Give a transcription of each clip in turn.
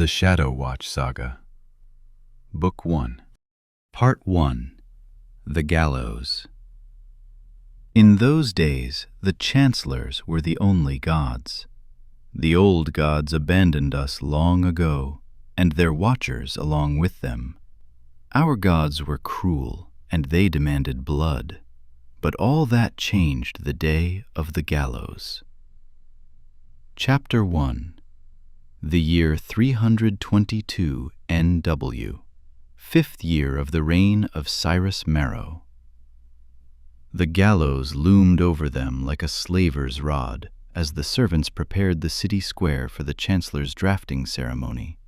The Shadow Watch Saga. Book 1. Part 1. The Gallows. In those days, the chancellors were the only gods. The old gods abandoned us long ago, and their watchers along with them. Our gods were cruel, and they demanded blood. But all that changed the day of the gallows. Chapter 1. The year 322 NW, 5th year of the reign of Cyrus Marrow. The gallows loomed over them like a slaver's rod as the servants prepared the city square for the chancellor's drafting ceremony.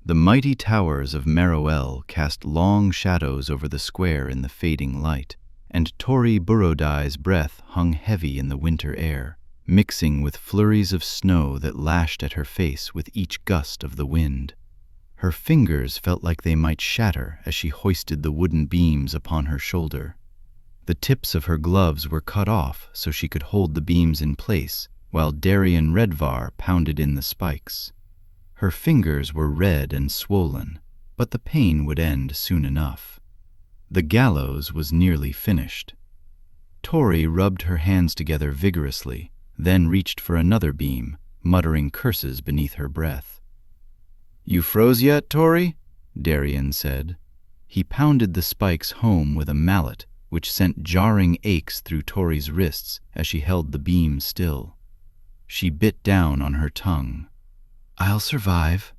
The mighty towers of Marrowell cast long shadows over the square in the fading light, and Tori Burodai's breath hung heavy in the winter air, mixing with flurries of snow that lashed at her face with each gust of the wind. Her fingers felt like they might shatter as she hoisted the wooden beams upon her shoulder. The tips of her gloves were cut off so she could hold the beams in place, while Darian Redvar pounded in the spikes. Her fingers were red and swollen, but the pain would end soon enough. The gallows was nearly finished. Tori rubbed her hands together vigorously, then reached for another beam, muttering curses beneath her breath. "You froze yet, Tori?" Darian said. He pounded the spikes home with a mallet, which sent jarring aches through Tori's wrists as she held the beam still. She bit down on her tongue. "I'll survive."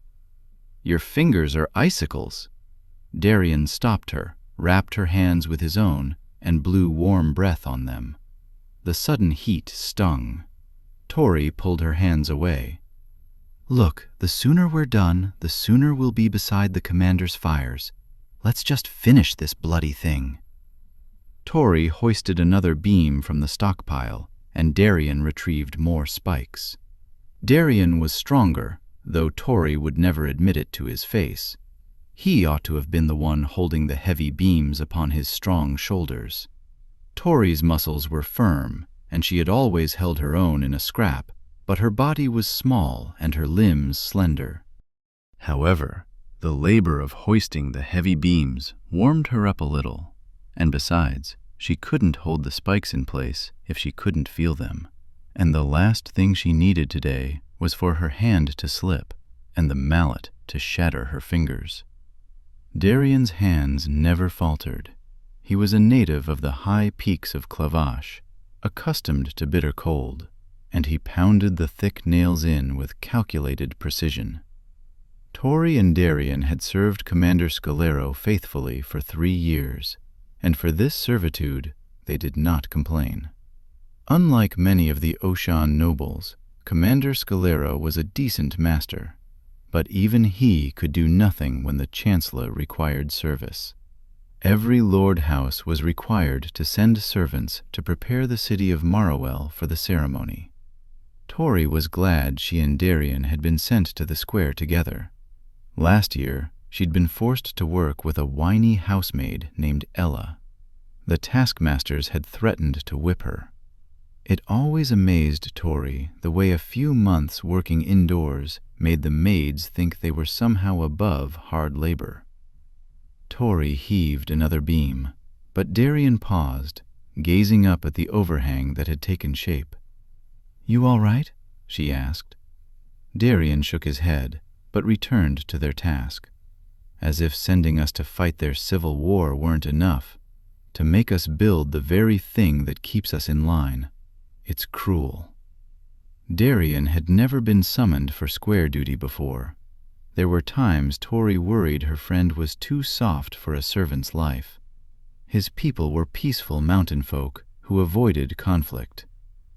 "Your fingers are icicles." Darian stopped her, wrapped her hands with his own, and blew warm breath on them. The sudden heat stung. Tori pulled her hands away. "Look, the sooner we're done, the sooner we'll be beside the commander's fires. Let's just finish this bloody thing." Tori hoisted another beam from the stockpile, and Darian retrieved more spikes. Darian was stronger, though Tori would never admit it to his face. He ought to have been the one holding the heavy beams upon his strong shoulders. Tori's muscles were firm, and she had always held her own in a scrap, but her body was small and her limbs slender. However, the labor of hoisting the heavy beams warmed her up a little, and besides, she couldn't hold the spikes in place if she couldn't feel them, and the last thing she needed today was for her hand to slip and the mallet to shatter her fingers. Darian's hands never faltered. He was a native of the high peaks of Clavash, accustomed to bitter cold, and he pounded the thick nails in with calculated precision. Tori and Darian had served Commander Scalero faithfully for 3 years, and for this servitude they did not complain. Unlike many of the Oshan nobles, Commander Scalero was a decent master, but even he could do nothing when the Chancellor required service. Every lord house was required to send servants to prepare the city of Marrowell for the ceremony. Tori was glad she and Darian had been sent to the square together. Last year, she'd been forced to work with a whiny housemaid named Ella. The taskmasters had threatened to whip her. It always amazed Tori the way a few months working indoors made the maids think they were somehow above hard labor. Tori heaved another beam, but Darian paused, gazing up at the overhang that had taken shape. "You all right?" she asked. Darian shook his head, but returned to their task. As if sending us to fight their civil war weren't enough, to make us build the very thing that keeps us in line. It's cruel. Darian had never been summoned for square duty before. There were times Tori worried her friend was too soft for a servant's life. His people were peaceful mountain folk who avoided conflict.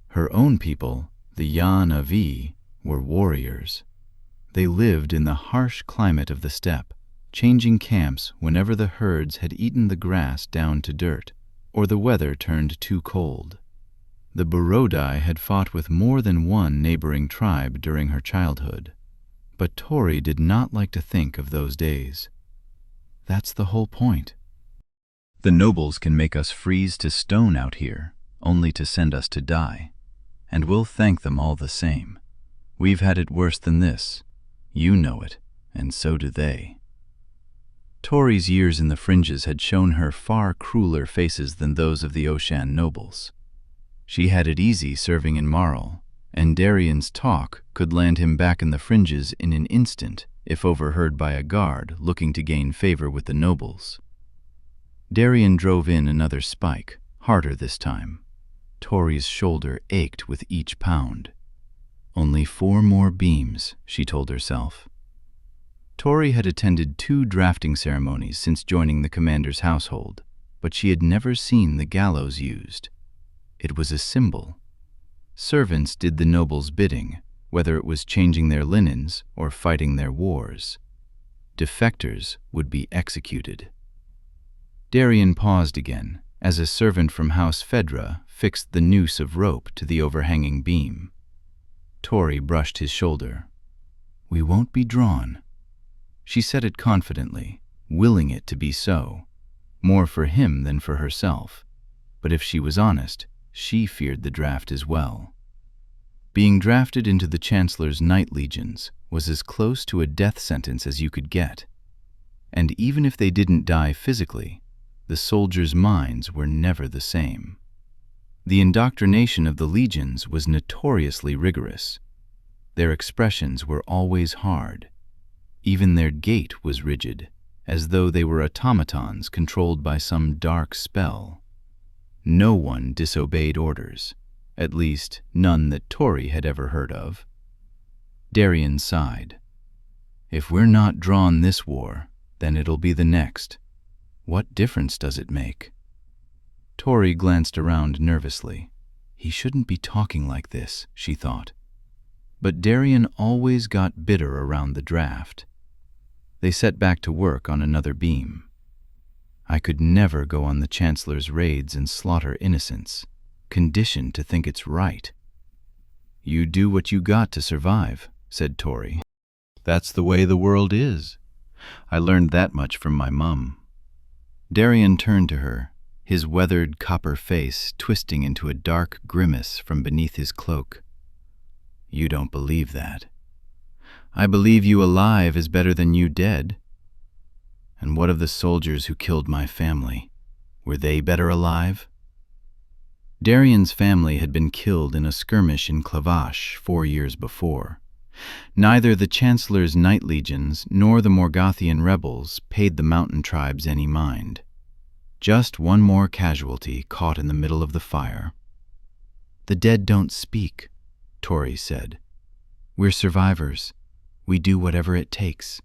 Her own people, the Yan Avi, were warriors. They lived in the harsh climate of the steppe, changing camps whenever the herds had eaten the grass down to dirt, or the weather turned too cold. The Burodai had fought with more than one neighboring tribe during her childhood, but Tori did not like to think of those days. That's the whole point. The nobles can make us freeze to stone out here, only to send us to die, and we'll thank them all the same. We've had it worse than this. You know it. and so do they. Tori's years in the fringes had shown her far crueler faces than those of the Oshan nobles. She had it easy serving in Marl, and Darian's talk could land him back in the fringes in an instant if overheard by a guard looking to gain favor with the nobles. Darian drove in another spike, harder this time. Tori's shoulder ached with each pound. Only 4 more beams, she told herself. Tori had attended 2 drafting ceremonies since joining the commander's household, but she had never seen the gallows used. It was a symbol. Servants did the nobles' bidding, whether it was changing their linens or fighting their wars. Defectors would be executed. Darian paused again as a servant from House Fedra fixed the noose of rope to the overhanging beam. Tori brushed his shoulder. "We won't be drawn." She said it confidently, willing it to be so, more for him than for herself. But if she was honest, she feared the draft as well. Being drafted into the Chancellor's Night Legions was as close to a death sentence as you could get. And even if they didn't die physically, the soldiers' minds were never the same. The indoctrination of the legions was notoriously rigorous. Their expressions were always hard. Even their gait was rigid, as though they were automatons controlled by some dark spell. No one disobeyed orders, at least none that Tori had ever heard of. Darian sighed. "If we're not drawn this war, then it'll be the next. What difference does it make?" Tori glanced around nervously. He shouldn't be talking like this, she thought. But Darian always got bitter around the draft. They set back to work on another beam. "I could never go on the Chancellor's raids and slaughter innocents, conditioned to think it's right." "You do what you got to survive," said Tori. "That's the way the world is. I learned that much from my mum." Darian turned to her, his weathered copper face twisting into a dark grimace from beneath his cloak. "You don't believe that. I believe you alive is better than you dead. And what of the soldiers who killed my family? Were they better alive?" Darian's family had been killed in a skirmish in Clavash 4 years before. Neither the Chancellor's Night Legions nor the Morgothian rebels paid the mountain tribes any mind. Just one more casualty caught in the middle of the fire. "The dead don't speak," Tori said. "We're survivors. We do whatever it takes.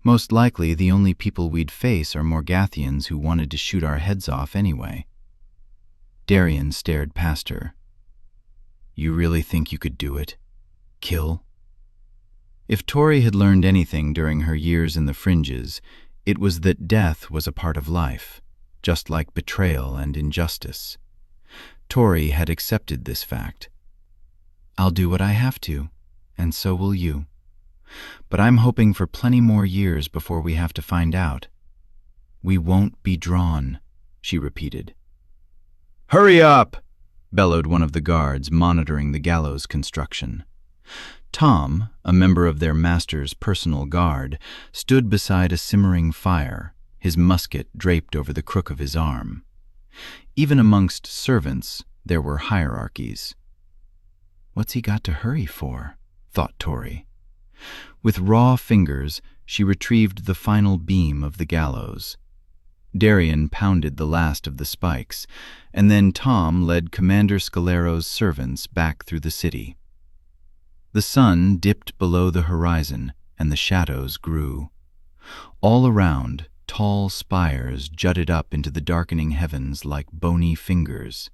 Most likely the only people we'd face are Morgathians who wanted to shoot our heads off anyway." Darian stared past her. "You really think you could do it? Kill?" If Tori had learned anything during her years in the fringes, it was that death was a part of life, just like betrayal and injustice. Tori had accepted this fact. "I'll do what I have to, and so will you. But I'm hoping for plenty more years before we have to find out." "We won't be drawn," she repeated. "Hurry up!" bellowed one of the guards monitoring the gallows construction. Tom, a member of their master's personal guard, stood beside a simmering fire, his musket draped over the crook of his arm. Even amongst servants, there were hierarchies. "What's he got to hurry for?" thought Tori. With raw fingers, she retrieved the final beam of the gallows. Darian pounded the last of the spikes, and then Tom led Commander Scalero's servants back through the city. The sun dipped below the horizon, and the shadows grew. All around, tall spires jutted up into the darkening heavens like bony fingers,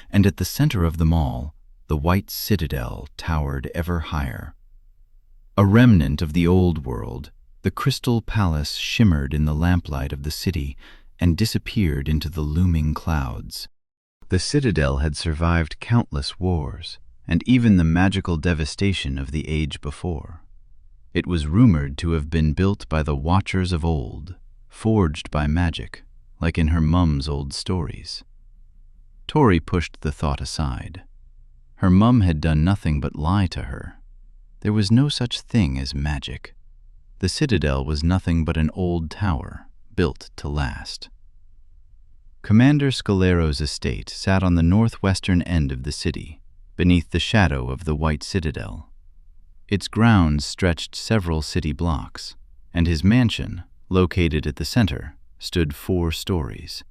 and at the center of them all, the white citadel towered ever higher. A remnant of the old world, the crystal palace shimmered in the lamplight of the city and disappeared into the looming clouds. The citadel had survived countless wars, and even the magical devastation of the age before. It was rumored to have been built by the Watchers of old, forged by magic, like in her mum's old stories. Tori pushed the thought aside. Her mum had done nothing but lie to her. There was no such thing as magic. The citadel was nothing but an old tower, built to last. Commander Scalero's estate sat on the northwestern end of the city, beneath the shadow of the white citadel. Its grounds stretched several city blocks, and his mansion, located at the center, stood 4 stories.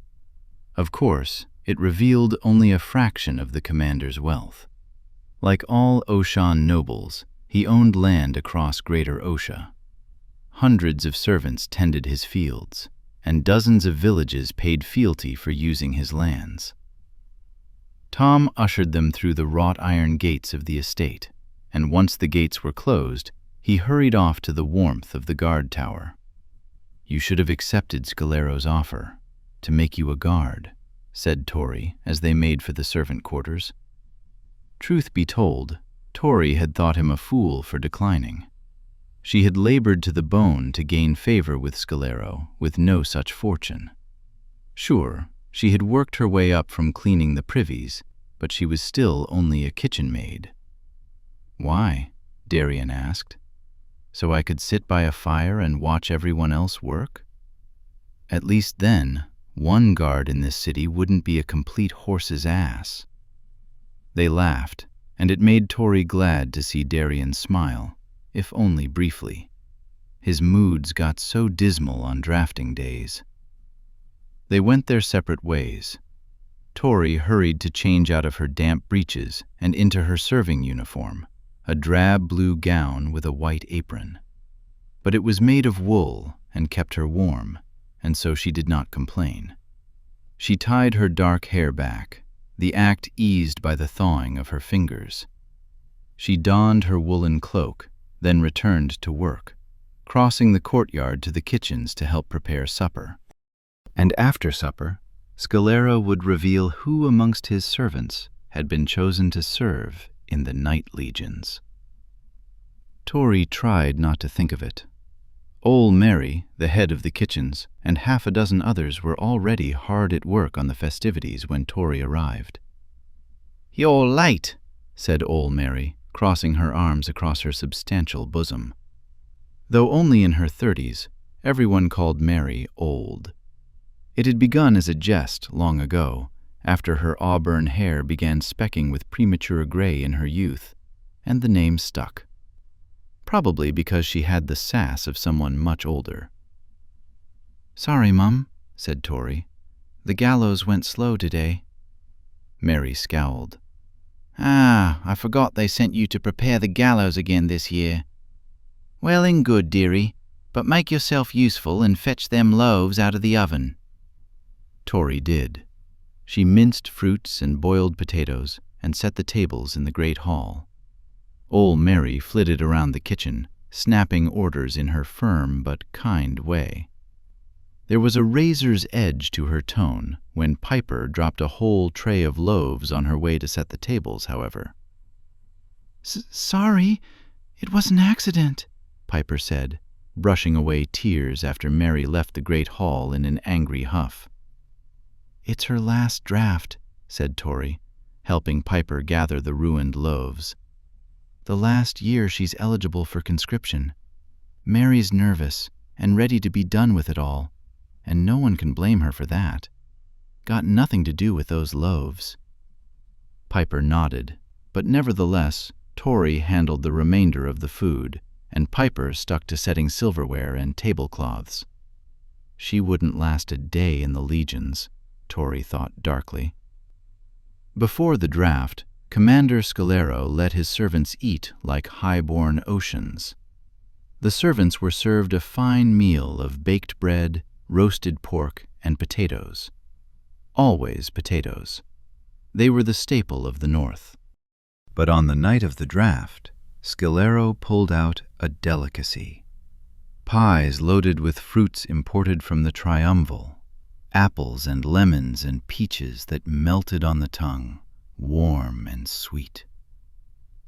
Of course, it revealed only a fraction of the commander's wealth. Like all Oshan nobles, he owned land across Greater Osha. Hundreds of servants tended his fields, and dozens of villages paid fealty for using his lands. Tom ushered them through the wrought iron gates of the estate, and once the gates were closed, he hurried off to the warmth of the guard tower. "You should have accepted Scalero's offer, to make you a guard," said Tori as they made for the servant quarters. Truth be told, Tori had thought him a fool for declining. She had labored to the bone to gain favor with Scalero, with no such fortune. Sure, she had worked her way up from cleaning the privies, but she was still only a kitchen maid. "Why?" Darian asked. "So I could sit by a fire and watch everyone else work? At least then, one guard in this city wouldn't be a complete horse's ass." They laughed, and it made Tori glad to see Darian smile, if only briefly. His moods got so dismal on drafting days. They went their separate ways. Tori hurried to change out of her damp breeches and into her serving uniform, a drab blue gown with a white apron. But it was made of wool and kept her warm, and so she did not complain. She tied her dark hair back, the act eased by the thawing of her fingers. She donned her woolen cloak, then returned to work, crossing the courtyard to the kitchens to help prepare supper. And after supper, Scalero would reveal who amongst his servants had been chosen to serve in the Night Legions. Tori tried not to think of it. Old Mary, the head of the kitchens, and half a dozen others were already hard at work on the festivities when Tori arrived. "You're late," said Old Mary, crossing her arms across her substantial bosom. Though only in her 30s, everyone called Mary old. It had begun as a jest long ago, after her auburn hair began specking with premature gray in her youth, and the name stuck. Probably because she had the sass of someone much older. "Sorry, Mum," said Tori. "The gallows went slow today." Mary scowled. "Ah, I forgot they sent you to prepare the gallows again this year. Well and good, dearie, but make yourself useful and fetch them loaves out of the oven." Tori did. She minced fruits and boiled potatoes and set the tables in the great hall. Old Mary flitted around the kitchen, snapping orders in her firm but kind way. There was a razor's edge to her tone when Piper dropped a whole tray of loaves on her way to set the tables, however. "Sorry, it was an accident," Piper said, brushing away tears after Mary left the great hall in an angry huff. "It's her last draft," said Tori, helping Piper gather the ruined loaves. "The last year she's eligible for conscription. Mary's nervous and ready to be done with it all, and no one can blame her for that. Got nothing to do with those loaves." Piper nodded, but nevertheless, Tori handled the remainder of the food, and Piper stuck to setting silverware and tablecloths. She wouldn't last a day in the legions, Tori thought darkly. Before the draft, Commander Scalero let his servants eat like high-born Oshans. The servants were served a fine meal of baked bread, roasted pork, and potatoes. Always potatoes. They were the staple of the North. But on the night of the draft, Scalero pulled out a delicacy. Pies loaded with fruits imported from the Triumvil, apples and lemons and peaches that melted on the tongue, warm and sweet.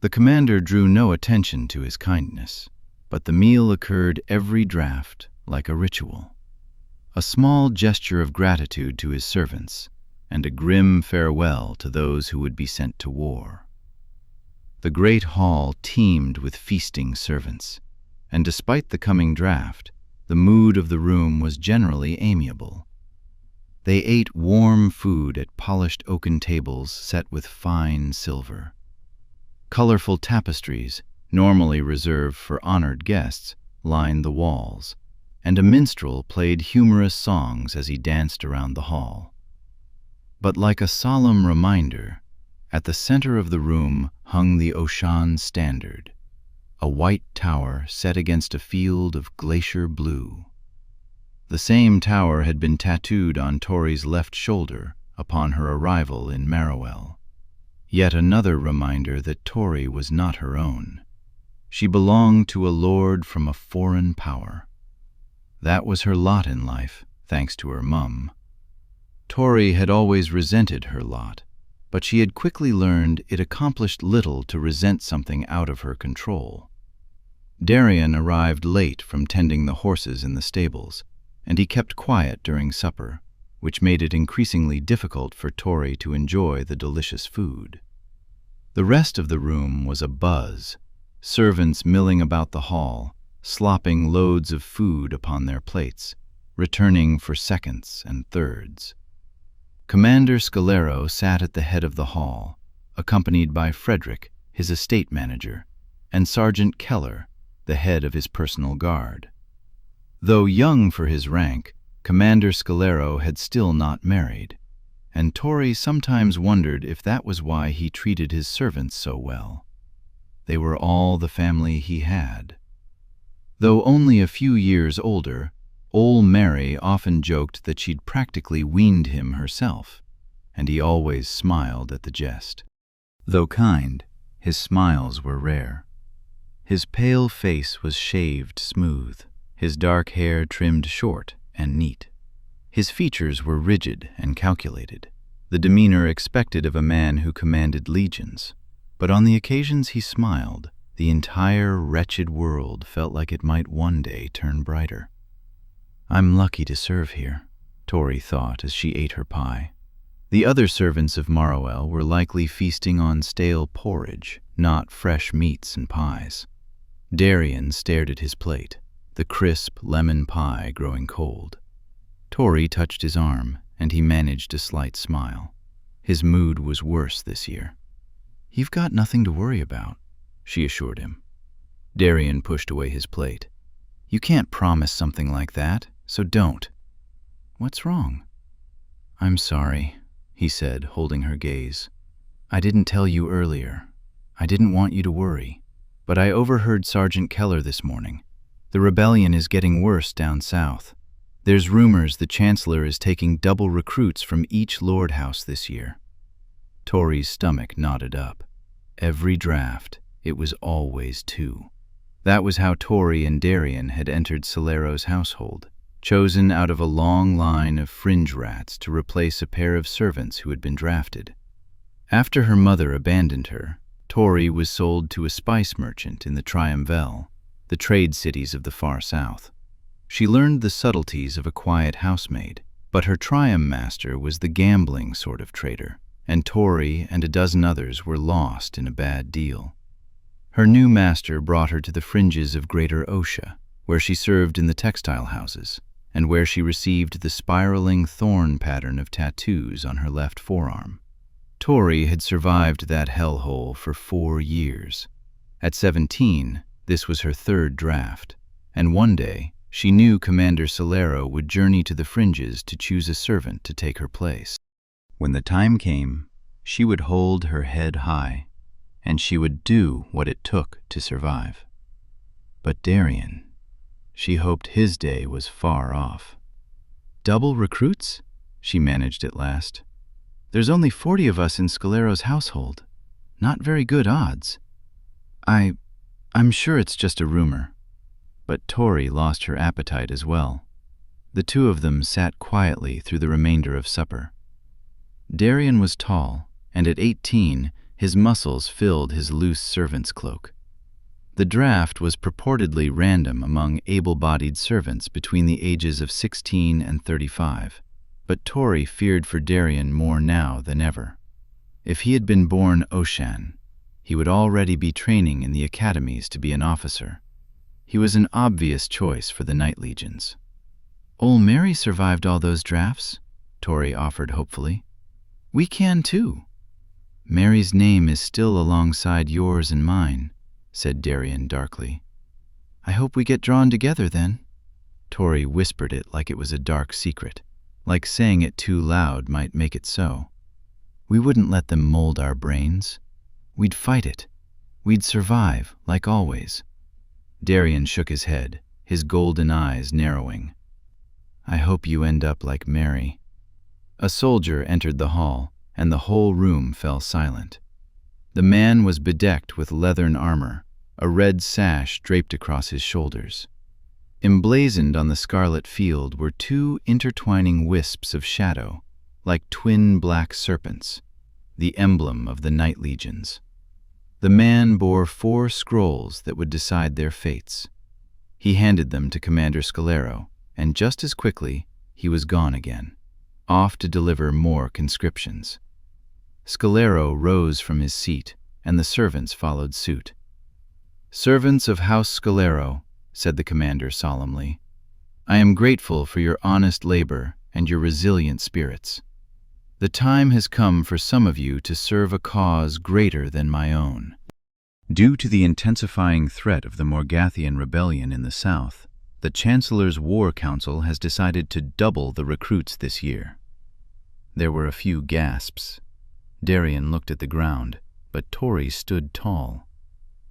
The commander drew no attention to his kindness, but the meal occurred every draft like a ritual. A small gesture of gratitude to his servants, and a grim farewell to those who would be sent to war. The great hall teemed with feasting servants, and despite the coming draft, the mood of the room was generally amiable. They ate warm food at polished oaken tables set with fine silver. Colorful tapestries, normally reserved for honored guests, lined the walls, and a minstrel played humorous songs as he danced around the hall. But like a solemn reminder, at the center of the room hung the Ocean Standard, a white tower set against a field of glacier blue. The same tower had been tattooed on Tori's left shoulder upon her arrival in Marrowell. Yet another reminder that Tori was not her own. She belonged to a lord from a foreign power. That was her lot in life, thanks to her mum. Tori had always resented her lot, but she had quickly learned it accomplished little to resent something out of her control. Darian arrived late from tending the horses in the stables, and he kept quiet during supper, which made it increasingly difficult for Tori to enjoy the delicious food. The rest of the room was abuzz, servants milling about the hall, slopping loads of food upon their plates, returning for seconds and thirds. Commander Scalero sat at the head of the hall, accompanied by Frederick, his estate manager, and Sergeant Keller, the head of his personal guard. Though young for his rank, Commander Scalero had still not married, and Tori sometimes wondered if that was why he treated his servants so well. They were all the family he had. Though only a few years older, Ol' Mary often joked that she'd practically weaned him herself, and he always smiled at the jest. Though kind, his smiles were rare. His pale face was shaved smooth, his dark hair trimmed short and neat. His features were rigid and calculated, the demeanor expected of a man who commanded legions. But on the occasions he smiled, the entire wretched world felt like it might one day turn brighter. "I'm lucky to serve here," Tori thought as she ate her pie. The other servants of Marrowell were likely feasting on stale porridge, not fresh meats and pies. Darian stared at his plate, the crisp lemon pie growing cold. Tori touched his arm, and he managed a slight smile. His mood was worse this year. "You've got nothing to worry about," she assured him. Darian pushed away his plate. "You can't promise something like that, so don't." "What's wrong?" "I'm sorry," he said, holding her gaze. "I didn't tell you earlier. I didn't want you to worry. But I overheard Sergeant Keller this morning. The rebellion is getting worse down south. There's rumors the Chancellor is taking double recruits from each lord house this year." Tori's stomach knotted up. Every draft, it was always two. That was how Tori and Darian had entered Scalero's household, chosen out of a long line of fringe rats to replace a pair of servants who had been drafted. After her mother abandoned her, Tori was sold to a spice merchant in the Triumvelle, the trade cities of the far south. She learned the subtleties of a quiet housemaid, but her Triumph master was the gambling sort of trader, and Tori and a dozen others were lost in a bad deal. Her new master brought her to the fringes of Greater Osha, where she served in the textile houses, and where she received the spiraling thorn pattern of tattoos on her left forearm. Tori had survived that hellhole for 4 years. At 17, this was her third draft, and one day she knew Commander Scalero would journey to the fringes to choose a servant to take her place. When the time came, she would hold her head high, and she would do what it took to survive. But Darian, she hoped his day was far off. "Double recruits?" she managed at last. "There's only 40 of us in Scalero's household. Not very good odds." I'm sure it's just a rumor." But Tori lost her appetite as well. The two of them sat quietly through the remainder of supper. Darian was tall, and at 18, his muscles filled his loose servant's cloak. The draft was purportedly random among able-bodied servants between the ages of 16 and 35, but Tori feared for Darian more now than ever. If he had been born Oshan, he would already be training in the academies to be an officer. He was an obvious choice for the Night Legions. "Ol' Mary survived all those drafts," Tori offered hopefully. "We can too." "Mary's name is still alongside yours and mine," said Darian darkly. "I hope we get drawn together then." Tori whispered it like it was a dark secret, like saying it too loud might make it so. "We wouldn't let them mold our brains. We'd fight it. We'd survive, like always." Darian shook his head, his golden eyes narrowing. "I hope you end up like Mary." A soldier entered the hall, and the whole room fell silent. The man was bedecked with leathern armor, a red sash draped across his shoulders. Emblazoned on the scarlet field were two intertwining wisps of shadow, like twin black serpents, the emblem of the Night Legions. The man bore 4 scrolls that would decide their fates. He handed them to Commander Scalero, and just as quickly, he was gone again, off to deliver more conscriptions. Scalero rose from his seat, and the servants followed suit. "Servants of House Scalero," said the commander solemnly, "I am grateful for your honest labor and your resilient spirits. The time has come for some of you to serve a cause greater than my own." Due to the intensifying threat of the Morgathian rebellion in the south, the Chancellor's War Council has decided to double the recruits this year. There were a few gasps. Darian looked at the ground, but Tori stood tall.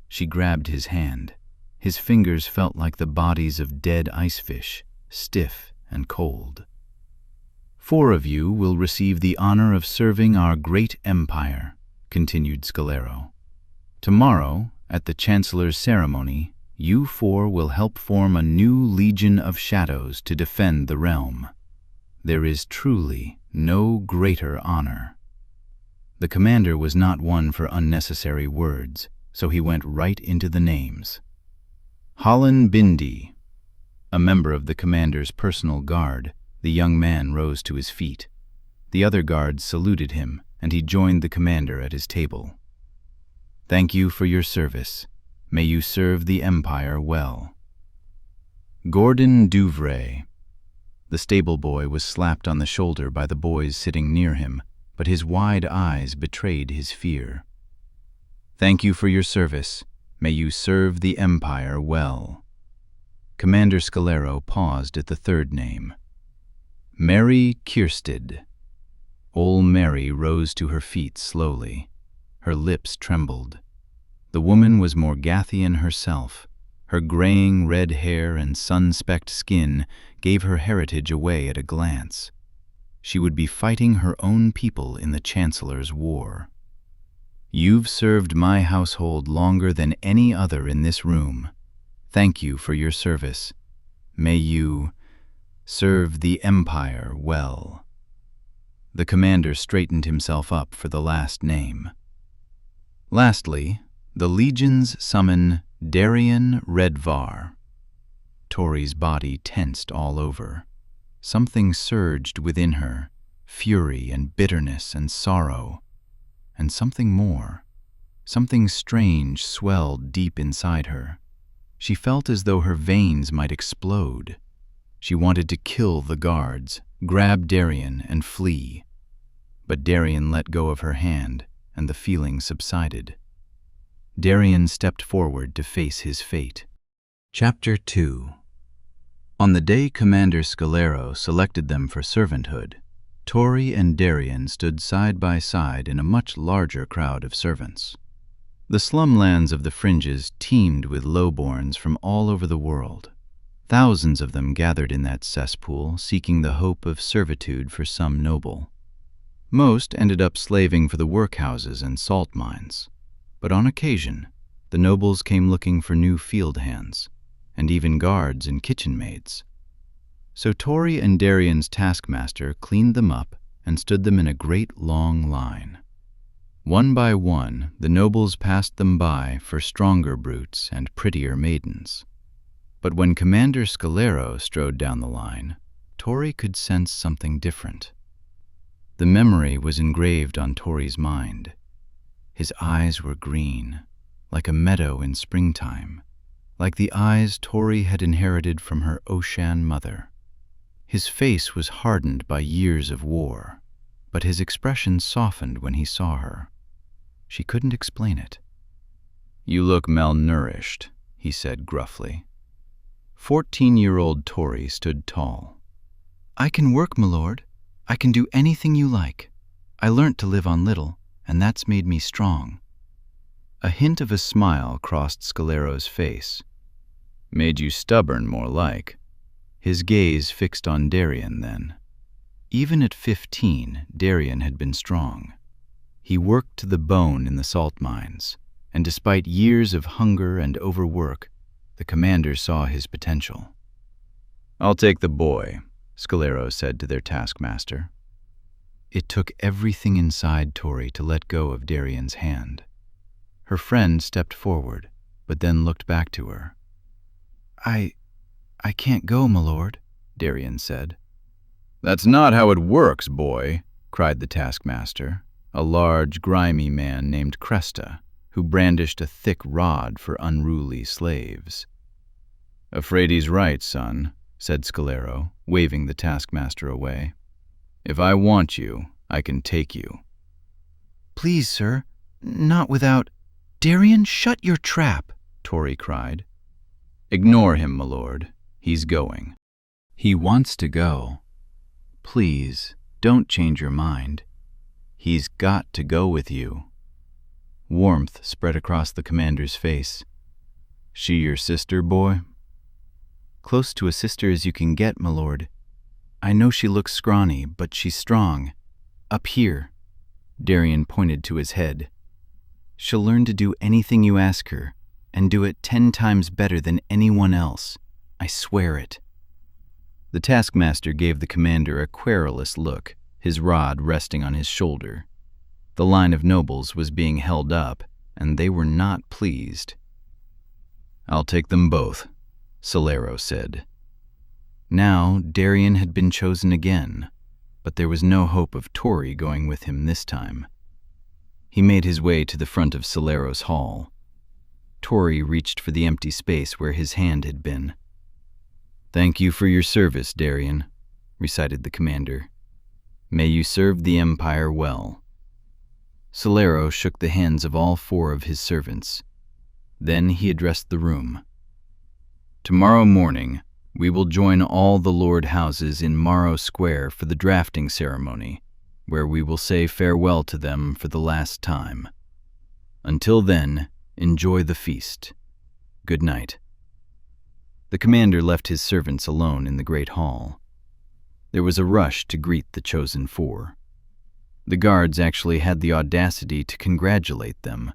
She grabbed his hand. His fingers felt like the bodies of dead icefish, stiff and cold. "4 of you will receive the honor of serving our great empire," continued Scalero. "Tomorrow, at the Chancellor's ceremony, you 4 will help form a new Legion of Shadows to defend the realm. There is truly no greater honor." The commander was not one for unnecessary words, so he went right into the names. Holland Bindi. A member of the commander's personal guard, the young man rose to his feet. The other guards saluted him, and he joined the commander at his table. "Thank you for your service. May you serve the Empire well." Gordon Douvray. The stable boy was slapped on the shoulder by the boys sitting near him, but his wide eyes betrayed his fear. "Thank you for your service. May you serve the Empire well." Commander Scalero paused at the third name. Mary Kierstead. Ol' Mary rose to her feet slowly. Her lips trembled. The woman was Morgathian herself. Her graying red hair and sun-specked skin gave her heritage away at a glance. She would be fighting her own people in the Chancellor's war. "You've served my household longer than any other in this room. Thank you for your service. May you serve the Empire well." The commander straightened himself up for the last name. Lastly, the legions summon Darian Redvar. Tori's body tensed all over. Something surged within her, fury and bitterness and sorrow. And something more. Something strange swelled deep inside her. She felt as though her veins might explode. She wanted to kill the guards, grab Darian, and flee. But Darian let go of her hand, and the feeling subsided. Darian stepped forward to face his fate. Chapter 2. On the day Commander Scalero selected them for servanthood, Tori and Darian stood side by side in a much larger crowd of servants. The slumlands of the fringes teemed with lowborns from all over the world. Thousands of them gathered in that cesspool, seeking the hope of servitude for some noble. Most ended up slaving for the workhouses and salt mines. But on occasion, the nobles came looking for new field hands, and even guards and kitchen maids. So Tori and Darian's taskmaster cleaned them up and stood them in a great long line. One by one, the nobles passed them by for stronger brutes and prettier maidens. But when Commander Scalero strode down the line, Tori could sense something different. The memory was engraved on Tori's mind. His eyes were green, like a meadow in springtime, like the eyes Tori had inherited from her Oshan mother. His face was hardened by years of war, but his expression softened when he saw her. She couldn't explain it. "You look malnourished," he said gruffly. 14-year-old Tori stood tall. "I can work, my lord. I can do anything you like. I learnt to live on little, and that's made me strong." A hint of a smile crossed Scalero's face. "Made you stubborn, more like." His gaze fixed on Darien then. Even at 15, Darien had been strong. He worked to the bone in the salt mines, and despite years of hunger and overwork, the commander saw his potential. "I'll take the boy," Scalero said to their taskmaster. It took everything inside Tori to let go of Darien's hand. Her friend stepped forward, but then looked back to her. I can't go, my lord," Darien said. "That's not how it works, boy," cried the taskmaster, a large, grimy man named Cresta, who brandished a thick rod for unruly slaves. "Afraid he's right, son," said Scalero, waving the taskmaster away. "If I want you, I can take you." "Please, sir, not without—" "Darien, shut your trap," Tori cried. "Ignore him, my lord. He's going." "He wants to go. Please, don't change your mind. He's got to go with you." Warmth spread across the commander's face. "She your sister, boy?" "Close to a sister as you can get, my lord. I know she looks scrawny, but she's strong. Up here." Darien pointed to his head. "She'll learn to do anything you ask her, and do it 10 times better than anyone else. I swear it." The taskmaster gave the commander a querulous look, his rod resting on his shoulder. The line of nobles was being held up, and they were not pleased. "I'll take them both," Scalero said. Now Darien had been chosen again, but there was no hope of Tori going with him this time. He made his way to the front of Scalero's hall. Tori reached for the empty space where his hand had been. "Thank you for your service, Darien," recited the commander. "May you serve the Empire well." Scalero shook the hands of all 4 of his servants. Then he addressed the room. "Tomorrow morning, we will join all the lord houses in Morrow Square for the drafting ceremony, where we will say farewell to them for the last time. Until then, enjoy the feast. Good night." The commander left his servants alone in the great hall. There was a rush to greet the chosen 4. The guards actually had the audacity to congratulate them,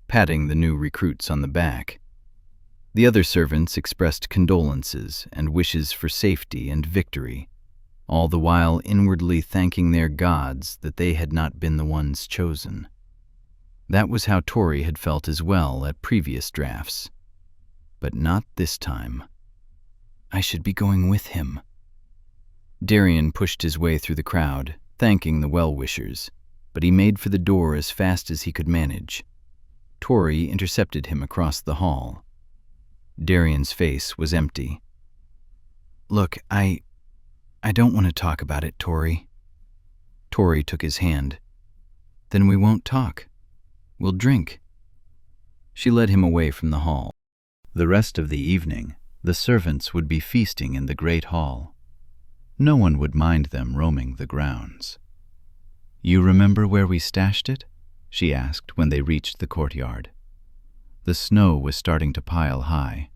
patting the new recruits on the back. The other servants expressed condolences and wishes for safety and victory, all the while inwardly thanking their gods that they had not been the ones chosen. That was how Tori had felt as well at previous drafts. But not this time. "I should be going with him." Darien pushed his way through the crowd, thanking the well-wishers, but he made for the door as fast as he could manage. Tori intercepted him across the hall. Darien's face was empty. "Look, I don't want to talk about it, Tori." Tori took his hand. "Then we won't talk. We'll drink." She led him away from the hall. The rest of the evening, the servants would be feasting in the great hall. No one would mind them roaming the grounds. "You remember where we stashed it?" she asked when they reached the courtyard. The snow was starting to pile high.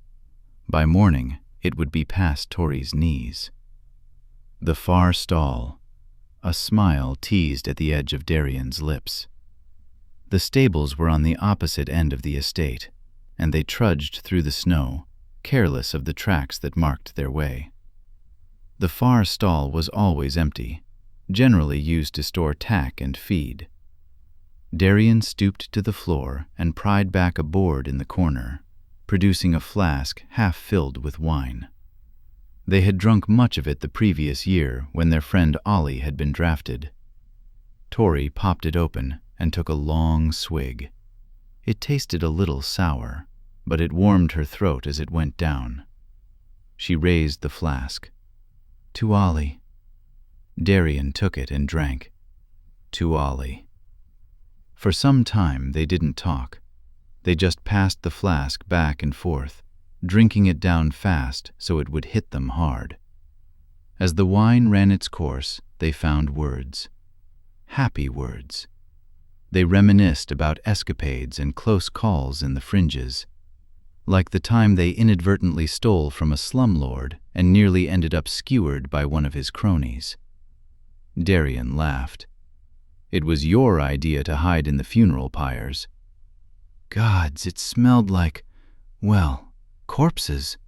By morning, it would be past Tori's knees. The far stall. A smile teased at the edge of Darien's lips. The stables were on the opposite end of the estate, and they trudged through the snow, careless of the tracks that marked their way. The far stall was always empty, generally used to store tack and feed. Darien stooped to the floor and pried back a board in the corner, producing a flask half filled with wine. They had drunk much of it the previous year when their friend Ollie had been drafted. Tori popped it open and took a long swig. It tasted a little sour, but it warmed her throat as it went down. She raised the flask. "To Ollie." Darian took it and drank. "To Ollie." For some time they didn't talk. They just passed the flask back and forth, drinking it down fast so it would hit them hard. As the wine ran its course, they found words. Happy words. They reminisced about escapades and close calls in the fringes, like the time they inadvertently stole from a slumlord and nearly ended up skewered by one of his cronies. Darian laughed. "It was your idea to hide in the funeral pyres." "Gods, it smelled like, well, corpses."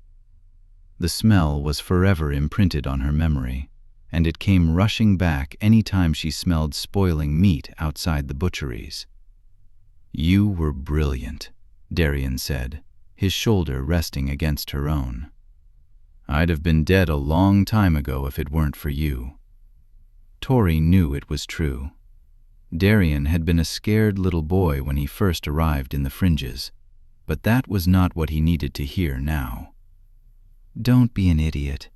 The smell was forever imprinted on her memory, and it came rushing back any time she smelled spoiling meat outside the butcheries. "You were brilliant," Darian said, his shoulder resting against her own. "I'd have been dead a long time ago if it weren't for you." Tori knew it was true. Darian had been a scared little boy when he first arrived in the fringes, but that was not what he needed to hear now. "Don't be an idiot.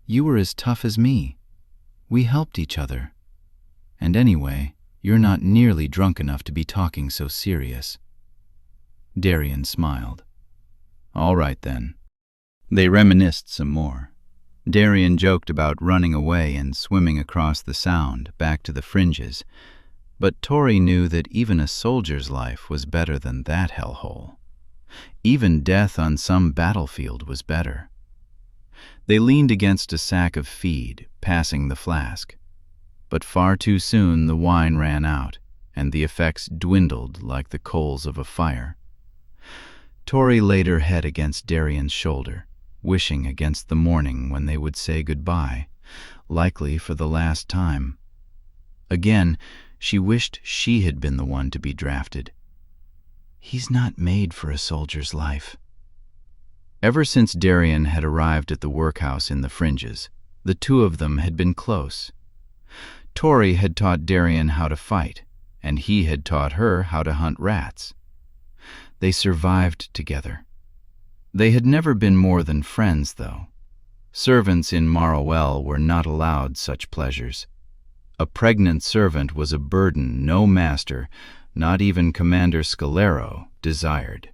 You were as tough as me. We helped each other. And anyway, you're not nearly drunk enough to be talking so serious." Darian smiled. "All right then." They reminisced some more. Darian joked about running away and swimming across the Sound back to the fringes, but Tori knew that even a soldier's life was better than that hellhole. Even death on some battlefield was better. They leaned against a sack of feed, passing the flask. But far too soon the wine ran out, and the effects dwindled like the coals of a fire. Tori laid her head against Darian's shoulder, wishing against the morning when they would say goodbye, likely for the last time. Again, she wished she had been the one to be drafted. "He's not made for a soldier's life." Ever since Darian had arrived at the workhouse in the fringes, the two of them had been close. Tori had taught Darian how to fight, and he had taught her how to hunt rats. They survived together. They had never been more than friends, though. Servants in Marowell were not allowed such pleasures. A pregnant servant was a burden no master, not even Commander Scalero, desired.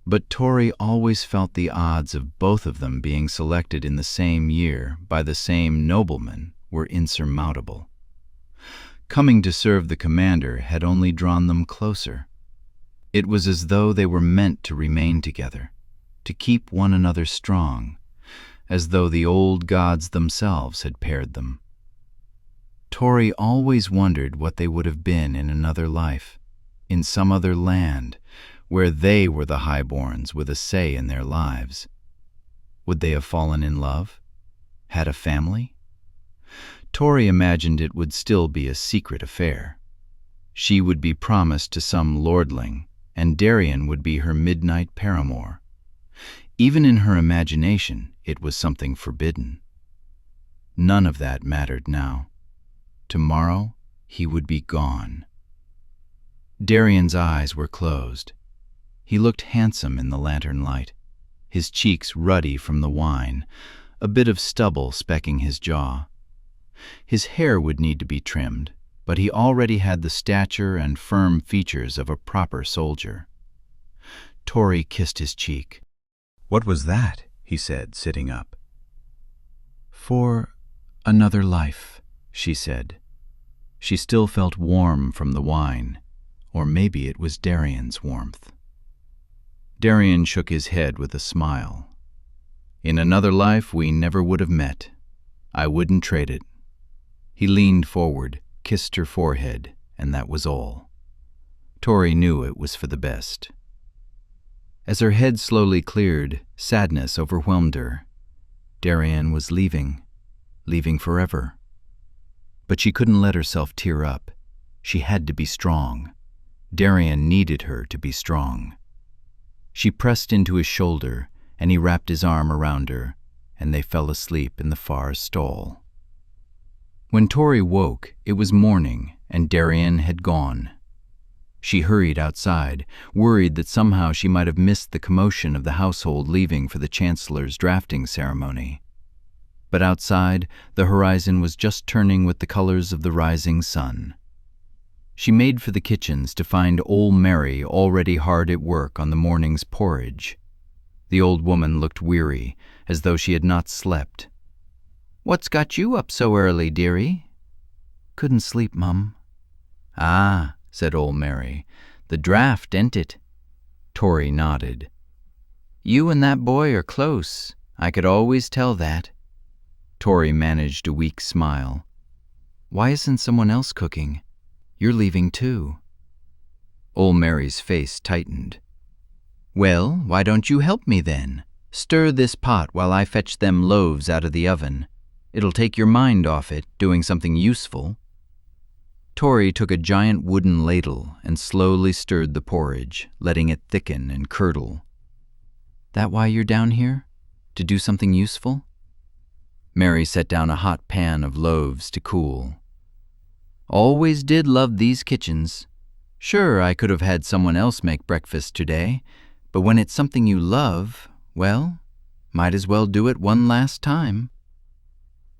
But Tori always felt the odds of both of them being selected in the same year by the same nobleman were insurmountable. Coming to serve the commander had only drawn them closer. It was as though they were meant to remain together, to keep one another strong, as though the old gods themselves had paired them. Tori always wondered what they would have been in another life, in some other land, where they were the highborns with a say in their lives. Would they have fallen in love? Had a family? Tori imagined it would still be a secret affair. She would be promised to some lordling, and Darian would be her midnight paramour. Even in her imagination, it was something forbidden. None of that mattered now. Tomorrow, he would be gone. Darian's eyes were closed. He looked handsome in the lantern light, his cheeks ruddy from the wine, a bit of stubble specking his jaw. His hair would need to be trimmed, but he already had the stature and firm features of a proper soldier. Tori kissed his cheek. "What was that?" he said, sitting up. "For another life," she said. She still felt warm from the wine, or maybe it was Darian's warmth. Darian shook his head with a smile. "In another life we never would have met. I wouldn't trade it." He leaned forward, kissed her forehead, and that was all. Tori knew it was for the best. As her head slowly cleared, sadness overwhelmed her. Darian was leaving forever. But she couldn't let herself tear up. She had to be strong. Darian needed her to be strong. She pressed into his shoulder, and he wrapped his arm around her, and they fell asleep in the far stall. When Tori woke, it was morning, and Darian had gone. She hurried outside, worried that somehow she might have missed the commotion of the household leaving for the Chancellor's drafting ceremony. But outside, the horizon was just turning with the colors of the rising sun. She made for the kitchens to find old Mary already hard at work on the morning's porridge. The old woman looked weary, as though she had not slept. "What's got you up so early, dearie?" "Couldn't sleep, Mum." "Ah," said old Mary, "the draft, ain't it?" Torry nodded. "You and that boy are close. I could always tell that." Torry managed a weak smile. "Why isn't someone else cooking? You're leaving too." Old Mary's face tightened. "Well, why don't you help me then? Stir this pot while I fetch them loaves out of the oven. It'll take your mind off it, doing something useful." Torry took a giant wooden ladle and slowly stirred the porridge, letting it thicken and curdle. "That why you're down here? To do something useful?" Mary set down a hot pan of loaves to cool. "Always did love these kitchens. Sure, I could have had someone else make breakfast today, but when it's something you love, well, might as well do it one last time."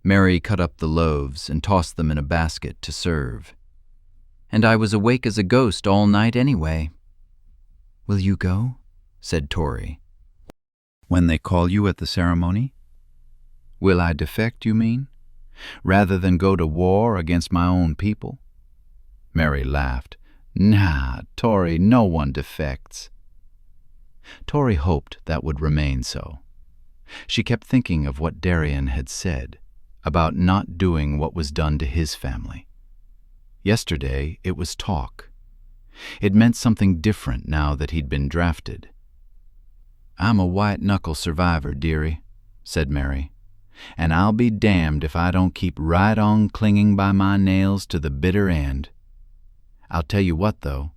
Mary cut up the loaves and tossed them in a basket to serve. "And I was awake as a ghost all night anyway." "Will you go?" said Torry. "When they call you at the ceremony?" "Will I defect, you mean? Rather than go to war against my own people?" Mary laughed. "Nah, Torry, no one defects." Torry hoped that would remain so. She kept thinking of what Darian had said about not doing what was done to his family. Yesterday it was talk. It meant something different now that he'd been drafted. "I'm a white-knuckle survivor, dearie," said Mary, "and I'll be damned if I don't keep right on clinging by my nails to the bitter end. I'll tell you what, though,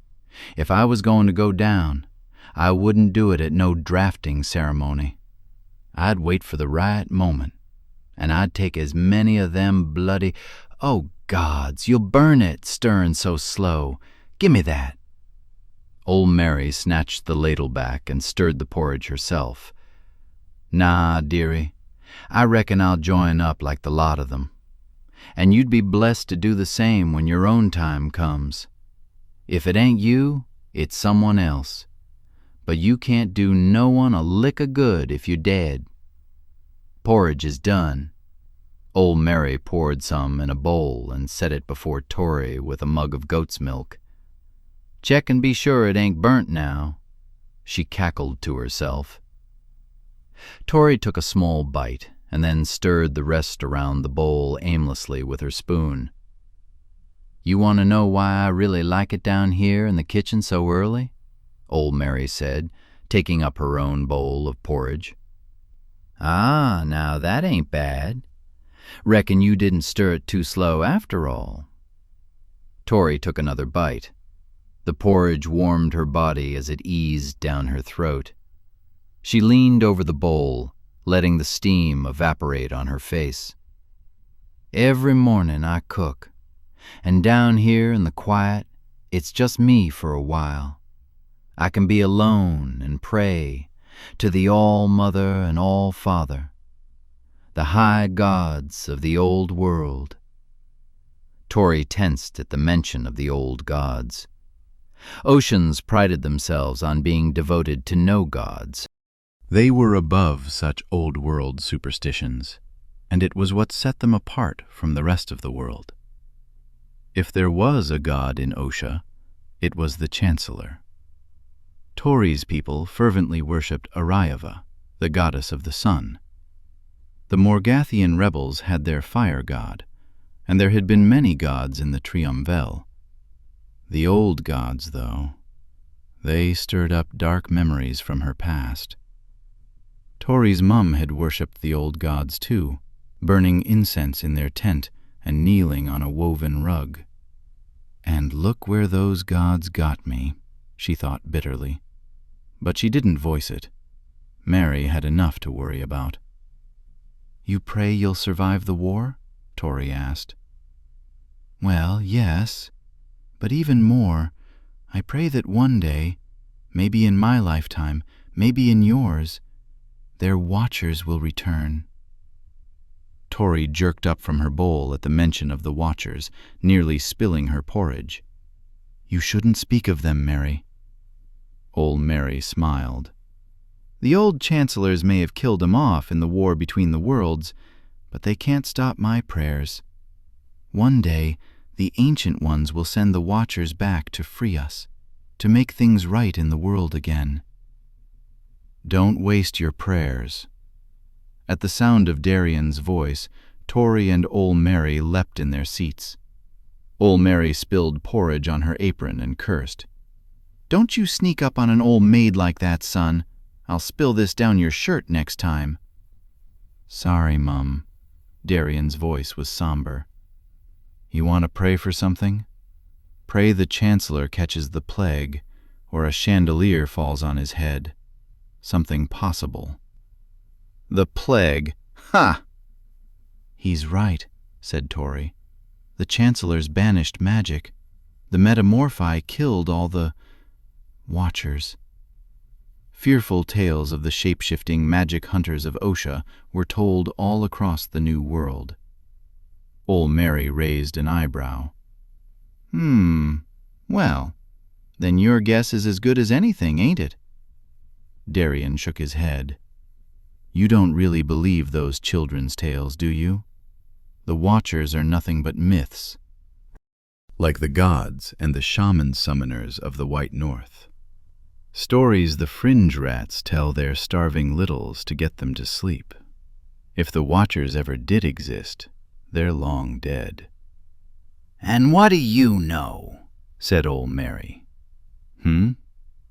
if I was going to go down, I wouldn't do it at no drafting ceremony. I'd wait for the right moment, and I'd take as many of them bloody— Oh, gods, you'll burn it, stirring so slow. Gimme that." Old Mary snatched the ladle back and stirred the porridge herself. "Nah, dearie, I reckon I'll join up like the lot of them. And you'd be blessed to do the same when your own time comes. If it ain't you, it's someone else. But you can't do no one a lick of good if you're dead. Porridge is done." Old Mary poured some in a bowl and set it before Torry with a mug of goat's milk. "Check and be sure it ain't burnt now," she cackled to herself. Torry took a small bite and then stirred the rest around the bowl aimlessly with her spoon. "You want to know why I really like it down here in the kitchen so early?" Old Mary said, taking up her own bowl of porridge. "Ah, now that ain't bad. Reckon you didn't stir it too slow after all." Torry took another bite. The porridge warmed her body as it eased down her throat. She leaned over the bowl, letting the steam evaporate on her face. "Every morning I cook, and down here in the quiet, it's just me for a while. I can be alone and pray to the All-Mother and All-Father, the high gods of the old world." Torry tensed at the mention of the old gods. Oceans prided themselves on being devoted to no gods. They were above such old-world superstitions, and it was what set them apart from the rest of the world. If there was a god in Osha, it was the Chancellor. Torry's people fervently worshipped Ariava, the goddess of the sun. The Morgathian rebels had their fire god, and there had been many gods in the Triumvel. The old gods, though, they stirred up dark memories from her past. Torry's mum had worshipped the old gods too, burning incense in their tent and kneeling on a woven rug. "And look where those gods got me," she thought bitterly. But she didn't voice it. Mary had enough to worry about. "You pray you'll survive the war?" Torry asked. "Well, yes, but even more, I pray that one day, maybe in my lifetime, maybe in yours, their watchers will return." Tori jerked up from her bowl at the mention of the watchers, nearly spilling her porridge. "You shouldn't speak of them, Mary." Old Mary smiled. "The old chancellors may have killed 'em off in the war between the worlds, but they can't stop my prayers. One day, the Ancient Ones will send the Watchers back to free us, to make things right in the world again." "Don't waste your prayers." At the sound of Darian's voice, Tori and Old Mary leapt in their seats. Old Mary spilled porridge on her apron and cursed. "Don't you sneak up on an old maid like that, son. I'll spill this down your shirt next time." "Sorry, Mum." Darian's voice was somber. "You want to pray for something? Pray the Chancellor catches the plague, or a chandelier falls on his head. Something possible." "The plague? Ha!" "He's right," said Tori. "The Chancellor's banished magic. The metamorphi killed all the Watchers." Fearful tales of the shape-shifting magic hunters of Osha were told all across the New World. Old Mary raised an eyebrow. Well, then your guess is as good as anything, ain't it?" Darian shook his head. "You don't really believe those children's tales, do you? The Watchers are nothing but myths, like the gods and the shaman summoners of the White North. Stories the fringe rats tell their starving littles to get them to sleep. If the Watchers ever did exist, they're long dead." "And what do you know?" said Old Mary.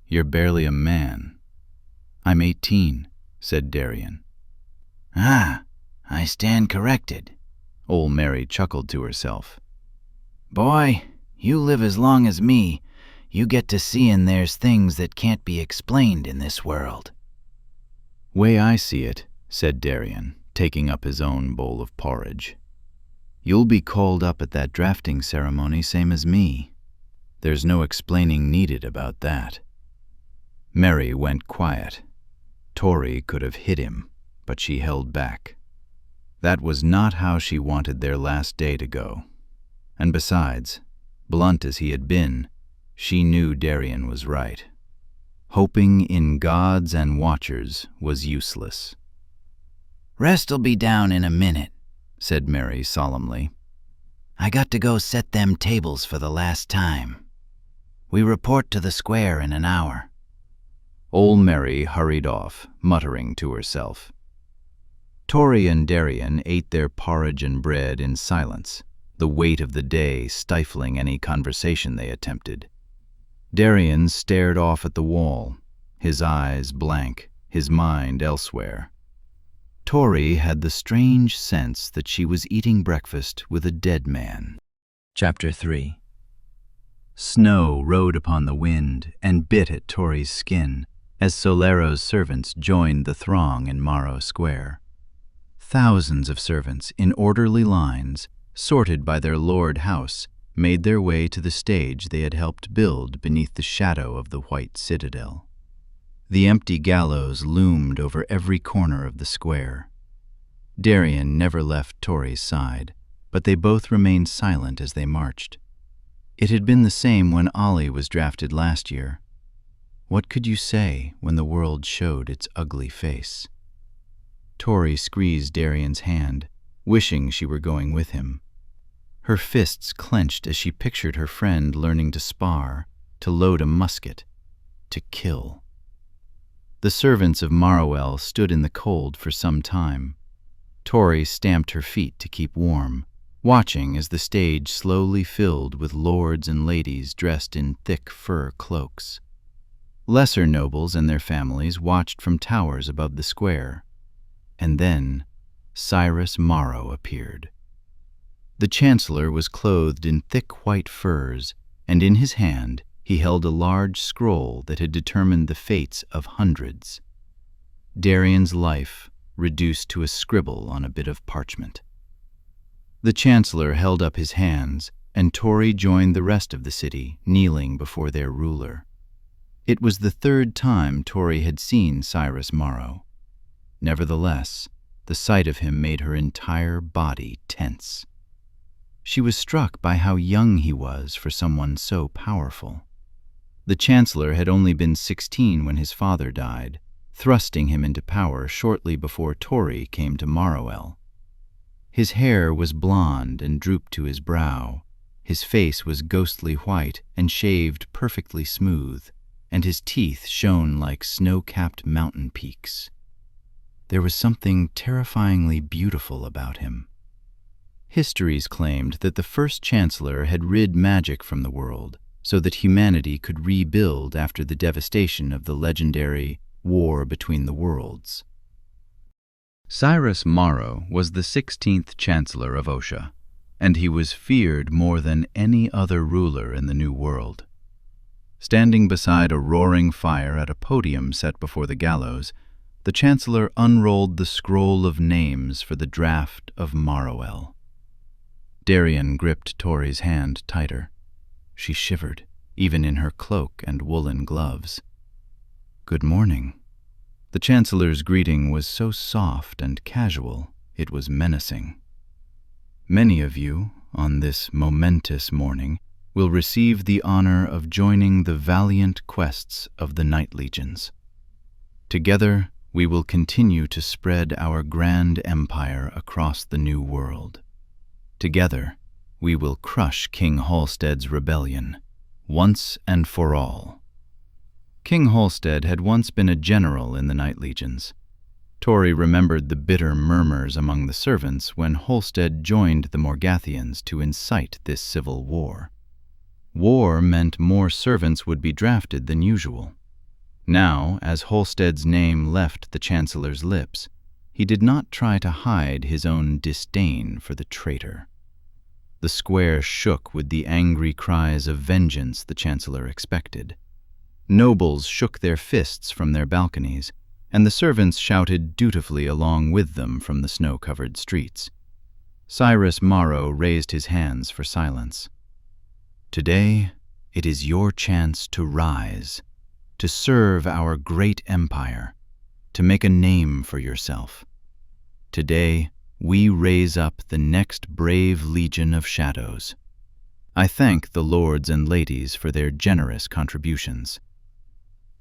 You're barely a man." "I'm 18, said Darian. "Ah, I stand corrected." Old Mary chuckled to herself. "Boy, you live as long as me, you get to seein' there's things that can't be explained in this world." "Way I see it," said Darian, taking up his own bowl of porridge, "you'll be called up at that drafting ceremony same as me. There's no explaining needed about that." Mary went quiet. Tori could have hit him, but she held back. That was not how she wanted their last day to go. And besides, blunt as he had been, she knew Darian was right. Hoping in gods and Watchers was useless. "Rest'll be down in a minute," said Mary solemnly. "I got to go set them tables for the last time. We report to the square in an hour." Old Mary hurried off, muttering to herself. Tori and Darian ate their porridge and bread in silence, the weight of the day stifling any conversation they attempted. Darian stared off at the wall, his eyes blank, his mind elsewhere. Tori had the strange sense that she was eating breakfast with a dead man. Chapter 3. Snow rode upon the wind and bit at Tori's skin as Solero's servants joined the throng in Morrow Square. Thousands of servants in orderly lines, sorted by their lord house, made their way to the stage they had helped build beneath the shadow of the White Citadel. The empty gallows loomed over every corner of the square. Darian never left Tori's side, but they both remained silent as they marched. It had been the same when Ollie was drafted last year. What could you say when the world showed its ugly face? Tori squeezed Darian's hand, wishing she were going with him. Her fists clenched as she pictured her friend learning to spar, to load a musket, to kill. The servants of Marowell stood in the cold for some time. Tori stamped her feet to keep warm, watching as the stage slowly filled with lords and ladies dressed in thick fur cloaks. Lesser nobles and their families watched from towers above the square. And then Cyrus Morrow appeared. The Chancellor was clothed in thick white furs, and in his hand he held a large scroll that had determined the fates of hundreds. Darian's life reduced to a scribble on a bit of parchment. The Chancellor held up his hands, and Tori joined the rest of the city, kneeling before their ruler. It was the third time Tori had seen Cyrus Morrow. Nevertheless, the sight of him made her entire body tense. She was struck by how young he was for someone so powerful. The Chancellor had only been 16 when his father died, thrusting him into power shortly before Tori came to Morrowell. His hair was blonde and drooped to his brow. His face was ghostly white and shaved perfectly smooth, and his teeth shone like snow-capped mountain peaks. There was something terrifyingly beautiful about him. Histories claimed that the first Chancellor had rid magic from the world so that humanity could rebuild after the devastation of the legendary War Between the Worlds. Cyrus Morrow was the 16th Chancellor of Osha, and he was feared more than any other ruler in the New World. Standing beside a roaring fire at a podium set before the gallows, the Chancellor unrolled the scroll of names for the draft of Morrowell. Darian gripped Tori's hand tighter. She shivered, even in her cloak and woolen gloves. "Good morning." The Chancellor's greeting was so soft and casual, it was menacing. "Many of you, on this momentous morning, will receive the honor of joining the valiant quests of the Night Legions. Together, we will continue to spread our grand empire across the New World. Together, we will crush King Halstead's rebellion, once and for all." King Halstead had once been a general in the Night Legions. Tori remembered the bitter murmurs among the servants when Halstead joined the Morgathians to incite this civil war. War meant more servants would be drafted than usual. Now, as Halstead's name left the Chancellor's lips, he did not try to hide his own disdain for the traitor. The square shook with the angry cries of vengeance the Chancellor expected. Nobles shook their fists from their balconies, and the servants shouted dutifully along with them from the snow-covered streets. Cyrus Morrow raised his hands for silence. "Today, it is your chance to rise, to serve our great empire, to make a name for yourself. Today, we raise up the next brave legion of shadows. I thank the lords and ladies for their generous contributions."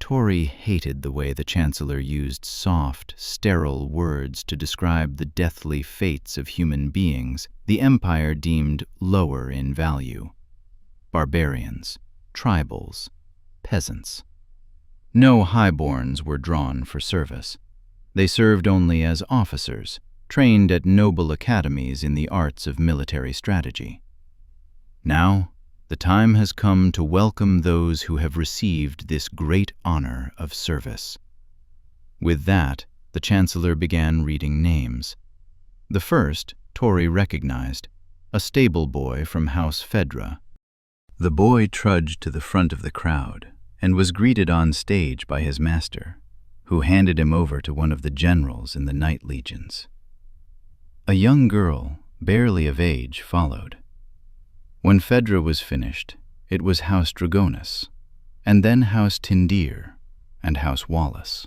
Tori hated the way the Chancellor used soft, sterile words to describe the deathly fates of human beings the Empire deemed lower in value. Barbarians, tribals, peasants. No highborns were drawn for service. They served only as officers, trained at noble academies in the arts of military strategy. Now, the time has come to welcome those who have received this great honor of service. With that, the Chancellor began reading names. The first, Tori recognized, a stable boy from House Fedra. The boy trudged to the front of the crowd and was greeted on stage by his master, who handed him over to one of the generals in the Night Legions. A young girl, barely of age, followed. When Fedra was finished, it was House Dragonus, and then House Tindir, and House Wallace.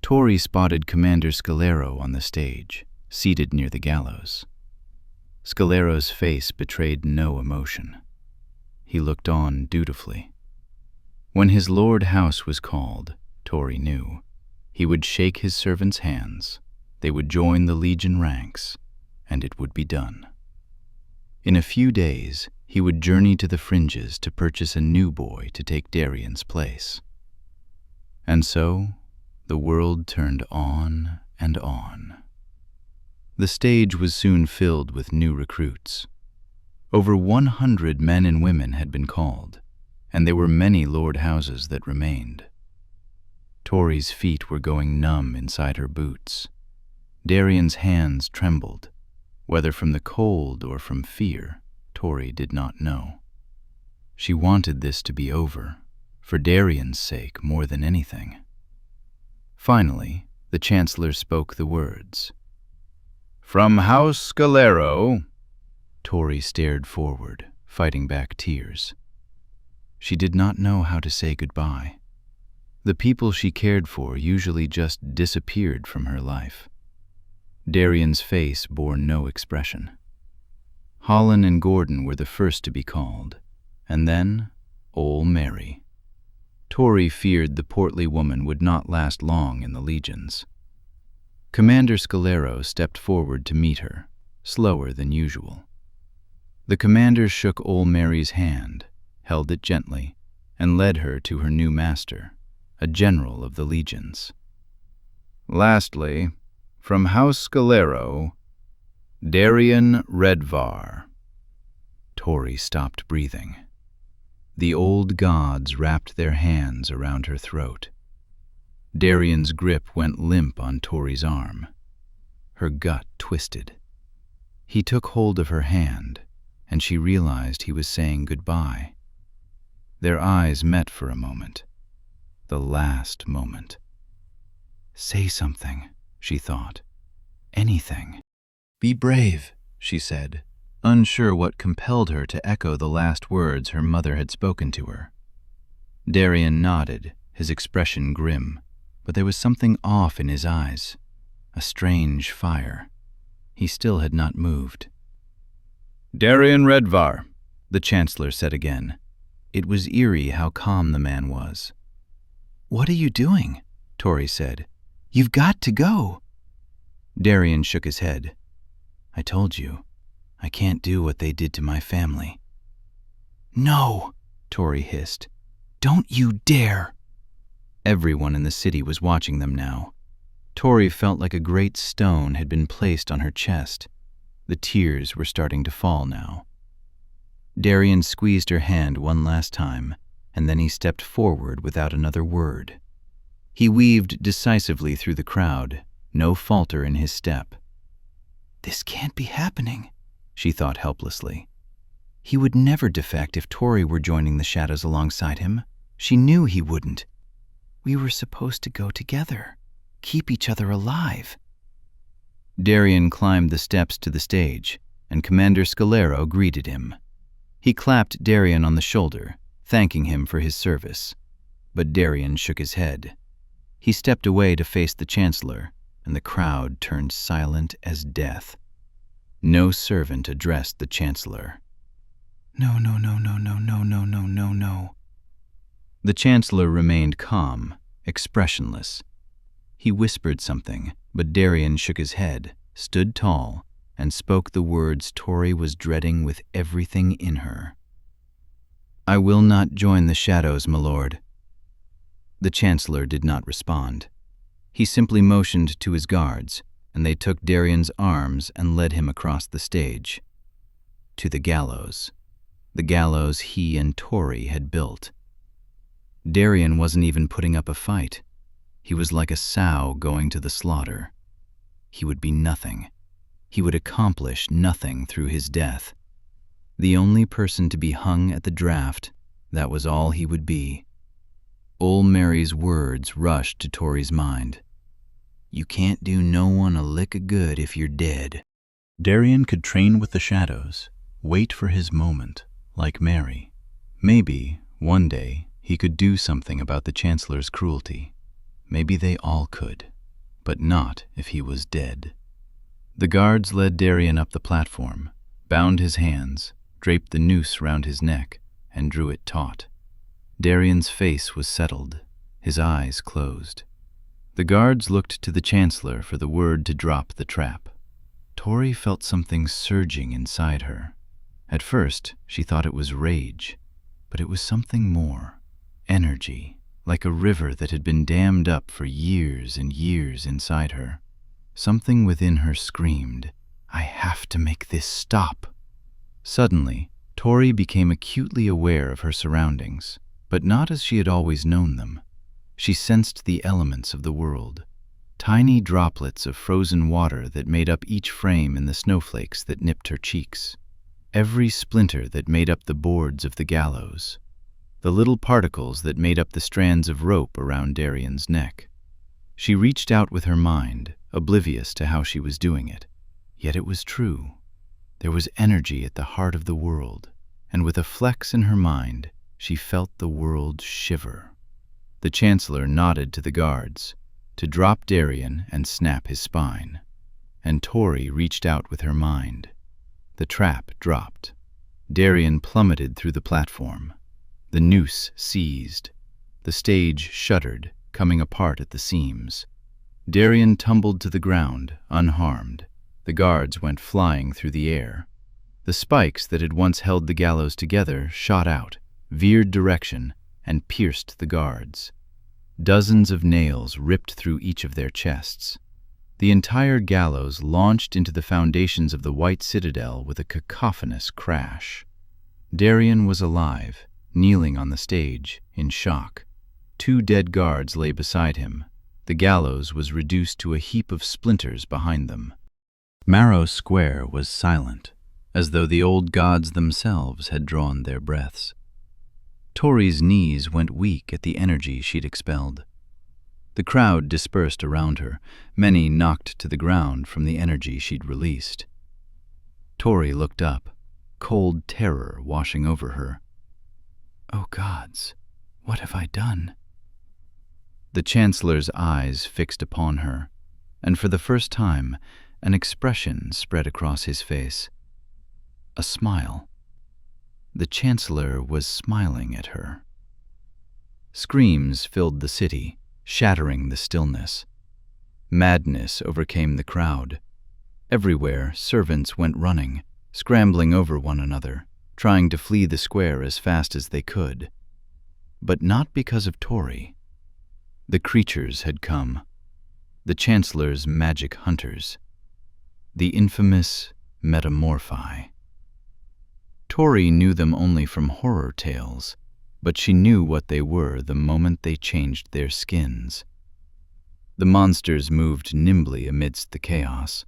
Tori spotted Commander Scalero on the stage, seated near the gallows. Scalero's face betrayed no emotion. He looked on dutifully. When his lord house was called, Tori knew, he would shake his servants' hands, they would join the legion ranks, and it would be done. In a few days, he would journey to the fringes to purchase a new boy to take Darian's place. And so, the world turned on and on. The stage was soon filled with new recruits. Over 100 men and women had been called, and there were many lord houses that remained. Tori's feet were going numb inside her boots. Darian's hands trembled. Whether from the cold or from fear, Tori did not know. She wanted this to be over, for Darian's sake more than anything. Finally, the Chancellor spoke the words. "From House Scalero." Tori stared forward, fighting back tears. She did not know how to say goodbye. The people she cared for usually just disappeared from her life. Darian's face bore no expression. Holland and Gordon were the first to be called, and then Old Mary. Tori feared the portly woman would not last long in the legions. Commander Scalero stepped forward to meet her, slower than usual. The commander shook Old Mary's hand, held it gently, and led her to her new master, a general of the legions. Lastly, from House Scalero, Darian Redvar. Tori stopped breathing. The old gods wrapped their hands around her throat. Darian's grip went limp on Tori's arm. Her gut twisted. He took hold of her hand, and she realized he was saying goodbye. Their eyes met for a moment. The last moment. Say something, she thought. Anything. Be brave, she said, unsure what compelled her to echo the last words her mother had spoken to her. Darian nodded, his expression grim, but there was something off in his eyes, a strange fire. He still had not moved. Darian Redvar, the Chancellor said again. It was eerie how calm the man was. What are you doing? Tori said. You've got to go. Darian shook his head. I told you, I can't do what they did to my family. No, Tori hissed. Don't you dare. Everyone in the city was watching them now. Tori felt like a great stone had been placed on her chest. The tears were starting to fall now. Darian squeezed her hand one last time, and then he stepped forward without another word. He weaved decisively through the crowd, no falter in his step. This can't be happening, she thought helplessly. He would never defect if Tori were joining the shadows alongside him. She knew he wouldn't. We were supposed to go together, keep each other alive. Darian climbed the steps to the stage, and Commander Scalero greeted him. He clapped Darian on the shoulder, thanking him for his service. But Darian shook his head. He stepped away to face the Chancellor, and the crowd turned silent as death. No servant addressed the Chancellor. No, no, no, no, no, no, no, no, no, no. The Chancellor remained calm, expressionless. He whispered something, but Darian shook his head, stood tall, and spoke the words Tori was dreading with everything in her. I will not join the shadows, my lord. The Chancellor did not respond. He simply motioned to his guards, and they took Darian's arms and led him across the stage. To the gallows he and Tori had built. Darian wasn't even putting up a fight. He was like a sow going to the slaughter. He would be nothing. He would accomplish nothing through his death. The only person to be hung at the draft, that was all he would be. Old Mary's words rushed to Tori's mind. You can't do no one a lick of good if you're dead. Darian could train with the shadows, wait for his moment, like Mary. Maybe, one day, he could do something about the Chancellor's cruelty. Maybe they all could, but not if he was dead. The guards led Darian up the platform, bound his hands, draped the noose round his neck, and drew it taut. Darian's face was settled, his eyes closed. The guards looked to the Chancellor for the word to drop the trap. Tori felt something surging inside her. At first, she thought it was rage, but it was something more. Energy, like a river that had been dammed up for years and years inside her. Something within her screamed, I have to make this stop. Suddenly, Tori became acutely aware of her surroundings, but not as she had always known them. She sensed the elements of the world, tiny droplets of frozen water that made up each frame in the snowflakes that nipped her cheeks, every splinter that made up the boards of the gallows, the little particles that made up the strands of rope around Darian's neck. She reached out with her mind, oblivious to how she was doing it. Yet it was true. There was energy at the heart of the world, and with a flex in her mind, she felt the world shiver. The Chancellor nodded to the guards to drop Darien and snap his spine, and Tori reached out with her mind. The trap dropped. Darien plummeted through the platform. The noose seized. The stage shuddered, coming apart at the seams. Darien tumbled to the ground, unharmed. The guards went flying through the air. The spikes that had once held the gallows together shot out, veered direction, and pierced the guards. Dozens of nails ripped through each of their chests. The entire gallows launched into the foundations of the White Citadel with a cacophonous crash. Darien was alive, kneeling on the stage, in shock. 2 dead guards lay beside him. The gallows was reduced to a heap of splinters behind them. Marrow Square was silent, as though the old gods themselves had drawn their breaths. Tori's knees went weak at the energy she'd expelled. The crowd dispersed around her, many knocked to the ground from the energy she'd released. Tori looked up, cold terror washing over her. "Oh gods, what have I done?" The Chancellor's eyes fixed upon her, and for the first time an expression spread across his face. A smile. The Chancellor was smiling at her. Screams filled the city, shattering the stillness. Madness overcame the crowd. Everywhere, servants went running, scrambling over one another, trying to flee the square as fast as they could. But not because of Tori. The creatures had come. The Chancellor's magic hunters. The infamous metamorphi. Tori knew them only from horror tales, but she knew what they were the moment they changed their skins. The monsters moved nimbly amidst the chaos.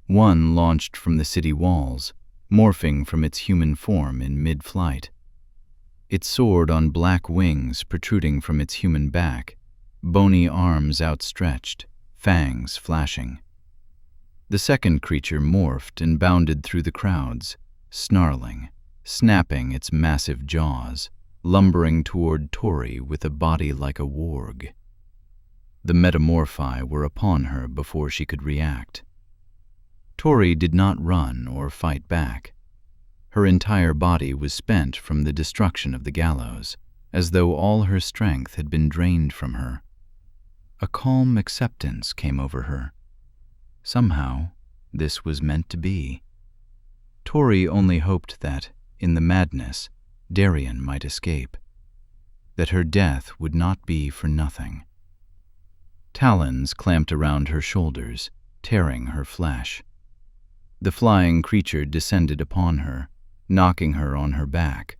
One launched from the city walls, morphing from its human form in mid-flight. It soared on black wings protruding from its human back, bony arms outstretched, fangs flashing. The second creature morphed and bounded through the crowds, snarling, snapping its massive jaws, lumbering toward Tori with a body like a warg. The metamorphi were upon her before she could react. Tori did not run or fight back. Her entire body was spent from the destruction of the gallows, as though all her strength had been drained from her. A calm acceptance came over her. Somehow, this was meant to be. Tori only hoped that, in the madness, Darien might escape, that her death would not be for nothing. Talons clamped around her shoulders, tearing her flesh. The flying creature descended upon her, knocking her on her back.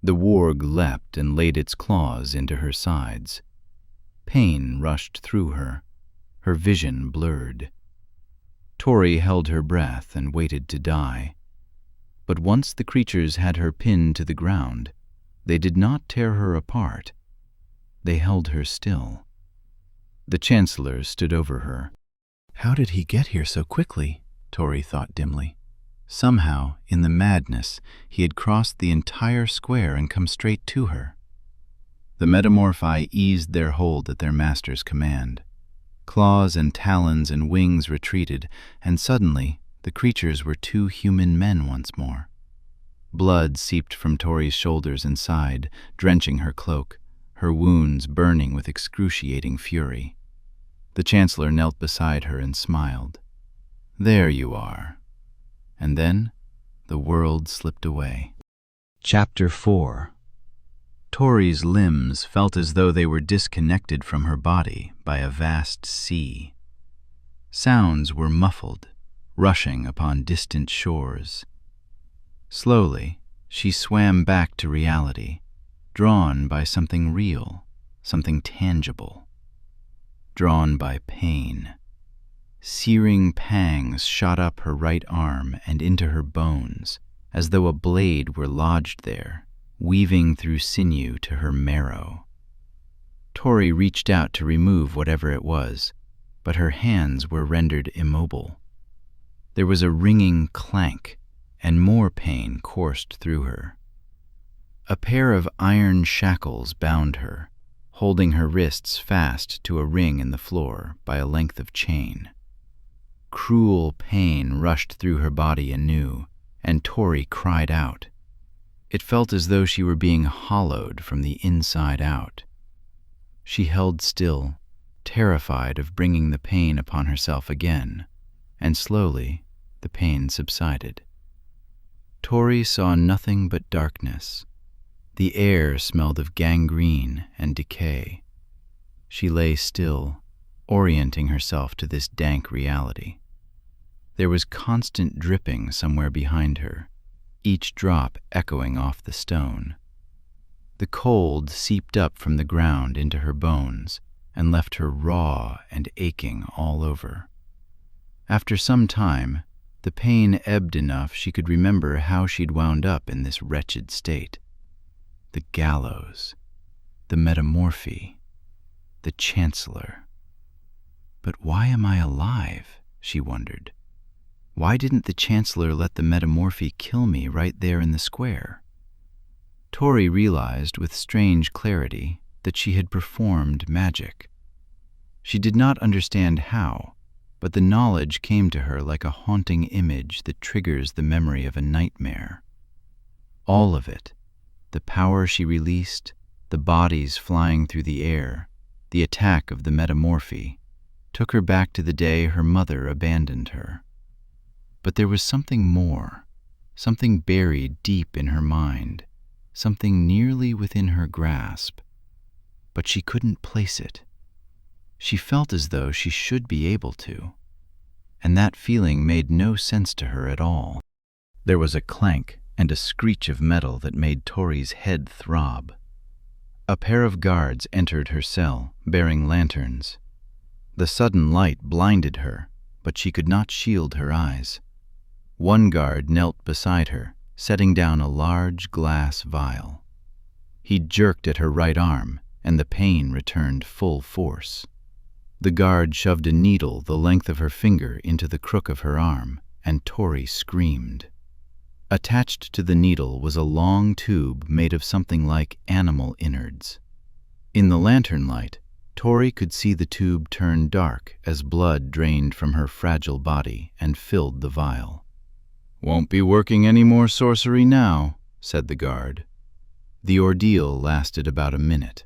The warg leapt and laid its claws into her sides. Pain rushed through her, her vision blurred. Tori held her breath and waited to die. But once the creatures had her pinned to the ground, they did not tear her apart. They held her still. The Chancellor stood over her. How did he get here so quickly? Tori thought dimly. Somehow, in the madness, he had crossed the entire square and come straight to her. The metamorphi eased their hold at their master's command. Claws and talons and wings retreated, and suddenly the creatures were 2 human men once more. Blood seeped from Tori's shoulders and side, drenching her cloak, her wounds burning with excruciating fury. The Chancellor knelt beside her and smiled. "There you are." And then the world slipped away. Chapter 4. Tori's limbs felt as though they were disconnected from her body by a vast sea. Sounds were muffled, rushing upon distant shores. Slowly, she swam back to reality, drawn by something real, something tangible. Drawn by pain. Searing pangs shot up her right arm and into her bones, as though a blade were lodged there, weaving through sinew to her marrow. Tori reached out to remove whatever it was, but her hands were rendered immobile. There was a ringing clank, and more pain coursed through her. A pair of iron shackles bound her, holding her wrists fast to a ring in the floor by a length of chain. Cruel pain rushed through her body anew, and Tori cried out. It felt as though she were being hollowed from the inside out. She held still, terrified of bringing the pain upon herself again, and slowly the pain subsided. Tori saw nothing but darkness. The air smelled of gangrene and decay. She lay still, orienting herself to this dank reality. There was constant dripping somewhere behind her, each drop echoing off the stone. The cold seeped up from the ground into her bones and left her raw and aching all over. After some time, the pain ebbed enough she could remember how she'd wound up in this wretched state. The gallows, the metamorphy, the chancellor. But why am I alive? She wondered. Why didn't the chancellor let the metamorphy kill me right there in the square? Tori realized with strange clarity that she had performed magic. She did not understand how, but the knowledge came to her like a haunting image that triggers the memory of a nightmare. All of it, the power she released, the bodies flying through the air, the attack of the metamorphy, took her back to the day her mother abandoned her. But there was something more, something buried deep in her mind, something nearly within her grasp. But she couldn't place it. She felt as though she should be able to, and that feeling made no sense to her at all. There was a clank and a screech of metal that made Tori's head throb. A pair of guards entered her cell, bearing lanterns. The sudden light blinded her, but she could not shield her eyes. One guard knelt beside her, setting down a large glass vial. He jerked at her right arm, and the pain returned full force. The guard shoved a needle the length of her finger into the crook of her arm, and Tori screamed. Attached to the needle was a long tube made of something like animal innards. In the lantern light, Tori could see the tube turn dark as blood drained from her fragile body and filled the vial. "Won't be working any more sorcery now," said the guard. The ordeal lasted about a minute.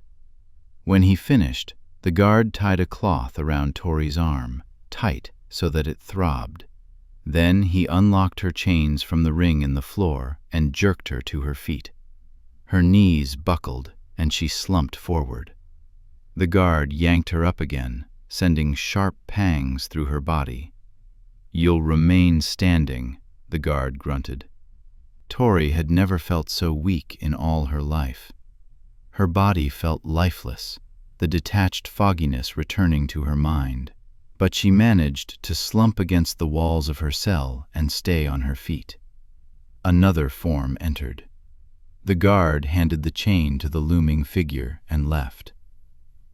When he finished, the guard tied a cloth around Tori's arm, tight so that it throbbed. Then he unlocked her chains from the ring in the floor and jerked her to her feet. Her knees buckled, and she slumped forward. The guard yanked her up again, sending sharp pangs through her body. "You'll remain standing," the guard grunted. Tori had never felt so weak in all her life. Her body felt lifeless, the detached fogginess returning to her mind, but she managed to slump against the walls of her cell and stay on her feet. Another form entered. The guard handed the chain to the looming figure and left.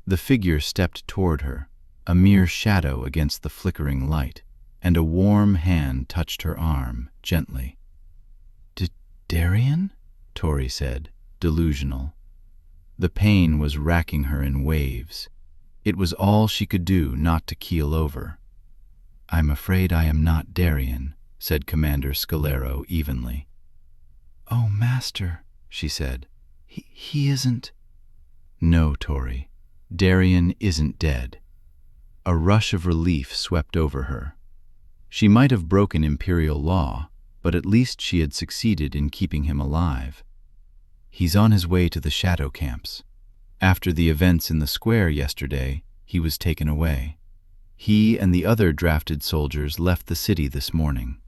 The figure stepped toward her, a mere shadow against the flickering light, and a warm hand touched her arm, gently. "Darian?" Tori said, delusional. The pain was racking her in waves. It was all she could do not to keel over. "I'm afraid I am not Darian," said Commander Scalero evenly. "Oh, Master," she said, he isn't—" "No, Tori, Darian isn't dead." A rush of relief swept over her. She might have broken Imperial law, but at least she had succeeded in keeping him alive. "He's on his way to the shadow camps. After the events in the square yesterday, he was taken away. He and the other drafted soldiers left the city this morning."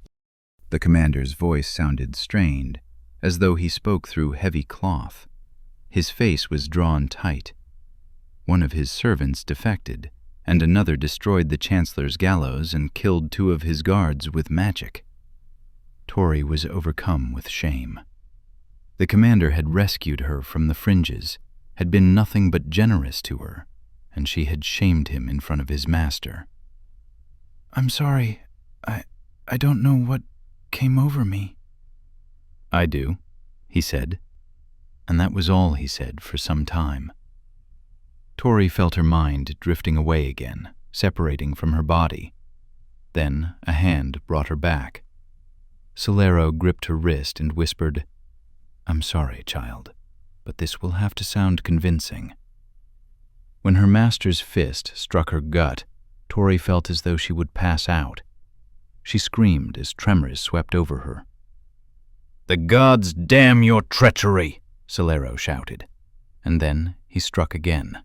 The commander's voice sounded strained, as though he spoke through heavy cloth. His face was drawn tight. One of his servants defected, and another destroyed the Chancellor's gallows and killed 2 of his guards with magic. Tori was overcome with shame. The commander had rescued her from the fringes, had been nothing but generous to her, and she had shamed him in front of his master. "I'm sorry. I don't know what came over me," "I do," he said, and that was all he said for some time. Tori felt her mind drifting away again, separating from her body. Then a hand brought her back. Solero gripped her wrist and whispered, "I'm sorry, child, but this will have to sound convincing." When her master's fist struck her gut, Tori felt as though she would pass out. She screamed as tremors swept over her. "The gods damn your treachery!" Solero shouted, and then he struck again.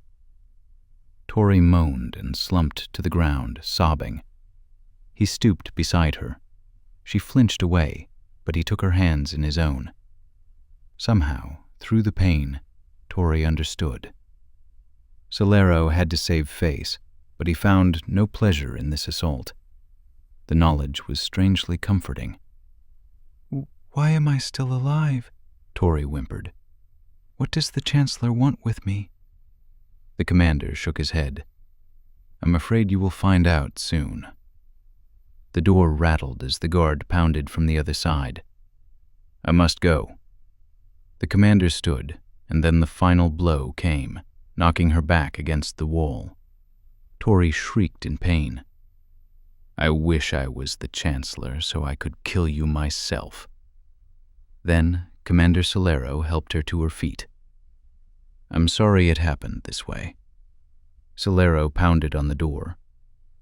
Tori moaned and slumped to the ground, sobbing. He stooped beside her. She flinched away, but he took her hands in his own. Somehow, through the pain, Tori understood. Solero had to save face, but he found no pleasure in this assault. The knowledge was strangely comforting. "Why am I still alive?" Tori whimpered. "What does the Chancellor want with me?" The commander shook his head. "I'm afraid you will find out soon." The door rattled as the guard pounded from the other side. "I must go." The commander stood, and then the final blow came, knocking her back against the wall. Tori shrieked in pain. "I wish I was the Chancellor so I could kill you myself." Then Commander Solero helped her to her feet. "I'm sorry it happened this way." Solero pounded on the door.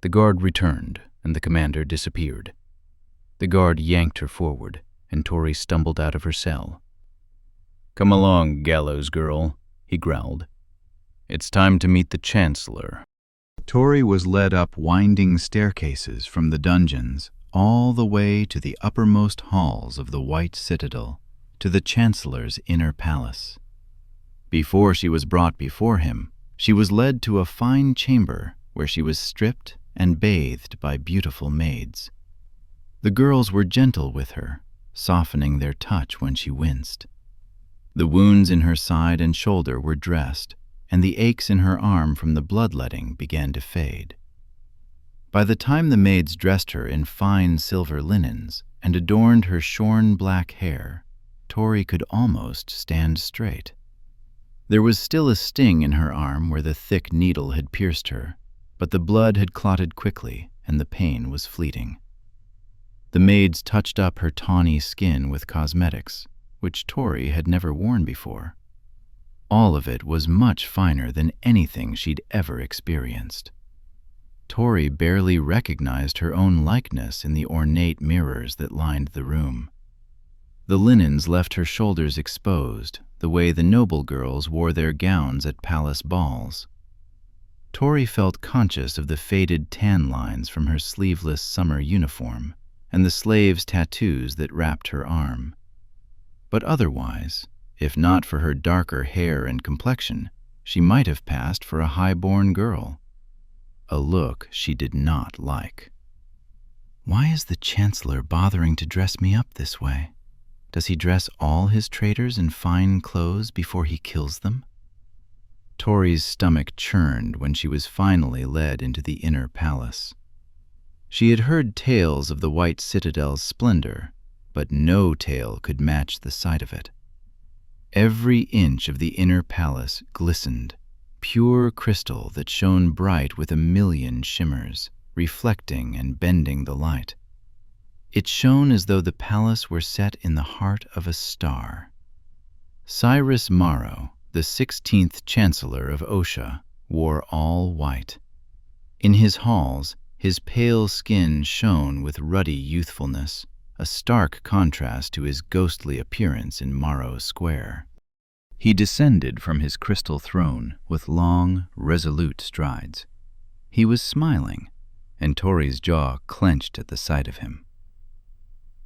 The guard returned, and the commander disappeared. The guard yanked her forward, and Tori stumbled out of her cell. "Come along, gallows girl," he growled. "It's time to meet the Chancellor." Tori was led up winding staircases from the dungeons all the way to the uppermost halls of the White Citadel, to the Chancellor's inner palace. Before she was brought before him, she was led to a fine chamber where she was stripped and bathed by beautiful maids. The girls were gentle with her, softening their touch when she winced. The wounds in her side and shoulder were dressed, and the aches in her arm from the bloodletting began to fade. By the time the maids dressed her in fine silver linens and adorned her shorn black hair, Tori could almost stand straight. There was still a sting in her arm where the thick needle had pierced her, but the blood had clotted quickly and the pain was fleeting. The maids touched up her tawny skin with cosmetics, which Tori had never worn before. All of it was much finer than anything she'd ever experienced. Tori barely recognized her own likeness in the ornate mirrors that lined the room. The linens left her shoulders exposed, the way the noble girls wore their gowns at palace balls. Tori felt conscious of the faded tan lines from her sleeveless summer uniform and the slave's tattoos that wrapped her arm. But otherwise, if not for her darker hair and complexion, she might have passed for a high-born girl. A look she did not like. "Why is the Chancellor bothering to dress me up this way? Does he dress all his traitors in fine clothes before he kills them?" Tori's stomach churned when she was finally led into the inner palace. She had heard tales of the White Citadel's splendor, but no tale could match the sight of it. Every inch of the inner palace glistened, pure crystal that shone bright with a million shimmers, reflecting and bending the light. It shone as though the palace were set in the heart of a star. Cyrus Morrow, the 16th Chancellor of Osha, wore all white. In his halls, his pale skin shone with ruddy youthfulness, a stark contrast to his ghostly appearance in Morrow Square. He descended from his crystal throne with long, resolute strides. He was smiling, and Tori's jaw clenched at the sight of him.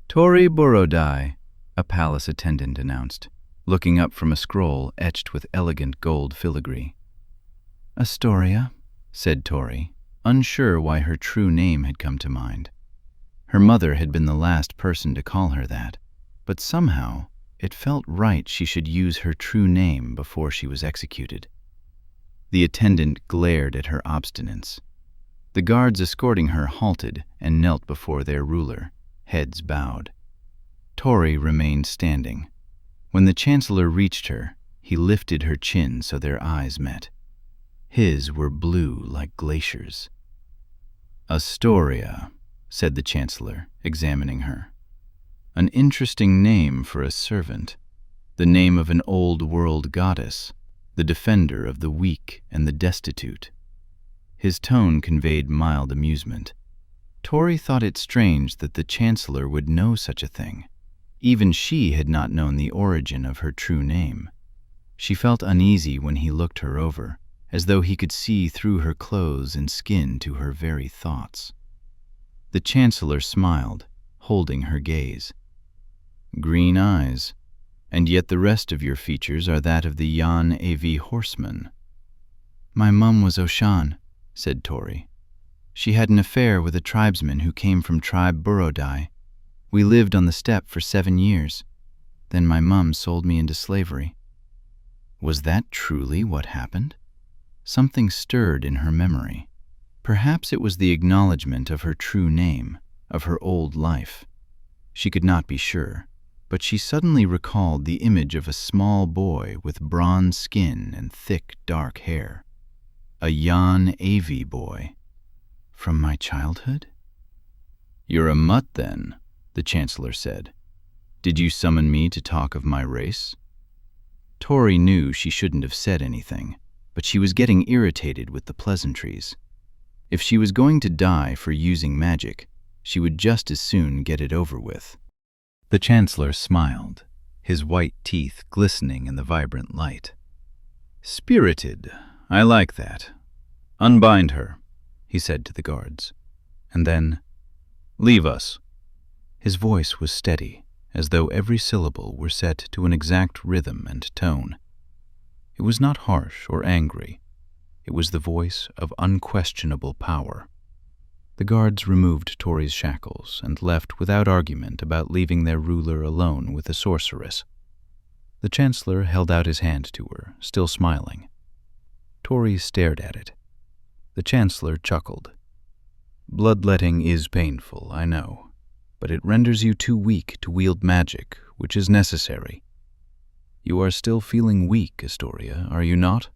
"Tori Borodai," a palace attendant announced, looking up from a scroll etched with elegant gold filigree. "Astoria," said Tori, unsure why her true name had come to mind. Her mother had been the last person to call her that, but somehow it felt right she should use her true name before she was executed. The attendant glared at her obstinance. The guards escorting her halted and knelt before their ruler, heads bowed. Tori remained standing. When the Chancellor reached her, he lifted her chin so their eyes met. His were blue like glaciers. "Astoria," said the Chancellor, examining her. "An interesting name for a servant. The name of an old-world goddess, the defender of the weak and the destitute." His tone conveyed mild amusement. Tori thought it strange that the Chancellor would know such a thing. Even she had not known the origin of her true name. She felt uneasy when he looked her over, as though he could see through her clothes and skin to her very thoughts. The Chancellor smiled, holding her gaze. "Green eyes, and yet the rest of your features are that of the Yan Av horseman." "My mum was Oshan," said Tori. "She had an affair with a tribesman who came from tribe Burodai. We lived on the steppe for 7 years. Then my mum sold me into slavery." Was that truly what happened? Something stirred in her memory. Perhaps it was the acknowledgement of her true name, of her old life. She could not be sure, but she suddenly recalled the image of a small boy with bronze skin and thick, dark hair. A Yan Av boy. From my childhood? "You're a mutt, then," the Chancellor said. "Did you summon me to talk of my race?" Tori knew she shouldn't have said anything, but she was getting irritated with the pleasantries. If she was going to die for using magic, she would just as soon get it over with. The Chancellor smiled, his white teeth glistening in the vibrant light. "Spirited, I like that. Unbind her," he said to the guards. And then, "Leave us." His voice was steady, as though every syllable were set to an exact rhythm and tone. It was not harsh or angry. It was the voice of unquestionable power. The guards removed Tori's shackles and left without argument about leaving their ruler alone with the sorceress. The Chancellor held out his hand to her, still smiling. Tori stared at it. The Chancellor chuckled. "Bloodletting is painful, I know, but it renders you too weak to wield magic, which is necessary. You are still feeling weak, Astoria, are you not?"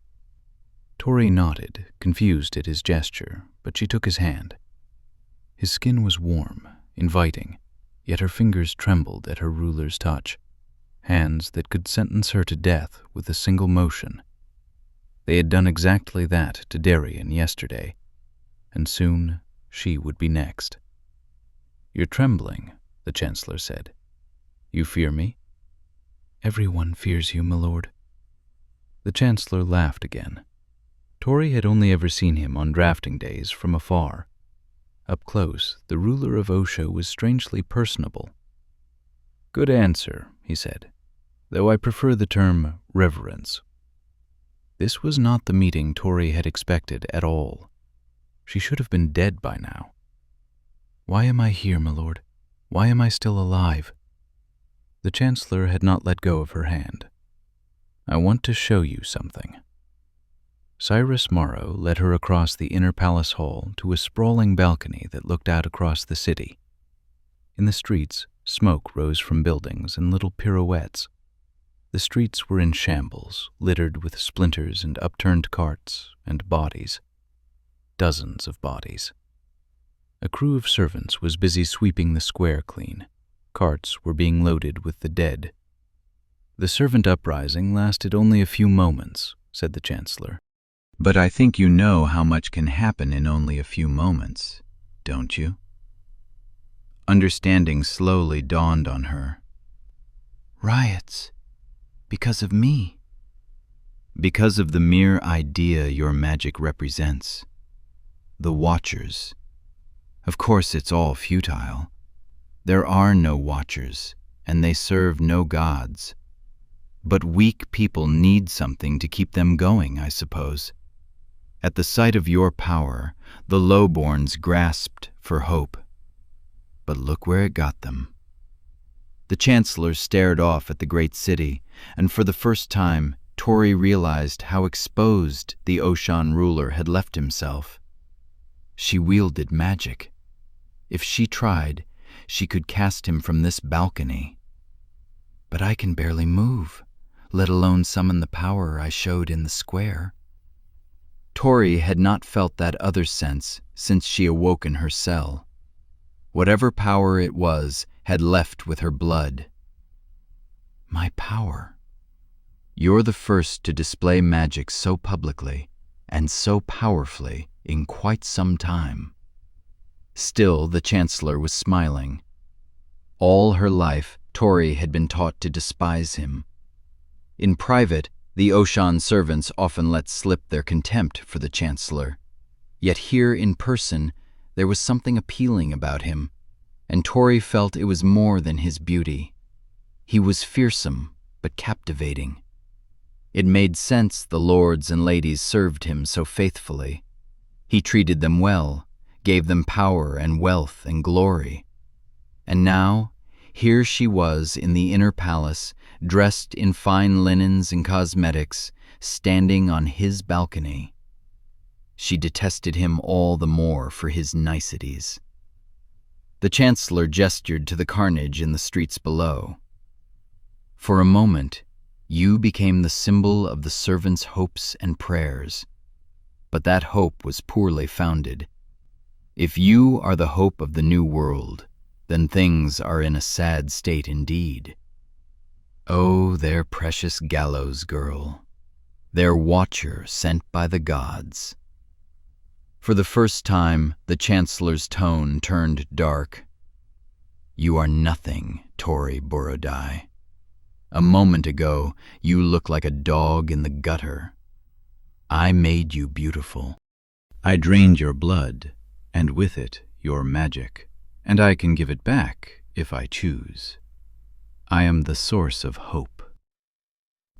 Tori nodded, confused at his gesture, but she took his hand. His skin was warm, inviting, yet her fingers trembled at her ruler's touch, hands that could sentence her to death with a single motion. They had done exactly that to Darien yesterday, and soon she would be next. "You're trembling," the Chancellor said. "You fear me?" "Everyone fears you, my lord." The Chancellor laughed again. Tori had only ever seen him on drafting days from afar. Up close, the ruler of Osho was strangely personable. "Good answer," he said, "though I prefer the term reverence." This was not the meeting Tori had expected at all. She should have been dead by now. "Why am I here, my lord? Why am I still alive?" The Chancellor had not let go of her hand. "I want to show you something." Cyrus Morrow led her across the inner palace hall to a sprawling balcony that looked out across the city. In the streets, smoke rose from buildings in little pirouettes. The streets were in shambles, littered with splinters and upturned carts and bodies. Dozens of bodies. A crew of servants was busy sweeping the square clean. Carts were being loaded with the dead. "The servant uprising lasted only a few moments," said the Chancellor. "But I think you know how much can happen in only a few moments, don't you?" Understanding slowly dawned on her. "Riots. Because of me." "Because of the mere idea your magic represents. The Watchers. Of course it's all futile. There are no Watchers, and they serve no gods. But weak people need something to keep them going, I suppose. At the sight of your power, the lowborns grasped for hope. But look where it got them." The Chancellor stared off at the great city, and for the first time, Tori realized how exposed the Oshan ruler had left himself. She wielded magic. If she tried, she could cast him from this balcony. But I can barely move, let alone summon the power I showed in the square. Tori had not felt that other sense since she awoke in her cell. Whatever power it was had left with her blood. My power. You're the first to display magic so publicly and so powerfully in quite some time. Still, the Chancellor was smiling. All her life, Tori had been taught to despise him. In private, the Oshan servants often let slip their contempt for the Chancellor. Yet here in person, there was something appealing about him, and Tori felt it was more than his beauty. He was fearsome, but captivating. It made sense the lords and ladies served him so faithfully. He treated them well, gave them power and wealth and glory. And now, here she was in the inner palace, dressed in fine linens and cosmetics, standing on his balcony. She detested him all the more for his niceties. The Chancellor gestured to the carnage in the streets below. For a moment, you became the symbol of the servants' hopes and prayers. But that hope was poorly founded. If you are the hope of the new world, then things are in a sad state indeed. Oh, their precious gallows girl, their watcher sent by the gods. For the first time, the Chancellor's tone turned dark. You are nothing, Tori Borodai. A moment ago, you looked like a dog in the gutter. I made you beautiful. I drained your blood, and with it, your magic, and I can give it back if I choose. I am the source of hope.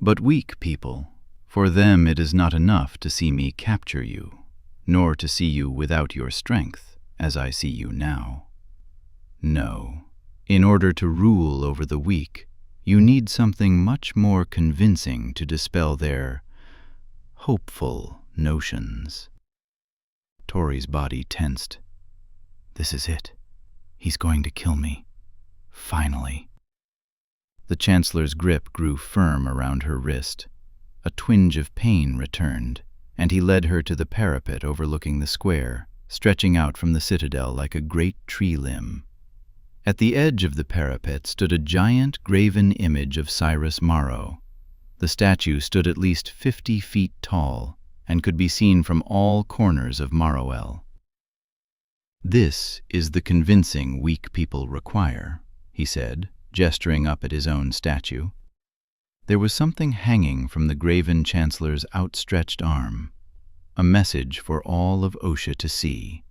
But weak people, for them it is not enough to see me capture you, nor to see you without your strength, as I see you now. No, in order to rule over the weak, you need something much more convincing to dispel their hopeful notions. Tori's body tensed. This is it. He's going to kill me. Finally. The Chancellor's grip grew firm around her wrist. A twinge of pain returned, and he led her to the parapet overlooking the square, stretching out from the citadel like a great tree limb. At the edge of the parapet stood a giant graven image of Cyrus Morrow. The statue stood at least 50 feet tall and could be seen from all corners of Morrowell. This is the convincing weak people require, he said, gesturing up at his own statue. There was something hanging from the graven Chancellor's outstretched arm, a message for all of Osha to see,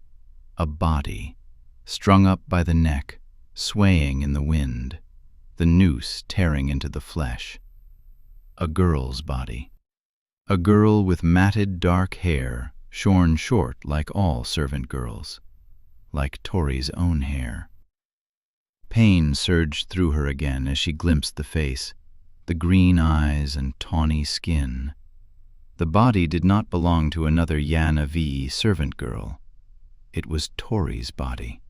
a body, strung up by the neck, swaying in the wind, the noose tearing into the flesh. A girl's body. A girl with matted dark hair, shorn short like all servant girls, like Tori's own hair. Pain surged through her again as she glimpsed the face, the green eyes and tawny skin. The body did not belong to another Yana V servant girl. It was Tori's body.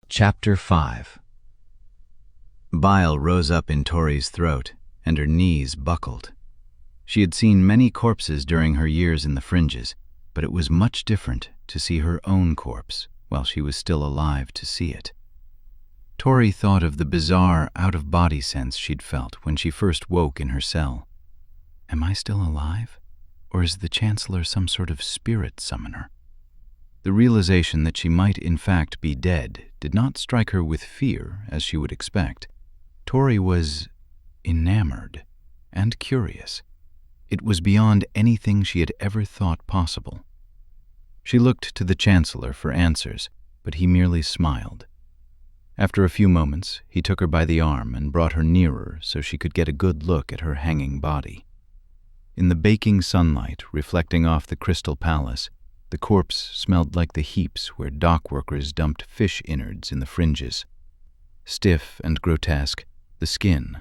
Chapter 5. Bile rose up in Tori's throat, and her knees buckled. She had seen many corpses during her years in the fringes, but it was much different to see her own corpse while she was still alive to see it. Tori thought of the bizarre, out-of-body sense she'd felt when she first woke in her cell. Am I still alive? Or is the Chancellor some sort of spirit summoner? The realization that she might in fact be dead did not strike her with fear, as she would expect. Tori was enamored and curious. It was beyond anything she had ever thought possible. She looked to the Chancellor for answers, but he merely smiled. After a few moments, he took her by the arm and brought her nearer so she could get a good look at her hanging body. In the baking sunlight reflecting off the crystal palace, the corpse smelled like the heaps where dock workers dumped fish innards in the fringes. Stiff and grotesque, the skin,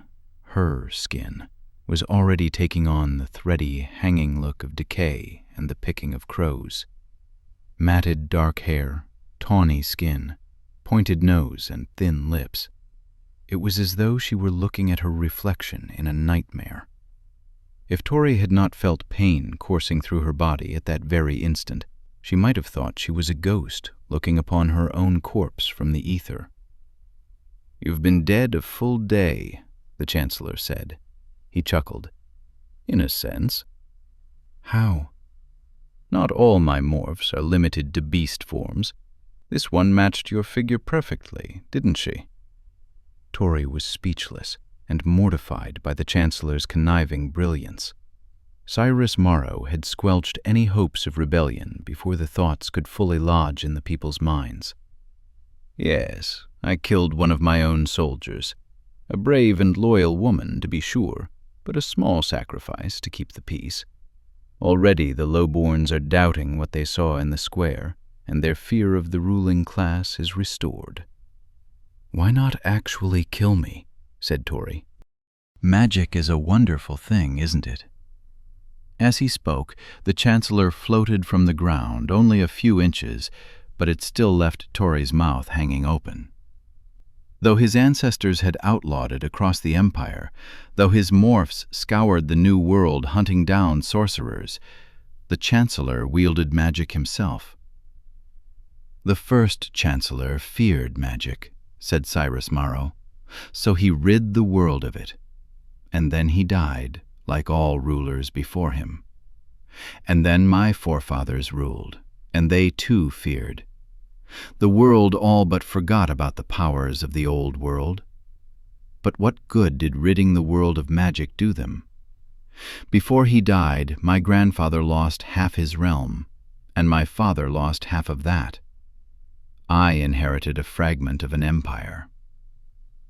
her skin, was already taking on the thready, hanging look of decay and the picking of crows. Matted dark hair, tawny skin, pointed nose and thin lips. It was as though she were looking at her reflection in a nightmare. If Tori had not felt pain coursing through her body at that very instant, she might have thought she was a ghost looking upon her own corpse from the ether. "You've been dead a full day," the Chancellor said. He chuckled. "In a sense." "How?" "Not all my morphs are limited to beast forms. This one matched your figure perfectly, didn't she?" Tori was speechless and mortified by the Chancellor's conniving brilliance. Cyrus Morrow had squelched any hopes of rebellion before the thoughts could fully lodge in the people's minds. "Yes, I killed one of my own soldiers. A brave and loyal woman, to be sure, but a small sacrifice to keep the peace. Already the lowborns are doubting what they saw in the square, and their fear of the ruling class is restored." "Why not actually kill me?" said Tori. "Magic is a wonderful thing, isn't it?" As he spoke, the Chancellor floated from the ground only a few inches, but it still left Tori's mouth hanging open. Though his ancestors had outlawed it across the empire, though his morphs scoured the new world hunting down sorcerers, the Chancellor wielded magic himself. "The first Chancellor feared magic," said Cyrus Morrow, "so he rid the world of it. And then he died, like all rulers before him. And then my forefathers ruled, and they too feared. The world all but forgot about the powers of the old world. But what good did ridding the world of magic do them? Before he died, my grandfather lost half his realm, and my father lost half of that. I inherited a fragment of an empire.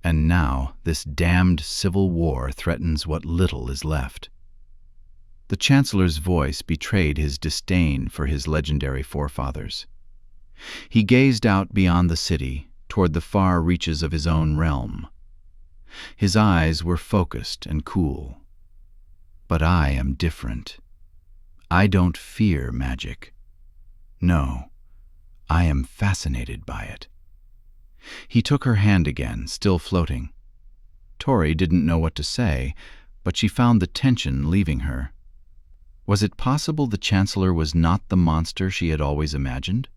And now this damned civil war threatens what little is left." The Chancellor's voice betrayed his disdain for his legendary forefathers. He gazed out beyond the city, toward the far reaches of his own realm. His eyes were focused and cool. "But I am different. I don't fear magic. No, I am fascinated by it." He took her hand again, still floating. Tori didn't know what to say, but she found the tension leaving her. Was it possible the Chancellor was not the monster she had always imagined?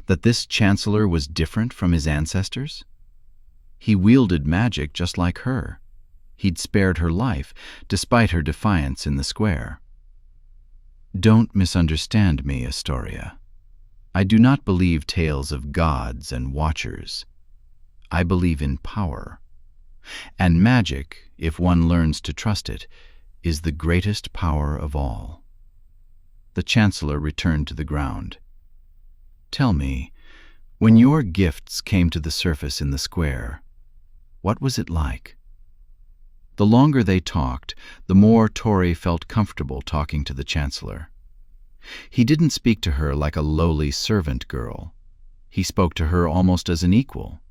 That this Chancellor was different from his ancestors? He wielded magic just like her. He'd spared her life, despite her defiance in the square. "Don't misunderstand me, Astoria. I do not believe tales of gods and watchers. I believe in power. And magic, if one learns to trust it, is the greatest power of all." The Chancellor returned to the ground. "Tell me, when your gifts came to the surface in the square, what was it like?" The longer they talked, the more Tori felt comfortable talking to the Chancellor. He didn't speak to her like a lowly servant girl. He spoke to her almost as an equal.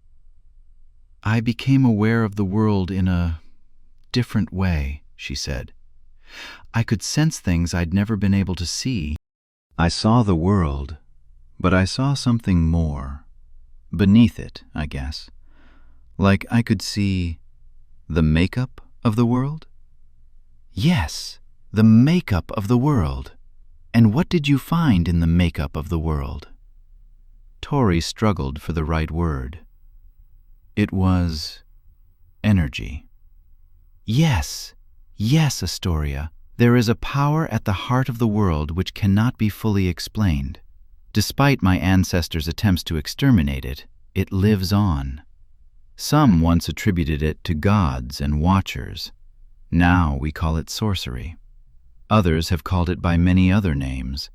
"I became aware of the world in a different way," she said. "I could sense things I'd never been able to see. I saw the world, but I saw something more. Beneath it, I guess. Like I could see the makeup of the world?" "Yes, the makeup of the world. And what did you find in the makeup of the world?" Tori struggled for the right word. "It was energy." Yes, Astoria. There is a power at the heart of the world which cannot be fully explained. Despite my ancestors' attempts to exterminate it, it lives on. Some once attributed it to gods and watchers. Now we call it sorcery. Others have called it by many other names.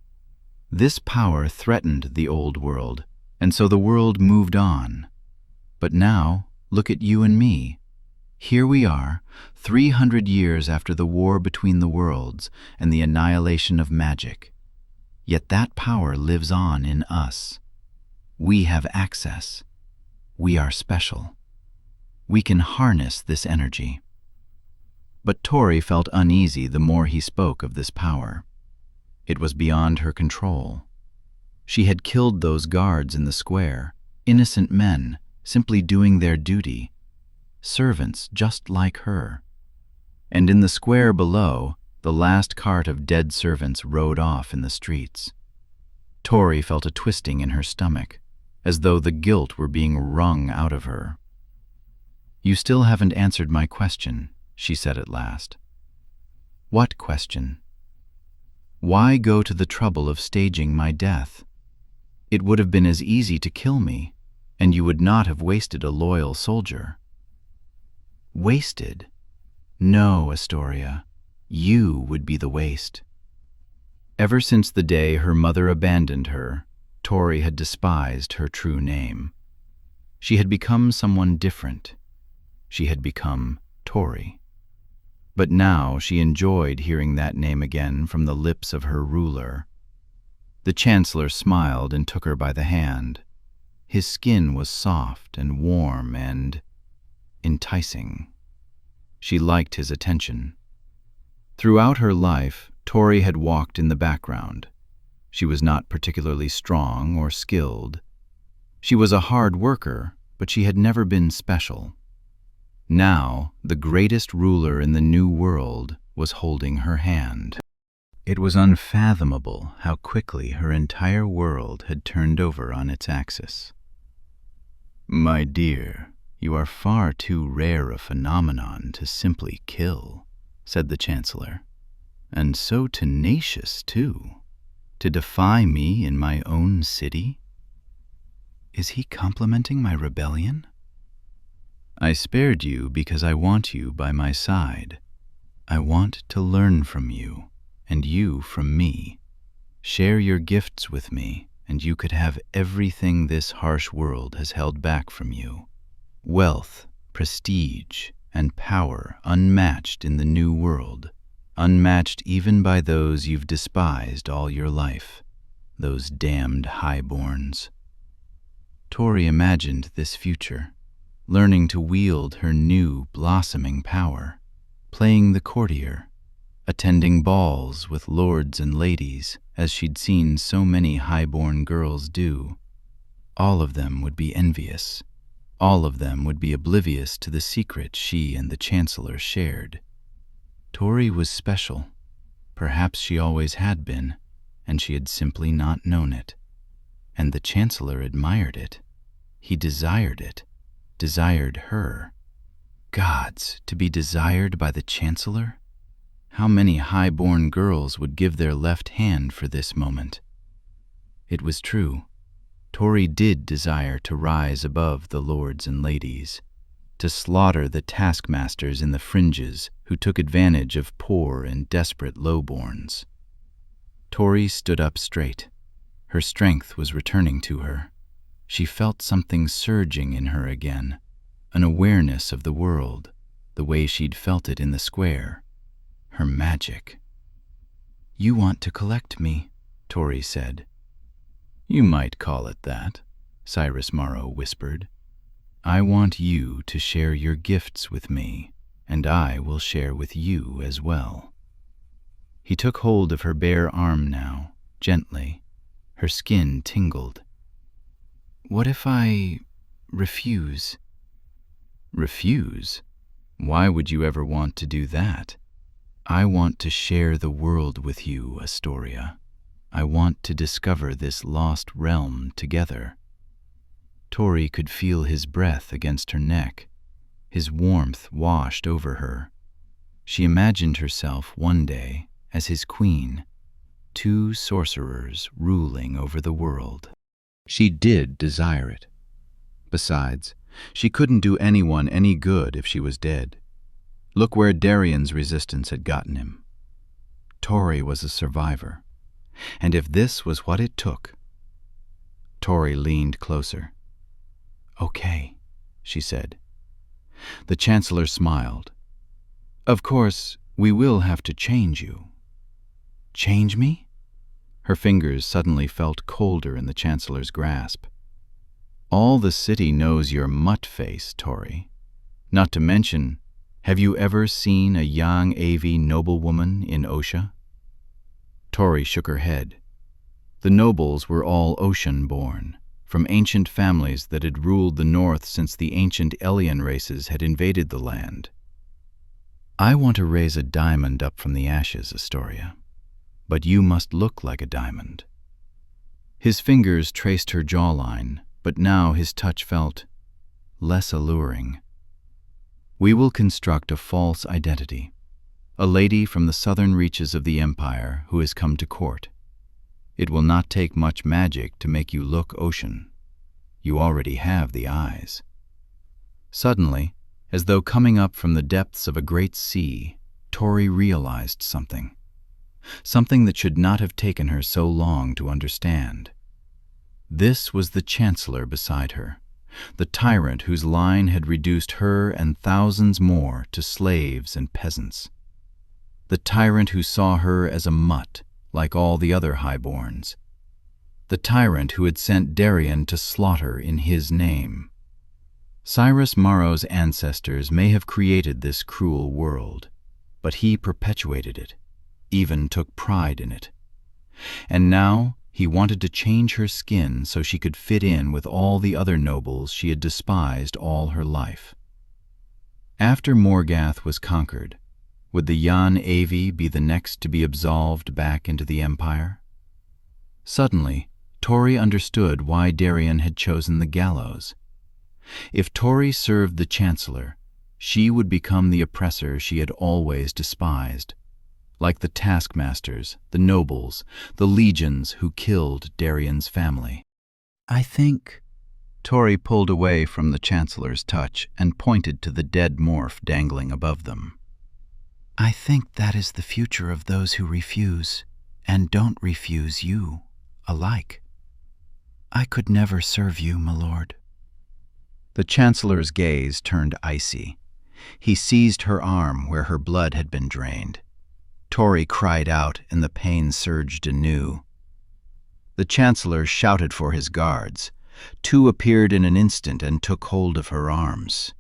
This power threatened the old world, and so the world moved on. But now, look at you and me. Here we are, 300 years after the war between the worlds and the annihilation of magic. Yet that power lives on in us. We have access. We are special. We can harness this energy. But Tori felt uneasy the more he spoke of this power. It was beyond her control. She had killed those guards in the square, innocent men, simply doing their duty. servants just like her. And in the square below, the last cart of dead servants rode off in the streets. Tori felt a twisting in her stomach, as though the guilt were being wrung out of her. "You still haven't answered my question," she said at last. "What question?" "Why go to the trouble of staging my death? It would have been as easy to kill me, and you would not have wasted a loyal soldier." "Wasted? No, Astoria. You would be the waste." Ever since the day her mother abandoned her, Tori had despised her true name. She had become someone different. She had become Tori. But now she enjoyed hearing that name again from the lips of her ruler. The Chancellor smiled and took her by the hand. His skin was soft and warm and enticing. She liked his attention. Throughout her life, Tori had walked in the background. She was not particularly strong or skilled. She was a hard worker, but she had never been special. Now, the greatest ruler in the New World was holding her hand. It was unfathomable how quickly her entire world had turned over on its axis. "My dear, you are far too rare a phenomenon to simply kill," said the Chancellor. "And so tenacious, too, to defy me in my own city." Is he complimenting my rebellion? "I spared you because I want you by my side. I want to learn from you, and you from me. Share your gifts with me, and you could have everything this harsh world has held back from you. Wealth, prestige, and power unmatched in the New World, unmatched even by those you've despised all your life, those damned highborns." Tori imagined this future, learning to wield her new blossoming power, playing the courtier, attending balls with lords and ladies as she'd seen so many highborn girls do. All of them would be envious. All of them would be oblivious to the secret she and the Chancellor shared. Tori was special. Perhaps she always had been, and she had simply not known it. And the Chancellor admired it. He desired it, desired her. Gods, to be desired by the Chancellor? How many high-born girls would give their left hand for this moment? It was true. Tori did desire to rise above the lords and ladies, to slaughter the taskmasters in the fringes who took advantage of poor and desperate lowborns. Tori stood up straight. Her strength was returning to her. She felt something surging in her again, an awareness of the world, the way she'd felt it in the square. Her magic. "You want to collect me," Tori said. "You might call it that," Cyrus Morrow whispered. "I want you to share your gifts with me, and I will share with you as well." He took hold of her bare arm now, gently. Her skin tingled. "What if I refuse?" "Refuse? Why would you ever want to do that? I want to share the world with you, Astoria. I want to discover this lost realm together." Tori could feel his breath against her neck. His warmth washed over her. She imagined herself one day as his queen, 2 sorcerers ruling over the world. She did desire it. Besides, she couldn't do anyone any good if she was dead. Look where Darian's resistance had gotten him. Tori was a survivor. And if this was what it took... Tori leaned closer. "Okay," she said. The Chancellor smiled. "Of course, we will have to change you." "Change me?" Her fingers suddenly felt colder in the Chancellor's grasp. "All the city knows your mutt-face, Tori. Not to mention, have you ever seen a young AV noblewoman in Osha?" Tori shook her head. The nobles were all ocean-born, from ancient families that had ruled the north since the ancient alien races had invaded the land. I want to raise a diamond up from the ashes, Astoria, but you must look like a diamond. His fingers traced her jawline, but now his touch felt less alluring. We will construct a false identity, a lady from the southern reaches of the empire who has come to court. It will not take much magic to make you look ocean. You already have the eyes. Suddenly, as though coming up from the depths of a great sea, Tori realized something. Something that should not have taken her so long to understand. This was the Chancellor beside her, the tyrant whose line had reduced her and thousands more to slaves and peasants. The tyrant who saw her as a mutt, like all the other highborns. The tyrant who had sent Darien to slaughter in his name. Cyrus Morrow's ancestors may have created this cruel world, but he perpetuated it, even took pride in it. And now he wanted to change her skin so she could fit in with all the other nobles she had despised all her life. After Morgath was conquered, would the Jan Avi be the next to be absolved back into the empire? Suddenly, Tori understood why Darien had chosen the gallows. If Tori served the Chancellor, she would become the oppressor she had always despised, like the taskmasters, the nobles, the legions who killed Darien's family. I think... Tori pulled away from the Chancellor's touch and pointed to the dead morph dangling above them. I think that is the future of those who refuse, and don't refuse you, alike. I could never serve you, my lord. The Chancellor's gaze turned icy. He seized her arm where her blood had been drained. Tori cried out, and the pain surged anew. The Chancellor shouted for his guards. Two appeared in an instant and took hold of her arms.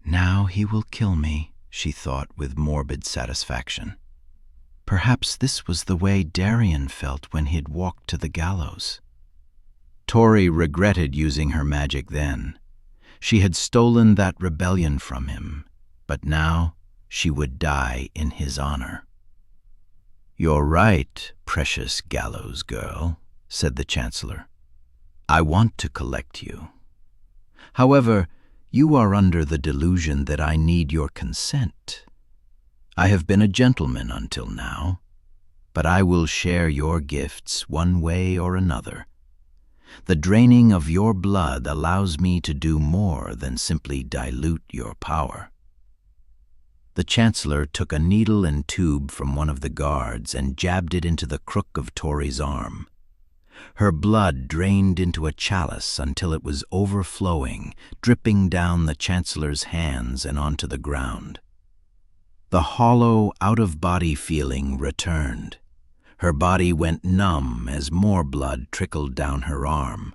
Now he will kill me, she thought with morbid satisfaction. Perhaps this was the way Darien felt when he'd walked to the gallows. Tori regretted using her magic then. She had stolen that rebellion from him, but now she would die in his honor. You're right, precious gallows girl, said the Chancellor. I want to collect you. However, you are under the delusion that I need your consent. I have been a gentleman until now, but I will share your gifts one way or another. The draining of your blood allows me to do more than simply dilute your power. The Chancellor took a needle and tube from one of the guards and jabbed it into the crook of Tori's arm. Her blood drained into a chalice until it was overflowing, dripping down the Chancellor's hands and onto the ground. The hollow, out-of-body feeling returned. Her body went numb as more blood trickled down her arm.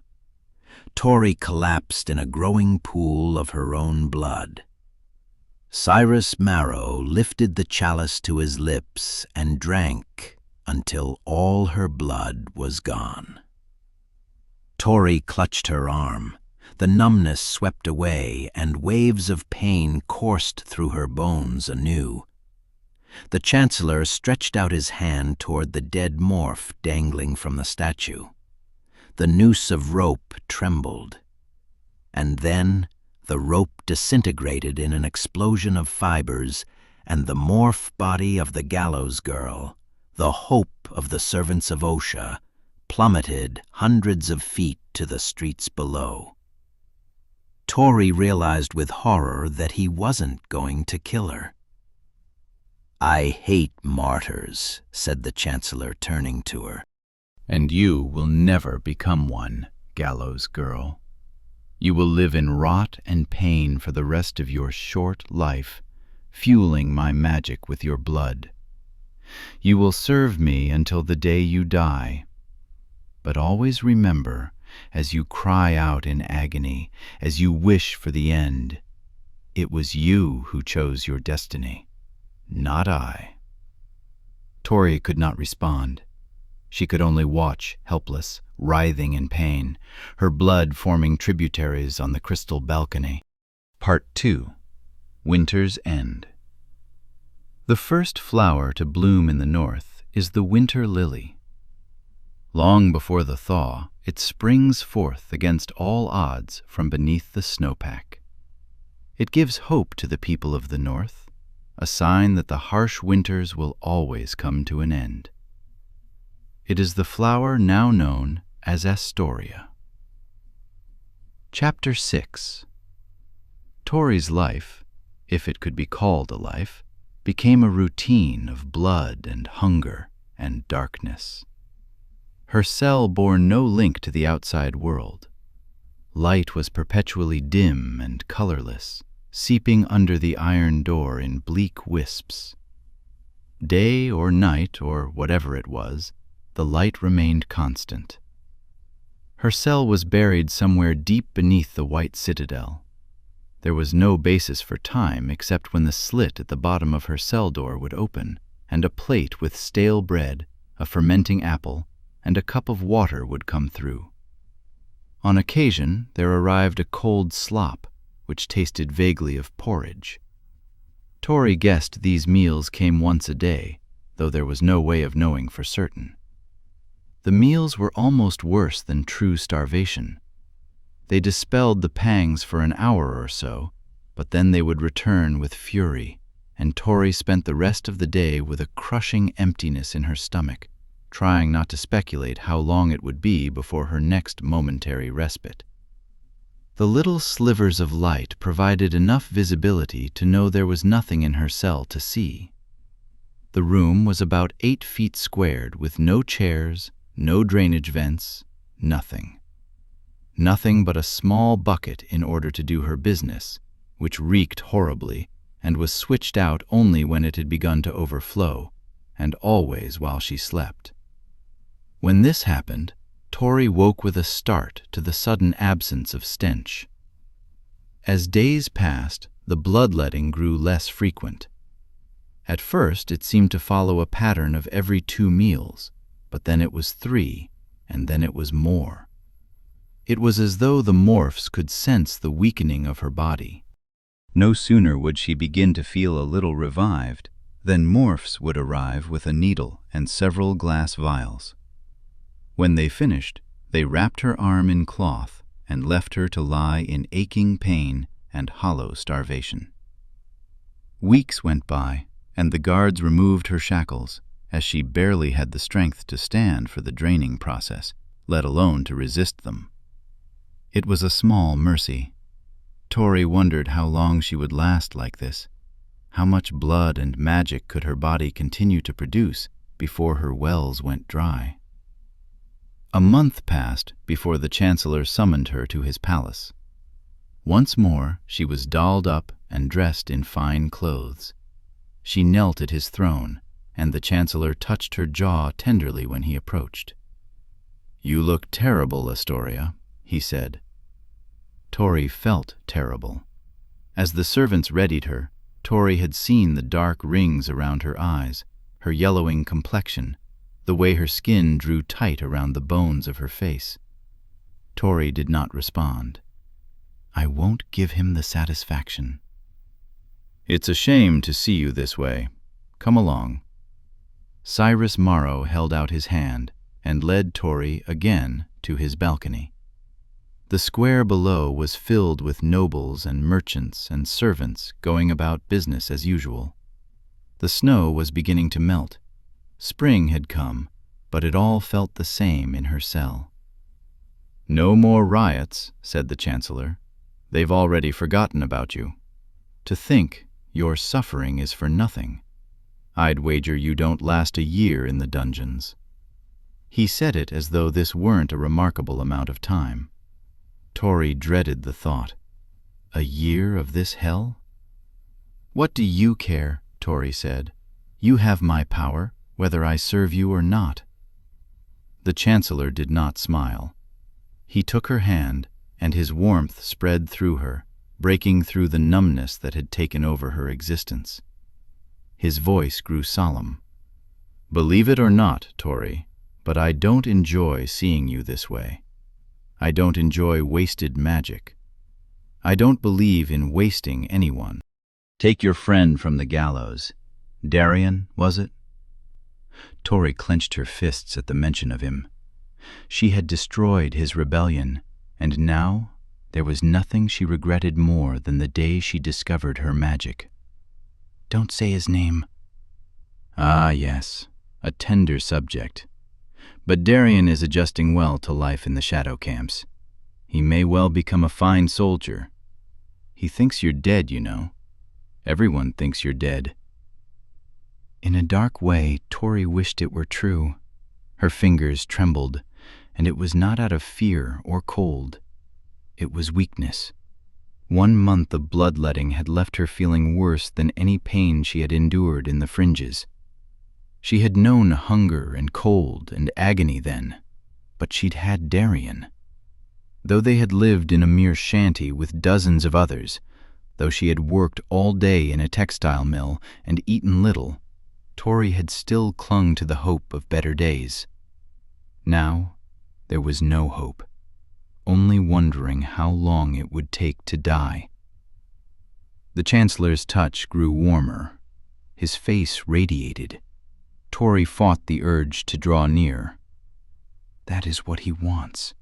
Tori collapsed in a growing pool of her own blood. Cyrus Morrow lifted the chalice to his lips and drank until all her blood was gone. Tori clutched her arm. The numbness swept away, and waves of pain coursed through her bones anew. The Chancellor stretched out his hand toward the dead morph dangling from the statue. The noose of rope trembled. And then the rope disintegrated in an explosion of fibers, and the morph body of the gallows girl, the hope of the servants of Osha, plummeted hundreds of feet to the streets below. Tori realized with horror that he wasn't going to kill her. I hate martyrs, said the Chancellor, turning to her. And you will never become one, gallows girl. You will live in rot and pain for the rest of your short life, fueling my magic with your blood. You will serve me until the day you die. But always remember, as you cry out in agony, as you wish for the end, it was you who chose your destiny, not I. Tori could not respond. She could only watch, helpless, writhing in pain, her blood forming tributaries on the crystal balcony. Part 2. Winter's End. The first flower to bloom in the north is the winter lily. Long before the thaw, it springs forth against all odds from beneath the snowpack. It gives hope to the people of the north, a sign that the harsh winters will always come to an end. It is the flower now known as Astoria. Chapter 6. Tori's life, if it could be called a life, became a routine of blood and hunger and darkness. Her cell bore no link to the outside world. Light was perpetually dim and colorless, seeping under the iron door in bleak wisps. Day or night, or whatever it was, the light remained constant. Her cell was buried somewhere deep beneath the white citadel. There was no basis for time except when the slit at the bottom of her cell door would open, and a plate with stale bread, a fermenting apple, and a cup of water would come through. On occasion there arrived a cold slop, which tasted vaguely of porridge. Tori guessed these meals came once a day, though there was no way of knowing for certain. The meals were almost worse than true starvation. They dispelled the pangs for an hour or so, but then they would return with fury, and Tori spent the rest of the day with a crushing emptiness in her stomach, trying not to speculate how long it would be before her next momentary respite. The little slivers of light provided enough visibility to know there was nothing in her cell to see. The room was about 8 feet squared, with no chairs, no drainage vents, nothing. Nothing but a small bucket in order to do her business, which reeked horribly and was switched out only when it had begun to overflow, and always while she slept. When this happened, Tori woke with a start to the sudden absence of stench. As days passed, the bloodletting grew less frequent. At first it seemed to follow a pattern of every 2 meals, but then it was 3, and then it was more. It was as though the morphs could sense the weakening of her body. No sooner would she begin to feel a little revived than morphs would arrive with a needle and several glass vials. When they finished, they wrapped her arm in cloth and left her to lie in aching pain and hollow starvation. Weeks went by, and the guards removed her shackles, as she barely had the strength to stand for the draining process, let alone to resist them. It was a small mercy. Tori wondered how long she would last like this. How much blood and magic could her body continue to produce before her wells went dry? A month passed before the Chancellor summoned her to his palace. Once more she was dolled up and dressed in fine clothes. She knelt at his throne, and the Chancellor touched her jaw tenderly when he approached. "You look terrible, Astoria," he said. Tori felt terrible. As the servants readied her, Tori had seen the dark rings around her eyes, her yellowing complexion, the way her skin drew tight around the bones of her face. Tori did not respond. "I won't give him the satisfaction." "It's a shame to see you this way. Come along." Cyrus Morrow held out his hand and led Tori again to his balcony. The square below was filled with nobles and merchants and servants going about business as usual. The snow was beginning to melt. Spring had come, but it all felt the same in her cell. "No more riots," said the Chancellor. "They've already forgotten about you. To think your suffering is for nothing. I'd wager you don't last a year in the dungeons." He said it as though this weren't a remarkable amount of time. Tori dreaded the thought. A year of this hell? "What do you care?" Tori said. "You have my power, whether I serve you or not." The Chancellor did not smile. He took her hand, and his warmth spread through her, breaking through the numbness that had taken over her existence. His voice grew solemn. "Believe it or not, Tori, but I don't enjoy seeing you this way. I don't enjoy wasted magic. I don't believe in wasting anyone. Take your friend from the gallows. Darian, was it? Tori clenched her fists at the mention of him. She had destroyed his rebellion, and now there was nothing she regretted more than the day she discovered her magic. Don't say his name. Ah, yes, a tender subject. But Darian is adjusting well to life in the shadow camps. He may well become a fine soldier. He thinks you're dead, you know. Everyone thinks you're dead. In a dark way, Tori wished it were true. Her fingers trembled, and it was not out of fear or cold. It was weakness. 1 month of bloodletting had left her feeling worse than any pain she had endured in the fringes. She had known hunger and cold and agony then, but she'd had Darian. Though they had lived in a mere shanty with dozens of others, though she had worked all day in a textile mill and eaten little, Tori had still clung to the hope of better days. Now there was no hope, only wondering how long it would take to die. The Chancellor's touch grew warmer. His face radiated. Tori fought the urge to draw near. That is what he wants.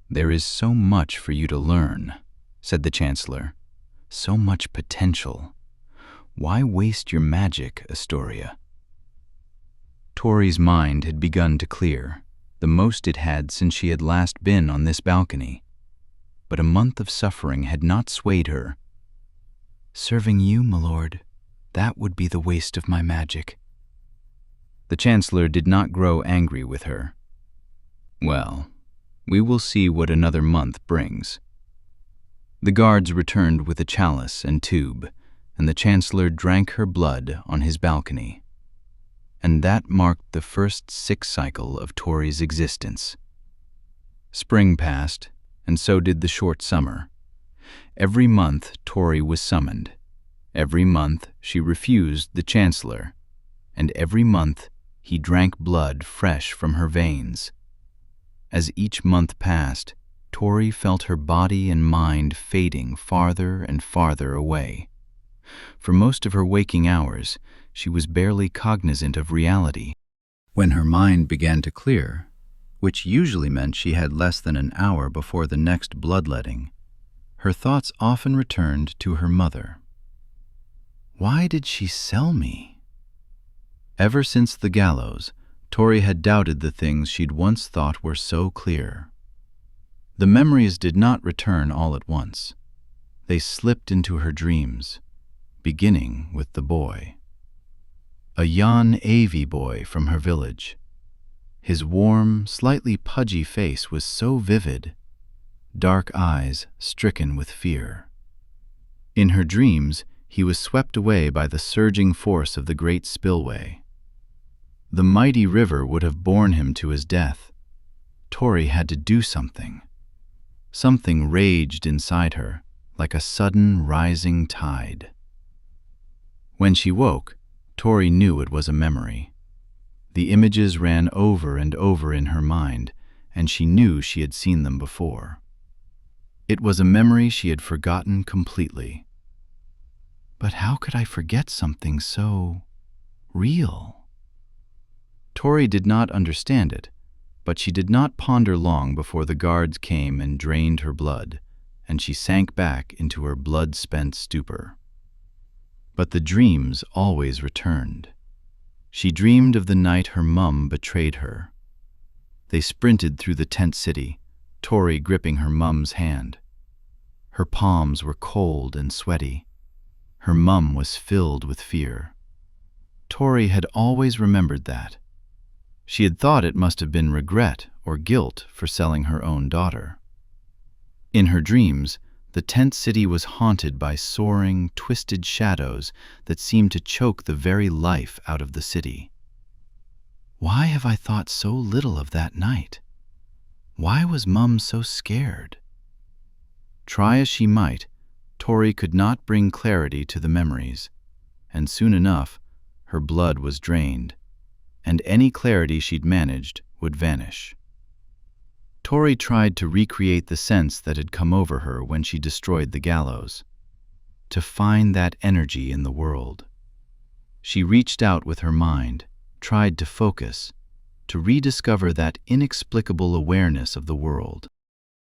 There is so much for you to learn, said the Chancellor. So much potential. Why waste your magic, Astoria? Tori's mind had begun to clear, the most it had since she had last been on this balcony. But a month of suffering had not swayed her. Serving you, my lord, that would be the waste of my magic. The Chancellor did not grow angry with her. Well, we will see what another month brings. The guards returned with a chalice and tube, and the Chancellor drank her blood on his balcony. And that marked the first sick cycle of Tori's existence. Spring passed, and so did the short summer. Every month Tori was summoned. Every month she refused the Chancellor, and every month he drank blood fresh from her veins. As each month passed, Tori felt her body and mind fading farther and farther away. For most of her waking hours, she was barely cognizant of reality. When her mind began to clear, which usually meant she had less than an hour before the next bloodletting, her thoughts often returned to her mother. Why did she sell me? Ever since the gallows, Tori had doubted the things she'd once thought were so clear. The memories did not return all at once. They slipped into her dreams, beginning with the boy. A Jan Avi boy from her village. His warm, slightly pudgy face was so vivid, dark eyes stricken with fear. In her dreams, he was swept away by the surging force of the great spillway. The mighty river would have borne him to his death. Tori had to do something. Something raged inside her, like a sudden rising tide. When she woke, Tori knew it was a memory. The images ran over and over in her mind, and she knew she had seen them before. It was a memory she had forgotten completely. But how could I forget something so real? Tori did not understand it, but she did not ponder long before the guards came and drained her blood, and she sank back into her blood-spent stupor. But the dreams always returned. She dreamed of the night her mum betrayed her. They sprinted through the tent city, Tori gripping her mum's hand. Her palms were cold and sweaty. Her mum was filled with fear. Tori had always remembered that. She had thought it must have been regret or guilt for selling her own daughter. In her dreams, the tent city was haunted by soaring, twisted shadows that seemed to choke the very life out of the city. Why have I thought so little of that night? Why was Mum so scared? Try as she might, Tori could not bring clarity to the memories, and soon enough her blood was drained, and any clarity she'd managed would vanish. Tori tried to recreate the sense that had come over her when she destroyed the gallows, to find that energy in the world. She reached out with her mind, tried to focus, to rediscover that inexplicable awareness of the world.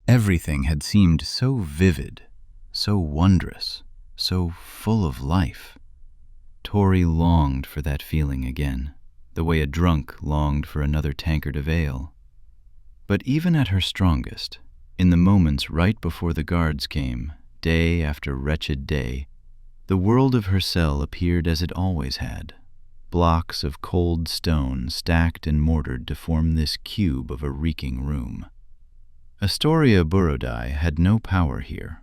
Everything had seemed so vivid, so wondrous, so full of life. Tori longed for that feeling again, the way a drunk longed for another tankard of ale. But even at her strongest, in the moments right before the guards came, day after wretched day, the world of her cell appeared as it always had, blocks of cold stone stacked and mortared to form this cube of a reeking room. Astoria Burodai had no power here,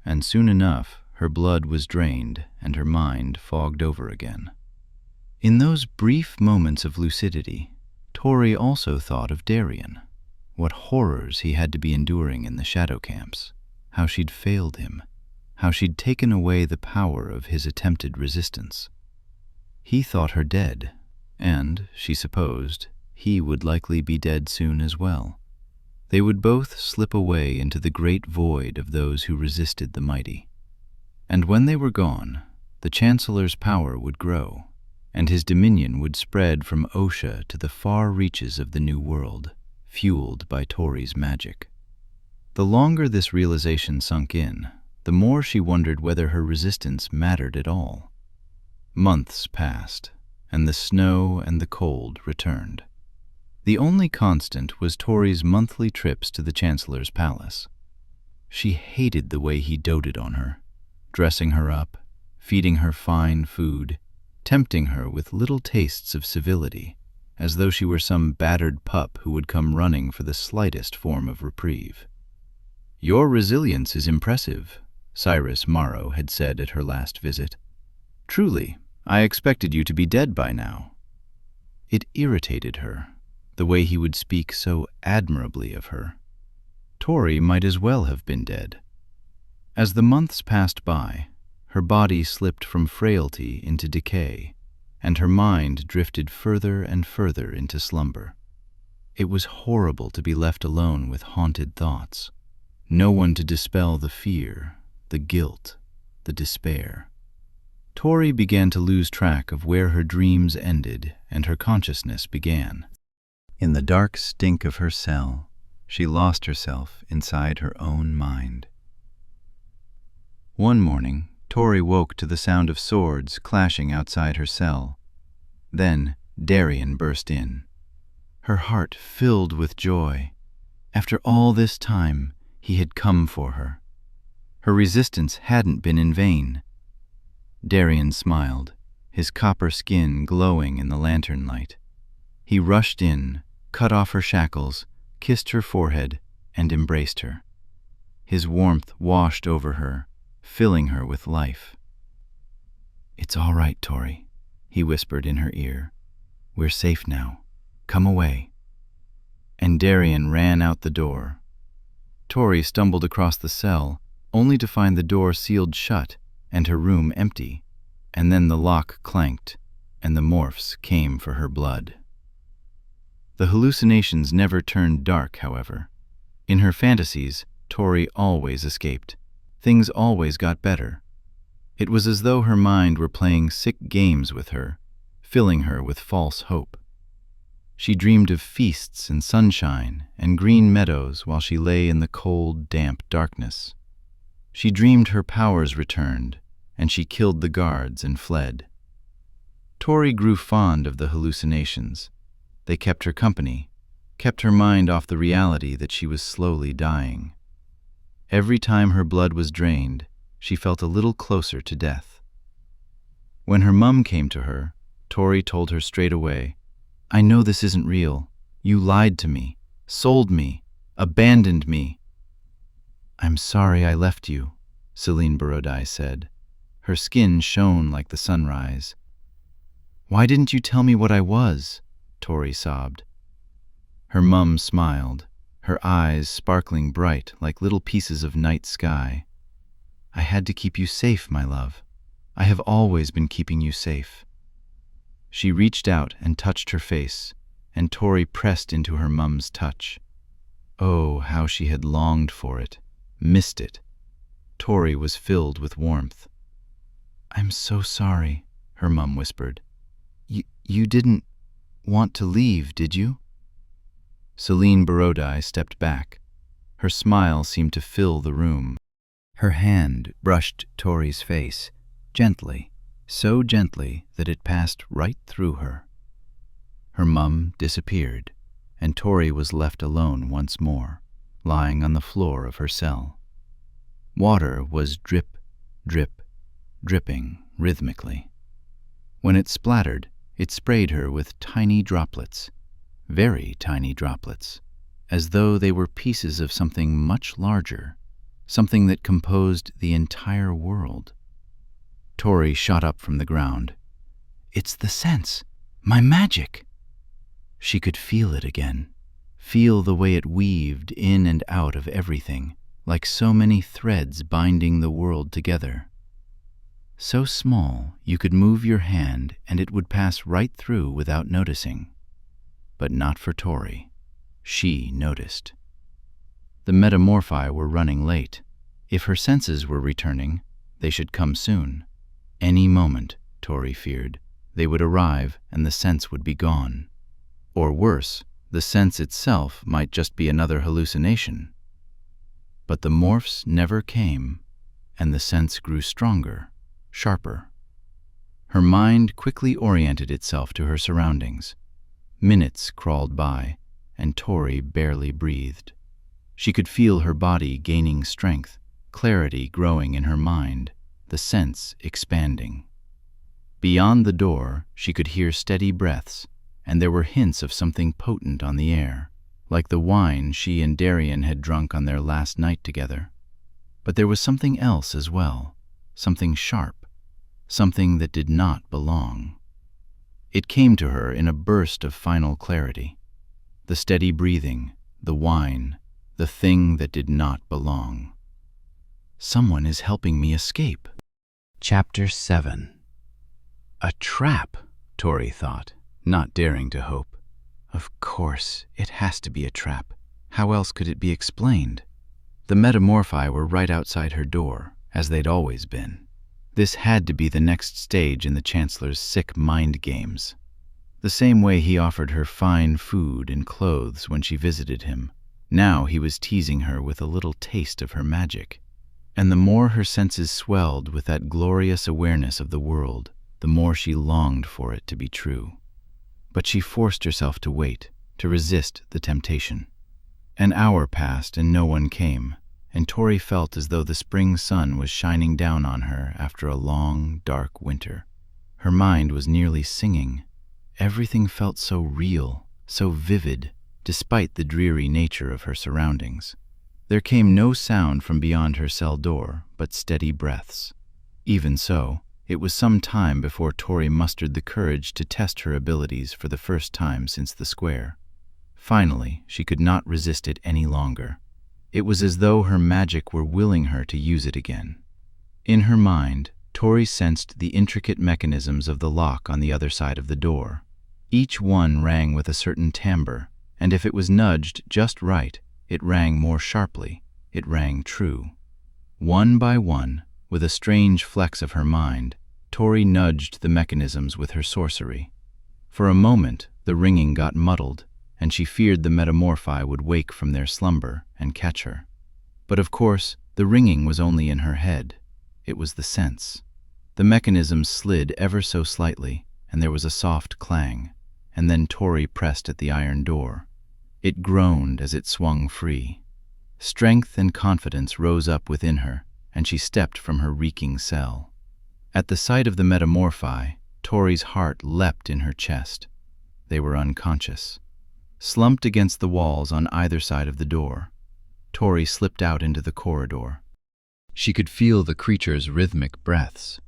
and soon enough her blood was drained and her mind fogged over again. In those brief moments of lucidity, Tori also thought of Darien, what horrors he had to be enduring in the shadow camps, how she'd failed him, how she'd taken away the power of his attempted resistance. He thought her dead, and, she supposed, he would likely be dead soon as well. They would both slip away into the great void of those who resisted the mighty. And when they were gone, the Chancellor's power would grow, and his dominion would spread from Osha to the far reaches of the New World, fueled by Tori's magic. The longer this realization sunk in, the more she wondered whether her resistance mattered at all. Months passed, and the snow and the cold returned. The only constant was Tori's monthly trips to the Chancellor's palace. She hated the way he doted on her, dressing her up, feeding her fine food, tempting her with little tastes of civility, as though she were some battered pup who would come running for the slightest form of reprieve. "Your resilience is impressive," Cyrus Morrow had said at her last visit. "Truly, I expected you to be dead by now." It irritated her, the way he would speak so admirably of her. Tori might as well have been dead. As the months passed by, her body slipped from frailty into decay, and her mind drifted further and further into slumber. It was horrible to be left alone with haunted thoughts. No one to dispel the fear, the guilt, the despair. Tori began to lose track of where her dreams ended and her consciousness began. In the dark stink of her cell, she lost herself inside her own mind. One morning, Tori woke to the sound of swords clashing outside her cell. Then Darien burst in. Her heart filled with joy. After all this time, he had come for her. Her resistance hadn't been in vain. Darien smiled, his copper skin glowing in the lantern light. He rushed in, cut off her shackles, kissed her forehead, and embraced her. His warmth washed over her, filling her with life. "It's all right, Tori," he whispered in her ear. "We're safe now. Come away." And Darien ran out the door. Tori stumbled across the cell, only to find the door sealed shut and her room empty, and then the lock clanked, and the morphs came for her blood. The hallucinations never turned dark, however. In her fantasies, Tori always escaped. Things always got better. It was as though her mind were playing sick games with her, filling her with false hope. She dreamed of feasts and sunshine and green meadows while she lay in the cold, damp darkness. She dreamed her powers returned, and she killed the guards and fled. Tori grew fond of the hallucinations. They kept her company, kept her mind off the reality that she was slowly dying. Every time her blood was drained, she felt a little closer to death. When her mum came to her, Tori told her straight away, "I know this isn't real. You lied to me, sold me, abandoned me." "I'm sorry I left you," Celine Borodai said. Her skin shone like the sunrise. "Why didn't you tell me what I was?" Tori sobbed. Her mum smiled, her eyes sparkling bright like little pieces of night sky. "I had to keep you safe, my love. I have always been keeping you safe." She reached out and touched her face, and Tori pressed into her mum's touch. Oh, how she had longed for it, missed it. Tori was filled with warmth. "I'm so sorry," her mum whispered. You didn't want to leave, did you?" Celine Borodai stepped back. Her smile seemed to fill the room. Her hand brushed Tori's face, gently, so gently that it passed right through her. Her mum disappeared, and Tori was left alone once more, lying on the floor of her cell. Water was drip, drip, dripping rhythmically. When it splattered, it sprayed her with tiny droplets, very tiny droplets, as though they were pieces of something much larger, something that composed the entire world. Tori shot up from the ground. "It's the sense, my magic!" She could feel it again, feel the way it weaved in and out of everything, like so many threads binding the world together. So small you could move your hand and it would pass right through without noticing. But not for Tori. She noticed. The metamorphi were running late. If her senses were returning, they should come soon. Any moment, Tori feared, they would arrive and the sense would be gone. Or worse, the sense itself might just be another hallucination. But the morphs never came, and the sense grew stronger, sharper. Her mind quickly oriented itself to her surroundings. Minutes crawled by, and Tori barely breathed. She could feel her body gaining strength, clarity growing in her mind, the sense expanding. Beyond the door, she could hear steady breaths, and there were hints of something potent on the air, like the wine she and Darian had drunk on their last night together. But there was something else as well, something sharp, something that did not belong. It came to her in a burst of final clarity. The steady breathing, the wine, the thing that did not belong. Someone is helping me escape. Chapter 7. A trap, Tori thought, not daring to hope. Of course, it has to be a trap. How else could it be explained? The metamorphi were right outside her door, as they'd always been. This had to be the next stage in the Chancellor's sick mind games. The same way he offered her fine food and clothes when she visited him, now he was teasing her with a little taste of her magic. And the more her senses swelled with that glorious awareness of the world, the more she longed for it to be true. But she forced herself to wait, to resist the temptation. An hour passed and no one came, and Tori felt as though the spring sun was shining down on her after a long, dark winter. Her mind was nearly singing. Everything felt so real, so vivid, despite the dreary nature of her surroundings. There came no sound from beyond her cell door, but steady breaths. Even so, it was some time before Tori mustered the courage to test her abilities for the first time since the square. Finally, she could not resist it any longer. It was as though her magic were willing her to use it again. In her mind, Tori sensed the intricate mechanisms of the lock on the other side of the door. Each one rang with a certain timbre, and if it was nudged just right, it rang more sharply, it rang true. One by one, with a strange flex of her mind, Tori nudged the mechanisms with her sorcery. For a moment, the ringing got muddled, and she feared the metamorphi would wake from their slumber and catch her. But of course, the ringing was only in her head. It was the sense. The mechanisms slid ever so slightly, and there was a soft clang, and then Tori pressed at the iron door. It groaned as it swung free. Strength and confidence rose up within her, and she stepped from her reeking cell. At the sight of the metamorphi, Tori's heart leapt in her chest. They were unconscious. Slumped against the walls on either side of the door, Tori slipped out into the corridor. She could feel the creatures' rhythmic breaths.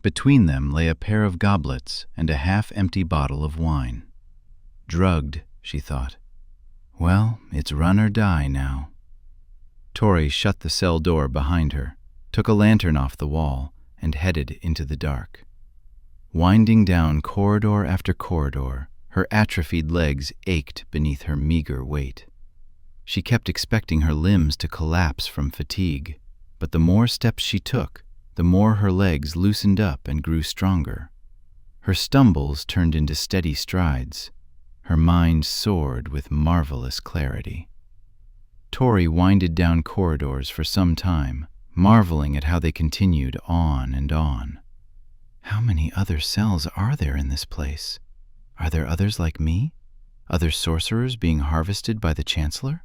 Between them lay a pair of goblets and a half-empty bottle of wine. Drugged, she thought. Well, it's run or die now. Tori shut the cell door behind her, took a lantern off the wall, and headed into the dark. Winding down corridor after corridor, her atrophied legs ached beneath her meager weight. She kept expecting her limbs to collapse from fatigue, but the more steps she took, the more her legs loosened up and grew stronger. Her stumbles turned into steady strides. Her mind soared with marvelous clarity. Tori winded down corridors for some time, marveling at how they continued on and on. How many other cells are there in this place? Are there others like me? Other sorcerers being harvested by the Chancellor?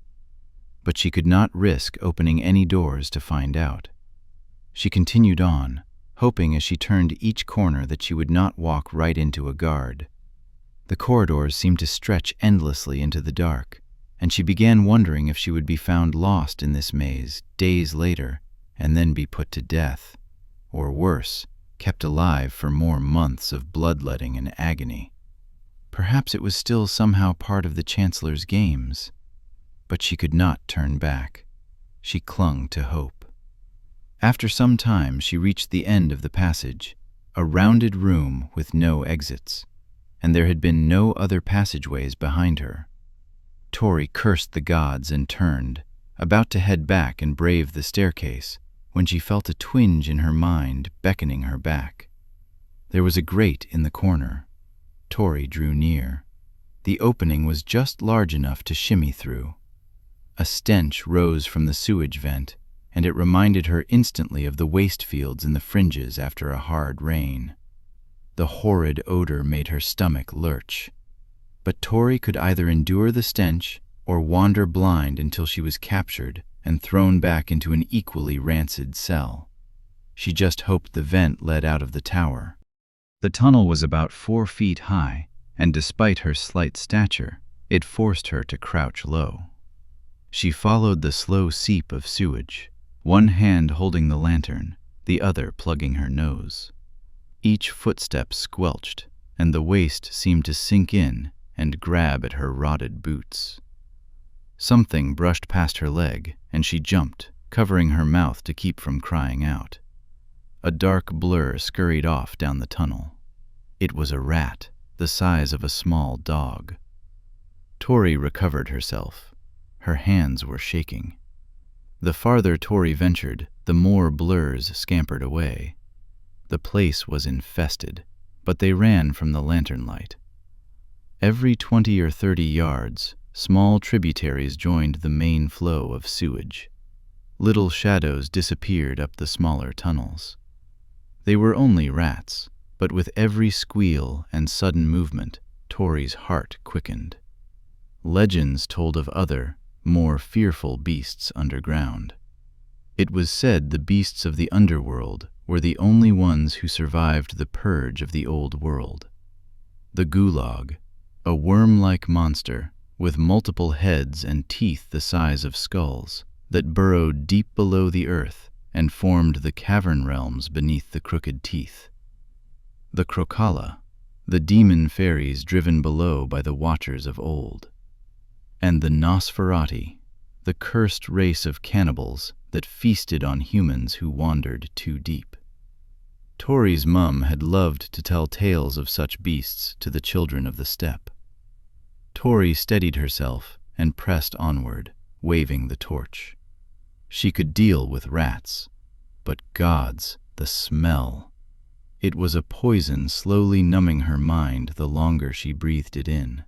But she could not risk opening any doors to find out. She continued on, hoping as she turned each corner that she would not walk right into a guard. The corridors seemed to stretch endlessly into the dark, and she began wondering if she would be found lost in this maze days later and then be put to death, or worse, kept alive for more months of bloodletting and agony. Perhaps it was still somehow part of the Chancellor's games, but she could not turn back. She clung to hope. After some time, she reached the end of the passage, a rounded room with no exits, and there had been no other passageways behind her. Tori cursed the gods and turned, about to head back and brave the staircase, when she felt a twinge in her mind beckoning her back. There was a grate in the corner. Tori drew near. The opening was just large enough to shimmy through. A stench rose from the sewage vent, and it reminded her instantly of the waste fields in the fringes after a hard rain. The horrid odor made her stomach lurch. But Tori could either endure the stench or wander blind until she was captured and thrown back into an equally rancid cell. She just hoped the vent led out of the tower. The tunnel was about 4 feet high, and despite her slight stature, it forced her to crouch low. She followed the slow seep of sewage, one hand holding the lantern, the other plugging her nose. Each footstep squelched, and the waste seemed to sink in and grab at her rotted boots. Something brushed past her leg, and she jumped, covering her mouth to keep from crying out. A dark blur scurried off down the tunnel. It was a rat, the size of a small dog. Tori recovered herself. Her hands were shaking. The farther Tori ventured, the more blurs scampered away. The place was infested, but they ran from the lantern light. Every 20 or 30 yards, small tributaries joined the main flow of sewage. Little shadows disappeared up the smaller tunnels. They were only rats, but with every squeal and sudden movement, Tori's heart quickened. Legends told of other, more fearful beasts underground. It was said the beasts of the underworld were the only ones who survived the purge of the old world. The gulag, a worm-like monster with multiple heads and teeth the size of skulls that burrowed deep below the earth and formed the cavern realms beneath the crooked teeth. The Krokala, the demon fairies driven below by the watchers of old. And the Nosferati, the cursed race of cannibals that feasted on humans who wandered too deep. Tori's mum had loved to tell tales of such beasts to the children of the steppe. Tori steadied herself and pressed onward, waving the torch. She could deal with rats, but gods, the smell! It was a poison slowly numbing her mind the longer she breathed it in.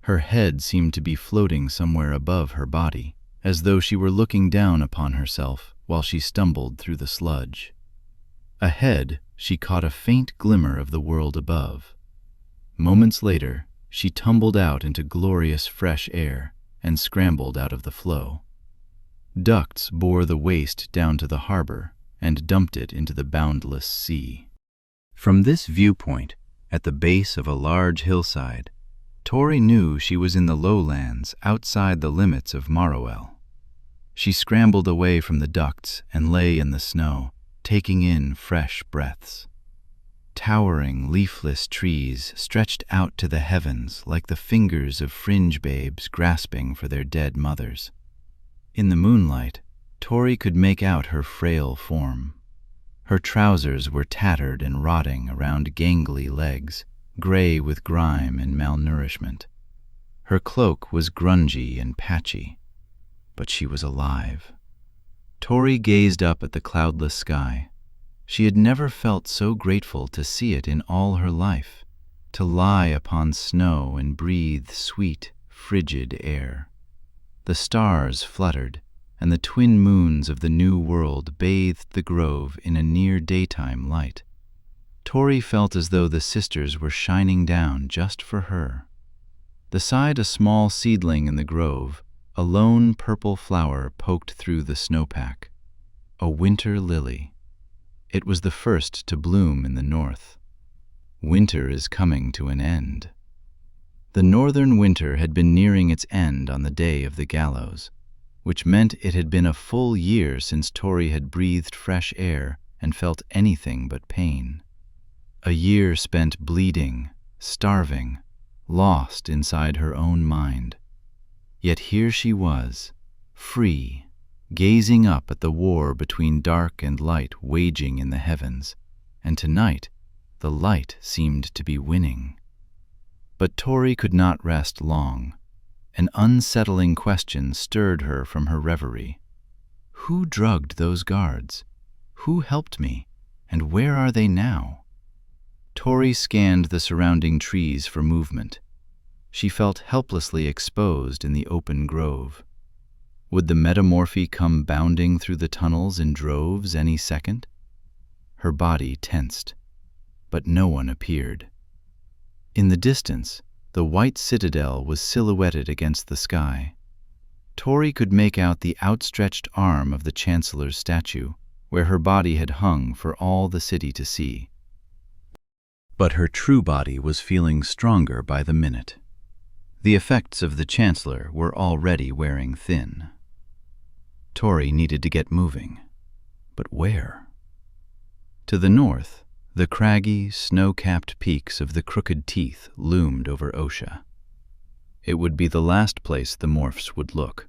Her head seemed to be floating somewhere above her body, as though she were looking down upon herself while she stumbled through the sludge. Ahead, she caught a faint glimmer of the world above. Moments later, she tumbled out into glorious fresh air and scrambled out of the flow. Ducts bore the waste down to the harbor and dumped it into the boundless sea. From this viewpoint, at the base of a large hillside, Tori knew she was in the lowlands outside the limits of Morrowill. She scrambled away from the ducts and lay in the snow, taking in fresh breaths. Towering, leafless trees stretched out to the heavens like the fingers of fringe babes grasping for their dead mothers. In the moonlight, Tori could make out her frail form. Her trousers were tattered and rotting around gangly legs, gray with grime and malnourishment. Her cloak was grungy and patchy, but she was alive. Tori gazed up at the cloudless sky. She had never felt so grateful to see it in all her life, to lie upon snow and breathe sweet, frigid air. The stars fluttered, and the twin moons of the new world bathed the grove in a near daytime light. Tori felt as though the sisters were shining down just for her. Beside a small seedling in the grove, a lone purple flower poked through the snowpack. A winter lily. It was the first to bloom in the north. Winter is coming to an end. The northern winter had been nearing its end on the day of the gallows, which meant it had been a full year since Tori had breathed fresh air and felt anything but pain. A year spent bleeding, starving, lost inside her own mind. Yet here she was, free, gazing up at the war between dark and light waging in the heavens, and tonight the light seemed to be winning. But Tori could not rest long. An unsettling question stirred her from her reverie. Who drugged those guards? Who helped me? And where are they now? Tori scanned the surrounding trees for movement. She felt helplessly exposed in the open grove. Would the metamorphi come bounding through the tunnels in droves any second? Her body tensed, but no one appeared. In the distance, the white citadel was silhouetted against the sky. Tori could make out the outstretched arm of the Chancellor's statue, where her body had hung for all the city to see. But her true body was feeling stronger by the minute. The effects of the Chancellor were already wearing thin. Tori needed to get moving. But where? To the north, the craggy, snow-capped peaks of the Crooked Teeth loomed over Osha. It would be the last place the Morphs would look.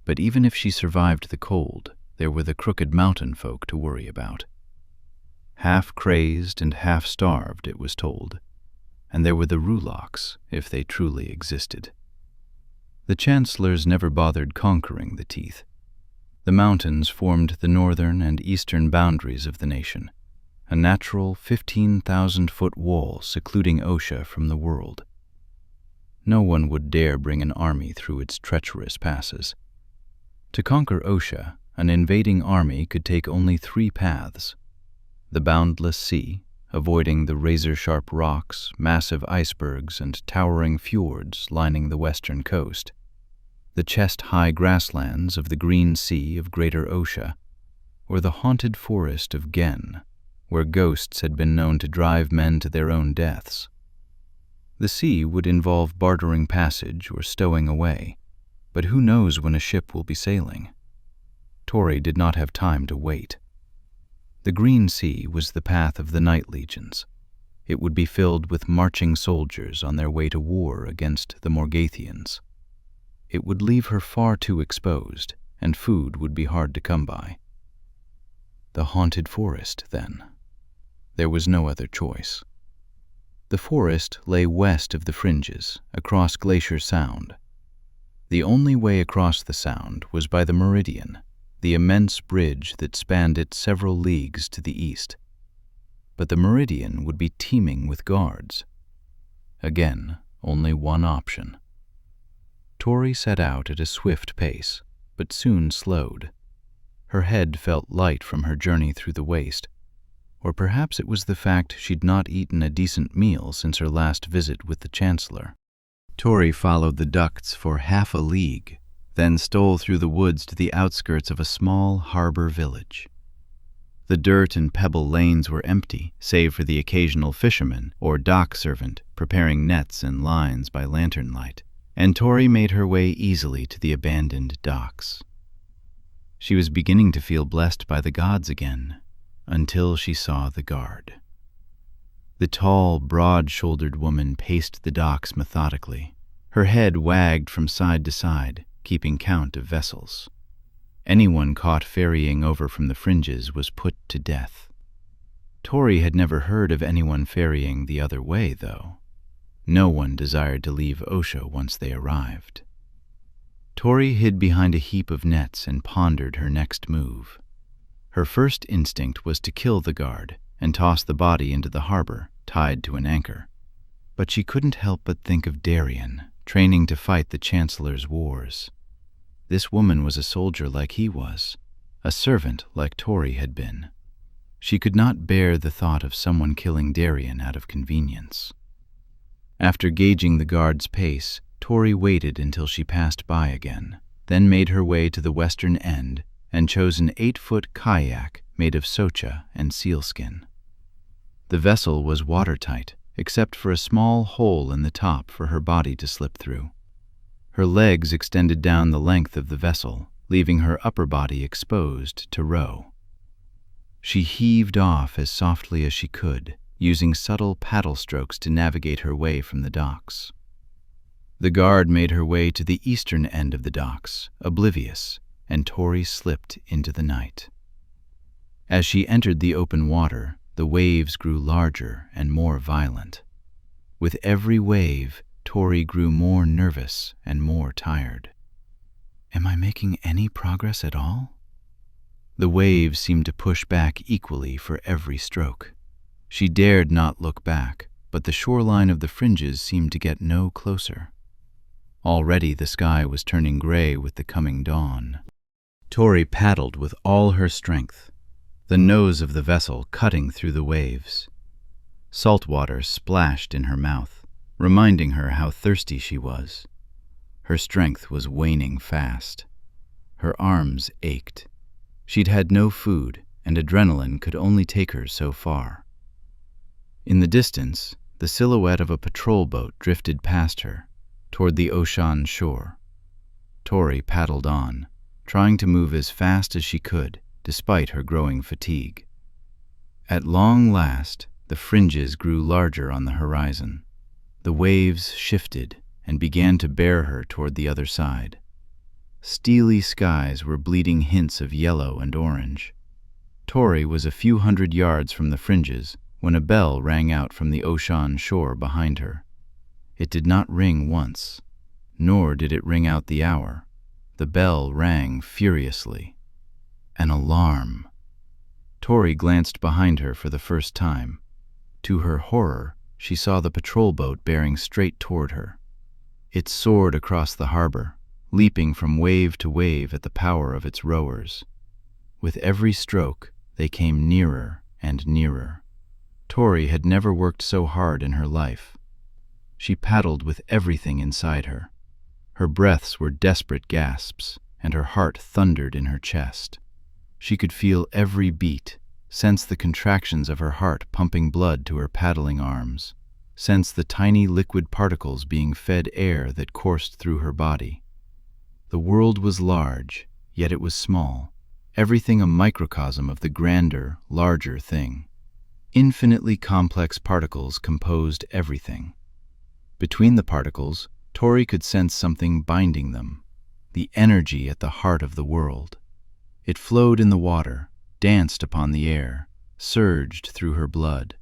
But even if she survived the cold, there were the Crooked Mountain folk to worry about. Half-crazed and half-starved, it was told, and there were the Rulocks, if they truly existed. The Chancellors never bothered conquering the Teeth. The mountains formed the northern and eastern boundaries of the nation, a natural 15,000-foot wall secluding Osha from the world. No one would dare bring an army through its treacherous passes. To conquer Osha, an invading army could take only 3 paths: the boundless sea, avoiding the razor-sharp rocks, massive icebergs, and towering fjords lining the western coast; the chest-high grasslands of the green sea of Greater Osha; or the haunted forest of Gen, where ghosts had been known to drive men to their own deaths. The sea would involve bartering passage or stowing away, but who knows when a ship will be sailing? Tori did not have time to wait. The Green Sea was the path of the Night Legions. It would be filled with marching soldiers on their way to war against the Morgathians. It would leave her far too exposed, and food would be hard to come by. The haunted forest, then. There was no other choice. The forest lay west of the fringes, across Glacier Sound. The only way across the sound was by the Meridian, the immense bridge that spanned it several leagues to the east. But the Meridian would be teeming with guards. Again, only one option. Tori set out at a swift pace, but soon slowed. Her head felt light from her journey through the waste, or perhaps it was the fact she'd not eaten a decent meal since her last visit with the Chancellor. Tori followed the ducts for half a league, then stole through the woods to the outskirts of a small harbor village. The dirt and pebble lanes were empty, save for the occasional fisherman or dock servant preparing nets and lines by lantern light, and Tori made her way easily to the abandoned docks. She was beginning to feel blessed by the gods again, until she saw the guard. The tall, broad-shouldered woman paced the docks methodically. Her head wagged from side to side, keeping count of vessels. Anyone caught ferrying over from the fringes was put to death. Tori had never heard of anyone ferrying the other way, though. No one desired to leave Osho once they arrived. Tori hid behind a heap of nets and pondered her next move. Her first instinct was to kill the guard and toss the body into the harbor, tied to an anchor. But she couldn't help but think of Darien, training to fight the Chancellor's wars. This woman was a soldier like he was, a servant like Tori had been. She could not bear the thought of someone killing Darien out of convenience. After gauging the guard's pace, Tori waited until she passed by again, then made her way to the western end and chose an 8-foot kayak made of socha and sealskin. The vessel was watertight, except for a small hole in the top for her body to slip through. Her legs extended down the length of the vessel, leaving her upper body exposed to row. She heaved off as softly as she could, using subtle paddle strokes to navigate her way from the docks. The guard made her way to the eastern end of the docks, oblivious, and Tori slipped into the night. As she entered the open water, the waves grew larger and more violent. With every wave, Tori grew more nervous and more tired. Am I making any progress at all? The waves seemed to push back equally for every stroke. She dared not look back, but the shoreline of the fringes seemed to get no closer. Already the sky was turning gray with the coming dawn. Tori paddled with all her strength, the nose of the vessel cutting through the waves. Salt water splashed in her mouth, reminding her how thirsty she was. Her strength was waning fast. Her arms ached. She'd had no food, and adrenaline could only take her so far. In the distance, the silhouette of a patrol boat drifted past her, toward the Ocean shore. Tori paddled on, trying to move as fast as she could, despite her growing fatigue. At long last, the fringes grew larger on the horizon. The waves shifted and began to bear her toward the other side. Steely skies were bleeding hints of yellow and orange. Tori was a few hundred yards from the fringes when a bell rang out from the Ocean shore behind her. It did not ring once, nor did it ring out the hour. The bell rang furiously. An alarm. Tori glanced behind her for the first time. To her horror, she saw the patrol boat bearing straight toward her. It soared across the harbor, leaping from wave to wave at the power of its rowers. With every stroke, they came nearer and nearer. Tori had never worked so hard in her life. She paddled with everything inside her. Her breaths were desperate gasps, and her heart thundered in her chest. She could feel every beat, sense the contractions of her heart pumping blood to her paddling arms, sense the tiny liquid particles being fed air that coursed through her body. The world was large, yet it was small, everything a microcosm of the grander, larger thing. Infinitely complex particles composed everything. Between the particles, Tori could sense something binding them, the energy at the heart of the world. It flowed in the water, danced upon the air, surged through her blood.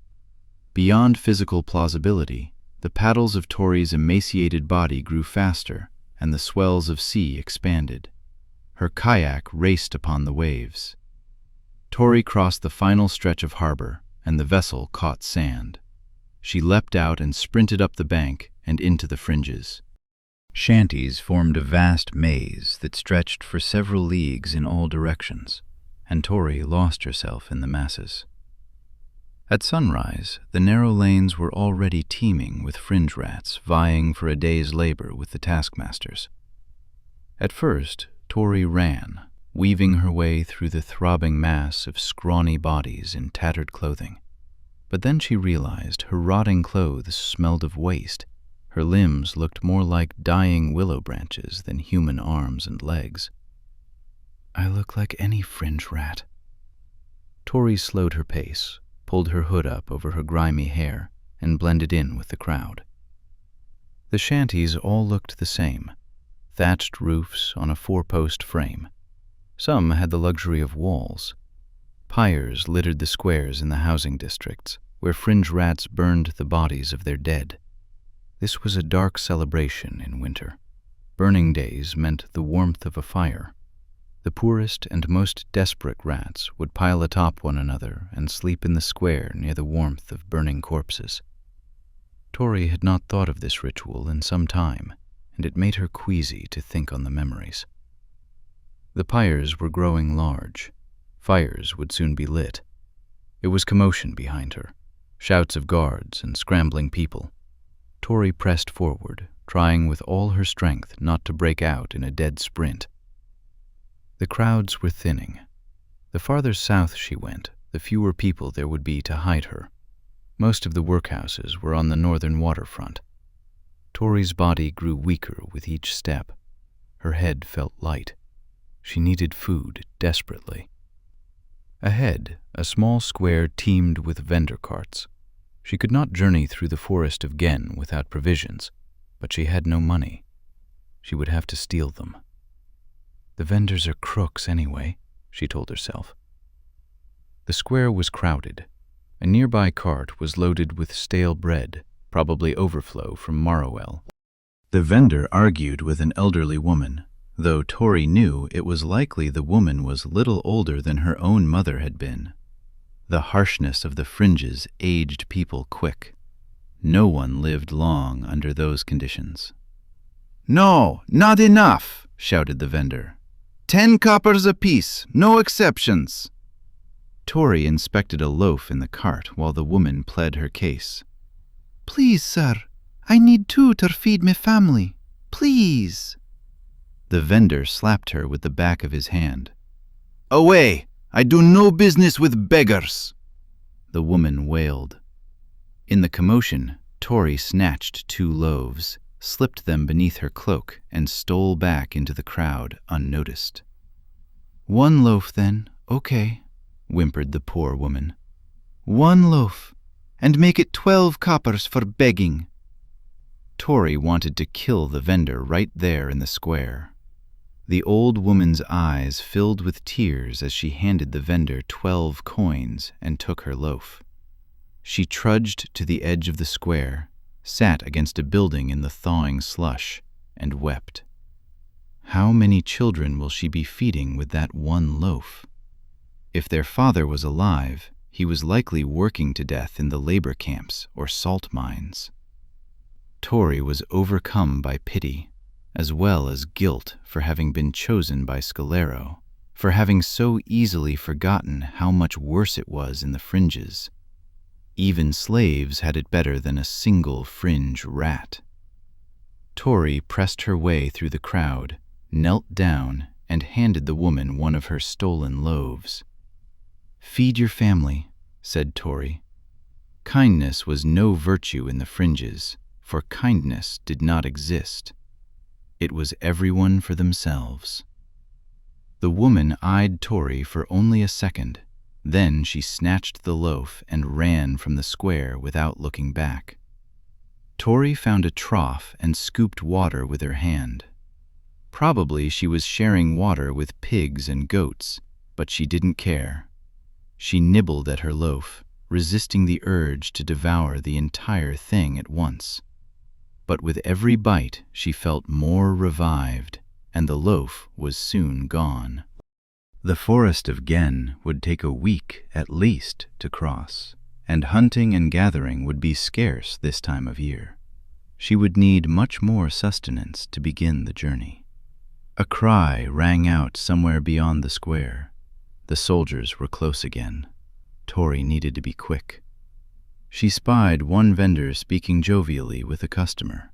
Beyond physical plausibility, the paddles of Tori's emaciated body grew faster, and the swells of sea expanded. Her kayak raced upon the waves. Tori crossed the final stretch of harbor, and the vessel caught sand. She leapt out and sprinted up the bank and into the fringes. Shanties formed a vast maze that stretched for several leagues in all directions, and Tori lost herself in the masses. At sunrise, the narrow lanes were already teeming with fringe rats vying for a day's labor with the taskmasters. At first, Tori ran, weaving her way through the throbbing mass of scrawny bodies in tattered clothing. But then she realized her rotting clothes smelled of waste. Her limbs looked more like dying willow branches than human arms and legs. I look like any fringe rat. Tori slowed her pace, pulled her hood up over her grimy hair, and blended in with the crowd. The shanties all looked the same, thatched roofs on a 4-post frame. Some had the luxury of walls. Pyres littered the squares in the housing districts, where fringe rats burned the bodies of their dead. This was a dark celebration in winter. Burning days meant the warmth of a fire. The poorest and most desperate rats would pile atop one another and sleep in the square near the warmth of burning corpses. Tori had not thought of this ritual in some time, and it made her queasy to think on the memories. The pyres were growing large. Fires would soon be lit. It was commotion behind her, shouts of guards and scrambling people. Tori pressed forward, trying with all her strength not to break out in a dead sprint. The crowds were thinning. The farther south she went, the fewer people there would be to hide her. Most of the workhouses were on the northern waterfront. Tori's body grew weaker with each step. Her head felt light. She needed food desperately. Ahead, a small square teemed with vendor carts. She could not journey through the forest of Gen without provisions, but she had no money. She would have to steal them. The vendors are crooks anyway, she told herself. The square was crowded. A nearby cart was loaded with stale bread, probably overflow from Marowell. The vendor argued with an elderly woman, though Tori knew it was likely the woman was little older than her own mother had been. The harshness of the fringes aged people quick. No one lived long under those conditions. "No, not enough," shouted the vendor. 10 coppers apiece, no exceptions." Tori inspected a loaf in the cart while the woman pled her case. "Please, sir, I need 2 to feed me family. Please." The vendor slapped her with the back of his hand. "Away! I do no business with beggars," the woman wailed. In the commotion, Tori snatched 2 loaves, slipped them beneath her cloak, and stole back into the crowd unnoticed. "1 loaf, then, okay," whimpered the poor woman. 1 loaf, and make it 12 coppers for begging." Tori wanted to kill the vendor right there in the square. The old woman's eyes filled with tears as she handed the vendor 12 coins and took her loaf. She trudged to the edge of the square, sat against a building in the thawing slush, and wept. How many children will she be feeding with that 1 loaf? If their father was alive, he was likely working to death in the labor camps or salt mines. Tori was overcome by pity, as well as guilt for having been chosen by Scalero, for having so easily forgotten how much worse it was in the fringes. Even slaves had it better than a single fringe rat. Tori pressed her way through the crowd, knelt down, and handed the woman one of her stolen loaves. "Feed your family," said Tori. Kindness was no virtue in the fringes, for kindness did not exist. It was everyone for themselves. The woman eyed Tori for only a second. Then she snatched the loaf and ran from the square without looking back. Tori found a trough and scooped water with her hand. Probably she was sharing water with pigs and goats, but she didn't care. She nibbled at her loaf, resisting the urge to devour the entire thing at once. But with every bite she felt more revived, and the loaf was soon gone. The forest of Gen would take a week at least to cross, and hunting and gathering would be scarce this time of year. She would need much more sustenance to begin the journey. A cry rang out somewhere beyond the square. The soldiers were close again. Tori needed to be quick. She spied one vendor speaking jovially with a customer.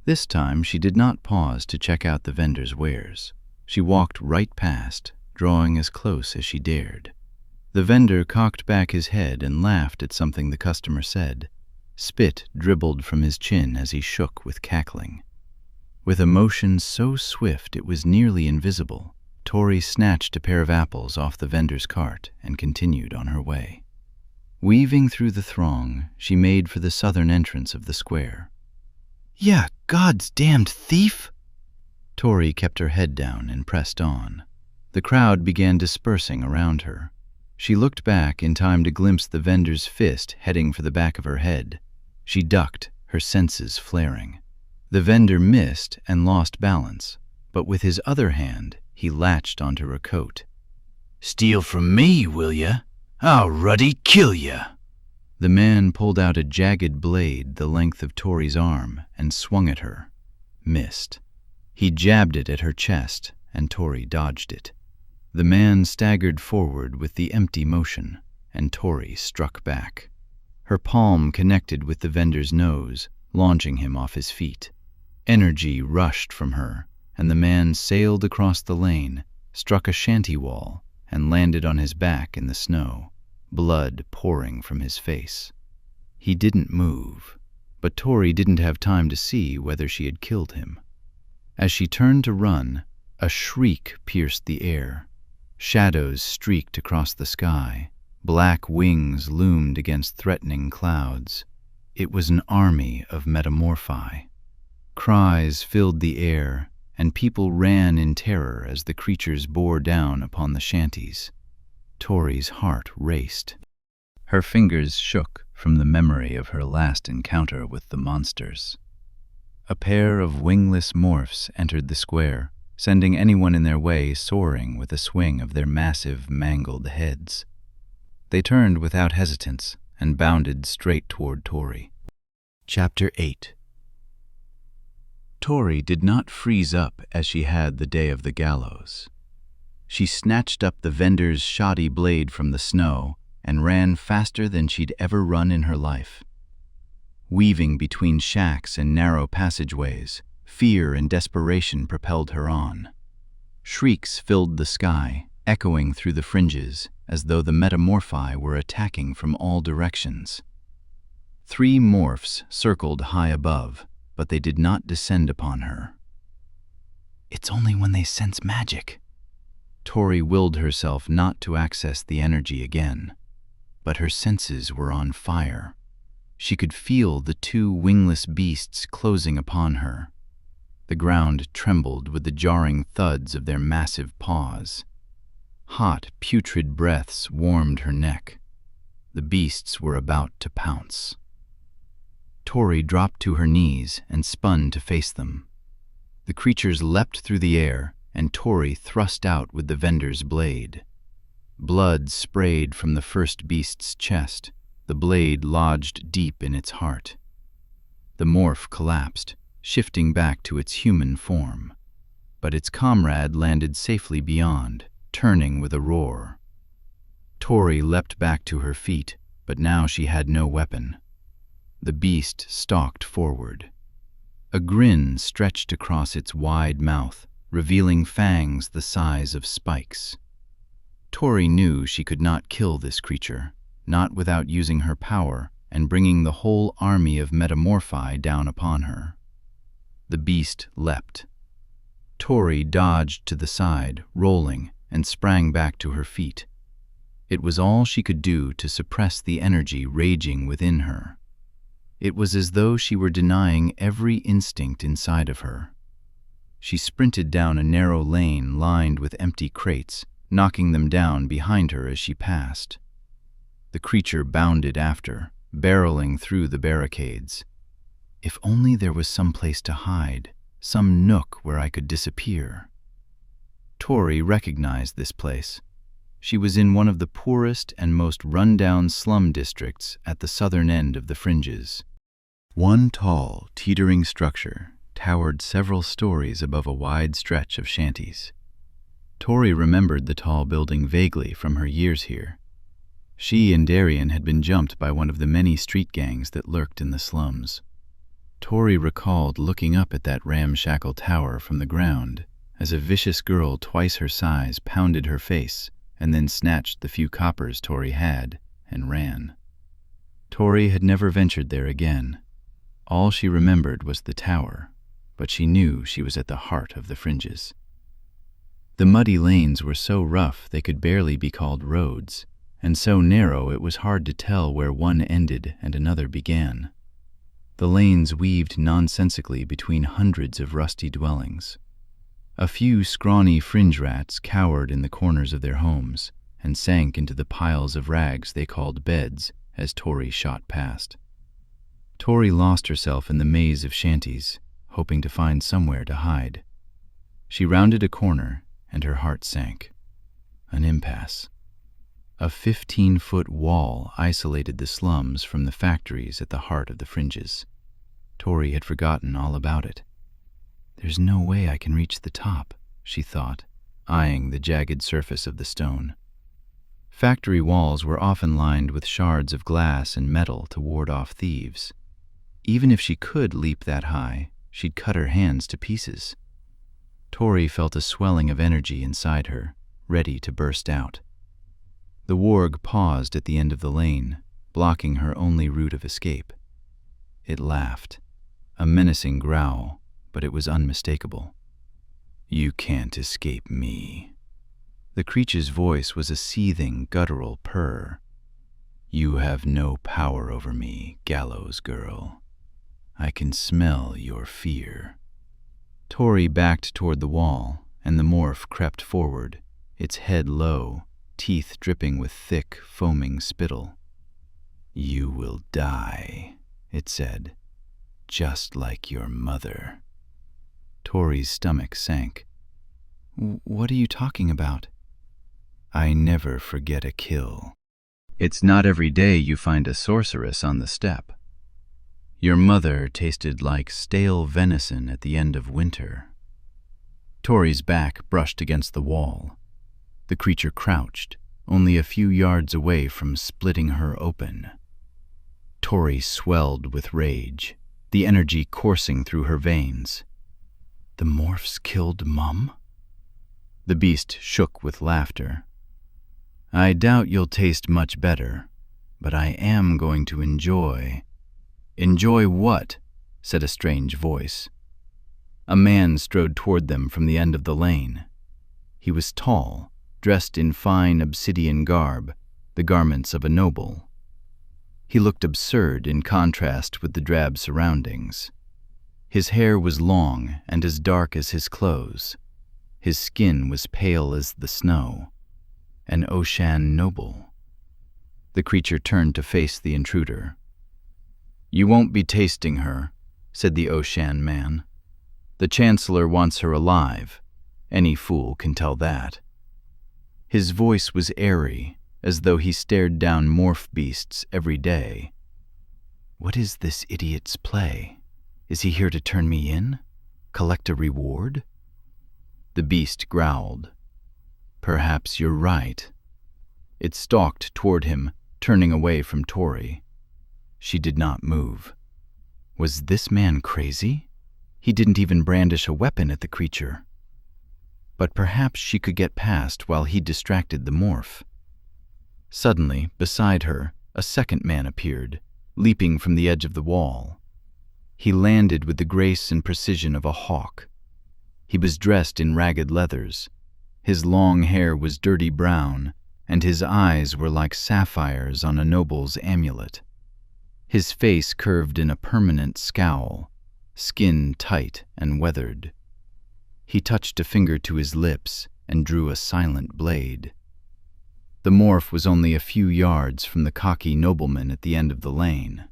This time she did not pause to check out the vendor's wares. She walked right past, drawing as close as she dared. The vendor cocked back his head and laughed at something the customer said. Spit dribbled from his chin as he shook with cackling. With a motion so swift it was nearly invisible, Tori snatched a pair of apples off the vendor's cart and continued on her way. Weaving through the throng, she made for the southern entrance of the square. "Yeah, God's damned thief!" Tori kept her head down and pressed on. The crowd began dispersing around her. She looked back in time to glimpse the vendor's fist heading for the back of her head. She ducked, her senses flaring. The vendor missed and lost balance, but with his other hand, he latched onto her coat. "Steal from me, will ya? I'll ruddy kill ya." The man pulled out a jagged blade the length of Tori's arm and swung at her. Missed. He jabbed it at her chest, and Tori dodged it. The man staggered forward with the empty motion, and Tori struck back. Her palm connected with the vendor's nose, launching him off his feet. Energy rushed from her, and the man sailed across the lane, struck a shanty wall, and landed on his back in the snow, blood pouring from his face. He didn't move, but Tori didn't have time to see whether she had killed him. As she turned to run, a shriek pierced the air. Shadows streaked across the sky. Black wings loomed against threatening clouds. It was an army of metamorphi. Cries filled the air, and people ran in terror as the creatures bore down upon the shanties. Tori's heart raced. Her fingers shook from the memory of her last encounter with the monsters. A pair of wingless morphs entered the square, sending anyone in their way soaring with a swing of their massive, mangled heads. They turned without hesitance and bounded straight toward Tori. Chapter 8. Tori did not freeze up as she had the day of the gallows. She snatched up the vendor's shoddy blade from the snow and ran faster than she'd ever run in her life. Weaving between shacks and narrow passageways, fear and desperation propelled her on. Shrieks filled the sky, echoing through the fringes, as though the metamorphi were attacking from all directions. 3 morphs circled high above, but they did not descend upon her. It's only when they sense magic. Tori willed herself not to access the energy again, but her senses were on fire. She could feel the 2 wingless beasts closing upon her. The ground trembled with the jarring thuds of their massive paws. Hot, putrid breaths warmed her neck. The beasts were about to pounce. Tori dropped to her knees and spun to face them. The creatures leapt through the air, and Tori thrust out with the vendor's blade. Blood sprayed from the first beast's chest. The blade lodged deep in its heart. The morph collapsed, shifting back to its human form. But its comrade landed safely beyond, turning with a roar. Tori leapt back to her feet, but now she had no weapon. The beast stalked forward. A grin stretched across its wide mouth, revealing fangs the size of spikes. Tori knew she could not kill this creature, not without using her power and bringing the whole army of metamorphi down upon her. The beast leapt. Tori dodged to the side, rolling, and sprang back to her feet. It was all she could do to suppress the energy raging within her. It was as though she were denying every instinct inside of her. She sprinted down a narrow lane lined with empty crates, knocking them down behind her as she passed. The creature bounded after, barreling through the barricades. If only there was some place to hide, some nook where I could disappear. Tori recognized this place. She was in one of the poorest and most run-down slum districts at the southern end of the fringes. One tall, teetering structure towered several stories above a wide stretch of shanties. Tori remembered the tall building vaguely from her years here. She and Darian had been jumped by one of the many street gangs that lurked in the slums. Tori recalled looking up at that ramshackle tower from the ground as a vicious girl twice her size pounded her face and then snatched the few coppers Tori had and ran. Tori had never ventured there again. All she remembered was the tower, but she knew she was at the heart of the fringes. The muddy lanes were so rough they could barely be called roads, and so narrow it was hard to tell where one ended and another began. The lanes weaved nonsensically between hundreds of rusty dwellings. A few scrawny fringe rats cowered in the corners of their homes, and sank into the piles of rags they called beds as Tori shot past. Tori lost herself in the maze of shanties, hoping to find somewhere to hide. She rounded a corner, and her heart sank. An impasse. A 15-foot wall isolated the slums from the factories at the heart of the fringes. Tori had forgotten all about it. "There's no way I can reach the top," she thought, eyeing the jagged surface of the stone. Factory walls were often lined with shards of glass and metal to ward off thieves. Even if she could leap that high, she'd cut her hands to pieces. Tori felt a swelling of energy inside her, ready to burst out. The warg paused at the end of the lane, blocking her only route of escape. It laughed, a menacing growl, but it was unmistakable. "You can't escape me." The creature's voice was a seething, guttural purr. "You have no power over me, gallows girl. I can smell your fear." Tori backed toward the wall, and the morph crept forward, its head low, teeth dripping with thick, foaming spittle. "You will die," it said, "just like your mother." Tori's stomach sank. "What are you talking about?" "I never forget a kill. It's not every day you find a sorceress on the steppe. Your mother tasted like stale venison at the end of winter." Tori's back brushed against the wall. The creature crouched, only a few yards away from splitting her open. Tori swelled with rage, the energy coursing through her veins. "The morphs killed Mum?" The beast shook with laughter. "I doubt you'll taste much better, but I am going to enjoy." "Enjoy what?" said a strange voice. A man strode toward them from the end of the lane. He was tall, dressed in fine obsidian garb, the garments of a noble. He looked absurd in contrast with the drab surroundings. His hair was long and as dark as his clothes. His skin was pale as the snow. An Oshan noble. The creature turned to face the intruder. "You won't be tasting her," said the Oshan man. "The Chancellor wants her alive. Any fool can tell that." His voice was airy, as though he stared down morph beasts every day. "What is this idiot's play? Is he here to turn me in? Collect a reward?" The beast growled. "Perhaps you're right." It stalked toward him, turning away from Tori. She did not move. Was this man crazy? He didn't even brandish a weapon at the creature. But perhaps she could get past while he distracted the morph. Suddenly, beside her, a second man appeared, leaping from the edge of the wall. He landed with the grace and precision of a hawk. He was dressed in ragged leathers. His long hair was dirty brown, and his eyes were like sapphires on a noble's amulet. His face curved in a permanent scowl, skin tight and weathered. He touched a finger to his lips and drew a silent blade. The morph was only a few yards from the cocky nobleman at the end of the lane.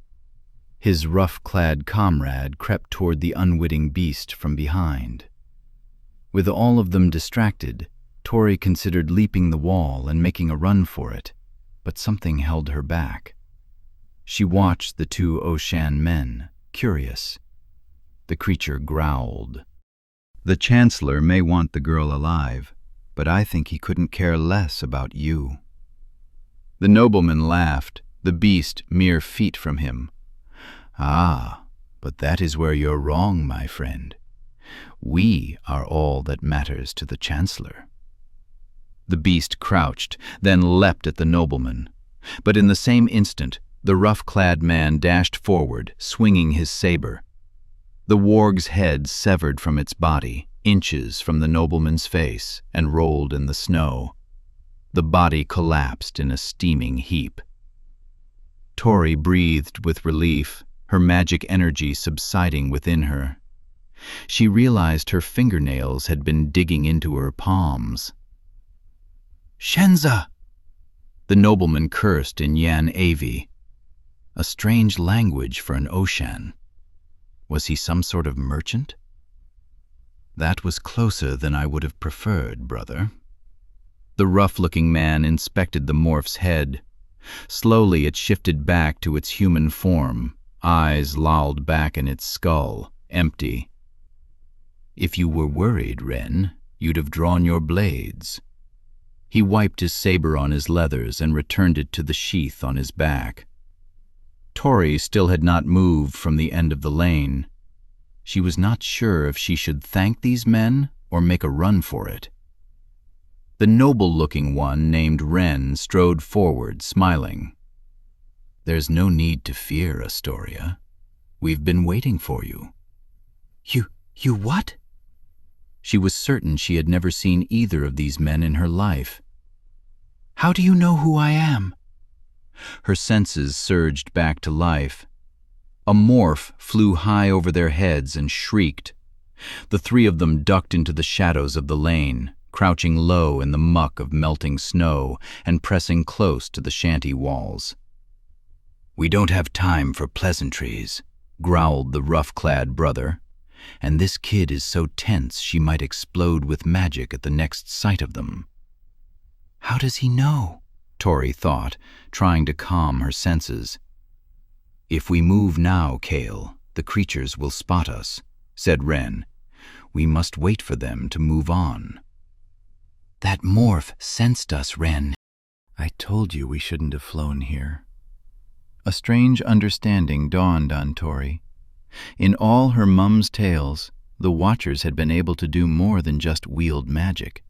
His rough-clad comrade crept toward the unwitting beast from behind. With all of them distracted, Tori considered leaping the wall and making a run for it, but something held her back. She watched the two Oshan men, curious. The creature growled. "The Chancellor may want the girl alive, but I think he couldn't care less about you." The nobleman laughed, the beast mere feet from him. "Ah, but that is where you're wrong, my friend. We are all that matters to the Chancellor." The beast crouched, then leapt at the nobleman. But in the same instant, the rough-clad man dashed forward, swinging his saber. The warg's head severed from its body, inches from the nobleman's face, and rolled in the snow. The body collapsed in a steaming heap. Tori breathed with relief, her magic energy subsiding within her. She realized her fingernails had been digging into her palms. "Shenza!" The nobleman cursed in Yan Avi, a strange language for an Oshan. Was he some sort of merchant? That was closer than I would have preferred, brother. The rough-looking man inspected the morph's head. Slowly it shifted back to its human form, eyes lolled back in its skull, empty. If you were worried, Ren, you'd have drawn your blades. He wiped his saber on his leathers and returned it to the sheath on his back. Tori still had not moved from the end of the lane. She was not sure if she should thank these men or make a run for it. The noble-looking one named Ren strode forward, smiling. There's no need to fear, Astoria. We've been waiting for you. You what? She was certain she had never seen either of these men in her life. How do you know who I am? Her senses surged back to life. A morph flew high over their heads and shrieked. The three of them ducked into the shadows of the lane, crouching low in the muck of melting snow and pressing close to the shanty walls. We don't have time for pleasantries, growled the rough-clad brother. And this kid is so tense she might explode with magic at the next sight of them. How does he know? Tori thought, trying to calm her senses. If we move now, Kale, the creatures will spot us, said Ren. We must wait for them to move on. That morph sensed us, Ren. I told you we shouldn't have flown here. A strange understanding dawned on Tori. In all her mum's tales, the Watchers had been able to do more than just wield magic.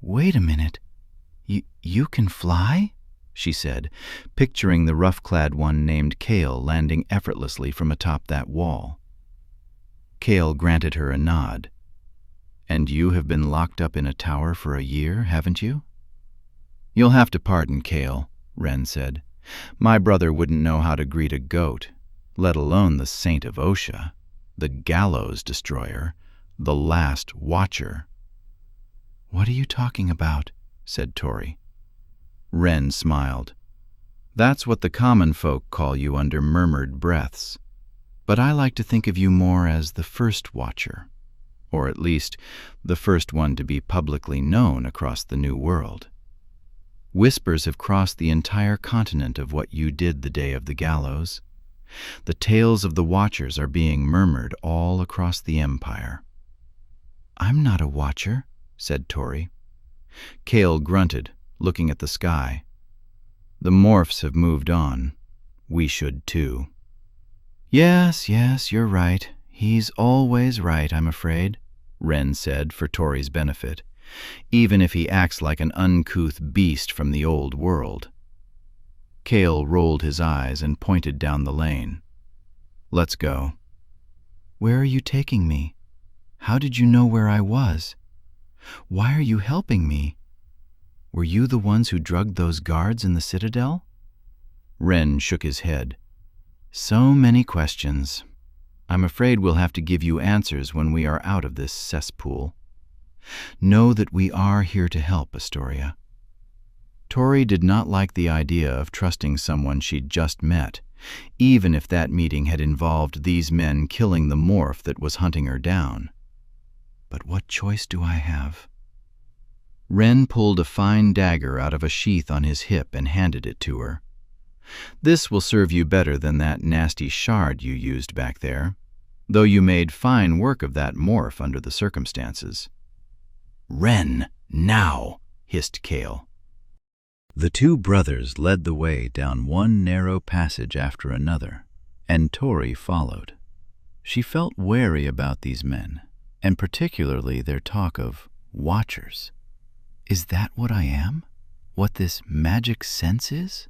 Wait a minute. You can fly? She said, picturing the rough-clad one named Kale landing effortlessly from atop that wall. Kale granted her a nod. And you have been locked up in a tower for a year, haven't you? You'll have to pardon, Kale, Ren said. My brother wouldn't know how to greet a goat, let alone the Saint of Osha, the Gallows Destroyer, the last Watcher. What are you talking about? Said Tori. Ren smiled. That's what the common folk call you under murmured breaths. But I like to think of you more as the first Watcher, or at least the first one to be publicly known across the New World. Whispers have crossed the entire continent of what you did the day of the gallows. The tales of the Watchers are being murmured all across the Empire. I'm not a Watcher, said Tori. Kale grunted, looking at the sky. The morphs have moved on. We should too. Yes, you're right. He's always right, I'm afraid, Ren said for Tori's benefit, even if he acts like an uncouth beast from the old world. Kale rolled his eyes and pointed down the lane. Let's go. Where are you taking me? How did you know where I was? Why are you helping me? Were you the ones who drugged those guards in the citadel? Ren shook his head. So many questions. I'm afraid we'll have to give you answers when we are out of this cesspool. Know that we are here to help, Astoria. Tori did not like the idea of trusting someone she'd just met, even if that meeting had involved these men killing the morph that was hunting her down. But what choice do I have? Ren pulled a fine dagger out of a sheath on his hip and handed it to her. This will serve you better than that nasty shard you used back there, though you made fine work of that morph under the circumstances. Ren, now, hissed Kale. The two brothers led the way down one narrow passage after another, and Tori followed. She felt wary about these men, and particularly their talk of Watchers. Is that what I am? What this magic sense is?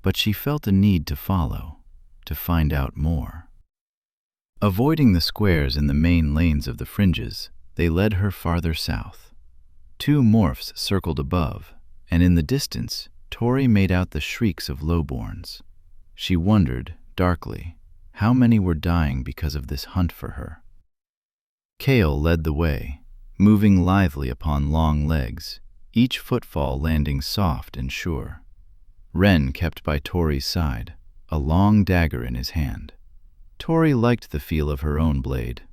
But she felt a need to follow, to find out more. Avoiding the squares in the main lanes of the fringes, they led her farther south. Two morphs circled above, and in the distance, Tori made out the shrieks of lowborns. She wondered, darkly, how many were dying because of this hunt for her. Kale led the way, moving lithely upon long legs, each footfall landing soft and sure. Ren kept by Tori's side, a long dagger in his hand. Tori liked the feel of her own blade.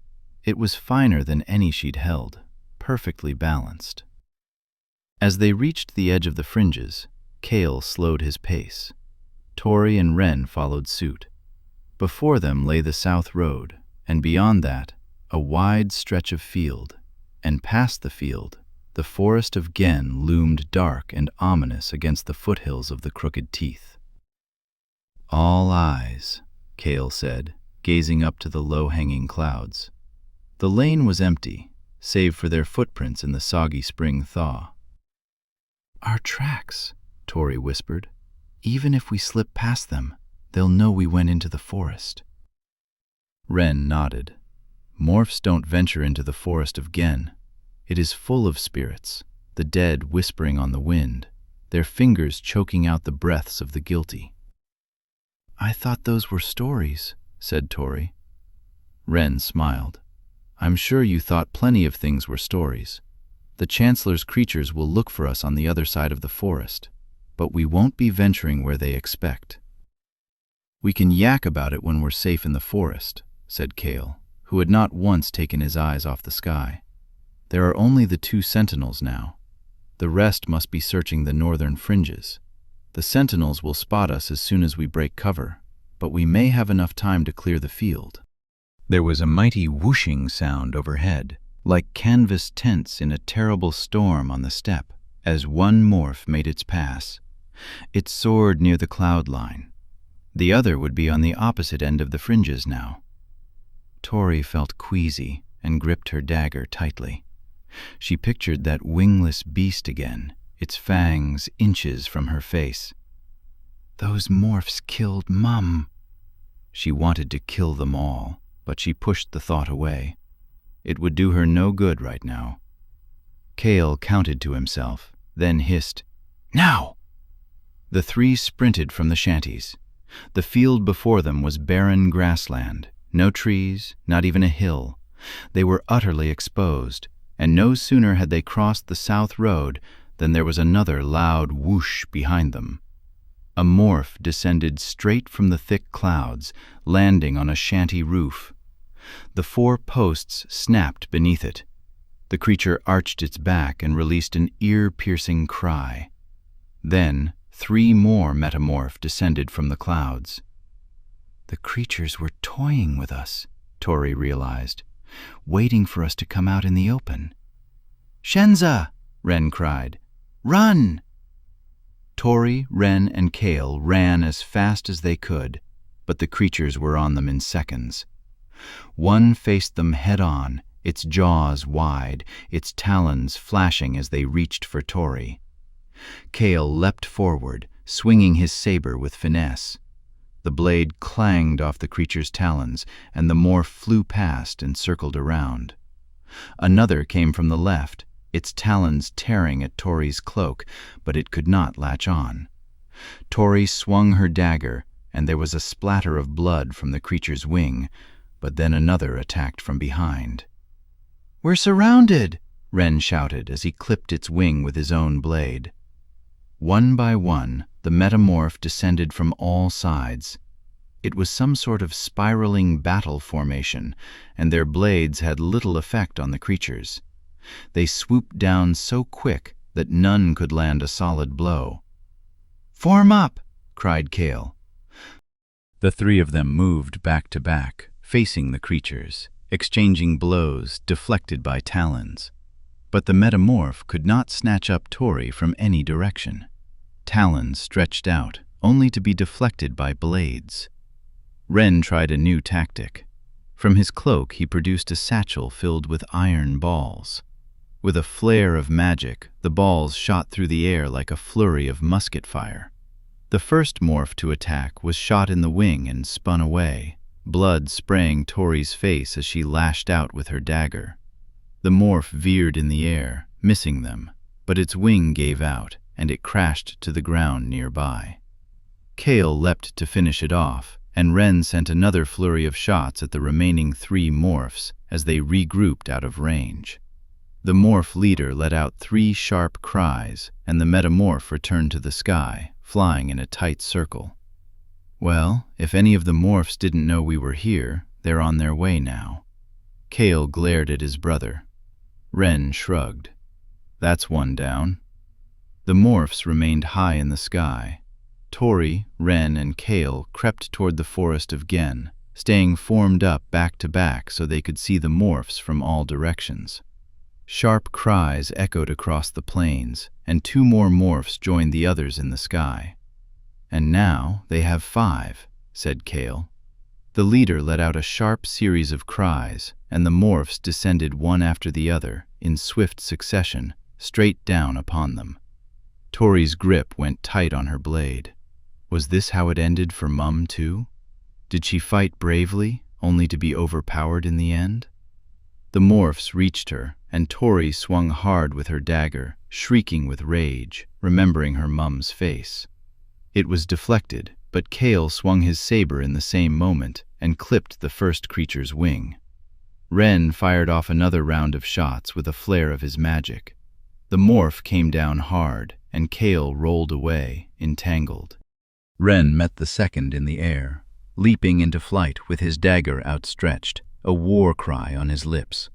It was finer than any she'd held, perfectly balanced. As they reached the edge of the fringes, Kale slowed his pace. Tori and Ren followed suit. Before them lay the south road, and beyond that, a wide stretch of field, and past the field, the forest of Gen loomed dark and ominous against the foothills of the Crooked Teeth. "All eyes," Kale said, gazing up to the low-hanging clouds. The lane was empty, save for their footprints in the soggy spring thaw. "Our tracks," Tori whispered. "Even if we slip past them, they'll know we went into the forest." Ren nodded. "Morphs don't venture into the forest of Gen. It is full of spirits, the dead whispering on the wind, their fingers choking out the breaths of the guilty." "I thought those were stories," said Tori. Ren smiled. "I'm sure you thought plenty of things were stories. The Chancellor's creatures will look for us on the other side of the forest, but we won't be venturing where they expect." "We can yak about it when we're safe in the forest," said Kale, who had not once taken his eyes off the sky. "There are only the 2 sentinels now. The rest must be searching the northern fringes. The sentinels will spot us as soon as we break cover, but we may have enough time to clear the field." There was a mighty whooshing sound overhead, like canvas tents in a terrible storm on the steppe, as one morph made its pass. It soared near the cloud line. The other would be on the opposite end of the fringes now. Tori felt queasy and gripped her dagger tightly. She pictured that wingless beast again, its fangs inches from her face. "Those morphs killed Mum." She wanted to kill them all, but she pushed the thought away. It would do her no good right now. Kale counted to himself, then hissed, "Now!" The 3 sprinted from the shanties. The field before them was barren grassland, no trees, not even a hill. They were utterly exposed, and no sooner had they crossed the south road than there was another loud whoosh behind them. A morph descended straight from the thick clouds, landing on a shanty roof. The 4 posts snapped beneath it. The creature arched its back and released an ear-piercing cry. Then 3 more metamorph descended from the clouds. The creatures were toying with us, Tori realized, waiting for us to come out in the open. "Shenza!" Ren cried. "Run!" Tori, Ren, and Kale ran as fast as they could, but the creatures were on them in seconds. One faced them head-on, its jaws wide, its talons flashing as they reached for Tori. Kale leapt forward, swinging his saber with finesse. The blade clanged off the creature's talons, and the morph flew past and circled around. Another came from the left, its talons tearing at Tori's cloak, but it could not latch on. Tori swung her dagger, and there was a splatter of blood from the creature's wing, but then another attacked from behind. "We're surrounded!" Ren shouted as he clipped its wing with his own blade. One by one, the metamorph descended from all sides. It was some sort of spiraling battle formation, and their blades had little effect on the creatures. They swooped down so quick that none could land a solid blow. "Form up!" cried Kale. The 3 of them moved back to back, facing the creatures, exchanging blows deflected by talons. But the metamorph could not snatch up Tori from any direction. Talons stretched out, only to be deflected by blades. Ren tried a new tactic. From his cloak he produced a satchel filled with iron balls. With a flare of magic, the balls shot through the air like a flurry of musket fire. The first morph to attack was shot in the wing and spun away, blood spraying Tori's face as she lashed out with her dagger. The morph veered in the air, missing them, but its wing gave out, and it crashed to the ground nearby. Kale leapt to finish it off, and Ren sent another flurry of shots at the remaining 3 morphs as they regrouped out of range. The morph leader let out 3 sharp cries, and the metamorph returned to the sky, flying in a tight circle. Well, if any of the morphs didn't know we were here, they're on their way now. Kale glared at his brother. Ren shrugged. That's one down. The morphs remained high in the sky. Tori, Ren, and Kale crept toward the forest of Gen, staying formed up back to back so they could see the morphs from all directions. Sharp cries echoed across the plains, and 2 more morphs joined the others in the sky. And now they have 5, said Kale. The leader let out a sharp series of cries, and the morphs descended one after the other, in swift succession, straight down upon them. Tori's grip went tight on her blade. Was this how it ended for Mum, too? Did she fight bravely, only to be overpowered in the end? The morphs reached her, and Tori swung hard with her dagger, shrieking with rage, remembering her mum's face. It was deflected, but Kale swung his saber in the same moment and clipped the first creature's wing. Ren fired off another round of shots with a flare of his magic. The morph came down hard, and Kale rolled away, entangled. Ren met the second in the air, leaping into flight with his dagger outstretched, a war cry on his lips.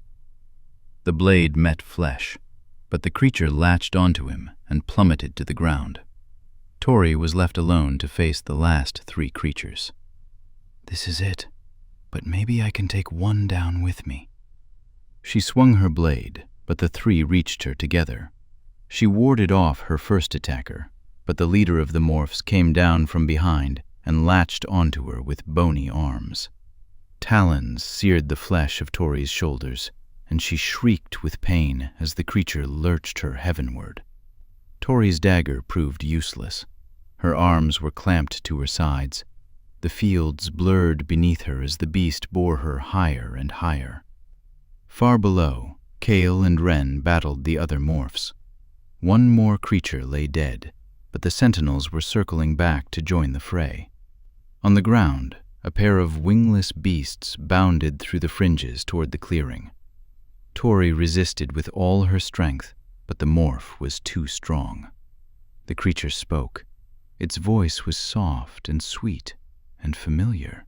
The blade met flesh, but the creature latched onto him and plummeted to the ground. Tori was left alone to face the last 3 creatures. This is it, but maybe I can take one down with me. She swung her blade, but the 3 reached her together. She warded off her first attacker, but the leader of the morphs came down from behind and latched onto her with bony arms. Talons seared the flesh of Tori's shoulders, and she shrieked with pain as the creature lurched her heavenward. Tori's dagger proved useless. Her arms were clamped to her sides. The fields blurred beneath her as the beast bore her higher and higher. Far below, Kale and Ren battled the other morphs. One more creature lay dead, but the sentinels were circling back to join the fray. On the ground, a pair of wingless beasts bounded through the fringes toward the clearing. Tori resisted with all her strength, but the morph was too strong. The creature spoke. Its voice was soft and sweet and familiar.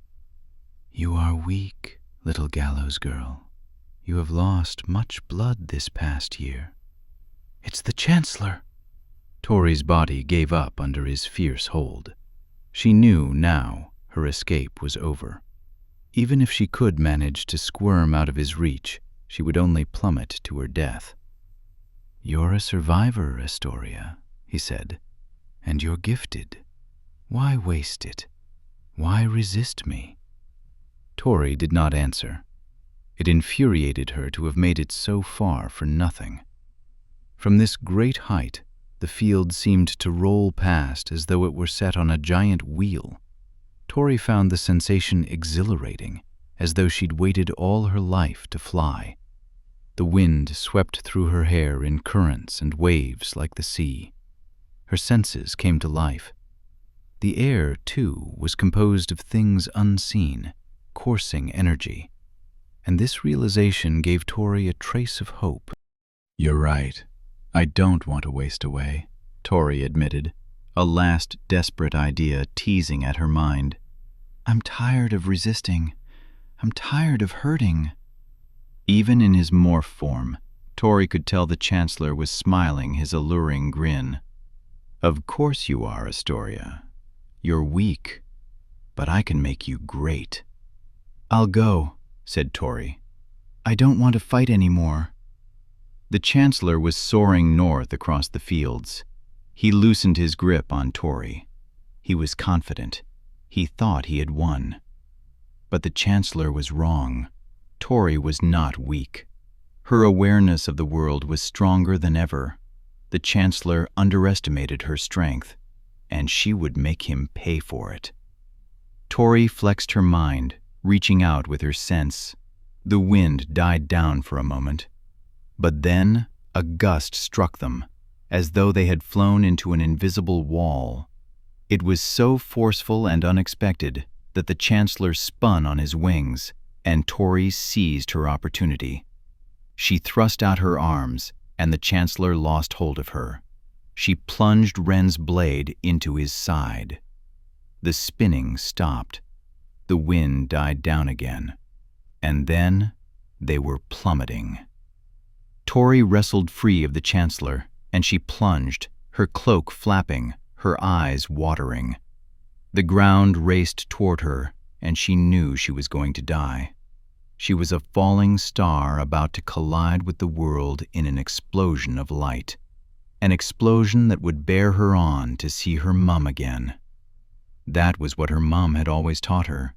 You are weak, little gallows girl. You have lost much blood this past year. It's the Chancellor. Tori's body gave up under his fierce hold. She knew now her escape was over. Even if she could manage to squirm out of his reach, she would only plummet to her death. You're a survivor, Astoria, he said, and you're gifted. Why waste it? Why resist me? Tori did not answer. It infuriated her to have made it so far for nothing. From this great height, the field seemed to roll past as though it were set on a giant wheel. Tori found the sensation exhilarating, as though she'd waited all her life to fly. The wind swept through her hair in currents and waves like the sea. Her senses came to life. The air, too, was composed of things unseen, coursing energy. And this realization gave Tori a trace of hope. You're right. I don't want to waste away, Tori admitted, a last desperate idea teasing at her mind. I'm tired of resisting. I'm tired of hurting. Even in his morph form, Tori could tell the Chancellor was smiling his alluring grin. Of course you are, Astoria. You're weak, but I can make you great. I'll go, said Tori. I don't want to fight anymore. The Chancellor was soaring north across the fields. He loosened his grip on Tori. He was confident. He thought he had won. But the Chancellor was wrong. Tori was not weak. Her awareness of the world was stronger than ever. The Chancellor underestimated her strength, and she would make him pay for it. Tori flexed her mind, reaching out with her sense. The wind died down for a moment, but then a gust struck them, as though they had flown into an invisible wall. It was so forceful and unexpected that the Chancellor spun on his wings, and Tori seized her opportunity. She thrust out her arms, and the Chancellor lost hold of her. She plunged Wren's blade into his side. The spinning stopped. The wind died down again. And then they were plummeting. Tori wrestled free of the Chancellor, and she plunged, her cloak flapping, her eyes watering. The ground raced toward her, and she knew she was going to die. She was a falling star about to collide with the world in an explosion of light, an explosion that would bear her on to see her mum again. That was what her mum had always taught her.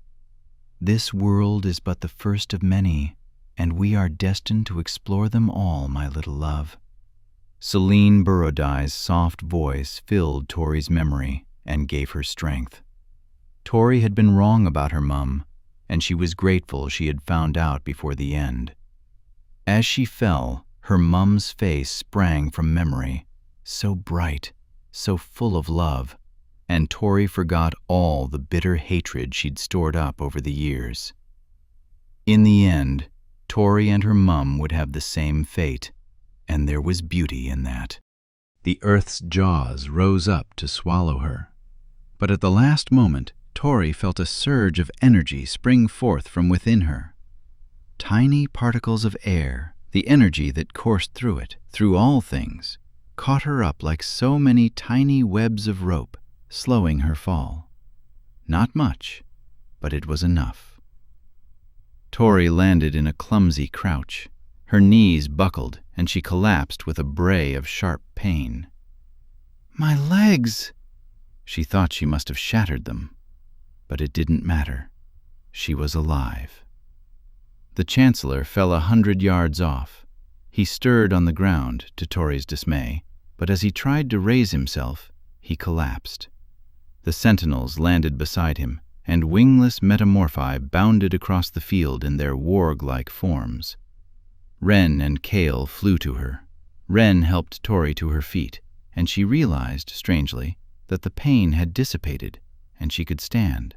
This world is but the first of many, and we are destined to explore them all, my little love. Celine Burrodai's soft voice filled Tori's memory and gave her strength. Tori had been wrong about her mum, and she was grateful she had found out before the end. As she fell, her mum's face sprang from memory, so bright, so full of love, and Tori forgot all the bitter hatred she'd stored up over the years. In the end, Tori and her mum would have the same fate, and there was beauty in that. The earth's jaws rose up to swallow her, but at the last moment, Tori felt a surge of energy spring forth from within her. Tiny particles of air, the energy that coursed through it, through all things, caught her up like so many tiny webs of rope, slowing her fall. Not much, but it was enough. Tori landed in a clumsy crouch. Her knees buckled, and she collapsed with a bray of sharp pain. "My legs!" She thought she must have shattered them. But it didn't matter. She was alive. The Chancellor fell 100 yards off. He stirred on the ground, to Tori's dismay, but as he tried to raise himself, he collapsed. The sentinels landed beside him, and wingless metamorphi bounded across the field in their warg-like forms. Wren and Kale flew to her. Wren helped Tori to her feet, and she realized, strangely, that the pain had dissipated, and she could stand.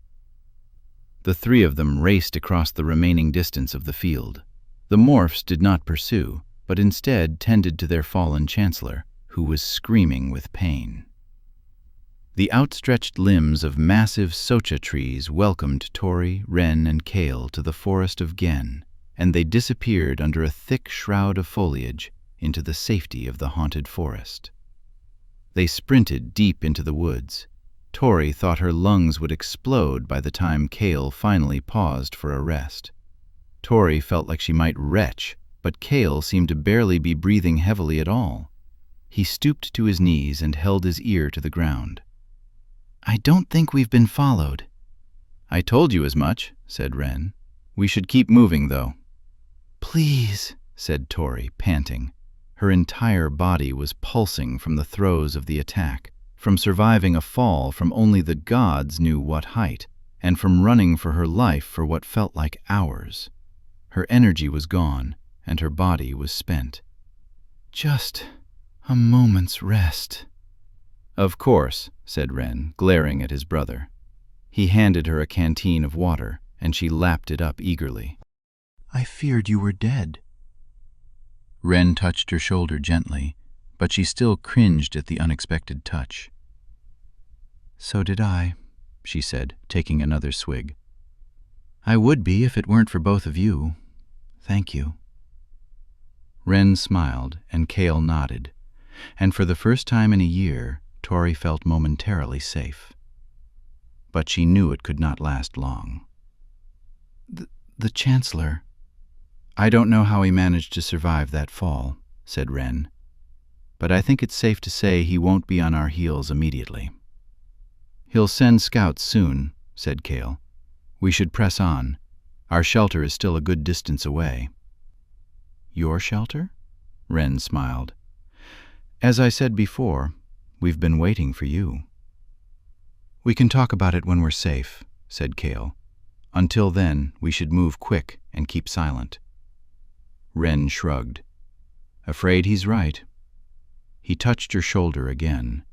The three of them raced across the remaining distance of the field. The morphs did not pursue, but instead tended to their fallen Chancellor, who was screaming with pain. The outstretched limbs of massive socha trees welcomed Tori, Wren, and Kale to the forest of Gen, and they disappeared under a thick shroud of foliage into the safety of the haunted forest. They sprinted deep into the woods. Tori thought her lungs would explode by the time Kale finally paused for a rest. Tori felt like she might retch, but Kale seemed to barely be breathing heavily at all. He stooped to his knees and held his ear to the ground. "I don't think we've been followed." "I told you as much," said Wren. "We should keep moving, though." "Please," said Tori, panting. Her entire body was pulsing from the throes of the attack, from surviving a fall from only the gods knew what height, and from running for her life for what felt like hours. Her energy was gone, and her body was spent. "Just a moment's rest." "Of course," said Wren, glaring at his brother. He handed her a canteen of water, and she lapped it up eagerly. "I feared you were dead." Wren touched her shoulder gently, but she still cringed at the unexpected touch. "So did I," she said, taking another swig. "I would be if it weren't for both of you. Thank you." Wren smiled, and Kale nodded, and for the first time in a year, Tori felt momentarily safe. But she knew it could not last long. The Chancellor. "I don't know how he managed to survive that fall," said Wren, "but I think it's safe to say he won't be on our heels immediately." "He'll send scouts soon," said Kale. "We should press on. Our shelter is still a good distance away." "Your shelter?" Wren smiled. "As I said before, we've been waiting for you." "We can talk about it when we're safe," said Kale. "Until then, we should move quick and keep silent." Wren shrugged. "Afraid he's right." He touched her shoulder again.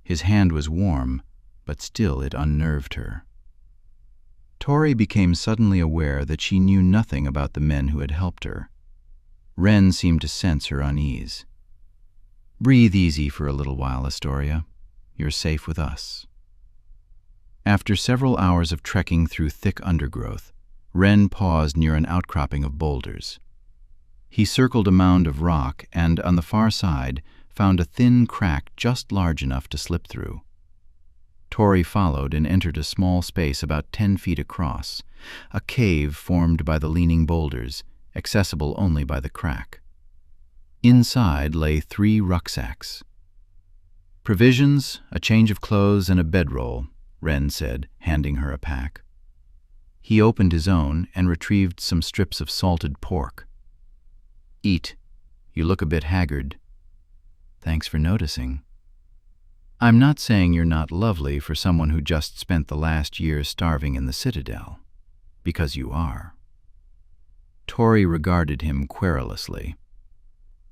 His hand was warm, but still it unnerved her. Tori became suddenly aware that she knew nothing about the men who had helped her. Wren seemed to sense her unease. "Breathe easy for a little while, Astoria. You're safe with us." After several hours of trekking through thick undergrowth, Wren paused near an outcropping of boulders. He circled a mound of rock and, on the far side, found a thin crack just large enough to slip through. Tori followed and entered a small space about 10 feet across, a cave formed by the leaning boulders, accessible only by the crack. Inside lay 3 rucksacks. "Provisions, a change of clothes, and a bedroll," Wren said, handing her a pack. He opened his own and retrieved some strips of salted pork. "Eat. You look a bit haggard." "Thanks for noticing." "I'm not saying you're not lovely for someone who just spent the last year starving in the Citadel, because you are." Tori regarded him querulously.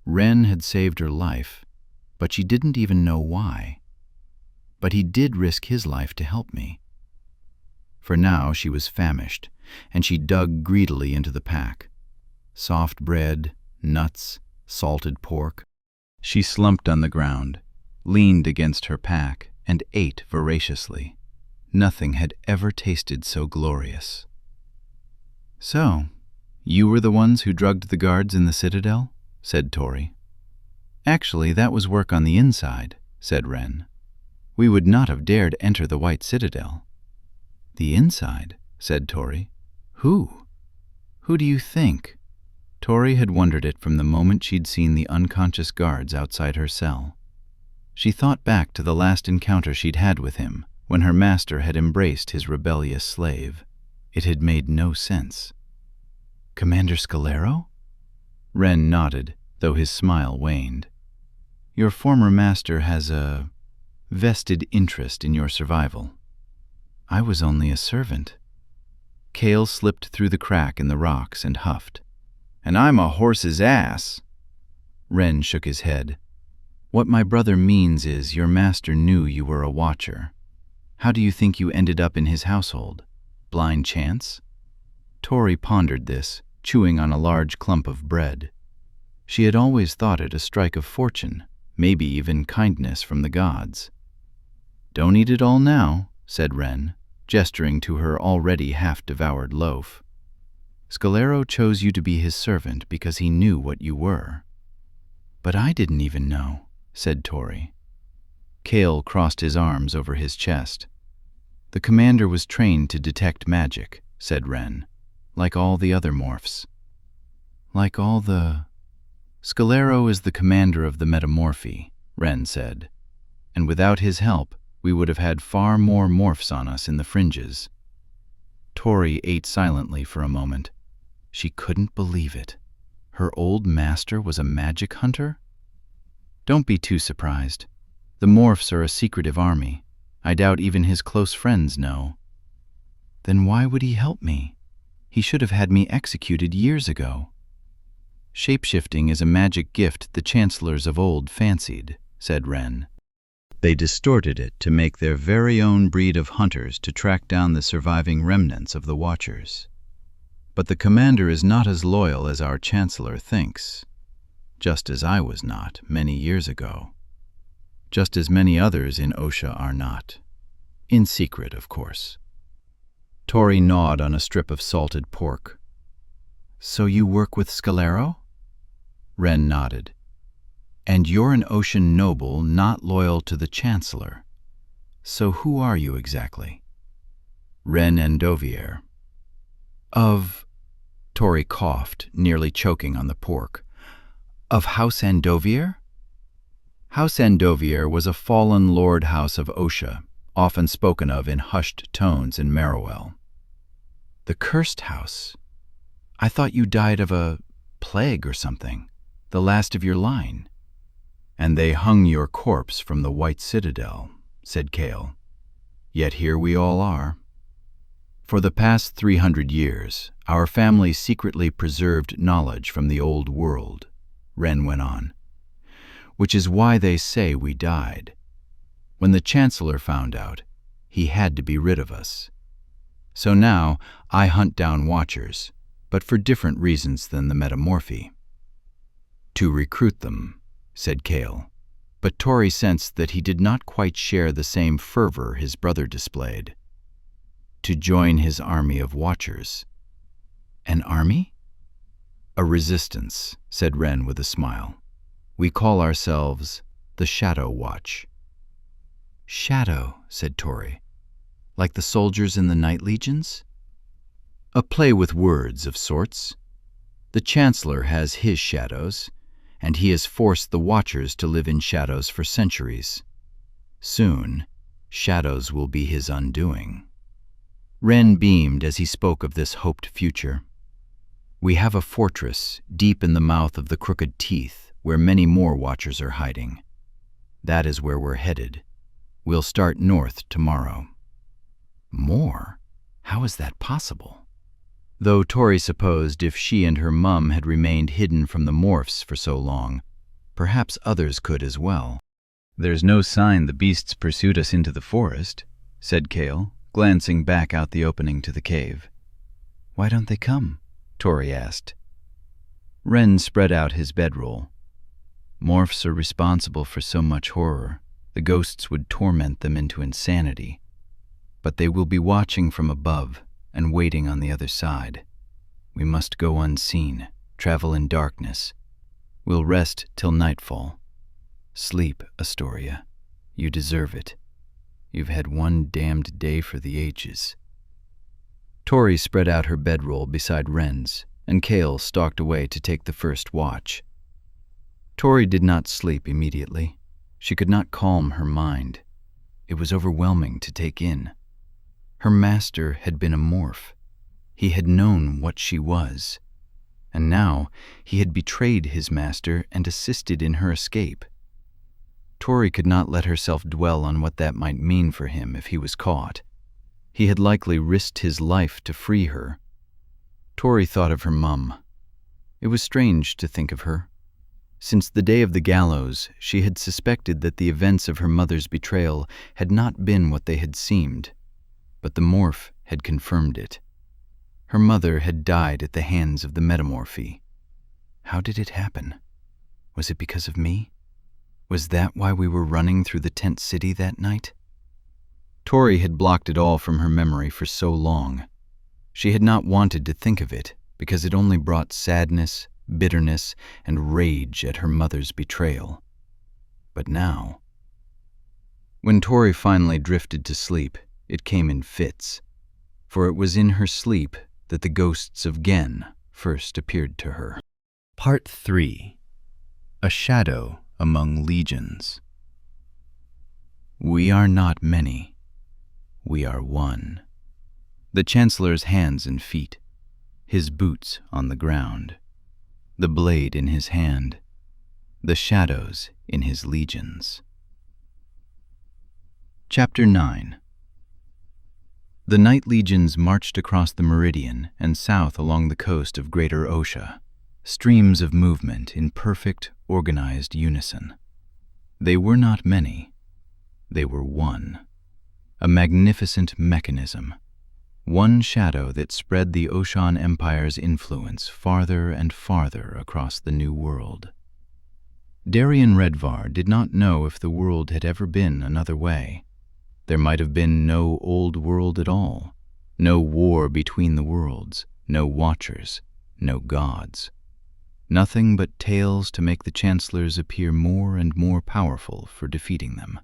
Wren had saved her life, but she didn't even know why. "But he did risk his life to help me." For now she was famished, and she dug greedily into the pack. Soft bread, nuts, salted pork. She slumped on the ground, leaned against her pack, and ate voraciously. Nothing had ever tasted so glorious. "So, you were the ones who drugged the guards in the Citadel?" said Tori. "Actually, that was work on the inside," said Wren. "We would not have dared enter the White Citadel." "The inside?" said Tori. "Who? Who do you think?" Tori had wondered it from the moment she'd seen the unconscious guards outside her cell. She thought back to the last encounter she'd had with him, when her master had embraced his rebellious slave. It had made no sense. "Commander Scalero?" Wren nodded, though his smile waned. "Your former master has a vested interest in your survival. I was only a servant." Cale slipped through the crack in the rocks and huffed. "And I'm a horse's ass." Wren shook his head. "What my brother means is your master knew you were a watcher. How do you think you ended up in his household? Blind chance?" Tori pondered this, chewing on a large clump of bread. She had always thought it a strike of fortune, maybe even kindness from the gods. "Don't eat it all now," said Wren, gesturing to her already half-devoured loaf. "Scalero chose you to be his servant because he knew what you were." "But I didn't even know," said Tori. Cale crossed his arms over his chest. "The commander was trained to detect magic," said Wren, "like all the other morphs." "Like all the—" "Scalero is the commander of the metamorphy," Wren said, "and without his help, we would have had far more morphs on us in the fringes." Tori ate silently for a moment. She couldn't believe it. Her old master was a magic hunter? "Don't be too surprised. The morphs are a secretive army. I doubt even his close friends know." "Then why would he help me? He should have had me executed years ago." "Shapeshifting is a magic gift the chancellors of old fancied," said Wren. "They distorted it to make their very own breed of hunters to track down the surviving remnants of the Watchers. But the commander is not as loyal as our chancellor thinks, just as I was not many years ago. Just as many others in Osha are not. In secret, of course." Tori gnawed on a strip of salted pork. "So you work with Scalero?" Wren nodded. "And you're an ocean noble not loyal to the chancellor. So who are you exactly?" "Wren Andovier." "Of—" Tori coughed, nearly choking on the pork. "Of House Andovier?" House Andovier was a fallen lord house of Osha, often spoken of in hushed tones in Merowell. "The cursed house? I thought you died of a plague or something, the last of your line." "And they hung your corpse from the White Citadel," said Cale. "Yet here we all are. For the past 300 years, our family secretly preserved knowledge from the old world," Wren went on, "which is why they say we died. When the Chancellor found out, he had to be rid of us. So now I hunt down Watchers, but for different reasons than the metamorphy. "To recruit them," said Cale, but Tori sensed that he did not quite share the same fervor his brother displayed. "To join his army of watchers." "An army?" "A resistance," said Wren with a smile. "We call ourselves the Shadow Watch." "Shadow," said Tori. "Like the soldiers in the Night Legions?" "A play with words of sorts. The Chancellor has his shadows, and he has forced the Watchers to live in shadows for centuries. Soon, shadows will be his undoing." Wren beamed as he spoke of this hoped future. "We have a fortress deep in the mouth of the Crooked Teeth where many more Watchers are hiding. That is where we're headed. We'll start north tomorrow." "More? How is that possible?" Though Tori supposed if she and her mum had remained hidden from the morphs for so long, perhaps others could as well. "There's no sign the beasts pursued us into the forest," said Cale, glancing back out the opening to the cave. "Why don't they come?" Tori asked. Wren spread out his bedroll. "Morphs are responsible for so much horror. The ghosts would torment them into insanity. But they will be watching from above and waiting on the other side. We must go unseen, travel in darkness. We'll rest till nightfall. Sleep, Astoria. You deserve it. You've had one damned day for the ages." Tori spread out her bedroll beside Wren's, and Cale stalked away to take the first watch. Tori did not sleep immediately. She could not calm her mind. It was overwhelming to take in. Her master had been a morph. He had known what she was. And now he had betrayed his master and assisted in her escape. Tori could not let herself dwell on what that might mean for him if he was caught. He had likely risked his life to free her. Tori thought of her mum. It was strange to think of her. Since the day of the gallows, she had suspected that the events of her mother's betrayal had not been what they had seemed. But the morph had confirmed it. Her mother had died at the hands of the metamorphy. How did it happen? Was it because of me? Was that why we were running through the tent city that night? Tori had blocked it all from her memory for so long. She had not wanted to think of it because it only brought sadness, bitterness, and rage at her mother's betrayal. But now... When Tori finally drifted to sleep, it came in fits, for it was in her sleep that the ghosts of Gen first appeared to her. Part 3. A Shadow Among Legions. We are not many. We are one. The Chancellor's hands and feet, his boots on the ground, the blade in his hand, the shadows in his legions. Chapter 9. The Night Legions marched across the meridian and south along the coast of Greater Osha, streams of movement in perfect, organized unison. They were not many. They were one. A magnificent mechanism. One shadow that spread the Oshan Empire's influence farther and farther across the New World. Darien Redvar did not know if the world had ever been another way. There might have been no old world at all, no war between the worlds, no watchers, no gods. Nothing but tales to make the Chancellors appear more and more powerful for defeating them.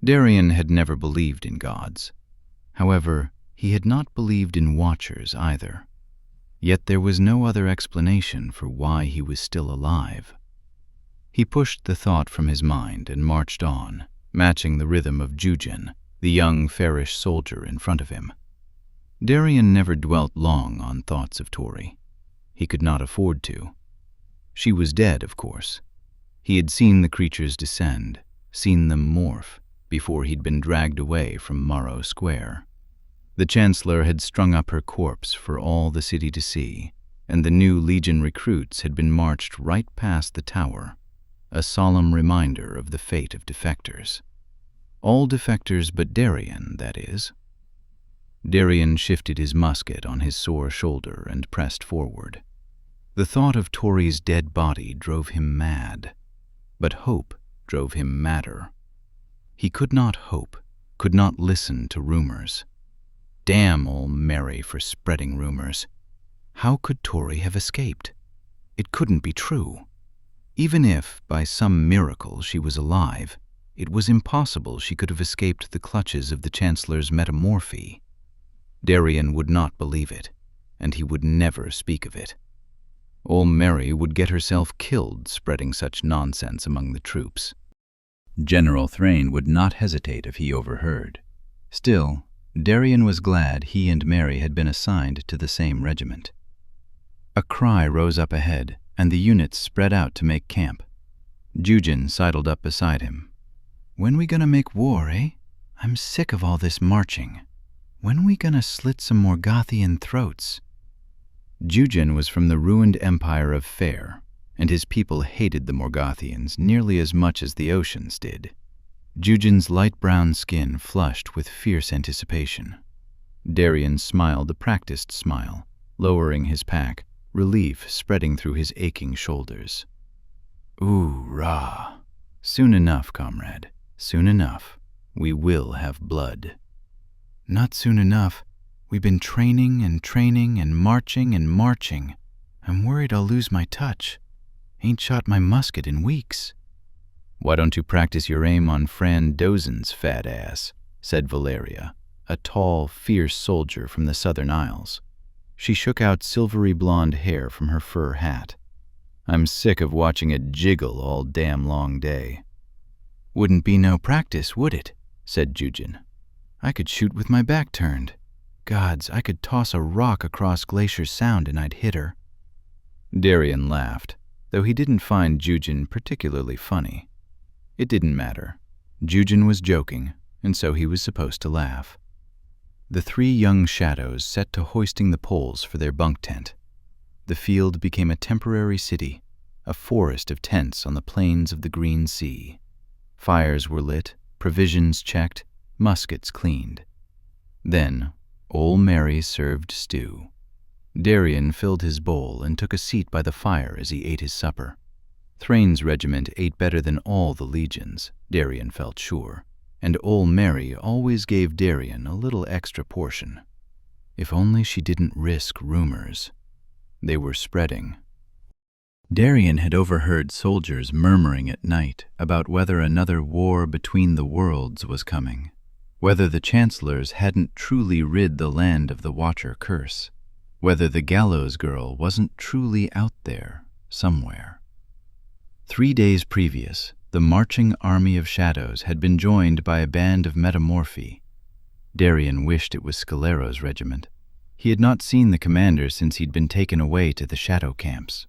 Darien had never believed in gods. However, he had not believed in watchers either. Yet there was no other explanation for why he was still alive. He pushed the thought from his mind and marched on, matching the rhythm of Jujen, the young, fairish soldier in front of him. Darien never dwelt long on thoughts of Tori. He could not afford to. She was dead, of course. He had seen the creatures descend, seen them morph, before he'd been dragged away from Morrow Square. The Chancellor had strung up her corpse for all the city to see, and the new Legion recruits had been marched right past the tower, a solemn reminder of the fate of defectors. All defectors but Darien, that is. Darien shifted his musket on his sore shoulder and pressed forward. The thought of Tori's dead body drove him mad, but hope drove him madder. He could not hope, could not listen to rumors. Damn old Mary for spreading rumors. How could Tori have escaped? It couldn't be true. Even if, by some miracle, she was alive, it was impossible she could have escaped the clutches of the Chancellor's metamorphy. Darien would not believe it, and he would never speak of it. Old Mary would get herself killed spreading such nonsense among the troops. General Thrain would not hesitate if he overheard. Still, Darien was glad he and Mary had been assigned to the same regiment. A cry rose up ahead, and the units spread out to make camp. Jujin sidled up beside him. "When we gonna make war, eh? I'm sick of all this marching. When we gonna slit some Morgothian throats?" Jujin was from the ruined empire of Fair, and his people hated the Morgothians nearly as much as the Oceans did. Jujin's light brown skin flushed with fierce anticipation. Darien smiled a practiced smile, lowering his pack, relief spreading through his aching shoulders. "Ooh-rah! Soon enough, comrade, soon enough. We will have blood." "Not soon enough. We've been training and marching. I'm worried I'll lose my touch. Ain't shot my musket in weeks." "Why don't you practice your aim on Fran Dozen's fat ass?" said Valeria, a tall, fierce soldier from the Southern Isles. She shook out silvery blonde hair from her fur hat. "I'm sick of watching it jiggle all damn long day." "Wouldn't be no practice, would it?" said Jujin. "I could shoot with my back turned. Gods, I could toss a rock across Glacier Sound and I'd hit her." Darien laughed, though he didn't find Jujin particularly funny. It didn't matter. Jujin was joking, and so he was supposed to laugh. The three young shadows set to hoisting the poles for their bunk tent. The field became a temporary city, a forest of tents on the plains of the Green Sea. Fires were lit, provisions checked, muskets cleaned. Then, old Mary served stew. Darien filled his bowl and took a seat by the fire as he ate his supper. Thrain's regiment ate better than all the legions, Darien felt sure, and old Mary always gave Darien a little extra portion. If only she didn't risk rumors. They were spreading. Darien had overheard soldiers murmuring at night about whether another war between the worlds was coming, whether the chancellors hadn't truly rid the land of the Watcher curse, whether the gallows girl wasn't truly out there somewhere. 3 days previous, the marching army of shadows had been joined by a band of metamorphi. Darien wished it was Scalero's regiment. He had not seen the commander since he'd been taken away to the shadow camps.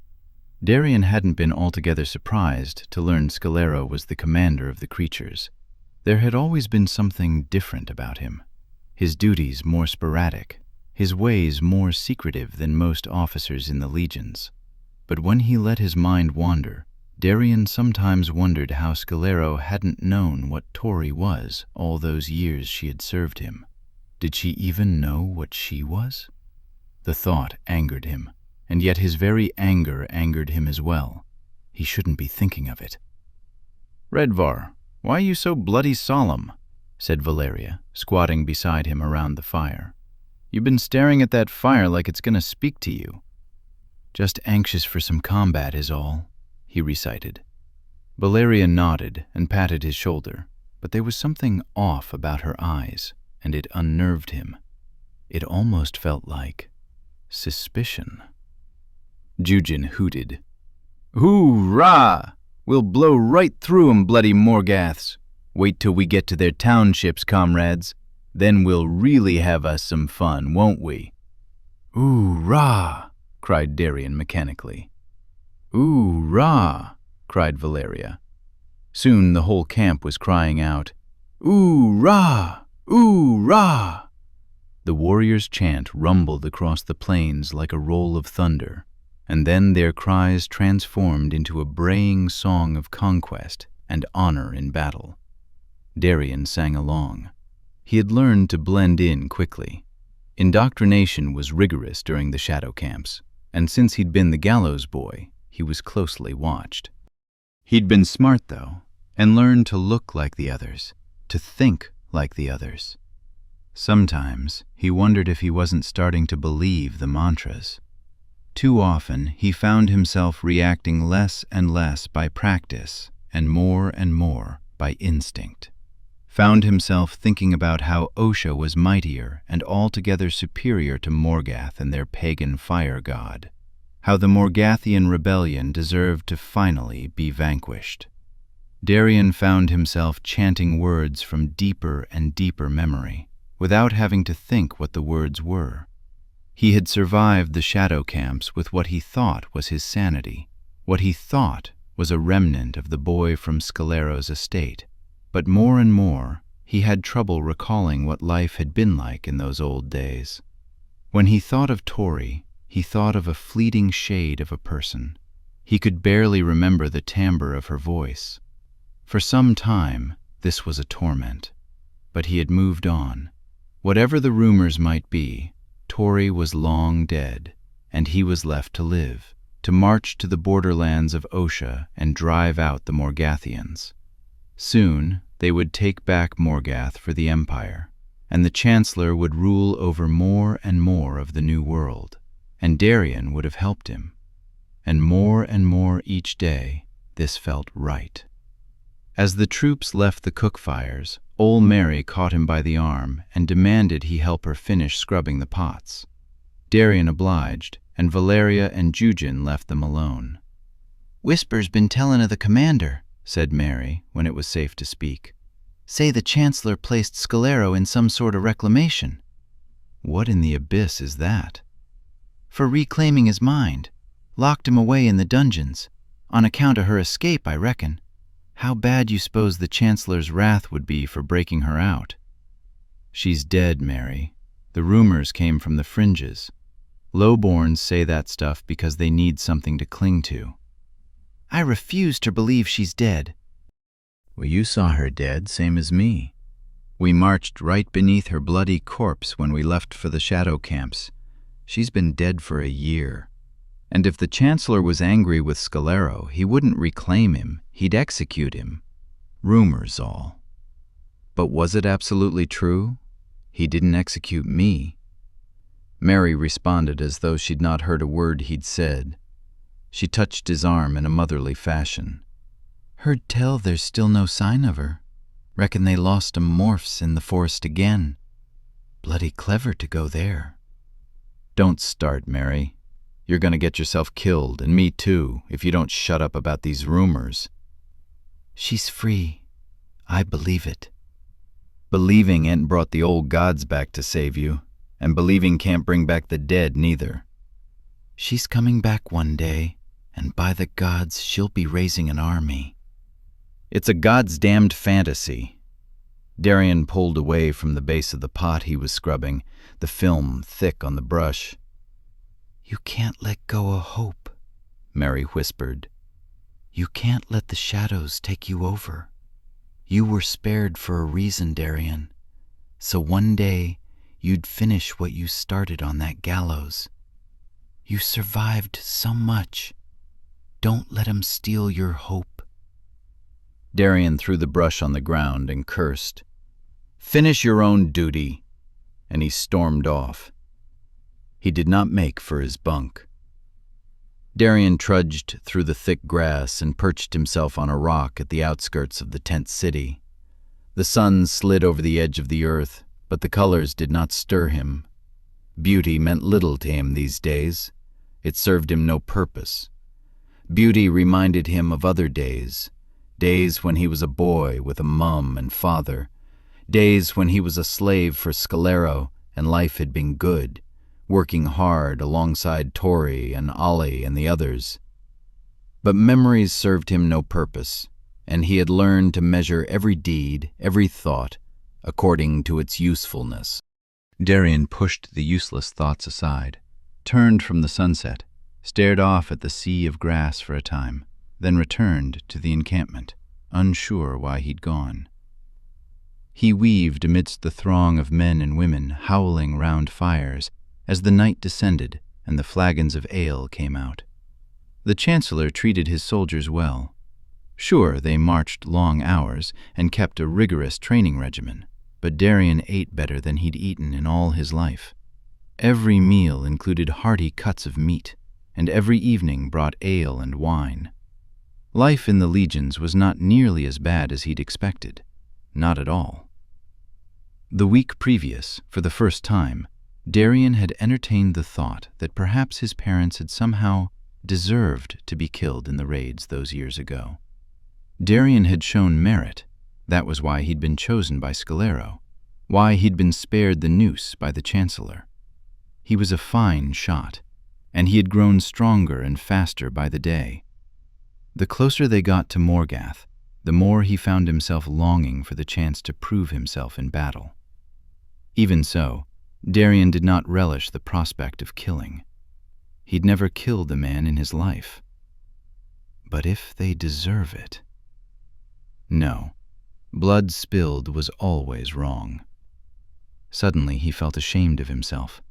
Darien hadn't been altogether surprised to learn Scalero was the commander of the creatures. There had always been something different about him. His duties more sporadic, his ways more secretive than most officers in the legions. But when he let his mind wander, Darien sometimes wondered how Scalero hadn't known what Tori was all those years she had served him. Did she even know what she was? The thought angered him, and yet his very anger angered him as well. He shouldn't be thinking of it. "Redvar, why are you so bloody solemn?" said Valeria, squatting beside him around the fire. "You've been staring at that fire like it's going to speak to you." "Just anxious for some combat is all," he recited. Valeria nodded and patted his shoulder, but there was something off about her eyes, and it unnerved him. It almost felt like suspicion. Jujin hooted. "Hoorah! We'll blow right through 'em, bloody Morgaths. Wait till we get to their townships, comrades. Then we'll really have us some fun, won't we?" "Hoorah!" cried Darien mechanically. "Hoorah!" cried Valeria. Soon the whole camp was crying out, "Hoorah! Hoorah!" The warriors' chant rumbled across the plains like a roll of thunder, and then their cries transformed into a braying song of conquest and honor in battle. Darien sang along. He had learned to blend in quickly. Indoctrination was rigorous during the shadow camps. and since he'd been the gallows boy, he was closely watched. He'd been smart, though, and learned to look like the others, to think like the others. Sometimes he wondered if he wasn't starting to believe the mantras. Too often he found himself reacting less and less by practice and more by instinct. Found himself thinking about how Osha was mightier and altogether superior to Morgath and their pagan fire god. How the Morgathian rebellion deserved to finally be vanquished. Darien found himself chanting words from deeper and deeper memory, without having to think what the words were. He had survived the shadow camps with what he thought was his sanity, what he thought was a remnant of the boy from Scalero's estate. But more and more, he had trouble recalling what life had been like in those old days. When he thought of Tori, he thought of a fleeting shade of a person. He could barely remember the timbre of her voice. For some time, this was a torment. But he had moved on. Whatever the rumors might be, Tori was long dead, and he was left to live, to march to the borderlands of Osha and drive out the Morgathians. Soon, they would take back Morgath for the Empire, and the Chancellor would rule over more and more of the New World, and Darien would have helped him. And more each day, this felt right. As the troops left the cook fires, old Mary caught him by the arm and demanded he help her finish scrubbing the pots. Darien obliged, and Valeria and Jujin left them alone. "Whisper's been tellin' of the commander," said Mary, when it was safe to speak. "Say the Chancellor placed Scalero in some sort of reclamation." "What in the abyss is that?" "For reclaiming his mind. Locked him away in the dungeons. On account of her escape, I reckon. How bad you suppose the Chancellor's wrath would be for breaking her out?" "She's dead, Mary. The rumors came from the fringes. Lowborns say that stuff because they need something to cling to." "I refuse to believe she's dead." "Well, you saw her dead, same as me. We marched right beneath her bloody corpse when we left for the shadow camps. She's been dead for a year. And if the Chancellor was angry with Scalero, he wouldn't reclaim him, he'd execute him. Rumors all. But was it absolutely true? He didn't execute me." Mary responded as though she'd not heard a word he'd said. She touched his arm in a motherly fashion. "Heard tell there's still no sign of her. Reckon they lost 'em morphs in the forest again. Bloody clever to go there." "Don't start, Mary. You're going to get yourself killed, and me too, if you don't shut up about these rumors." "She's free. I believe it." "Believing ain't brought the old gods back to save you, and believing can't bring back the dead neither." "She's coming back one day, and by the gods, she'll be raising an army." "It's a god's damned fantasy." Darien pulled away from the base of the pot he was scrubbing, the film thick on the brush. "You can't let go of hope," Mary whispered. "You can't let the shadows take you over. You were spared for a reason, Darien. So one day, you'd finish what you started on that gallows. You survived so much. Don't let 'em steal your hope." Darien threw the brush on the ground and cursed. "Finish your own duty," and he stormed off. He did not make for his bunk. Darien trudged through the thick grass and perched himself on a rock at the outskirts of the tent city. The sun slid over the edge of the earth, but the colors did not stir him. Beauty meant little to him these days. It served him no purpose. Beauty reminded him of other days, days when he was a boy with a mum and father, days when he was a slave for Scalero and life had been good, working hard alongside Tori and Ollie and the others. But memories served him no purpose, and he had learned to measure every deed, every thought, according to its usefulness. Darien pushed the useless thoughts aside, turned from the sunset, stared off at the sea of grass for a time, then returned to the encampment, unsure why he'd gone. He weaved amidst the throng of men and women howling round fires as the night descended, and the flagons of ale came out. The Chancellor treated his soldiers well. Sure, they marched long hours and kept a rigorous training regimen, but Darien ate better than he'd eaten in all his life. Every meal included hearty cuts of meat, and every evening brought ale and wine. Life in the legions was not nearly as bad as he'd expected. Not at all. The week previous, for the first time, Darien had entertained the thought that perhaps his parents had somehow deserved to be killed in the raids those years ago. Darien had shown merit. That was why he'd been chosen by Scalero, why he'd been spared the noose by the Chancellor. He was a fine shot, and he had grown stronger and faster by the day. The closer they got to Morgath, the more he found himself longing for the chance to prove himself in battle. Even so, Darien did not relish the prospect of killing. He'd never killed a man in his life. But if they deserve it... No, blood spilled was always wrong. Suddenly he felt ashamed of himself.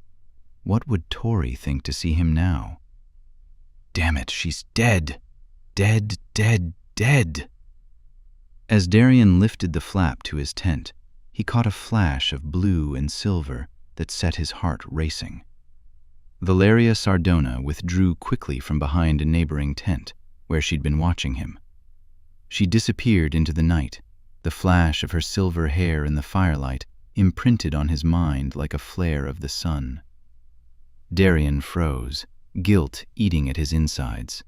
What would Tori think to see him now? Damn it, she's dead! Dead, dead, dead! As Darien lifted the flap to his tent, he caught a flash of blue and silver that set his heart racing. Valeria Sardona withdrew quickly from behind a neighboring tent, where she'd been watching him. She disappeared into the night, the flash of her silver hair in the firelight imprinted on his mind like a flare of the sun. Darien froze, guilt eating at his insides.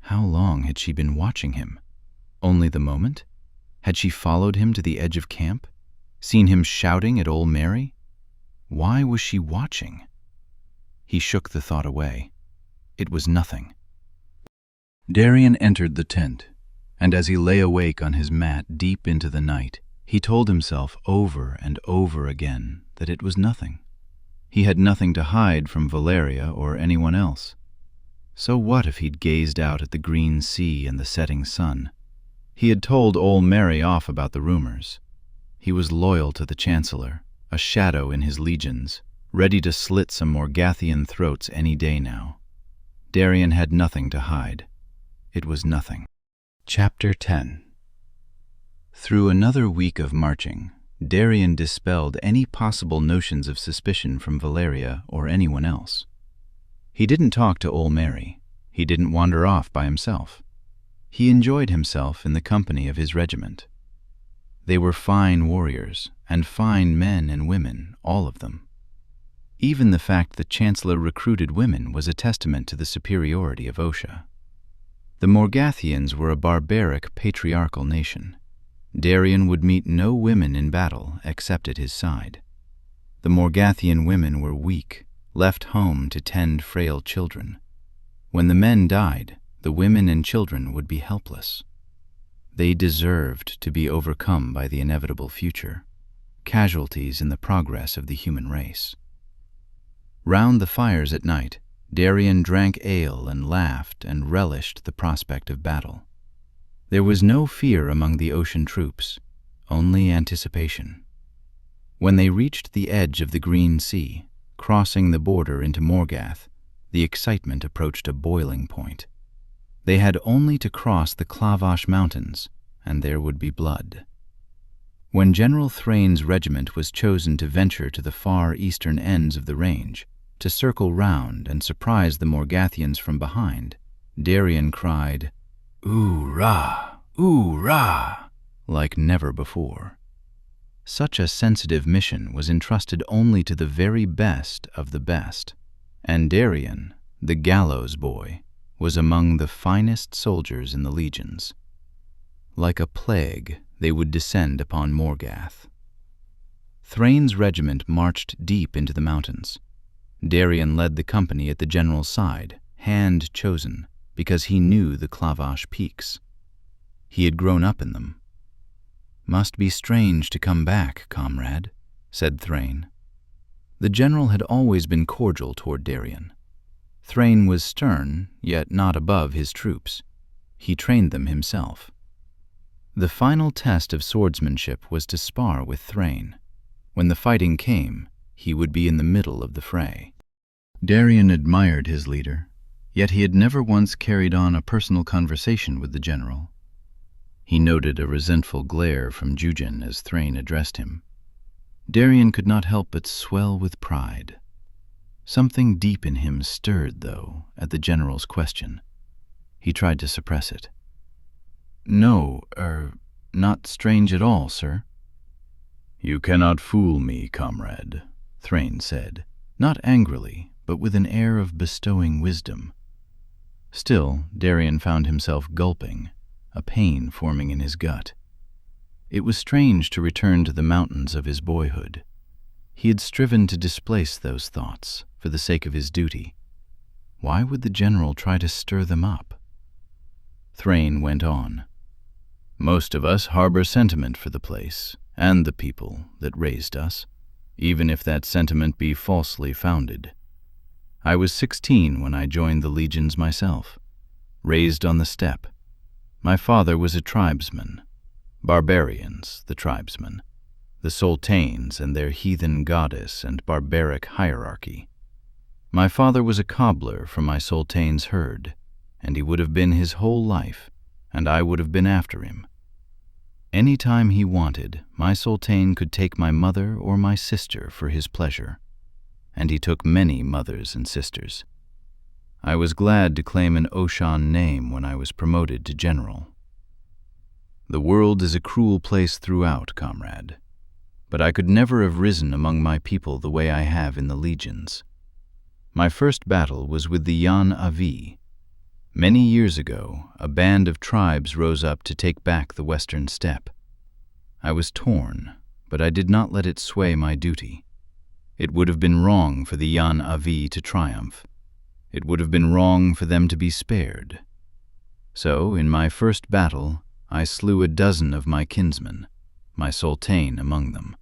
How long had she been watching him? Only the moment? Had she followed him to the edge of camp? Seen him shouting at old Mary? Why was she watching? He shook the thought away. It was nothing. Darien entered the tent, and as he lay awake on his mat deep into the night, he told himself over and over again that it was nothing. He had nothing to hide from Valeria or anyone else. So what if he'd gazed out at the green sea and the setting sun? He had told old Mary off about the rumors. He was loyal to the Chancellor, a shadow in his legions, ready to slit some Morgathian throats any day now. Darien had nothing to hide. It was nothing. Chapter 10. Through another week of marching, Darien dispelled any possible notions of suspicion from Valeria or anyone else. He didn't talk to old Mary. He didn't wander off by himself. He enjoyed himself in the company of his regiment. They were fine warriors, and fine men and women, all of them. Even the fact that Chancellor recruited women was a testament to the superiority of Osha. The Morgathians were a barbaric, patriarchal nation. Darien would meet no women in battle except at his side. The Morgathian women were weak, left home to tend frail children. When the men died, the women and children would be helpless. They deserved to be overcome by the inevitable future, casualties in the progress of the human race. Round the fires at night, Darien drank ale and laughed and relished the prospect of battle. There was no fear among the ocean troops, only anticipation. When they reached the edge of the Green Sea, crossing the border into Morgath, the excitement approached a boiling point. They had only to cross the Clavash Mountains, and there would be blood. When General Thrain's regiment was chosen to venture to the far eastern ends of the range, to circle round and surprise the Morgathians from behind, Darien cried, "Oorah! Oorah!" like never before. Such a sensitive mission was entrusted only to the very best of the best, and Darien, the gallows boy, was among the finest soldiers in the legions. Like a plague, they would descend upon Morgath. Thrain's regiment marched deep into the mountains. Darien led the company at the general's side, hand-chosen, because he knew the Clavash peaks. He had grown up in them. "Must be strange to come back, comrade," said Thrain. The general had always been cordial toward Darien. Thrain was stern, yet not above his troops. He trained them himself. The final test of swordsmanship was to spar with Thrain. When the fighting came, he would be in the middle of the fray. Darien admired his leader, yet he had never once carried on a personal conversation with the general. He noted a resentful glare from Jujen as Thrain addressed him. Darien could not help but swell with pride. Something deep in him stirred, though, at the general's question. He tried to suppress it. "No, not strange at all, sir." "You cannot fool me, comrade," Thrain said, not angrily, but with an air of bestowing wisdom. Still, Darien found himself gulping, a pain forming in his gut. It was strange to return to the mountains of his boyhood. He had striven to displace those thoughts for the sake of his duty. Why would the general try to stir them up? Thrain went on. "Most of us harbor sentiment for the place and the people that raised us, even if that sentiment be falsely founded. I was 16 when I joined the legions myself, raised on the steppe. My father was a tribesman. Barbarians, the tribesmen, the sultanes and their heathen goddess and barbaric hierarchy. My father was a cobbler for my sultane's herd, and he would have been his whole life, and I would have been after him. Any time he wanted, my sultane could take my mother or my sister for his pleasure, and he took many mothers and sisters. I was glad to claim an Oshan name when I was promoted to general. The world is a cruel place throughout, comrade, but I could never have risen among my people the way I have in the legions. My first battle was with the Yan Avi. Many years ago, a band of tribes rose up to take back the western steppe. I was torn, but I did not let it sway my duty. It would have been wrong for the Yan Avi to triumph. It would have been wrong for them to be spared. So, in my first battle, I slew a dozen of my kinsmen, my sultane among them.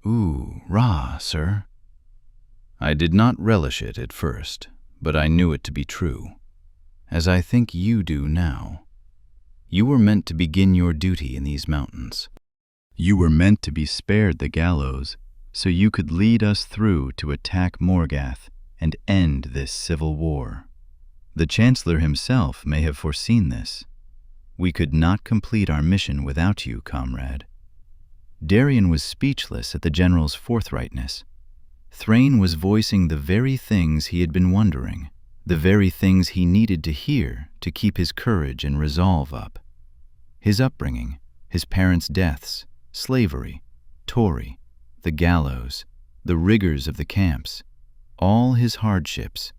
"Ooh, rah, sir." I did not relish it at first, but I knew it to be true, as I think you do now. You were meant to begin your duty in these mountains. You were meant to be spared the gallows, so you could lead us through to attack Morgath and end this civil war. The Chancellor himself may have foreseen this. We could not complete our mission without you, comrade. Darien was speechless at the general's forthrightness. Thrain was voicing the very things he had been wondering, the very things he needed to hear to keep his courage and resolve up. His upbringing, his parents' deaths, slavery, Tory, the gallows, the rigors of the camps, all his hardships,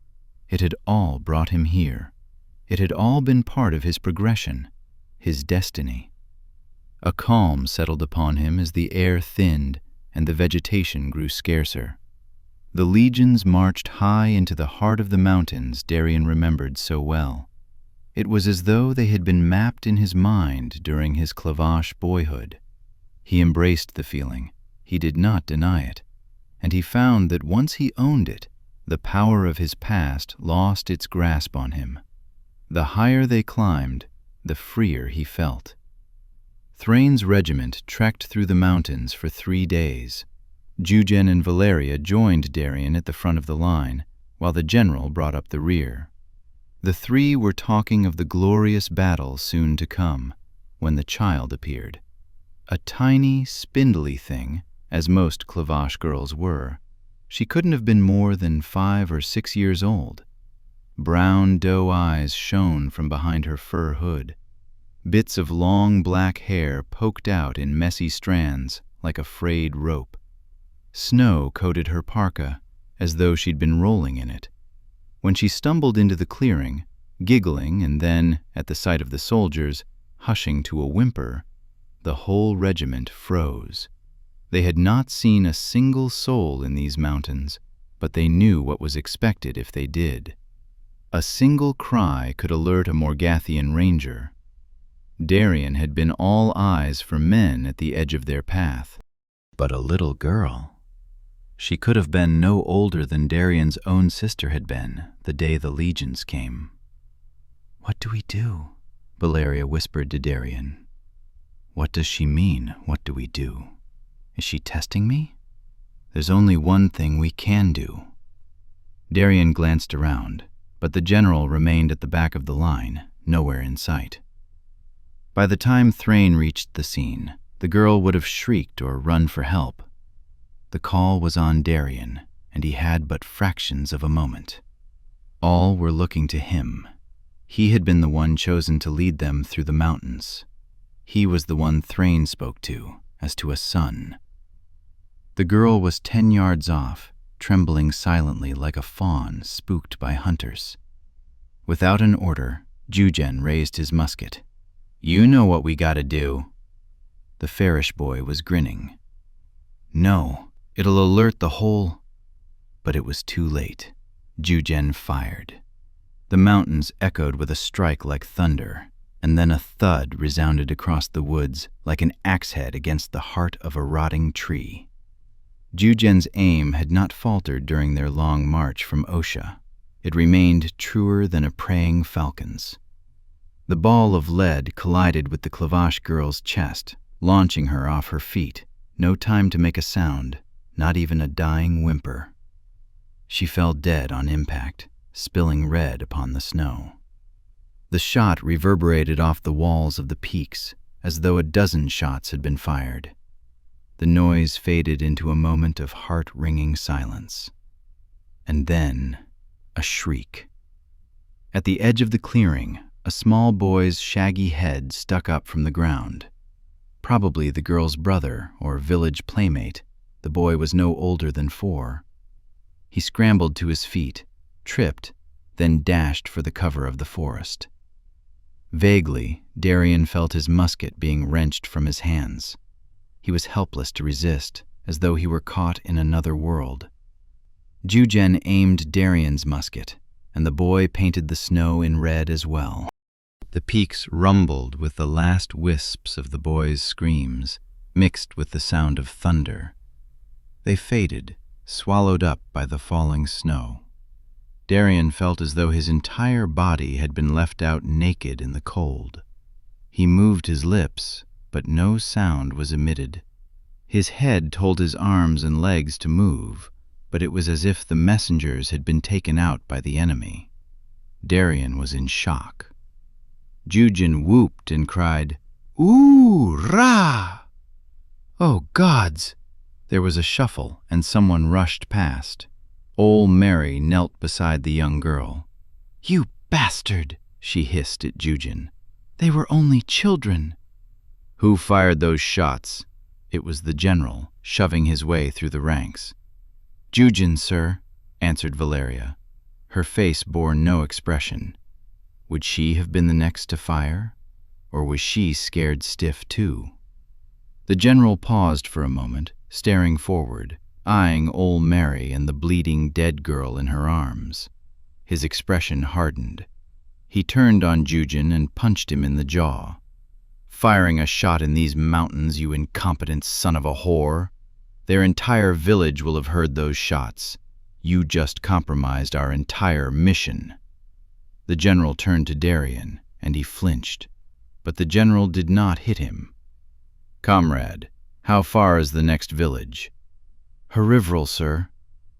it had all brought him here. It had all been part of his progression, his destiny. A calm settled upon him as the air thinned and the vegetation grew scarcer. The legions marched high into the heart of the mountains Darien remembered so well. It was as though they had been mapped in his mind during his Clavash boyhood. He embraced the feeling. He did not deny it. And he found that once he owned it, the power of his past lost its grasp on him. The higher they climbed, the freer he felt. Thrain's regiment trekked through the mountains for 3 days. Jujen and Valeria joined Darien at the front of the line, while the general brought up the rear. The three were talking of the glorious battle soon to come, when the child appeared. A tiny, spindly thing, as most Clavash girls were. She couldn't have been more than 5 or 6 years old. Brown doe eyes shone from behind her fur hood. Bits of long black hair poked out in messy strands like a frayed rope. Snow coated her parka, as though she'd been rolling in it. When she stumbled into the clearing, giggling and then, at the sight of the soldiers, hushing to a whimper, the whole regiment froze. They had not seen a single soul in these mountains, but they knew what was expected if they did. A single cry could alert a Morgathian ranger. Darien had been all eyes for men at the edge of their path. But a little girl. She could have been no older than Darien's own sister had been the day the legions came. "What do we do?" Valeria whispered to Darien. "What does she mean, what do we do? Is she testing me? There's only one thing we can do." Darien glanced around, but the general remained at the back of the line, nowhere in sight. By the time Thrain reached the scene, the girl would have shrieked or run for help. The call was on Darien, and he had but fractions of a moment. All were looking to him. He had been the one chosen to lead them through the mountains. He was the one Thrain spoke to, as to a son. The girl was 10 yards off, trembling silently like a fawn spooked by hunters. Without an order, Jujen raised his musket. "You know what we gotta do." The fairish boy was grinning. "No, it'll alert the whole—" But it was too late. Jujen fired. The mountains echoed with a strike like thunder, and then a thud resounded across the woods like an axe head against the heart of a rotting tree. Jujen's aim had not faltered during their long march from Osha. It remained truer than a praying falcon's. The ball of lead collided with the Clavash girl's chest, launching her off her feet. No time to make a sound, not even a dying whimper. She fell dead on impact, spilling red upon the snow. The shot reverberated off the walls of the peaks, as though a dozen shots had been fired. The noise faded into a moment of heart-wringing silence. And then, a shriek. At the edge of the clearing, a small boy's shaggy head stuck up from the ground. Probably the girl's brother or village playmate. The boy was no older than 4. He scrambled to his feet, tripped, then dashed for the cover of the forest. Vaguely, Darien felt his musket being wrenched from his hands. He was helpless to resist, as though he were caught in another world. Jujen aimed Darien's musket, and the boy painted the snow in red as well. The peaks rumbled with the last wisps of the boy's screams, mixed with the sound of thunder. They faded, swallowed up by the falling snow. Darien felt as though his entire body had been left out naked in the cold. He moved his lips, but no sound was emitted. His head told his arms and legs to move, but it was as if the messengers had been taken out by the enemy. Darien was in shock. Jujen whooped and cried, "Ooh, Ra!" Oh, gods! There was a shuffle, and someone rushed past. Old Mary knelt beside the young girl. "You bastard!" she hissed at Jujen. "They were only children." "Who fired those shots?" It was the general, shoving his way through the ranks. "Jujen, sir," answered Valeria. Her face bore no expression. Would she have been the next to fire? Or was she scared stiff too? The general paused for a moment, staring forward, eyeing old Mary and the bleeding dead girl in her arms. His expression hardened. He turned on Jujen and punched him in the jaw. "Firing a shot in these mountains, you incompetent son of a whore! Their entire village will have heard those shots. You just compromised our entire mission." The general turned to Darien, and he flinched. But the general did not hit him. "Comrade, how far is the next village?" "Harivril, sir.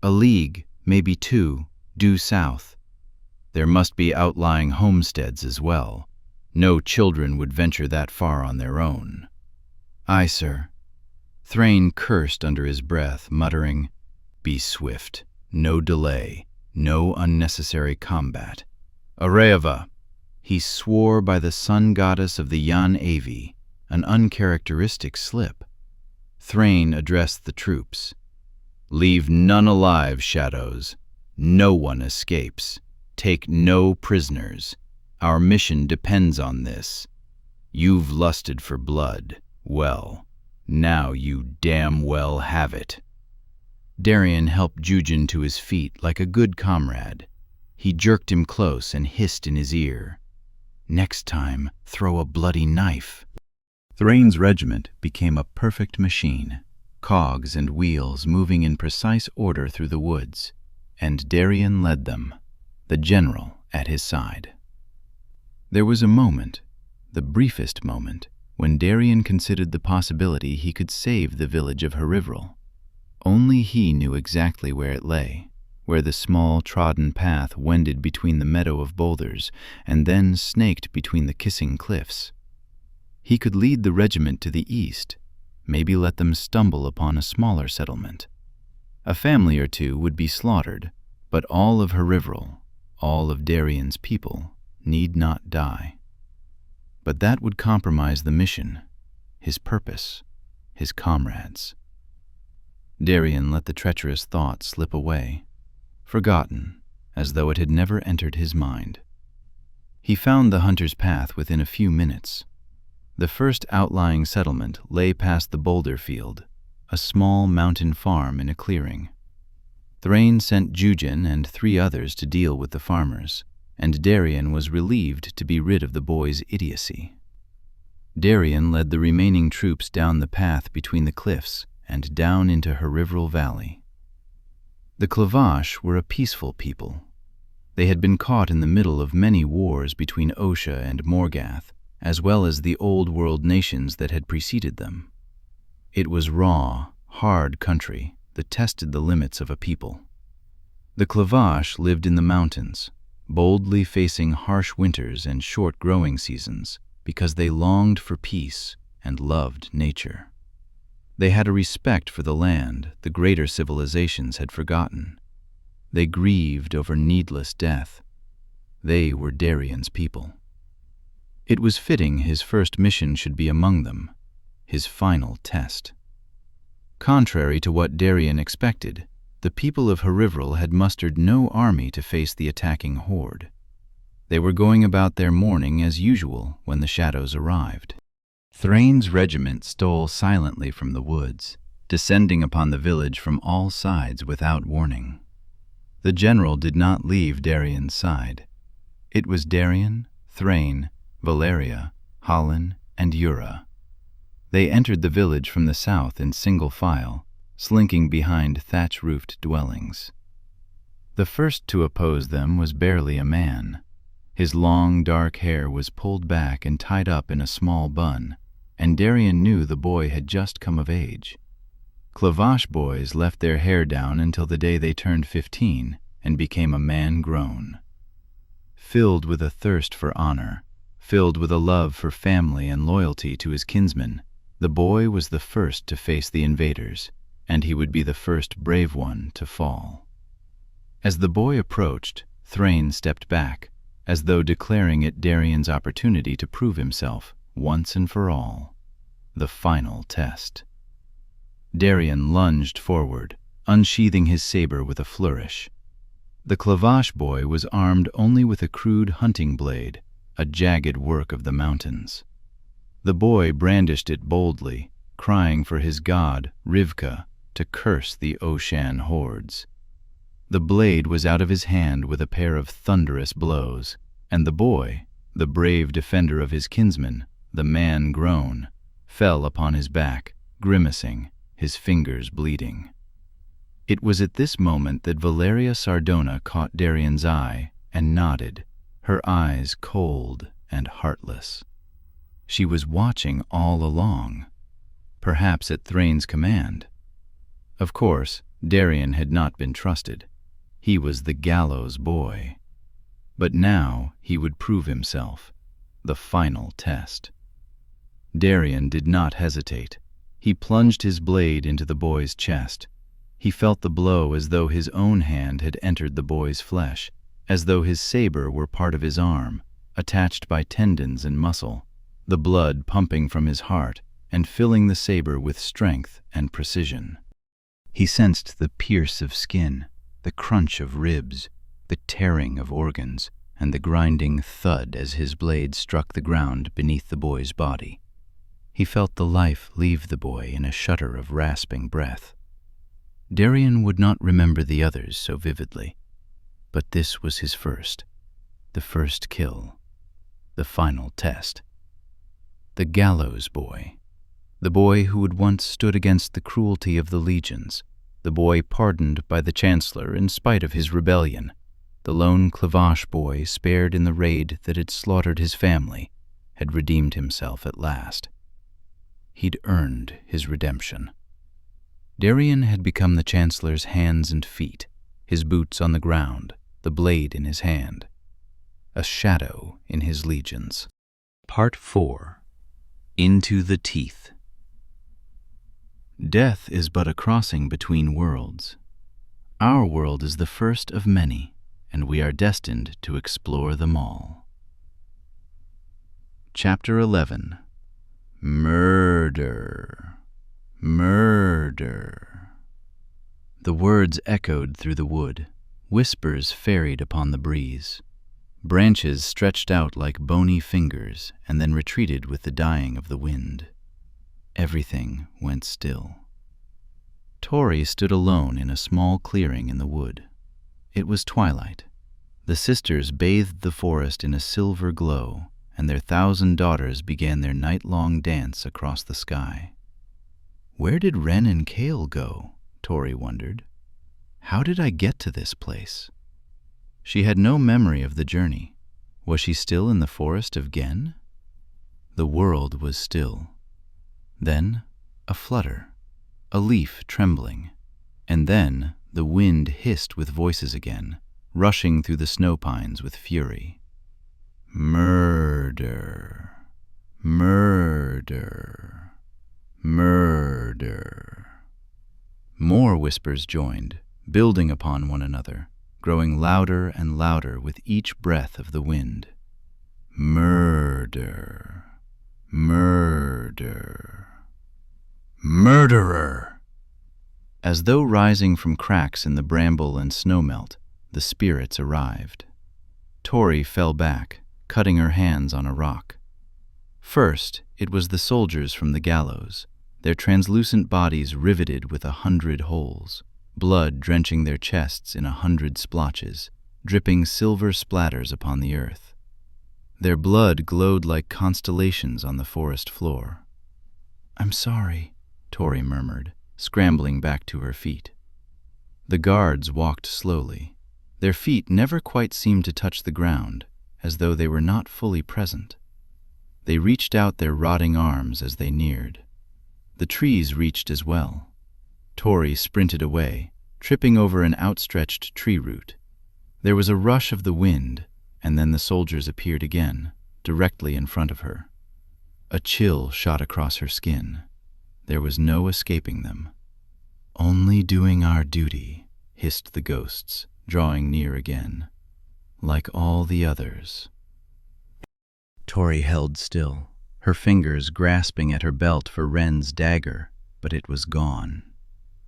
A league, maybe 2, due south." "There must be outlying homesteads as well. No children would venture that far on their own." "Aye, sir." Thrain cursed under his breath, muttering, "Be swift, no delay, no unnecessary combat. Areva!" He swore by the sun goddess of the Yan Avi, an uncharacteristic slip. Thrain addressed the troops. "Leave none alive, shadows. No one escapes. Take no prisoners. Our mission depends on this. You've lusted for blood. Well, now you damn well have it." Darien helped Jujen to his feet like a good comrade. He jerked him close and hissed in his ear, "Next time, throw a bloody knife." Thrain's regiment became a perfect machine, cogs and wheels moving in precise order through the woods, and Darien led them, the general at his side. There was a moment, the briefest moment, when Darien considered the possibility he could save the village of Harivril. Only he knew exactly where it lay, where the small trodden path wended between the meadow of boulders and then snaked between the kissing cliffs. He could lead the regiment to the east, maybe let them stumble upon a smaller settlement. A family or two would be slaughtered, but all of Herivral, all of Darien's people, need not die. But that would compromise the mission, his purpose, his comrades. Darien let the treacherous thought slip away, forgotten, as though it had never entered his mind. He found the hunter's path within a few minutes. The first outlying settlement lay past the boulder field, a small mountain farm in a clearing. Thrain sent Jujin and 3 others to deal with the farmers, and Darien was relieved to be rid of the boy's idiocy. Darien led the remaining troops down the path between the cliffs and down into Herivral Valley. The Clavash were a peaceful people. They had been caught in the middle of many wars between Osha and Morgath, as well as the old world nations that had preceded them. It was raw, hard country that tested the limits of a people. The Clavash lived in the mountains, boldly facing harsh winters and short growing seasons because they longed for peace and loved nature. They had a respect for the land the greater civilizations had forgotten. They grieved over needless death. They were Darien's people. It was fitting his first mission should be among them, his final test. Contrary to what Darien expected, the people of Herivral had mustered no army to face the attacking horde. They were going about their mourning as usual when the shadows arrived. Thrain's regiment stole silently from the woods, descending upon the village from all sides without warning. The general did not leave Darien's side. It was Darien, Thrain, Valeria, Halin, and Yura. They entered the village from the south in single file, slinking behind thatch-roofed dwellings. The first to oppose them was barely a man. His long, dark hair was pulled back and tied up in a small bun, and Darien knew the boy had just come of age. Clavash boys left their hair down until the day they turned 15 and became a man grown. Filled with a thirst for honor, filled with a love for family and loyalty to his kinsmen, the boy was the first to face the invaders, and he would be the first brave one to fall. As the boy approached, Thrain stepped back, as though declaring it Darien's opportunity to prove himself, once and for all, the final test. Darien lunged forward, unsheathing his saber with a flourish. The Clavash boy was armed only with a crude hunting blade, a jagged work of the mountains. The boy brandished it boldly, crying for his god, Rivka, to curse the Oshan hordes. The blade was out of his hand with a pair of thunderous blows, and the boy, the brave defender of his kinsmen, the man grown, fell upon his back, grimacing, his fingers bleeding. It was at this moment that Valeria Sardona caught Darien's eye and nodded, her eyes cold and heartless. She was watching all along, perhaps at Thrain's command. Of course, Darien had not been trusted. He was the gallows boy. But now he would prove himself, the final test. Darien did not hesitate. He plunged his blade into the boy's chest. He felt the blow as though his own hand had entered the boy's flesh, as though his saber were part of his arm, attached by tendons and muscle, the blood pumping from his heart and filling the saber with strength and precision. He sensed the pierce of skin, the crunch of ribs, the tearing of organs, and the grinding thud as his blade struck the ground beneath the boy's body. He felt the life leave the boy in a shudder of rasping breath. Darien would not remember the others so vividly, but this was his first, the first kill, the final test. The gallows boy, the boy who had once stood against the cruelty of the legions, the boy pardoned by the Chancellor in spite of his rebellion, the lone Clavash boy spared in the raid that had slaughtered his family, had redeemed himself at last. He'd earned his redemption. Darien had become the Chancellor's hands and feet, his boots on the ground, the blade in his hand, a shadow in his legions. Part 4. Into the Teeth. Death is but a crossing between worlds. Our world is the first of many, and we are destined to explore them all. Chapter 11. Murder. Murder. The words echoed through the wood. Whispers ferried upon the breeze. Branches stretched out like bony fingers and then retreated with the dying of the wind. Everything went still. Tori stood alone in a small clearing in the wood. It was twilight. The sisters bathed the forest in a silver glow, and their 1,000 daughters began their night-long dance across the sky. Where did Wren and Kale go? Tori wondered. How did I get to this place? She had no memory of the journey. Was she still in the forest of Gen? The world was still. Then a flutter, a leaf trembling, and then the wind hissed with voices again, rushing through the snow pines with fury. Murder, murder, murder. More whispers joined, building upon one another, growing louder and louder with each breath of the wind. Murder, murder, murderer! As though rising from cracks in the bramble and snowmelt, the spirits arrived. Tori fell back, cutting her hands on a rock. First, it was the soldiers from the gallows, their translucent bodies riveted with 100 holes, blood drenching their chests in 100 splotches, dripping silver splatters upon the earth. Their blood glowed like constellations on the forest floor. "I'm sorry," Tori murmured, scrambling back to her feet. The guards walked slowly. Their feet never quite seemed to touch the ground, as though they were not fully present. They reached out their rotting arms as they neared. The trees reached as well. Tori sprinted away, tripping over an outstretched tree root. There was a rush of the wind, and then the soldiers appeared again, directly in front of her. A chill shot across her skin. There was no escaping them. "Only doing our duty," hissed the ghosts, drawing near again. "Like all the others." Tori held still, her fingers grasping at her belt for Wren's dagger, but it was gone.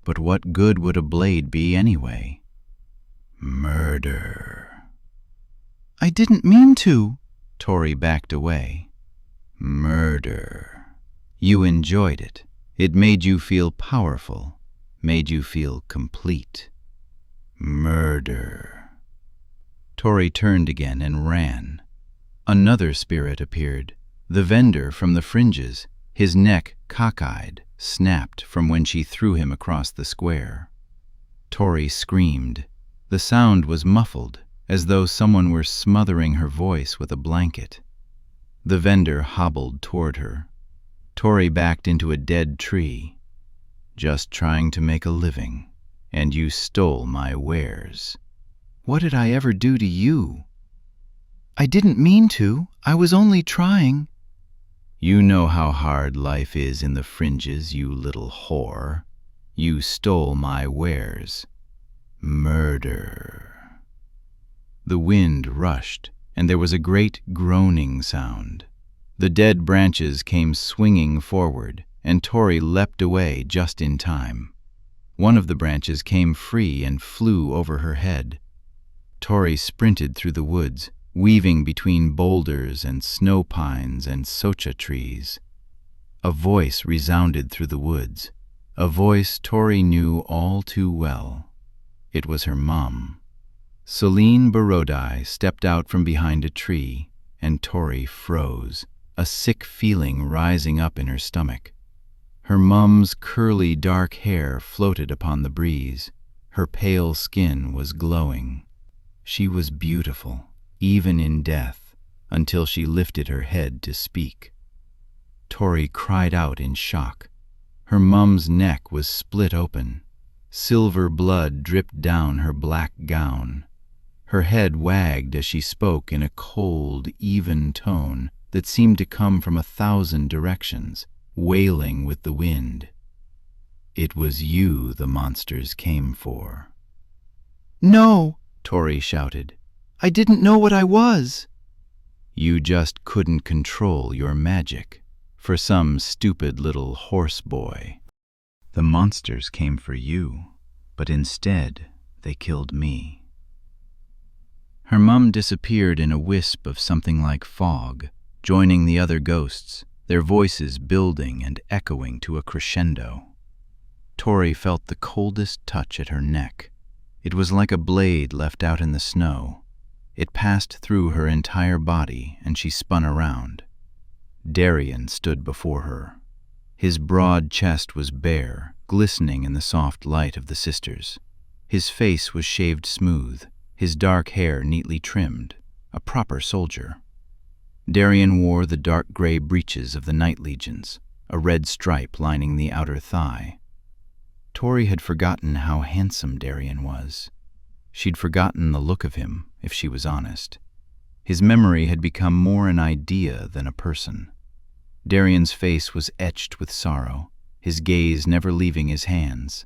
But what good would a blade be anyway? Murder. "I didn't mean to." Tori backed away. Murder. You enjoyed it. It made you feel powerful, made you feel complete. Murder. Tori turned again and ran. Another spirit appeared, the vendor from the fringes, his neck cockeyed, snapped from when she threw him across the square. Tori screamed. The sound was muffled, as though someone were smothering her voice with a blanket. The vendor hobbled toward her. Tori backed into a dead tree. "Just trying to make a living, and you stole my wares." "What did I ever do to you?" "I didn't mean to. I was only trying." "You know how hard life is in the fringes, you little whore. You stole my wares. Murder." The wind rushed, and there was a great groaning sound. The dead branches came swinging forward, and Tori leapt away just in time. One of the branches came free and flew over her head. Tori sprinted through the woods, weaving between boulders and snow pines and socha trees. A voice resounded through the woods, a voice Tori knew all too well. It was her mom. Celine Borodai stepped out from behind a tree, and Tori froze, a sick feeling rising up in her stomach. Her mum's curly dark hair floated upon the breeze. Her pale skin was glowing. She was beautiful, even in death, until she lifted her head to speak. Tori cried out in shock. Her mum's neck was split open. Silver blood dripped down her black gown. Her head wagged as she spoke in a cold, even tone that seemed to come from 1,000 directions, wailing with the wind. "It was you the monsters came for." "No," Tori shouted. "I didn't know what I was." "You just couldn't control your magic for some stupid little horse boy. The monsters came for you, but instead they killed me." Her mum disappeared in a wisp of something like fog, joining the other ghosts, their voices building and echoing to a crescendo. Tori felt the coldest touch at her neck. It was like a blade left out in the snow. It passed through her entire body, and she spun around. Darian stood before her. His broad chest was bare, glistening in the soft light of the sisters. His face was shaved smooth, his dark hair neatly trimmed, a proper soldier. Darian wore the dark gray breeches of the Night Legions, a red stripe lining the outer thigh. Tori had forgotten how handsome Darian was. She'd forgotten the look of him, if she was honest. His memory had become more an idea than a person. Darian's face was etched with sorrow, his gaze never leaving his hands.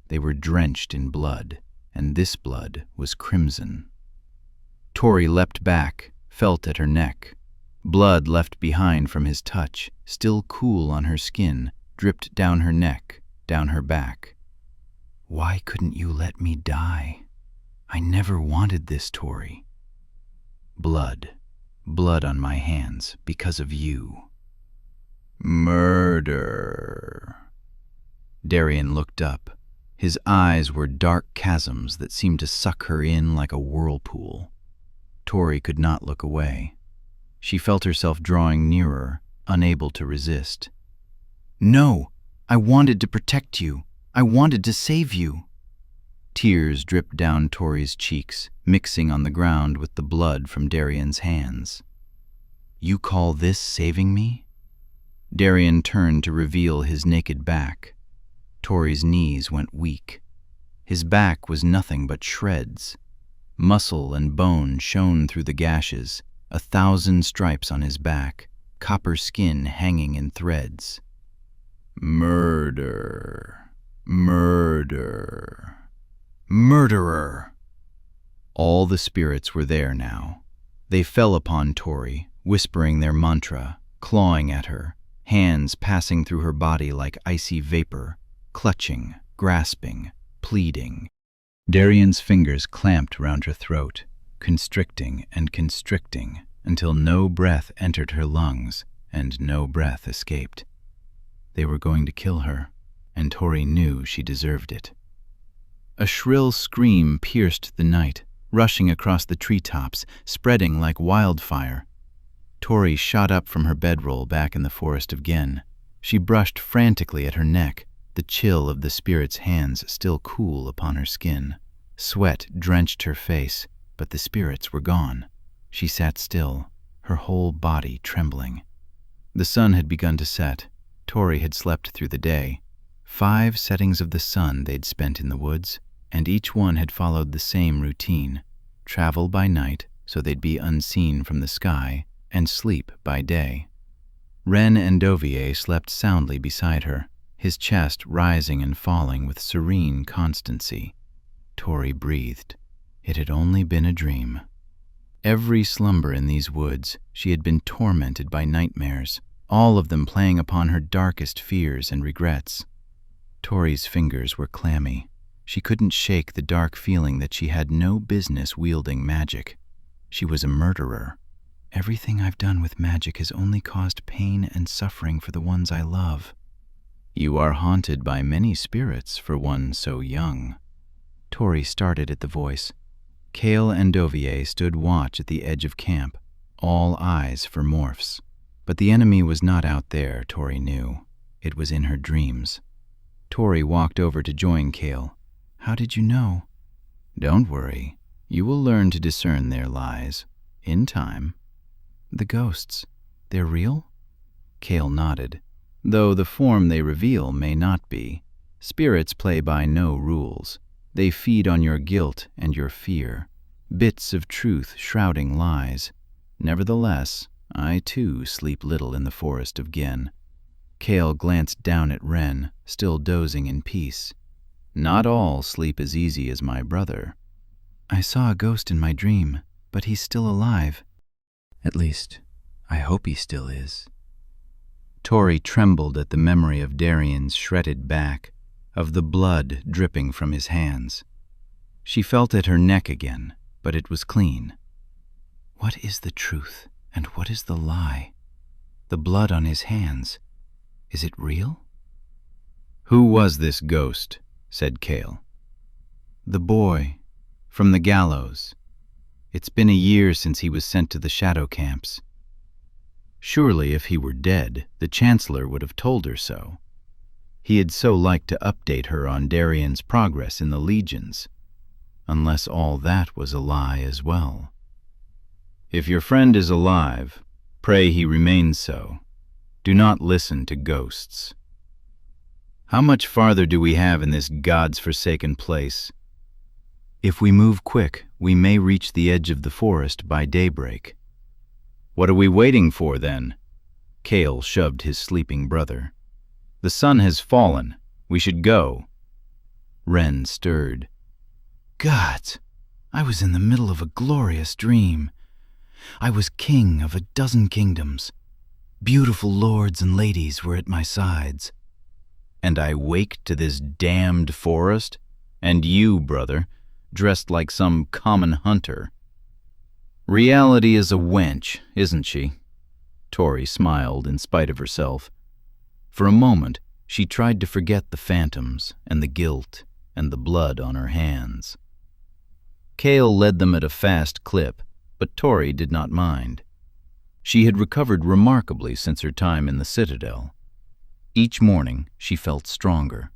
They were drenched in blood, and this blood was crimson. Tori leapt back, felt at her neck. Blood left behind from his touch, still cool on her skin, dripped down her neck, down her back. "Why couldn't you let me die? I never wanted this, Tori. Blood on my hands because of you." "Murder." Darian looked up. His eyes were dark chasms that seemed to suck her in like a whirlpool. Tori could not look away. She felt herself drawing nearer, unable to resist. "No, I wanted to protect you. I wanted to save you." Tears dripped down Tori's cheeks, mixing on the ground with the blood from Darian's hands. "You call this saving me?" Darian turned to reveal his naked back. Tori's knees went weak. His back was nothing but shreds. Muscle and bone shone through the gashes, 1,000 stripes on his back, copper skin hanging in threads. "Murder, murder, murderer." All the spirits were there now. They fell upon Tori, whispering their mantra, clawing at her, hands passing through her body like icy vapor, clutching, grasping, pleading. Darian's fingers clamped round her throat, constricting and constricting until no breath entered her lungs and no breath escaped. They were going to kill her, and Tori knew she deserved it. A shrill scream pierced the night, rushing across the treetops, spreading like wildfire. Tori shot up from her bedroll back in the forest of Gen. She brushed frantically at her neck, the chill of the spirit's hands still cool upon her skin. Sweat drenched her face, but the spirits were gone. She sat still, her whole body trembling. The sun had begun to set. Tori had slept through the day. 5 settings of the sun they'd spent in the woods, and each one had followed the same routine: travel by night so they'd be unseen from the sky, and sleep by day. Ren Endovier slept soundly beside her, his chest rising and falling with serene constancy. Tori breathed. It had only been a dream. Every slumber in these woods, she had been tormented by nightmares, all of them playing upon her darkest fears and regrets. Tori's fingers were clammy. She couldn't shake the dark feeling that she had no business wielding magic. She was a murderer. Everything I've done with magic has only caused pain and suffering for the ones I love. You are haunted by many spirits for one so young. Tori started at the voice. Cale and Dovier stood watch at the edge of camp, all eyes for morphs. But the enemy was not out there, Tori knew. It was in her dreams. Tori walked over to join Cale. How did you know? Don't worry. You will learn to discern their lies. In time. The ghosts, they're real? Cale nodded. Though the form they reveal may not be. Spirits play by no rules. They feed on your guilt and your fear, bits of truth shrouding lies. Nevertheless, I too sleep little in the forest of Gien. Cale glanced down at Wren, still dozing in peace. Not all sleep as easy as my brother. I saw a ghost in my dream, but he's still alive. At least, I hope he still is. Tori trembled at the memory of Darian's shredded back, of the blood dripping from his hands. She felt at her neck again, but it was clean. What is the truth, and what is the lie? The blood on his hands, is it real? Who was this ghost? Said Cale. The boy, from the gallows. It's been a year since he was sent to the shadow camps. Surely if he were dead, the Chancellor would have told her so. He had so liked to update her on Darian's progress in the legions, unless all that was a lie as well. If your friend is alive, pray he remain so. Do not listen to ghosts. How much farther do we have in this God's forsaken place? If we move quick, we may reach the edge of the forest by daybreak. What are we waiting for, then? Cale shoved his sleeping brother. The sun has fallen. We should go. Wren stirred. Gods, I was in the middle of a glorious dream. I was king of a dozen kingdoms. Beautiful lords and ladies were at my sides. And I waked to this damned forest? And you, brother, dressed like some common hunter. Reality is a wench, isn't she? Tori smiled in spite of herself. For a moment, she tried to forget the phantoms and the guilt and the blood on her hands. Cale led them at a fast clip, but Tori did not mind. She had recovered remarkably since her time in the Citadel. Each morning, she felt stronger.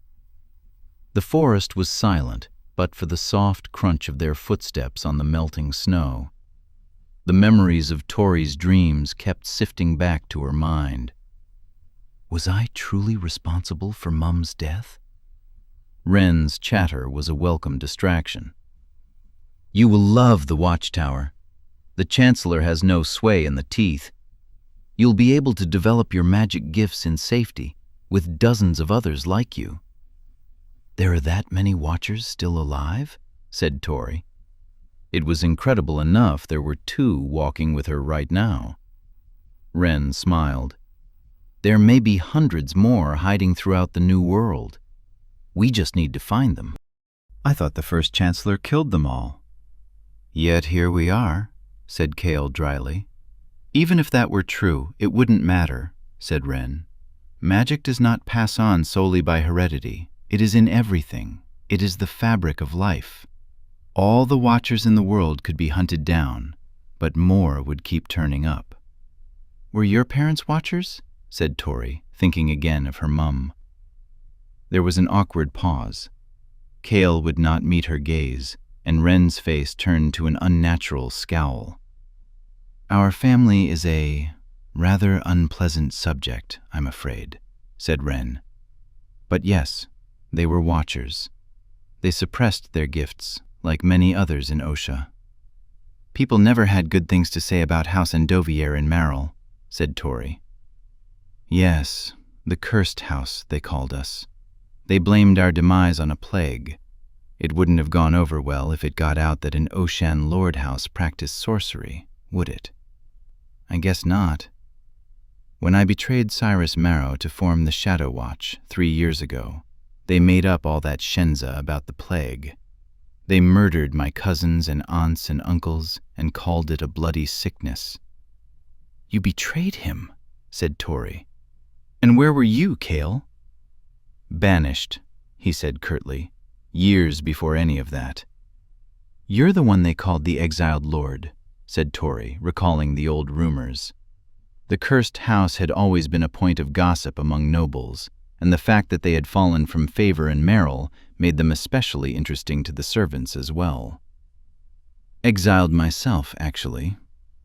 The forest was silent, but for the soft crunch of their footsteps on the melting snow. The memories of Tori's dreams kept sifting back to her mind. Was I truly responsible for Mum's death? Wren's chatter was a welcome distraction. You will love the watchtower. The Chancellor has no sway in the teeth. You'll be able to develop your magic gifts in safety, with dozens of others like you. There are that many Watchers still alive? Said Tori. It was incredible enough there were 2 walking with her right now. Wren smiled. There may be hundreds more hiding throughout the New World. We just need to find them. I thought the first Chancellor killed them all. Yet here we are, said Cale dryly. Even if that were true, it wouldn't matter, said Wren. Magic does not pass on solely by heredity. It is in everything. It is the fabric of life. All the Watchers in the world could be hunted down, but more would keep turning up. Were your parents Watchers? Said Tori, thinking again of her mum. There was an awkward pause. Cale would not meet her gaze, and Wren's face turned to an unnatural scowl. Our family is a rather unpleasant subject, I'm afraid, said Wren. But yes, they were Watchers. They suppressed their gifts, like many others in Osha. People never had good things to say about House Endovier in Marrel, said Tori. Yes, the cursed house, they called us. They blamed our demise on a plague. It wouldn't have gone over well if it got out that an Oshan lord house practiced sorcery, would it? I guess not. When I betrayed Cyrus Marrow to form the Shadow Watch 3 years ago, they made up all that shenza about the plague. They murdered my cousins and aunts and uncles and called it a bloody sickness. You betrayed him, said Tori. And where were you, Cale? Banished, he said curtly, years before any of that. You're the one they called the exiled lord, said Tori, recalling the old rumors. The cursed house had always been a point of gossip among nobles, and the fact that they had fallen from favor in Marrel made them especially interesting to the servants as well. Exiled myself, actually.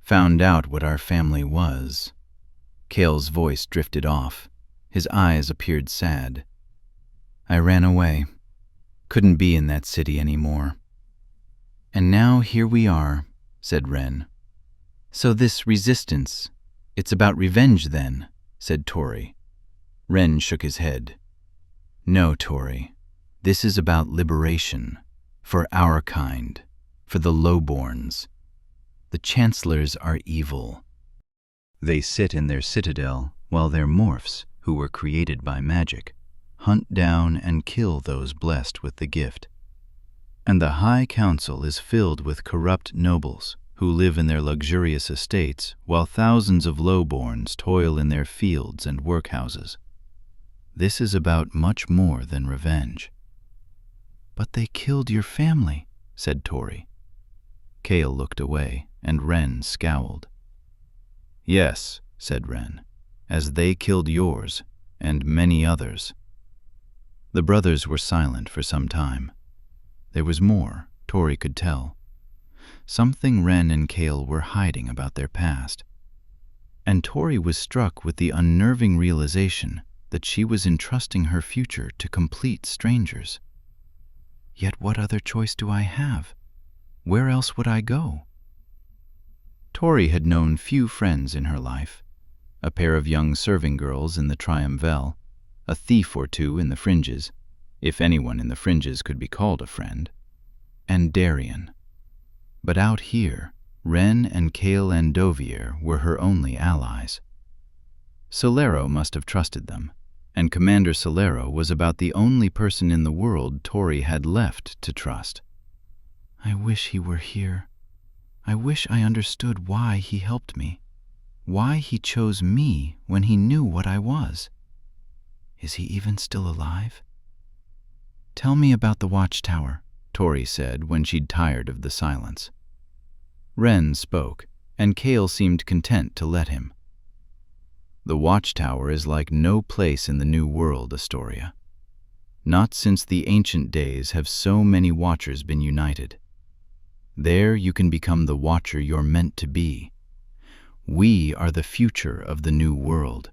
Found out what our family was. Cale's voice drifted off. His eyes appeared sad. I ran away. Couldn't be in that city anymore. And now here we are, said Wren. So this resistance, it's about revenge then, said Tori. Wren shook his head. No, Tori. This is about liberation. For our kind. For the lowborns. The chancellors are evil. They sit in their citadel while their morphs, who were created by magic, hunt down and kill those blessed with the gift. And the High Council is filled with corrupt nobles who live in their luxurious estates while thousands of lowborns toil in their fields and workhouses. This is about much more than revenge. But they killed your family, said Tori. Kale looked away, and Wren scowled. Yes, said Wren, as they killed yours, and many others. The brothers were silent for some time. There was more, Tori could tell. Something Wren and Kale were hiding about their past. And Tori was struck with the unnerving realization that she was entrusting her future to complete strangers. Yet what other choice do I have? Where else would I go? Tori had known few friends in her life. A pair of young serving girls in the Triumvelle, a thief or two in the fringes, if anyone in the fringes could be called a friend, and Darien. But out here, Wren and Kale and Dovier were her only allies. Solero must have trusted them, and Commander Solero was about the only person in the world Tori had left to trust. I wish he were here. I wish I understood why he helped me, why he chose me when he knew what I was. Is he even still alive? Tell me about the watchtower, Tori said when she'd tired of the silence. Wren spoke, and Kale seemed content to let him. The watchtower is like no place in the New World, Astoria. Not since the ancient days have so many watchers been united. There you can become the watcher you're meant to be. We are the future of the New World.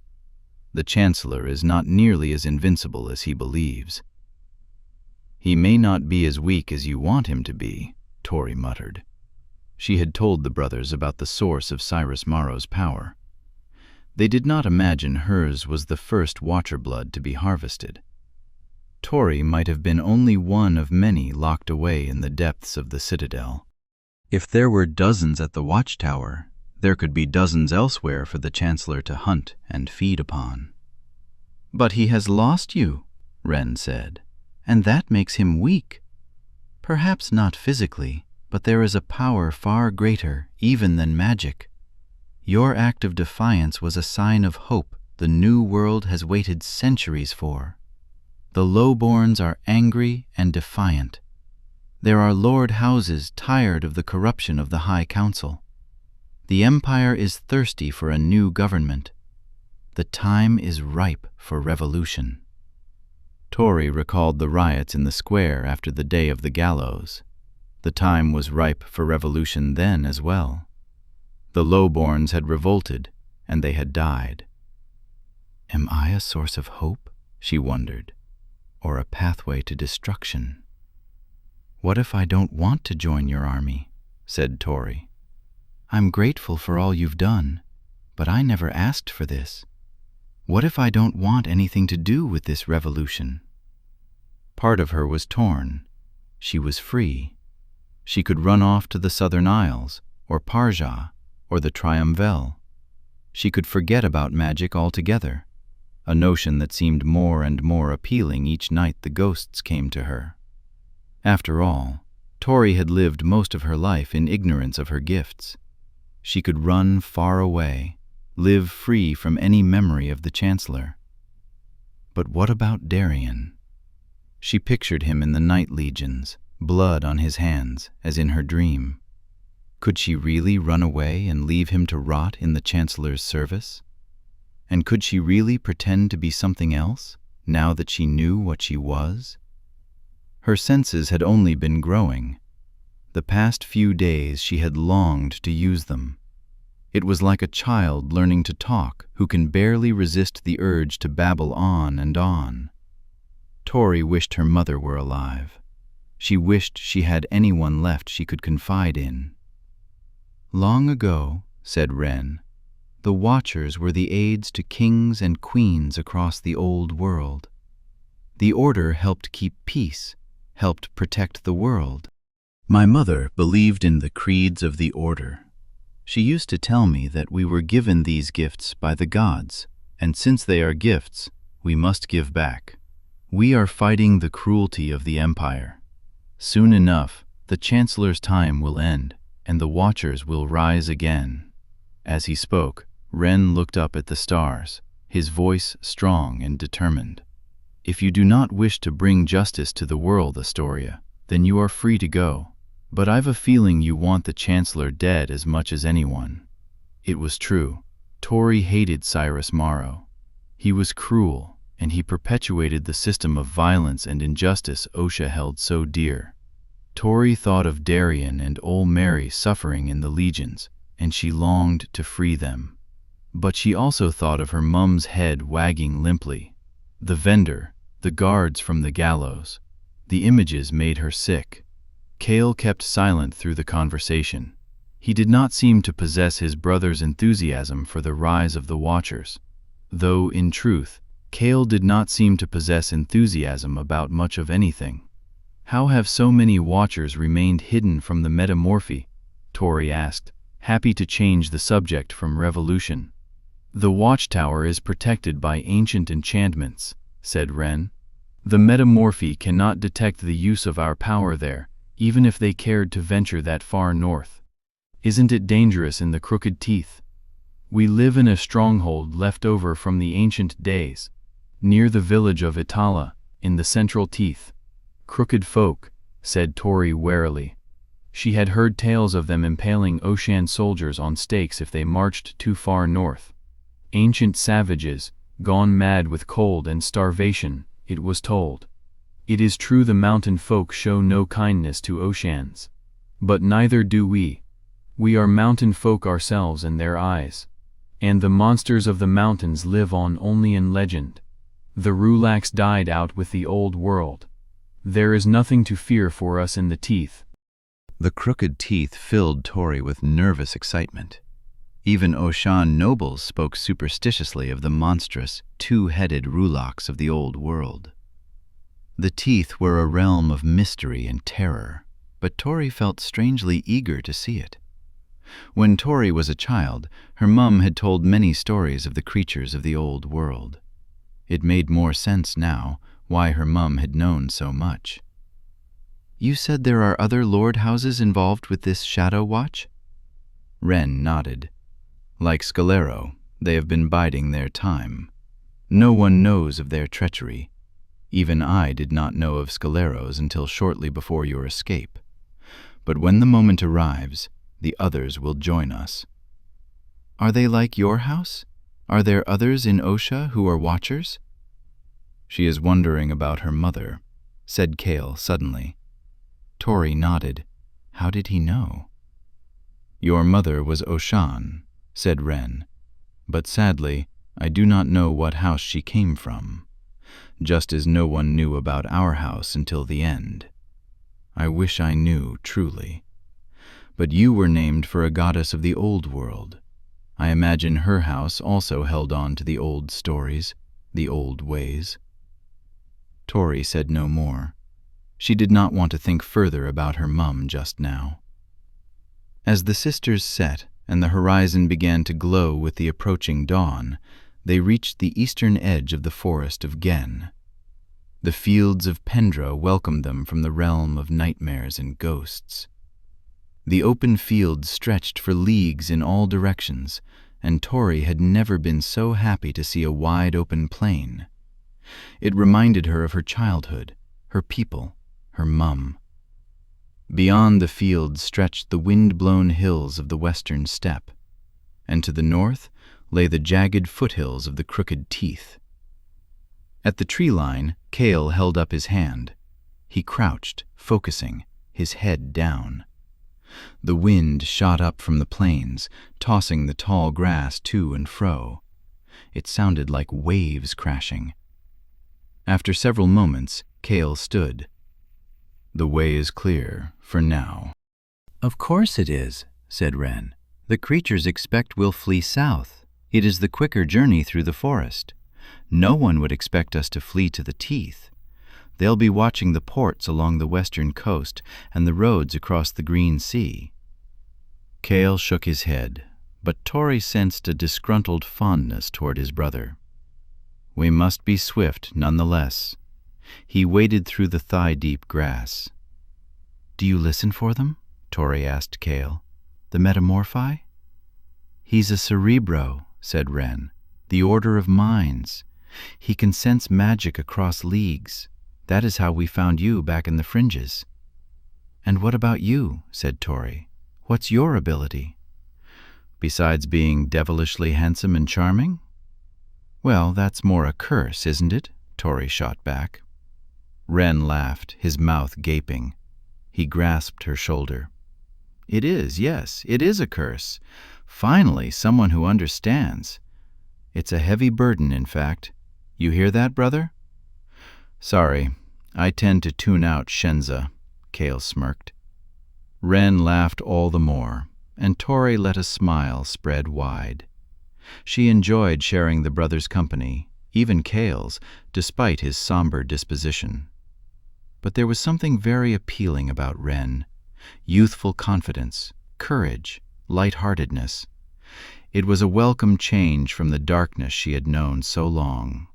The Chancellor is not nearly as invincible as he believes. He may not be as weak as you want him to be, Tori muttered. She had told the brothers about the source of Cyrus Morrow's power. They did not imagine hers was the first watcher blood to be harvested. Tori might have been only one of many locked away in the depths of the citadel. If there were dozens at the watchtower, there could be dozens elsewhere for the Chancellor to hunt and feed upon. But he has lost you, Wren said, and that makes him weak. Perhaps not physically, but there is a power far greater even than magic. Your act of defiance was a sign of hope the New World has waited centuries for. The lowborns are angry and defiant. There are lord houses tired of the corruption of the High Council. The Empire is thirsty for a new government. The time is ripe for revolution. Tori recalled the riots in the square after the day of the gallows. The time was ripe for revolution then as well. The lowborns had revolted, and they had died. Am I a source of hope, she wondered, or a pathway to destruction? What if I don't want to join your army, said Tori. I'm grateful for all you've done, but I never asked for this. What if I don't want anything to do with this revolution? Part of her was torn. She was free. She could run off to the Southern Isles, or Parja, or the Triumvelle. She could forget about magic altogether, a notion that seemed more and more appealing each night the ghosts came to her. After all, Tori had lived most of her life in ignorance of her gifts. She could run far away, live free from any memory of the Chancellor. But what about Darien? She pictured him in the night legions, blood on his hands, as in her dream. Could she really run away and leave him to rot in the Chancellor's service? And could she really pretend to be something else, now that she knew what she was? Her senses had only been growing. The past few days she had longed to use them. It was like a child learning to talk who can barely resist the urge to babble on and on. Tori wished her mother were alive. She wished she had anyone left she could confide in. "Long ago," said Wren, "the Watchers were the aides to kings and queens across the old world. The Order helped keep peace, helped protect the world. My mother believed in the creeds of the Order. She used to tell me that we were given these gifts by the gods, and since they are gifts, we must give back. We are fighting the cruelty of the Empire. Soon enough, the Chancellor's time will end, and the Watchers will rise again." As he spoke, Wren looked up at the stars, his voice strong and determined. "If you do not wish to bring justice to the world, Astoria, then you are free to go. But I've a feeling you want the Chancellor dead as much as anyone." It was true. Tori hated Cyrus Morrow. He was cruel, and he perpetuated the system of violence and injustice Osha held so dear. Tori thought of Darien and old Mary suffering in the legions, and she longed to free them. But she also thought of her mum's head wagging limply, the vendor, the guards from the gallows. The images made her sick. Cale kept silent through the conversation. He did not seem to possess his brother's enthusiasm for the rise of the Watchers, though, in truth, Cale did not seem to possess enthusiasm about much of anything. "How have so many Watchers remained hidden from the metamorphy?" Tori asked, happy to change the subject from revolution. "The watchtower is protected by ancient enchantments," said Wren. "The metamorphy cannot detect the use of our power there, even if they cared to venture that far north. Isn't it dangerous in the Crooked Teeth? We live in a stronghold left over from the ancient days, near the village of Itala, in the Central Teeth." "Crooked folk," said Tori warily. She had heard tales of them impaling Oshan soldiers on stakes if they marched too far north. Ancient savages, gone mad with cold and starvation, it was told. It is true the mountain folk show no kindness to Oshans. But neither do we. We are mountain folk ourselves in their eyes. And the monsters of the mountains live on only in legend. The Rulax died out with the old world. There is nothing to fear for us in the Teeth." The Crooked Teeth filled Tori with nervous excitement. Even Oshan nobles spoke superstitiously of the monstrous, two-headed Rulax of the old world. The Teeth were a realm of mystery and terror, but Tori felt strangely eager to see it. When Tori was a child, her mum had told many stories of the creatures of the old world. It made more sense now why her mum had known so much. "You said there are other lord houses involved with this Shadow Watch?" Wren nodded. "Like Scalero, they have been biding their time. No one knows of their treachery. Even I did not know of Scalero's until shortly before your escape. But when the moment arrives, the others will join us." "Are they like your house? Are there others in Osha who are Watchers?" "She is wondering about her mother," said Cale suddenly. Tori nodded. How did he know? "Your mother was Oshan," said Wren, "but sadly, I do not know what house she came from, just as no one knew about our house until the end. I wish I knew, truly. But you were named for a goddess of the old world. I imagine her house also held on to the old stories, the old ways." Tori said no more. She did not want to think further about her mum just now. As the sisters set and the horizon began to glow with the approaching dawn, they reached the eastern edge of the forest of Gen. The fields of Pendra welcomed them from the realm of nightmares and ghosts. The open fields stretched for leagues in all directions, and Tori had never been so happy to see a wide open plain. It reminded her of her childhood, her people, her mum. Beyond the fields stretched the wind-blown hills of the western steppe, and to the north lay the jagged foothills of the Crooked Teeth. At the tree line, Cale held up his hand. He crouched, focusing, his head down. The wind shot up from the plains, tossing the tall grass to and fro. It sounded like waves crashing. After several moments, Cale stood. "The way is clear, for now." "Of course it is," said Wren. "The creatures expect we'll flee south. It is the quicker journey through the forest. No one would expect us to flee to the teeth. They'll be watching the ports along the western coast and the roads across the green sea." Cale shook his head, but Tory sensed a disgruntled fondness toward his brother. "We must be swift nonetheless." He waded through the thigh-deep grass. "Do you listen for them?" Tory asked Cale. "The metamorphi?" "He's a cerebro," said Wren. "The order of minds. He can sense magic across leagues. That is how we found you back in the fringes." "And what about you?" said Tory. "What's your ability?" "Besides being devilishly handsome and charming?" "Well, that's more a curse, isn't it?" Tory shot back. Wren laughed, his mouth gaping. He grasped her shoulder. "It is, yes, it is a curse. Finally, someone who understands. It's a heavy burden, in fact. You hear that, brother?" "Sorry, I tend to tune out Shenza," Cale smirked. Wren laughed all the more, and Tory let a smile spread wide. She enjoyed sharing the brothers' company, even Cale's, despite his somber disposition. But there was something very appealing about Wren: youthful confidence, courage, light-heartedness. It was a welcome change from the darkness she had known so long.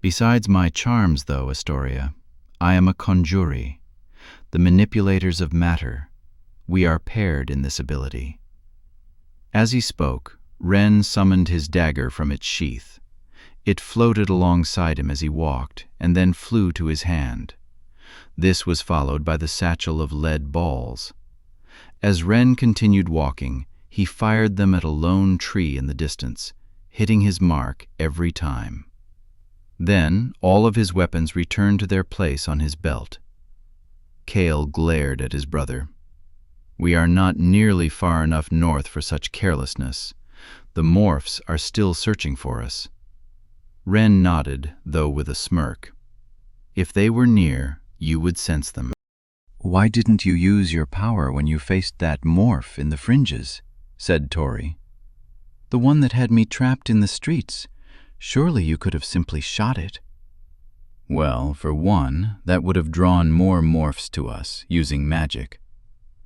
"Besides my charms, though, Astoria, I am a conjuri, the manipulators of matter. We are paired in this ability." As he spoke, Wren summoned his dagger from its sheath. It floated alongside him as he walked, and then flew to his hand. This was followed by the satchel of lead balls. As Wren continued walking, he fired them at a lone tree in the distance, hitting his mark every time. Then all of his weapons returned to their place on his belt. Cale glared at his brother. "We are not nearly far enough north for such carelessness. The morphs are still searching for us." Wren nodded, though with a smirk. "If they were near, you would sense them." "Why didn't you use your power when you faced that morph in the fringes?" said Tory. "The one that had me trapped in the streets. Surely you could have simply shot it." "Well, for one, that would have drawn more morphs to us, using magic.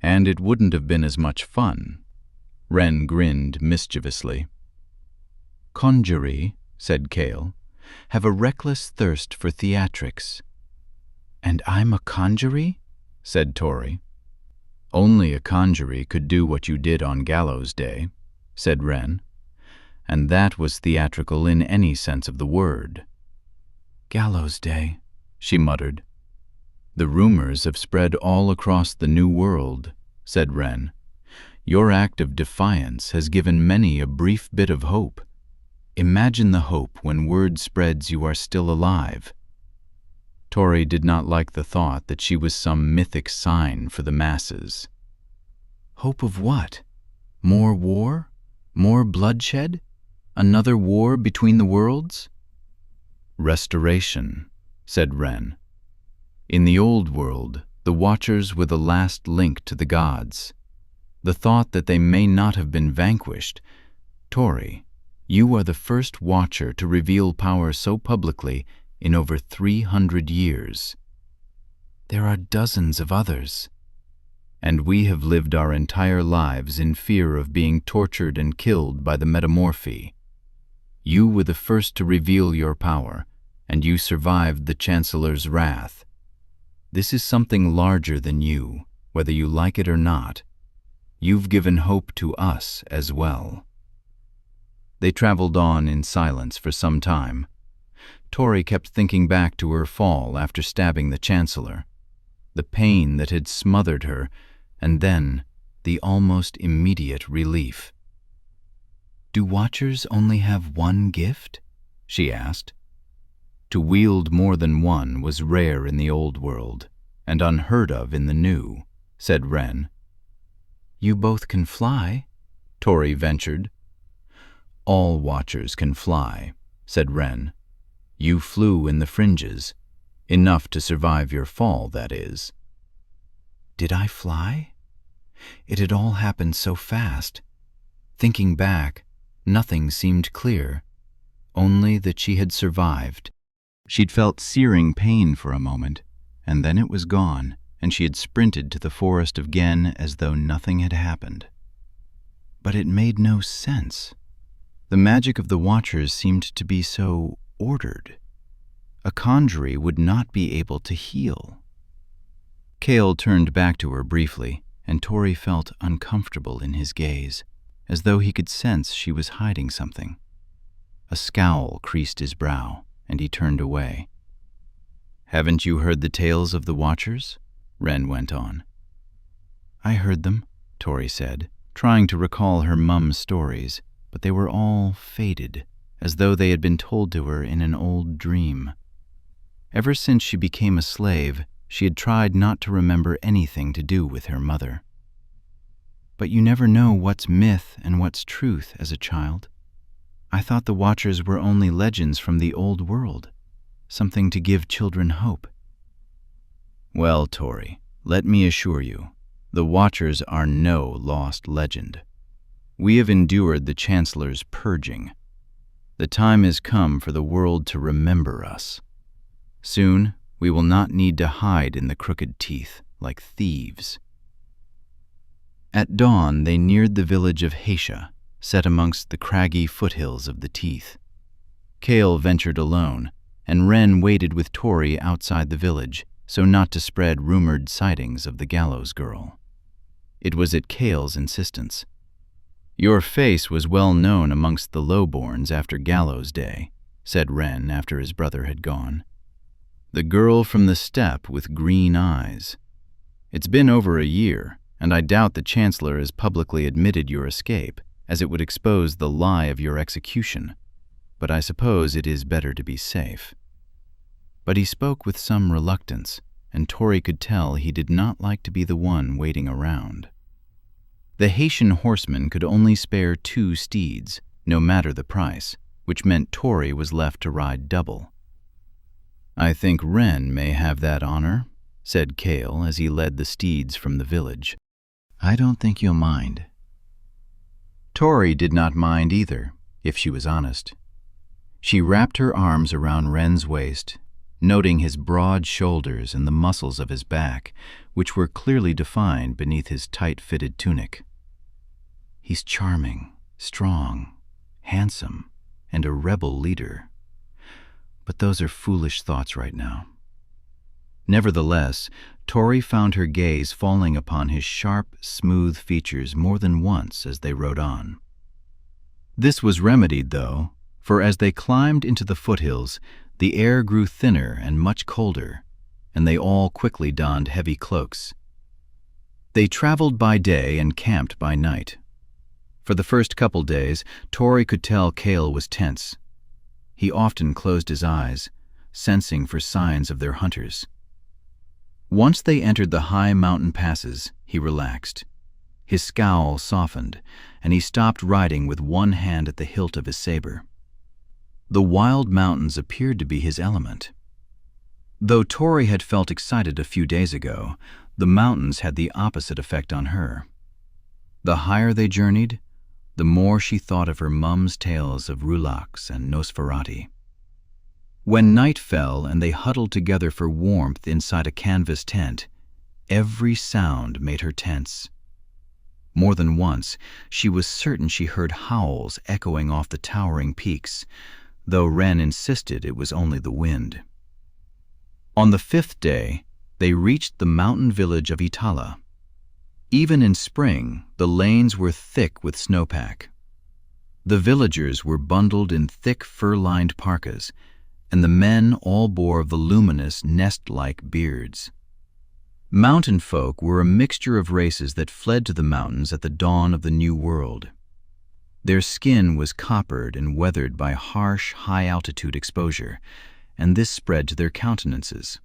And it wouldn't have been as much fun." Wren grinned mischievously. "Conjuri," said Cale, "have a reckless thirst for theatrics." "And I'm a conjuri?" said Tory. "Only a conjuri could do what you did on Gallows Day," said Wren. "And that was theatrical in any sense of the word." "Gallows Day," she muttered. "The rumors have spread all across the New World," said Wren. "Your act of defiance has given many a brief bit of hope. Imagine the hope when word spreads you are still alive." Tory did not like the thought that she was some mythic sign for the masses. "Hope of what? More war? More bloodshed? Another war between the worlds?" "Restoration," said Wren. "In the old world, the Watchers were the last link to the gods. The thought that they may not have been vanquished. Tory, you are the first Watcher to reveal power so publicly in over 300 years. There are dozens of others. And we have lived our entire lives in fear of being tortured and killed by the metamorphi. You were the first to reveal your power, and you survived the Chancellor's wrath. This is something larger than you, whether you like it or not. You've given hope to us as well." They traveled on in silence for some time. Tory kept thinking back to her fall after stabbing the Chancellor, the pain that had smothered her, and then the almost immediate relief. "Do Watchers only have one gift?" she asked. To wield more than one was rare in the old world, and unheard of in the new, said Wren. "You both can fly," Tory ventured. "All Watchers can fly," said Wren. You flew in the fringes, enough to survive your fall, that is." Did I fly? It had all happened so fast. Thinking back, nothing seemed clear, only that she had survived. She'd felt searing pain for a moment, and then it was gone, and she had sprinted to the forest of Gen as though nothing had happened. But it made no sense. The magic of the Watchers seemed to be so ordered. A conjurer would not be able to heal. Cale turned back to her briefly, and Tori felt uncomfortable in his gaze, as though he could sense she was hiding something. A scowl creased his brow, and he turned away. "Haven't you heard the tales of the Watchers?" Wren went on. "I heard them," Tori said, trying to recall her mum's stories, but they were all faded, as though they had been told to her in an old dream. Ever since she became a slave, she had tried not to remember anything to do with her mother. "But you never know what's myth and what's truth as a child. I thought the Watchers were only legends from the old world, something to give children hope." "Well, Tori, let me assure you, the Watchers are no lost legend. We have endured the Chancellor's purging. The time has come for the world to remember us. Soon, we will not need to hide in the crooked teeth like thieves." At dawn, they neared the village of Haisha, set amongst the craggy foothills of the Teeth. Cale ventured alone, and Wren waited with Tori outside the village, so not to spread rumored sightings of the Gallows Girl. It was at Cale's insistence. "Your face was well known amongst the lowborns after Gallows Day," said Wren after his brother had gone. "The girl from the steppe with green eyes. It's been over a year, and I doubt the Chancellor has publicly admitted your escape, as it would expose the lie of your execution, but I suppose it is better to be safe." But he spoke with some reluctance, and Tori could tell he did not like to be the one waiting around. The Haitian horseman could only spare 2 steeds, no matter the price, which meant Tori was left to ride double. "I think Wren may have that honor," said Cale as he led the steeds from the village. "I don't think you'll mind." Tori did not mind either, if she was honest. She wrapped her arms around Wren's waist, noting his broad shoulders and the muscles of his back, which were clearly defined beneath his tight-fitted tunic. "He's charming, strong, handsome, and a rebel leader. But those are foolish thoughts right now." Nevertheless, Tori found her gaze falling upon his sharp, smooth features more than once as they rode on. This was remedied, though, for as they climbed into the foothills, the air grew thinner and much colder, and they all quickly donned heavy cloaks. They traveled by day and camped by night. For the first couple days, Tori could tell Cale was tense. He often closed his eyes, sensing for signs of their hunters. Once they entered the high mountain passes, he relaxed. His scowl softened, and he stopped riding with one hand at the hilt of his saber. The wild mountains appeared to be his element. Though Tori had felt excited a few days ago, the mountains had the opposite effect on her. The higher they journeyed, the more she thought of her mum's tales of Rulax and Nosferati. When night fell and they huddled together for warmth inside a canvas tent, every sound made her tense. More than once, she was certain she heard howls echoing off the towering peaks, though Wren insisted it was only the wind. On the 5th day, they reached the mountain village of Itala. Even in spring, the lanes were thick with snowpack. The villagers were bundled in thick fur-lined parkas, and the men all bore voluminous nest-like beards. Mountain folk were a mixture of races that fled to the mountains at the dawn of the New World. Their skin was coppered and weathered by harsh, high-altitude exposure, and this spread to their countenances.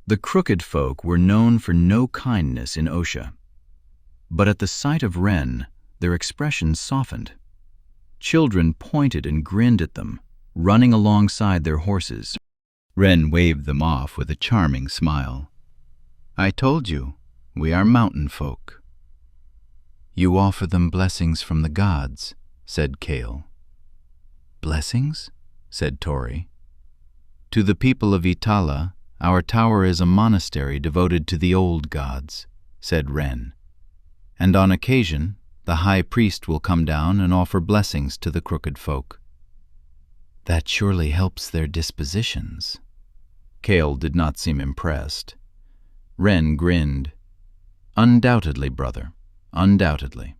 The crooked folk were known for no kindness in Osha, but at the sight of Wren, their expressions softened. Children pointed and grinned at them, running alongside their horses. Wren waved them off with a charming smile. "I told you, we are mountain folk." "You offer them blessings from the gods," said Cale. "Blessings?" said Tori. "To the people of Itala, our tower is a monastery devoted to the old gods," said Wren. "And on occasion, the high priest will come down and offer blessings to the crooked folk." "That surely helps their dispositions." Cale did not seem impressed. Wren grinned. "Undoubtedly, brother, undoubtedly.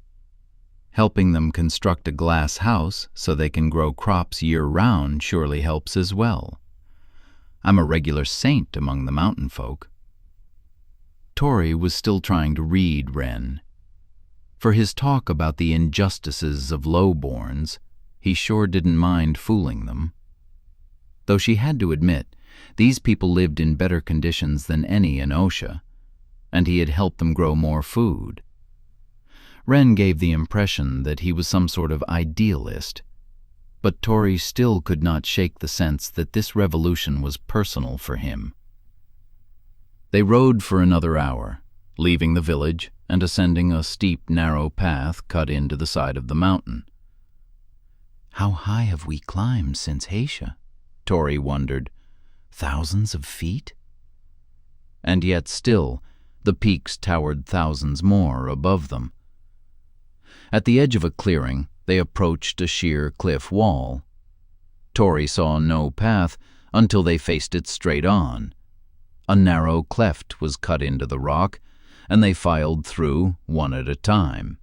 Helping them construct a glass house so they can grow crops year-round surely helps as well. I'm a regular saint among the mountain folk." Tori was still trying to read Wren. For his talk about the injustices of lowborns, he sure didn't mind fooling them. Though she had to admit, these people lived in better conditions than any in Osha, and he had helped them grow more food. Wren gave the impression that he was some sort of idealist, but Tori still could not shake the sense that this revolution was personal for him. They rode for another hour, leaving the village and ascending a steep, narrow path cut into the side of the mountain. "How high have we climbed since Haisha?" Tori wondered. "Thousands of feet?" And yet still, the peaks towered thousands more above them. At the edge of a clearing, they approached a sheer cliff wall. Tori saw no path until they faced it straight on. A narrow cleft was cut into the rock, and they filed through one at a time.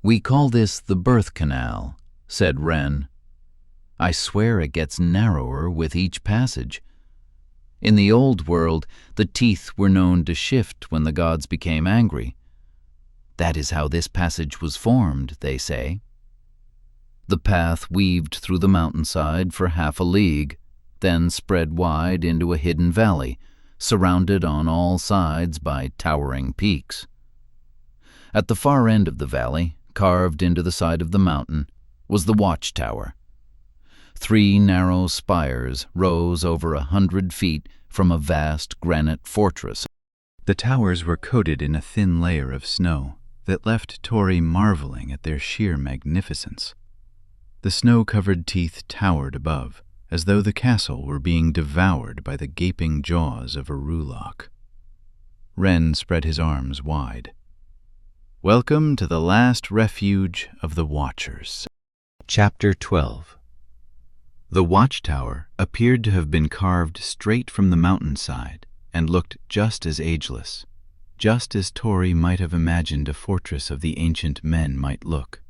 "We call this the birth canal," said Wren. "I swear it gets narrower with each passage. In the old world, the teeth were known to shift when the gods became angry. That is how this passage was formed, they say." The path weaved through the mountainside for half a league, then spread wide into a hidden valley, surrounded on all sides by towering peaks. At the far end of the valley, carved into the side of the mountain, was the watchtower. 3 narrow spires rose over 100 feet from a vast granite fortress. The towers were coated in a thin layer of snow that left Tori marveling at their sheer magnificence. The snow-covered teeth towered above, as though the castle were being devoured by the gaping jaws of a rulok. Wren spread his arms wide. "Welcome to the last refuge of the Watchers." Chapter 12. The watchtower appeared to have been carved straight from the mountainside and looked just as ageless, just as Tori might have imagined a fortress of the ancient men might look.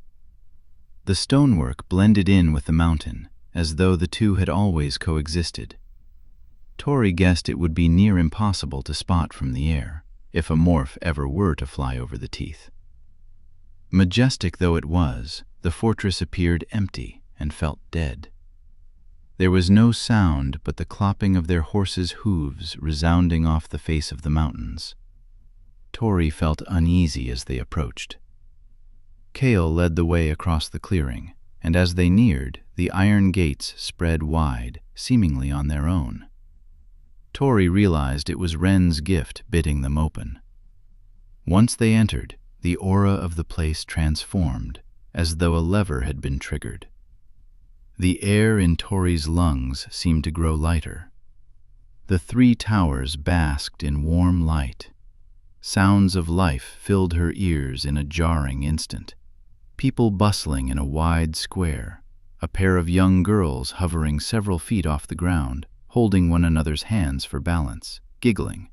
The stonework blended in with the mountain, as though the two had always coexisted. Tori guessed it would be near impossible to spot from the air, if a morph ever were to fly over the teeth. Majestic though it was, the fortress appeared empty and felt dead. There was no sound but the clopping of their horses' hooves resounding off the face of the mountains. Tori felt uneasy as they approached. Cale led the way across the clearing, and as they neared, the iron gates spread wide, seemingly on their own. Tori realized it was Wren's gift bidding them open. Once they entered, the aura of the place transformed, as though a lever had been triggered. The air in Tori's lungs seemed to grow lighter. The 3 towers basked in warm light. Sounds of life filled her ears in a jarring instant. People bustling in a wide square, a pair of young girls hovering several feet off the ground, holding one another's hands for balance, giggling.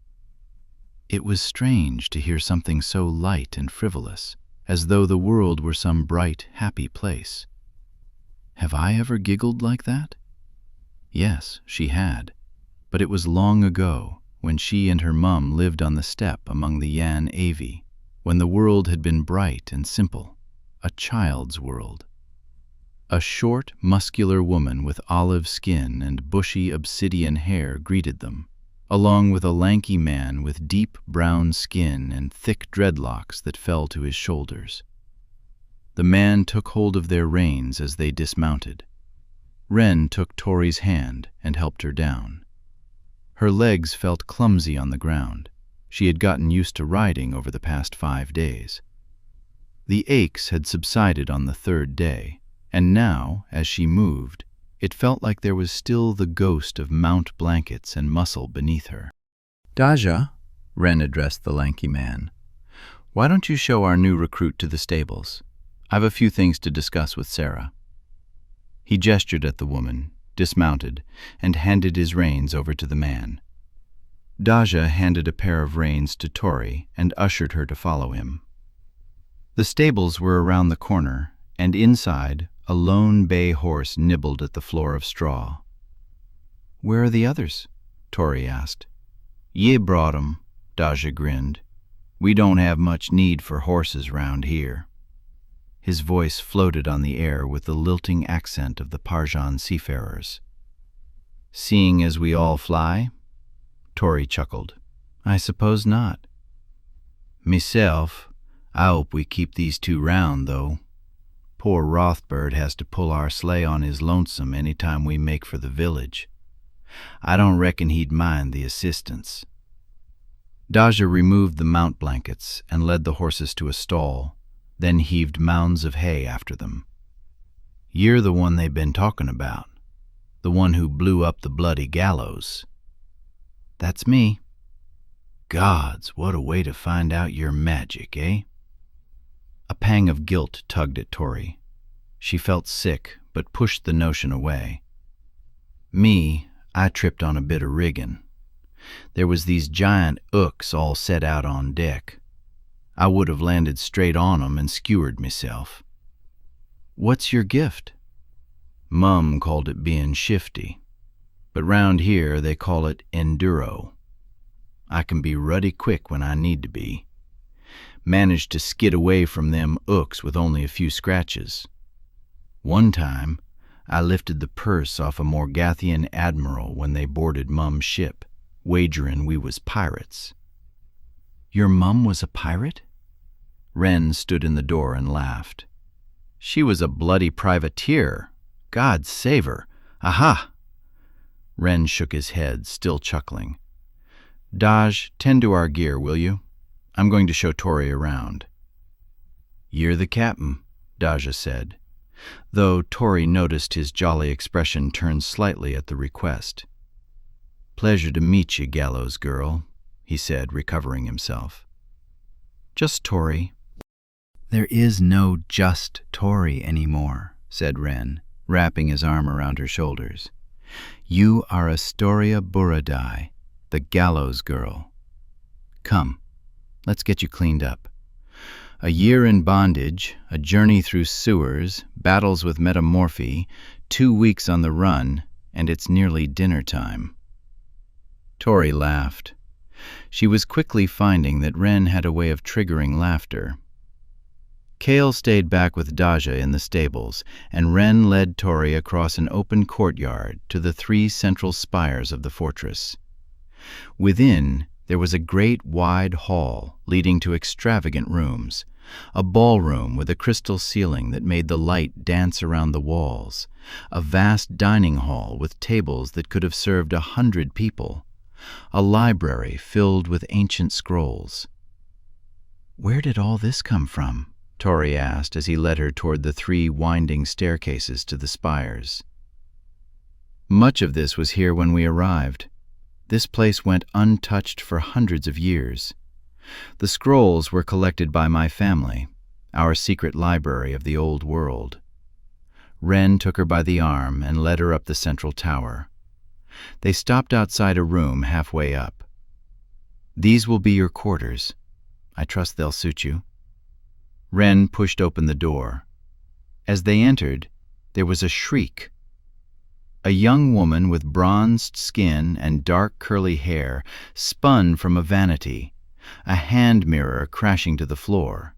It was strange to hear something so light and frivolous, as though the world were some bright, happy place. Have I ever giggled like that? Yes, she had, but it was long ago, when she and her mum lived on the steppe among the Yan Avi, when the world had been bright and simple, a child's world. A short, muscular woman with olive skin and bushy obsidian hair greeted them, along with a lanky man with deep brown skin and thick dreadlocks that fell to his shoulders. The man took hold of their reins as they dismounted. Wren took Tori's hand and helped her down. Her legs felt clumsy on the ground. She had gotten used to riding over the past 5 days. The aches had subsided on the 3rd day, and now, as she moved, it felt like there was still the ghost of mount blankets and muscle beneath her. "Daja," Wren addressed the lanky man, "why don't you show our new recruit to the stables? I've a few things to discuss with Sarah." He gestured at the woman, dismounted, and handed his reins over to the man. Daja handed a pair of reins to Tori and ushered her to follow him. The stables were around the corner, and inside, a lone bay horse nibbled at the floor of straw. "Where are the others?" Tori asked. "Ye brought 'em," Daja grinned. "We don't have much need for horses round here." His voice floated on the air with the lilting accent of the Parjan seafarers. "Seeing as we all fly?" Tori chuckled. "I suppose not." "Meself, I hope we keep these 2 round, though. Poor Rothbird has to pull our sleigh on his lonesome any time we make for the village. I don't reckon he'd mind the assistance." Daja removed the mount blankets and led the horses to a stall, then heaved mounds of hay after them. "You're the one they've been talking about, the one who blew up the bloody gallows." "That's me." "Gods, what a way to find out your magic, eh?" A pang of guilt tugged at Tori. She felt sick, but pushed the notion away. "Me, I tripped on a bit of rigging. There was these giant hooks all set out on deck. I would have landed straight on 'em and skewered myself." "What's your gift?" "Mum called it being shifty, but round here they call it enduro. I can be ruddy quick when I need to be. Managed to skid away from them hooks with only a few scratches. One time, I lifted the purse off a Morgathian admiral when they boarded Mum's ship, wagerin' we was pirates." "Your mum was a pirate?" Wren stood in the door and laughed. "She was a bloody privateer. God save her. Aha!" Wren shook his head, still chuckling. "Daj, tend to our gear, will you? I'm going to show Tori around." "You're the captain," Daja said, though Tori noticed his jolly expression turn slightly at the request. "Pleasure to meet you, gallows girl," he said, recovering himself. "Just Tori." "There is no just Tori anymore," said Wren, wrapping his arm around her shoulders. "You are Astoria Buradai, the gallows girl. Come, let's get you cleaned up. A year in bondage, a journey through sewers, battles with metamorphy, 2 weeks on the run, and it's nearly dinner time." Tori laughed. She was quickly finding that Wren had a way of triggering laughter. Kale stayed back with Daja in the stables, and Wren led Tori across an open courtyard to the 3 central spires of the fortress. Within, there was a great wide hall leading to extravagant rooms, a ballroom with a crystal ceiling that made the light dance around the walls, a vast dining hall with tables that could have served 100 people, a library filled with ancient scrolls. "Where did all this come from?" Tori asked as he led her toward the 3 winding staircases to the spires. "Much of this was here when we arrived. This place went untouched for hundreds of years. The scrolls were collected by my family, our secret library of the old world." Wren took her by the arm and led her up the central tower. They stopped outside a room halfway up. "These will be your quarters. I trust they'll suit you." Wren pushed open the door. As they entered, there was a shriek. A young woman with bronzed skin and dark curly hair spun from a vanity, a hand mirror crashing to the floor.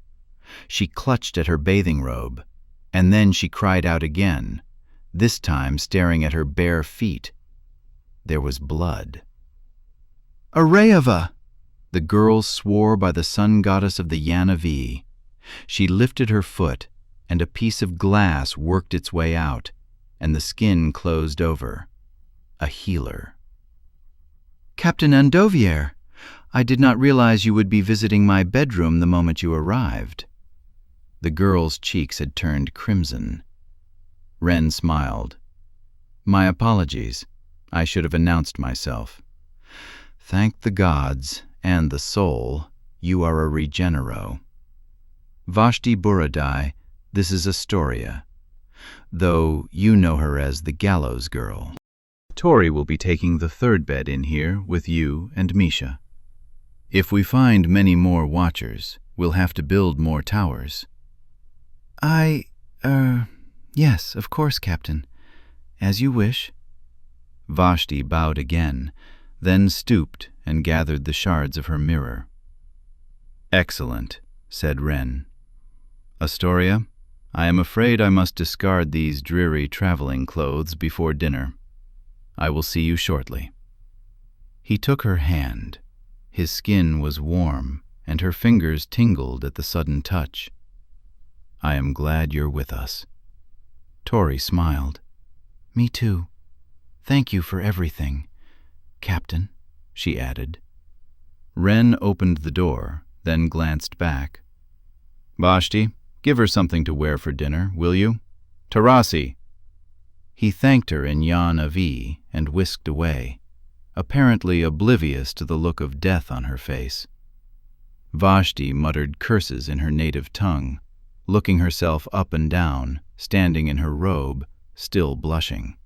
She clutched at her bathing robe, and then she cried out again, this time staring at her bare feet. There was blood. "Arayava!" The girl swore by the sun goddess of the Yanavi. She lifted her foot, and a piece of glass worked its way out, and the skin closed over. A healer. "Captain Andovier, I did not realize you would be visiting my bedroom the moment you arrived." The girl's cheeks had turned crimson. Wren smiled. "My apologies. I should have announced myself. Thank the gods and the soul, you are a regenero. Vashti Buradai, this is Astoria, though you know her as the Gallows Girl. Tori will be taking the third bed in here with you and Misha. If we find many more watchers, we'll have to build more towers." Yes, of course, Captain. As you wish." Vashti bowed again, then stooped and gathered the shards of her mirror. "Excellent," said Wren. "Astoria, I am afraid I must discard these dreary traveling clothes before dinner. I will see you shortly." He took her hand. His skin was warm, and her fingers tingled at the sudden touch. "I am glad you're with us." Tori smiled. "Me too. Thank you for everything, Captain," she added. Wren opened the door, then glanced back. "Vashti, give her something to wear for dinner, will you? Tarasi!" He thanked her in Yan Avi and whisked away, apparently oblivious to the look of death on her face. Vashti muttered curses in her native tongue, looking herself up and down, standing in her robe, still blushing.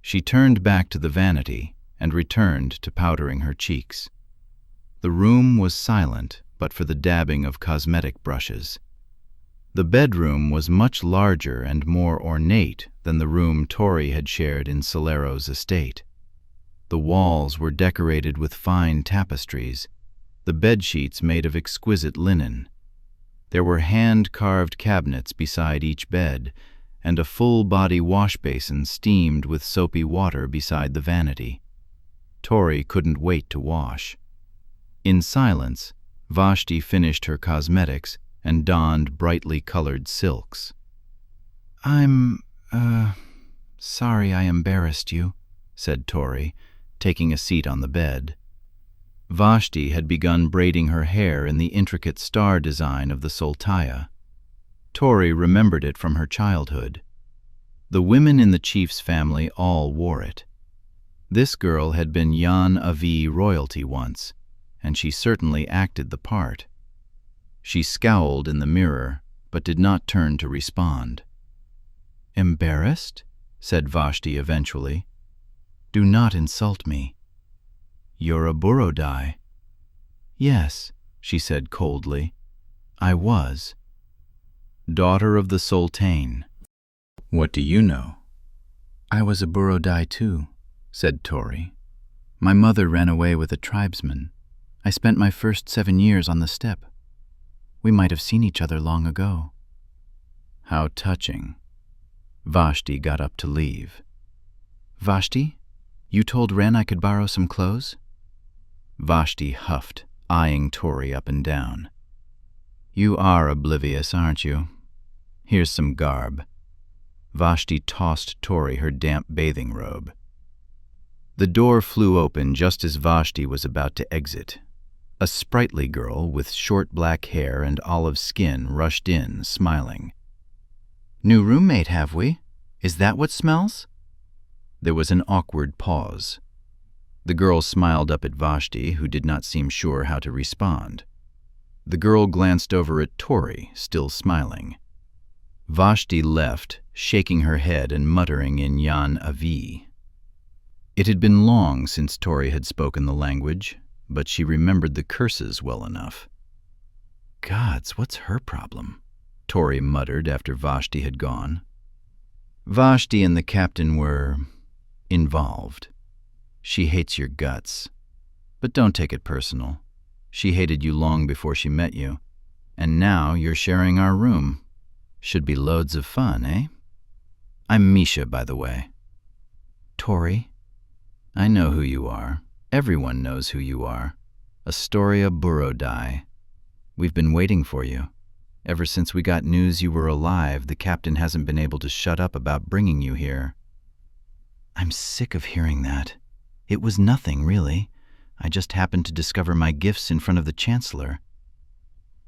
She turned back to the vanity and returned to powdering her cheeks. The room was silent but for the dabbing of cosmetic brushes. The bedroom was much larger and more ornate than the room Tori had shared in Solero's estate. The walls were decorated with fine tapestries, the bedsheets made of exquisite linen. There were hand-carved cabinets beside each bed, and a full-body wash-basin steamed with soapy water beside the vanity. Tori couldn't wait to wash. In silence, Vashti finished her cosmetics and donned brightly colored silks. "I'm, sorry I embarrassed you," said Tori, taking a seat on the bed. Vashti had begun braiding her hair in the intricate star design of the Soltaya. Tori remembered it from her childhood. The women in the chief's family all wore it. This girl had been Yan Avi royalty once, and she certainly acted the part. She scowled in the mirror, but did not turn to respond. "Embarrassed?" said Vashti eventually. "Do not insult me. You're a Burodai." "Yes," she said coldly. "I was." "Daughter of the Sultane. What do you know?" "I was a Burodai too," said Tori. "My mother ran away with a tribesman. I spent my first 7 years on the steppe. We might have seen each other long ago." "How touching." Vashti got up to leave. "Vashti, you told Wren I could borrow some clothes?" Vashti huffed, eyeing Tori up and down. "You are oblivious, aren't you? Here's some garb." Vashti tossed Tori her damp bathing robe. The door flew open just as Vashti was about to exit. A sprightly girl with short black hair and olive skin rushed in, smiling. "New roommate, have we? Is that what smells?" There was an awkward pause. The girl smiled up at Vashti, who did not seem sure how to respond. The girl glanced over at Tori, still smiling. Vashti left, shaking her head and muttering in Yan Avi. It had been long since Tori had spoken the language, but she remembered the curses well enough. "Gods, what's her problem?" Tori muttered after Vashti had gone. Vashti and the captain were involved. She hates your guts. But don't take it personal. She hated you long before she met you. And now you're sharing our room. Should be loads of fun, eh? I'm Misha, by the way. "Tori?" "I know who you are. Everyone knows who you are. Astoria Burodai. We've been waiting for you." Ever since we got news you were alive, the captain hasn't been able to shut up about bringing you here." "I'm sick of hearing that. It was nothing, really. I just happened to discover my gifts in front of the Chancellor."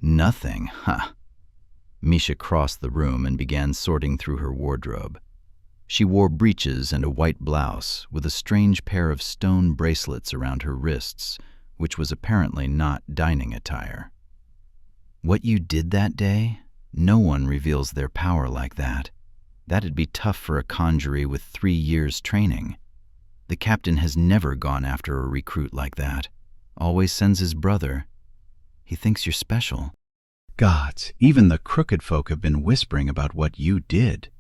"Nothing, huh?" Misha crossed the room and began sorting through her wardrobe. She wore breeches and a white blouse, with a strange pair of stone bracelets around her wrists, which was apparently not dining attire. "What you did that day? No one reveals their power like that. That'd be tough for a conjurer with 3 years' training. The captain has never gone after a recruit like that. Always sends his brother. He thinks you're special." "Gods, even the crooked folk have been whispering about what you did."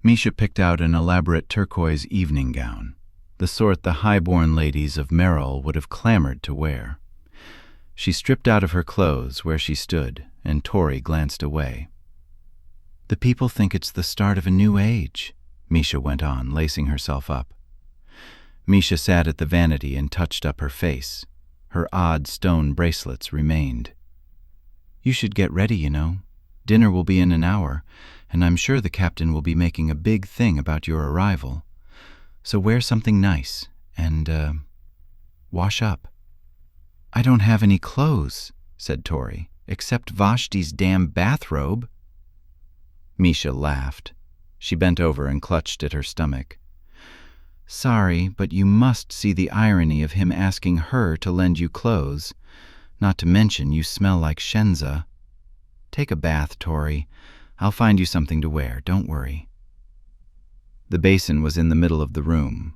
Misha picked out an elaborate turquoise evening gown, the sort the high-born ladies of Merrill would have clamored to wear. She stripped out of her clothes where she stood, and Tori glanced away. "The people think it's the start of a new age," Misha went on, lacing herself up. Misha sat at the vanity and touched up her face. Her odd stone bracelets remained. "You should get ready, you know. Dinner will be in an hour, and I'm sure the captain will be making a big thing about your arrival. So wear something nice, and, wash up." "I don't have any clothes," said Tori, "except Vashti's damn bathrobe." Misha laughed. She bent over and clutched at her stomach. "Sorry, but you must see the irony of him asking her to lend you clothes. Not to mention you smell like Shenza. Take a bath, Tori. I'll find you something to wear, don't worry." The basin was in the middle of the room.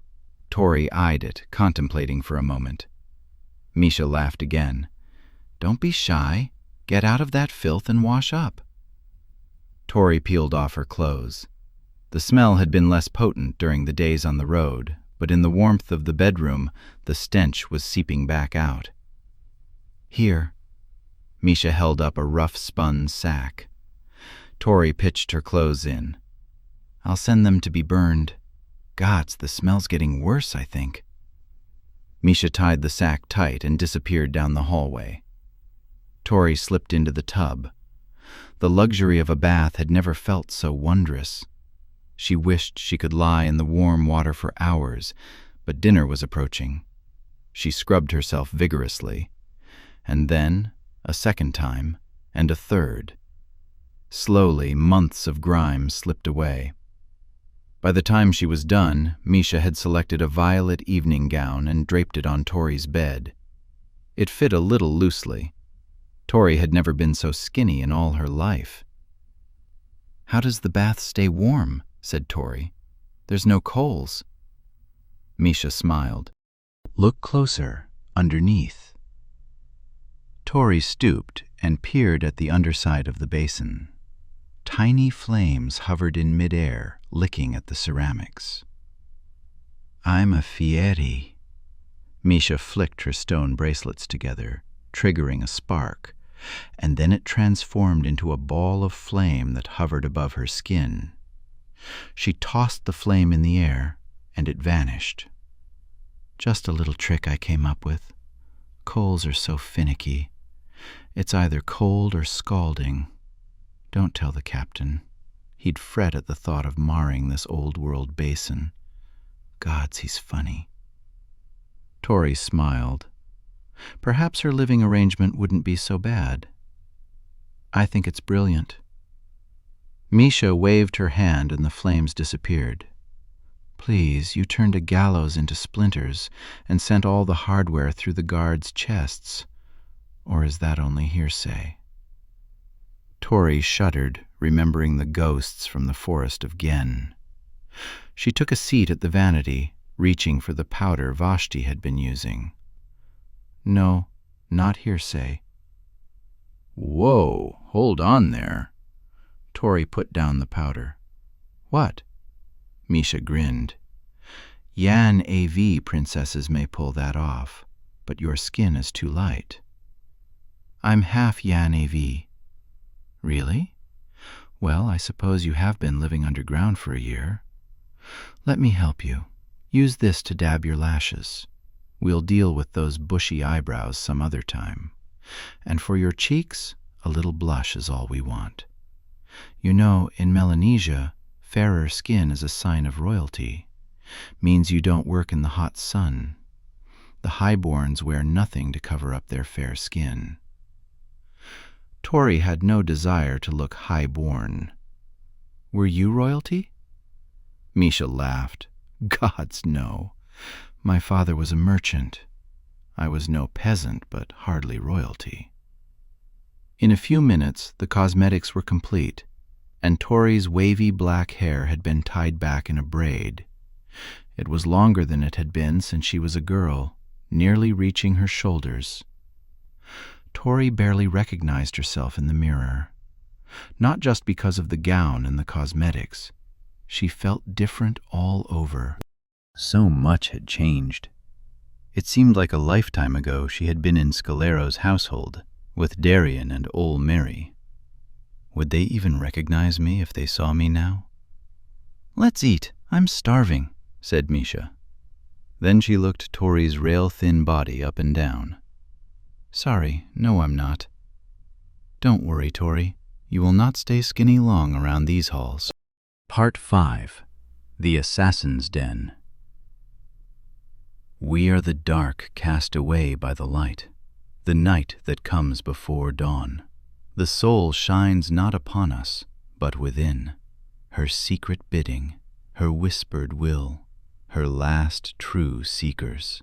Tori eyed it, contemplating for a moment. Misha laughed again. "Don't be shy. Get out of that filth and wash up." Tori peeled off her clothes. The smell had been less potent during the days on the road, but in the warmth of the bedroom, the stench was seeping back out. "Here." Misha held up a rough spun sack. Tori pitched her clothes in. "I'll send them to be burned. Gods, the smell's getting worse, I think." Misha tied the sack tight and disappeared down the hallway. Tori slipped into the tub. The luxury of a bath had never felt so wondrous. She wished she could lie in the warm water for hours, but dinner was approaching. She scrubbed herself vigorously, and then a second time, and a third. Slowly, months of grime slipped away. By the time she was done, Misha had selected a violet evening gown and draped it on Tori's bed. It fit a little loosely. Tori had never been so skinny in all her life. "How does the bath stay warm?" said Tori. "There's no coals." Misha smiled. "Look closer, underneath." Tori stooped and peered at the underside of the basin. Tiny flames hovered in midair, licking at the ceramics. "I'm a fieri." Misha flicked her stone bracelets together, triggering a spark, and then it transformed into a ball of flame that hovered above her skin. She tossed the flame in the air, and it vanished. "Just a little trick I came up with. Coals are so finicky. It's either cold or scalding. Don't tell the captain. He'd fret at the thought of marring this old-world basin. Gods, he's funny." Tori smiled. Perhaps her living arrangement wouldn't be so bad. "I think it's brilliant." Misha waved her hand and the flames disappeared. "Please, you turned a gallows into splinters and sent all the hardware through the guards' chests. Or is that only hearsay?" Tori shuddered, remembering the ghosts from the forest of Gen. She took a seat at the vanity, reaching for the powder Vashti had been using. "No, not hearsay." "Whoa, hold on there." Tori put down the powder. "What?" Misha grinned. "Yan AV princesses may pull that off, but your skin is too light." "I'm half Yan AV." "Really? Well, I suppose you have been living underground for a year. Let me help you. Use this to dab your lashes. We'll deal with those bushy eyebrows some other time. And for your cheeks, a little blush is all we want. You know, in Melanesia, fairer skin is a sign of royalty. Means you don't work in the hot sun. The highborns wear nothing to cover up their fair skin. Tori had no desire to look high-born. Were you royalty? Misha laughed. Gods, no. My father was a merchant. I was no peasant, but hardly royalty. In a few minutes, the cosmetics were complete, and Tori's wavy black hair had been tied back in a braid. It was longer than it had been since she was a girl, nearly reaching her shoulders. Tori barely recognized herself in the mirror. Not just because of the gown and the cosmetics. She felt different all over. So much had changed. It seemed like a lifetime ago she had been in Scalero's household, with Darian and old Mary. Would they even recognize me if they saw me now? Let's eat. I'm starving, said Misha. Then she looked Tori's rail-thin body up and down. Sorry, no I'm not. Don't worry, Tori. You will not stay skinny long around these halls. Part 5. The Assassin's Den. We are the dark cast away by the light, the night that comes before dawn. The soul shines not upon us, but within, her secret bidding, her whispered will, her last true seekers.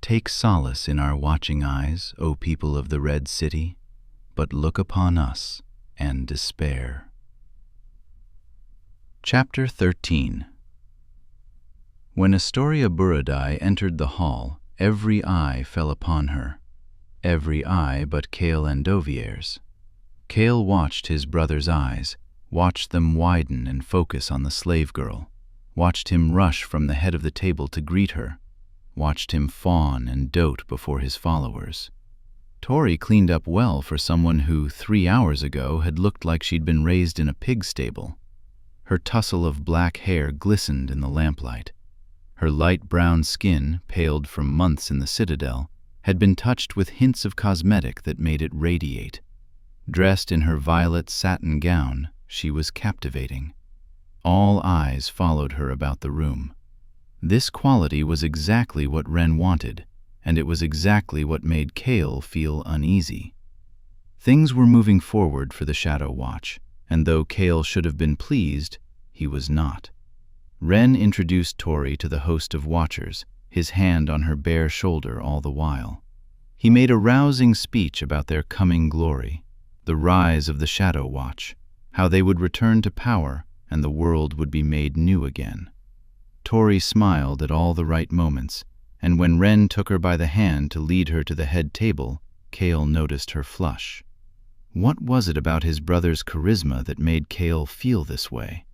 Take solace in our watching eyes, O people of the Red City, but look upon us and despair. Chapter 13. When Astoria Buradai entered the hall, every eye fell upon her. Every eye but Cale Andovier's. Cale watched his brother's eyes, watched them widen and focus on the slave girl, watched him rush from the head of the table to greet her, watched him fawn and dote before his followers. Tori cleaned up well for someone who, 3 hours ago, had looked like she'd been raised in a pig stable. Her tussle of black hair glistened in the lamplight. Her light brown skin, paled from months in the citadel, had been touched with hints of cosmetic that made it radiate. Dressed in her violet satin gown, she was captivating. All eyes followed her about the room. This quality was exactly what Wren wanted, and it was exactly what made Cale feel uneasy. Things were moving forward for the Shadow Watch, and though Cale should have been pleased, he was not. Wren introduced Tori to the host of watchers, his hand on her bare shoulder all the while. He made a rousing speech about their coming glory, the rise of the Shadow Watch, how they would return to power and the world would be made new again. Tori smiled at all the right moments, and when Wren took her by the hand to lead her to the head table, Cale noticed her flush. What was it about his brother's charisma that made Cale feel this way?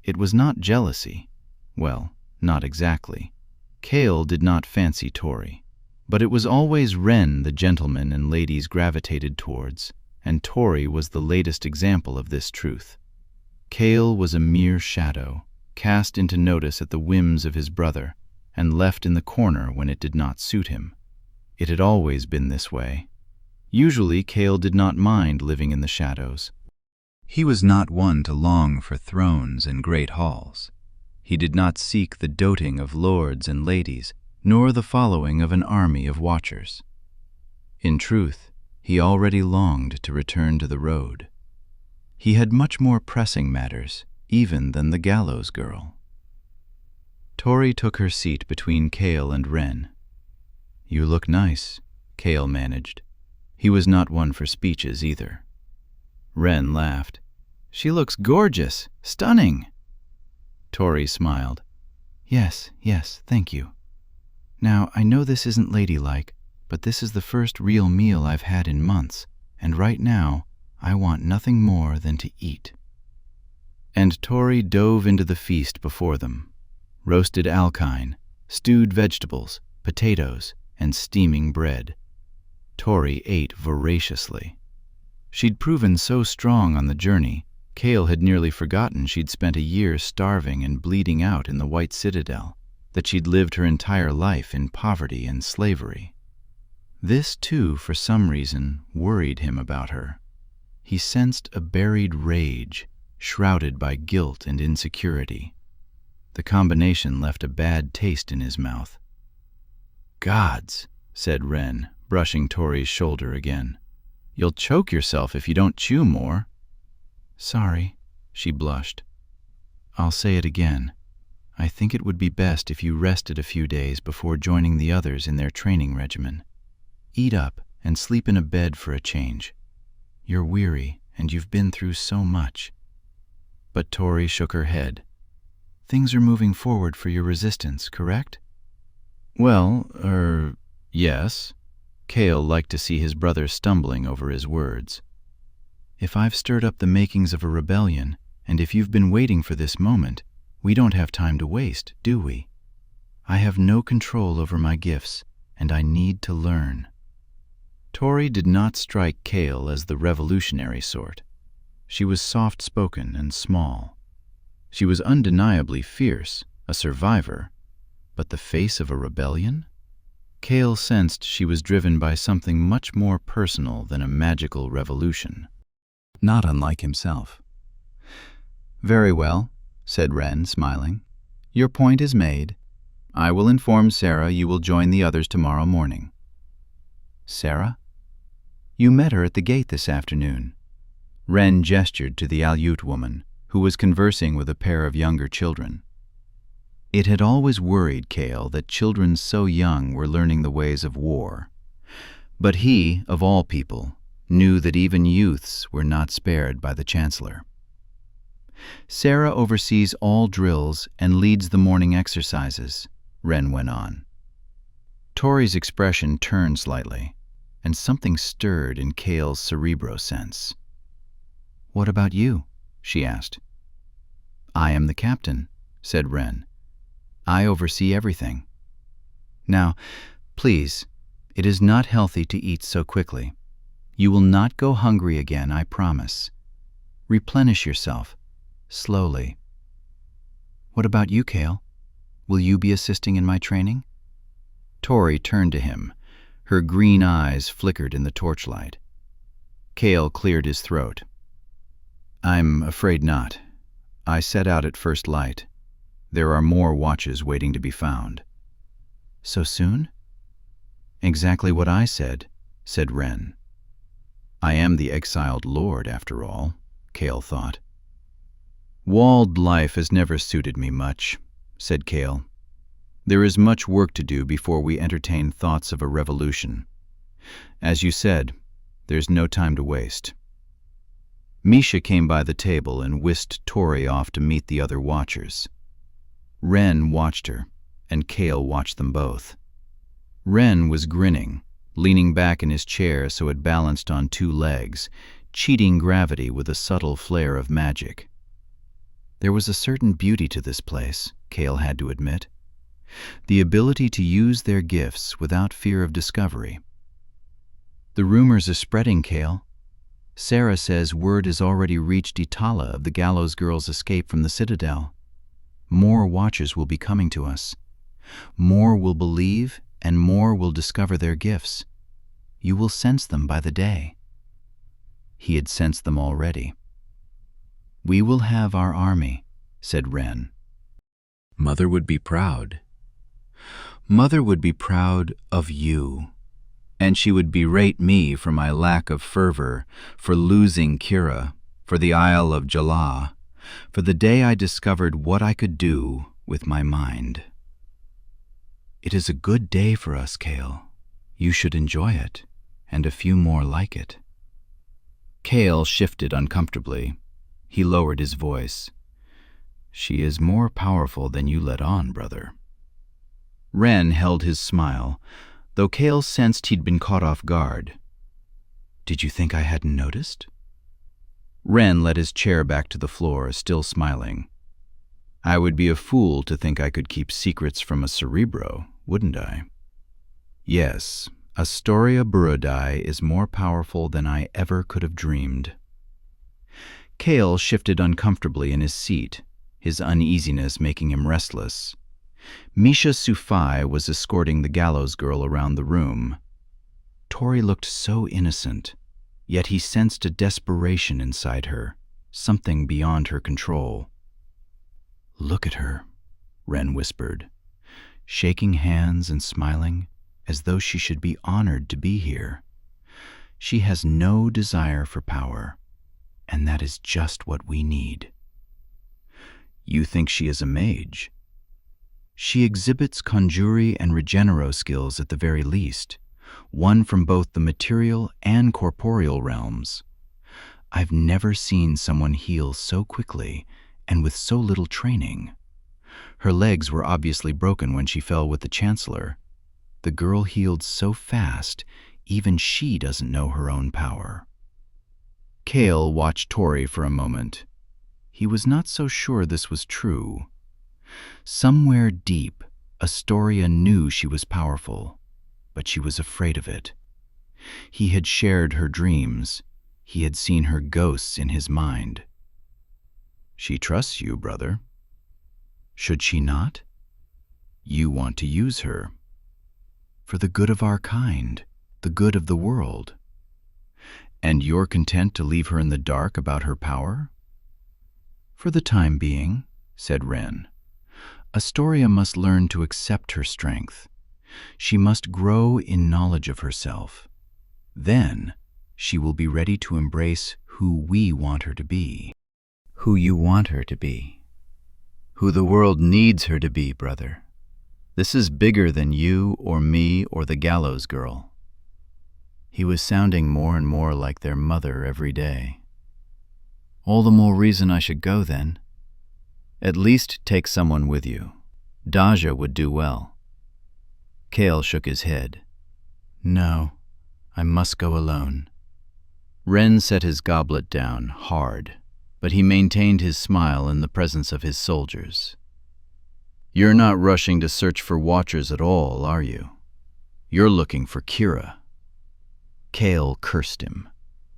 It was not jealousy. Well, not exactly. Cale did not fancy Tori, but it was always Wren the gentlemen and ladies gravitated towards, and Tori was the latest example of this truth. Cale was a mere shadow, cast into notice at the whims of his brother, and left in the corner when it did not suit him. It had always been this way. Usually Cale did not mind living in the shadows. He was not one to long for thrones and great halls. He did not seek the doting of lords and ladies, nor the following of an army of watchers. In truth, he already longed to return to the road. He had much more pressing matters, even than the gallows girl. Tori took her seat between Cale and Wren. "You look nice," Cale managed. He was not one for speeches either. Wren laughed. "She looks gorgeous, stunning." Tori smiled. Yes, thank you. Now, I know this isn't ladylike, but this is the first real meal I've had in months, and right now, I want nothing more than to eat." And Tori dove into the feast before them. Roasted alkine, stewed vegetables, potatoes, and steaming bread. Tori ate voraciously. She'd proven so strong on the journey, Cale had nearly forgotten she'd spent a year starving and bleeding out in the White Citadel, that she'd lived her entire life in poverty and slavery. This, too, for some reason, worried him about her. He sensed a buried rage, shrouded by guilt and insecurity. The combination left a bad taste in his mouth. "Gods," said Wren, brushing Tori's shoulder again. "You'll choke yourself if you don't chew more." "Sorry," she blushed. "I'll say it again. I think it would be best if you rested a few days before joining the others in their training regimen. Eat up and sleep in a bed for a change. You're weary and you've been through so much." But Tori shook her head. "Things are moving forward for your resistance, correct?" "Well, yes." Cale liked to see his brother stumbling over his words. "If I've stirred up the makings of a rebellion, and if you've been waiting for this moment, we don't have time to waste, do we? I have no control over my gifts, and I need to learn." Tori did not strike Cale as the revolutionary sort. She was soft-spoken and small. She was undeniably fierce, a survivor, but the face of a rebellion? Cale sensed she was driven by something much more personal than a magical revolution, not unlike himself. "Very well," said Wren, smiling. "Your point is made. I will inform Sarah you will join the others tomorrow morning." "Sarah? You met her at the gate this afternoon." Wren gestured to the Aleut woman, who was conversing with a pair of younger children. It had always worried Cale that children so young were learning the ways of war. But he, of all people, knew that even youths were not spared by the Chancellor. "Sarah oversees all drills and leads the morning exercises," Wren went on. Tori's expression turned slightly, and something stirred in Cale's cerebro sense. "What about you?" she asked. "I am the captain," said Wren. "I oversee everything. Now, please, it is not healthy to eat so quickly. You will not go hungry again, I promise. Replenish yourself, slowly." "What about you, Cale? Will you be assisting in my training?" Tori turned to him. Her green eyes flickered in the torchlight. Cale cleared his throat. "I'm afraid not. I set out at first light. There are more watches waiting to be found." "So soon?" "Exactly what I said," said Wren. "I am the exiled lord, after all," Cale thought. "Walled life has never suited me much," said Cale. "There is much work to do before we entertain thoughts of a revolution. As you said, there's no time to waste." Misha came by the table and whisked Tori off to meet the other watchers. Wren watched her, and Cale watched them both. Wren was grinning, leaning back in his chair so it balanced on two legs, cheating gravity with a subtle flare of magic. There was a certain beauty to this place, Cale had to admit. The ability to use their gifts without fear of discovery. "The rumors are spreading, Cale. Sarah says word has already reached Itala of the Gallows Girl's escape from the Citadel. More watchers will be coming to us. More will believe, and more will discover their gifts. You will sense them by the day." He had sensed them already. "We will have our army," said Wren. "Mother would be proud." "Mother would be proud of you. And she would berate me for my lack of fervor, for losing Kira, for the Isle of Jallah, for the day I discovered what I could do with my mind." "It is a good day for us, Cale. You should enjoy it, and a few more like it." Cale shifted uncomfortably. He lowered his voice. "She is more powerful than you let on, brother." Wren held his smile, though Cale sensed he'd been caught off guard. "Did you think I hadn't noticed?" Wren led his chair back to the floor, still smiling. "I would be a fool to think I could keep secrets from a cerebro, wouldn't I? Yes, Astoria Burudai is more powerful than I ever could have dreamed." Cale shifted uncomfortably in his seat, his uneasiness making him restless. Misha Sufai was escorting the Gallows Girl around the room. Tori looked so innocent, Yet he sensed a desperation inside her, something beyond her control. "Look at her," Ren whispered, shaking hands and smiling as though she should be honored to be here. "She has no desire for power, and that is just what we need." "You think she is a mage?" "She exhibits conjuri and regenero skills at the very least, one from both the material and corporeal realms. I've never seen someone heal so quickly and with so little training. Her legs were obviously broken when she fell with the Chancellor. The girl healed so fast, even she doesn't know her own power." Cale watched Tori for a moment. He was not so sure this was true. Somewhere deep, Astoria knew she was powerful, but she was afraid of it. He had shared her dreams. He had seen her ghosts in his mind. "She trusts you, brother." "Should she not?" "You want to use her." "For the good of our kind, the good of the world." "And you're content to leave her in the dark about her power?" "For the time being," said Ren. "Astoria must learn to accept her strength. She must grow in knowledge of herself. Then she will be ready to embrace who we want her to be." "Who you want her to be. Who the world needs her to be, brother. This is bigger than you or me or the gallows girl." He was sounding more and more like their mother every day. "All the more reason I should go, then. At least take someone with you. Daja would do well." Cale shook his head. "No, I must go alone." Ren set his goblet down hard, but he maintained his smile in the presence of his soldiers. "You're not rushing to search for watchers at all, are you? You're looking for Kira." Cale cursed him.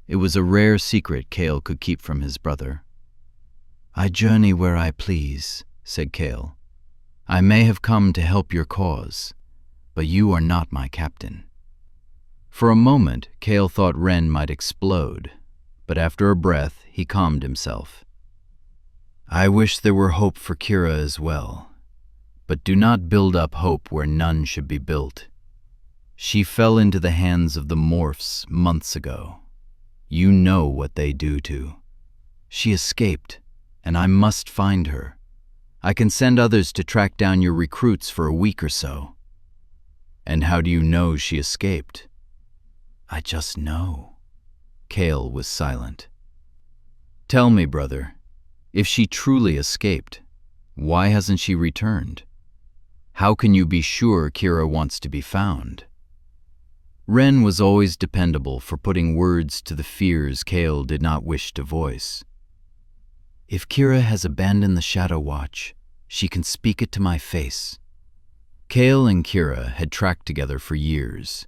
It was a rare secret Cale could keep from his brother. "I journey where I please," said Cale. "I may have come to help your cause, but you are not my captain." For a moment, Cale thought Ren might explode, but after a breath, he calmed himself. "I wish there were hope for Kira as well, but do not build up hope where none should be built. She fell into the hands of the Morphs months ago. You know what they do to. She escaped, and I must find her. I can send others to track down your recruits for a week or so." "And how do you know she escaped?" "I just know." Cale was silent. "Tell me, brother, if she truly escaped, why hasn't she returned? How can you be sure Kira wants to be found?" Ren was always dependable for putting words to the fears Cale did not wish to voice. "If Kira has abandoned the Shadow Watch, she can speak it to my face." Cale and Kira had tracked together for years.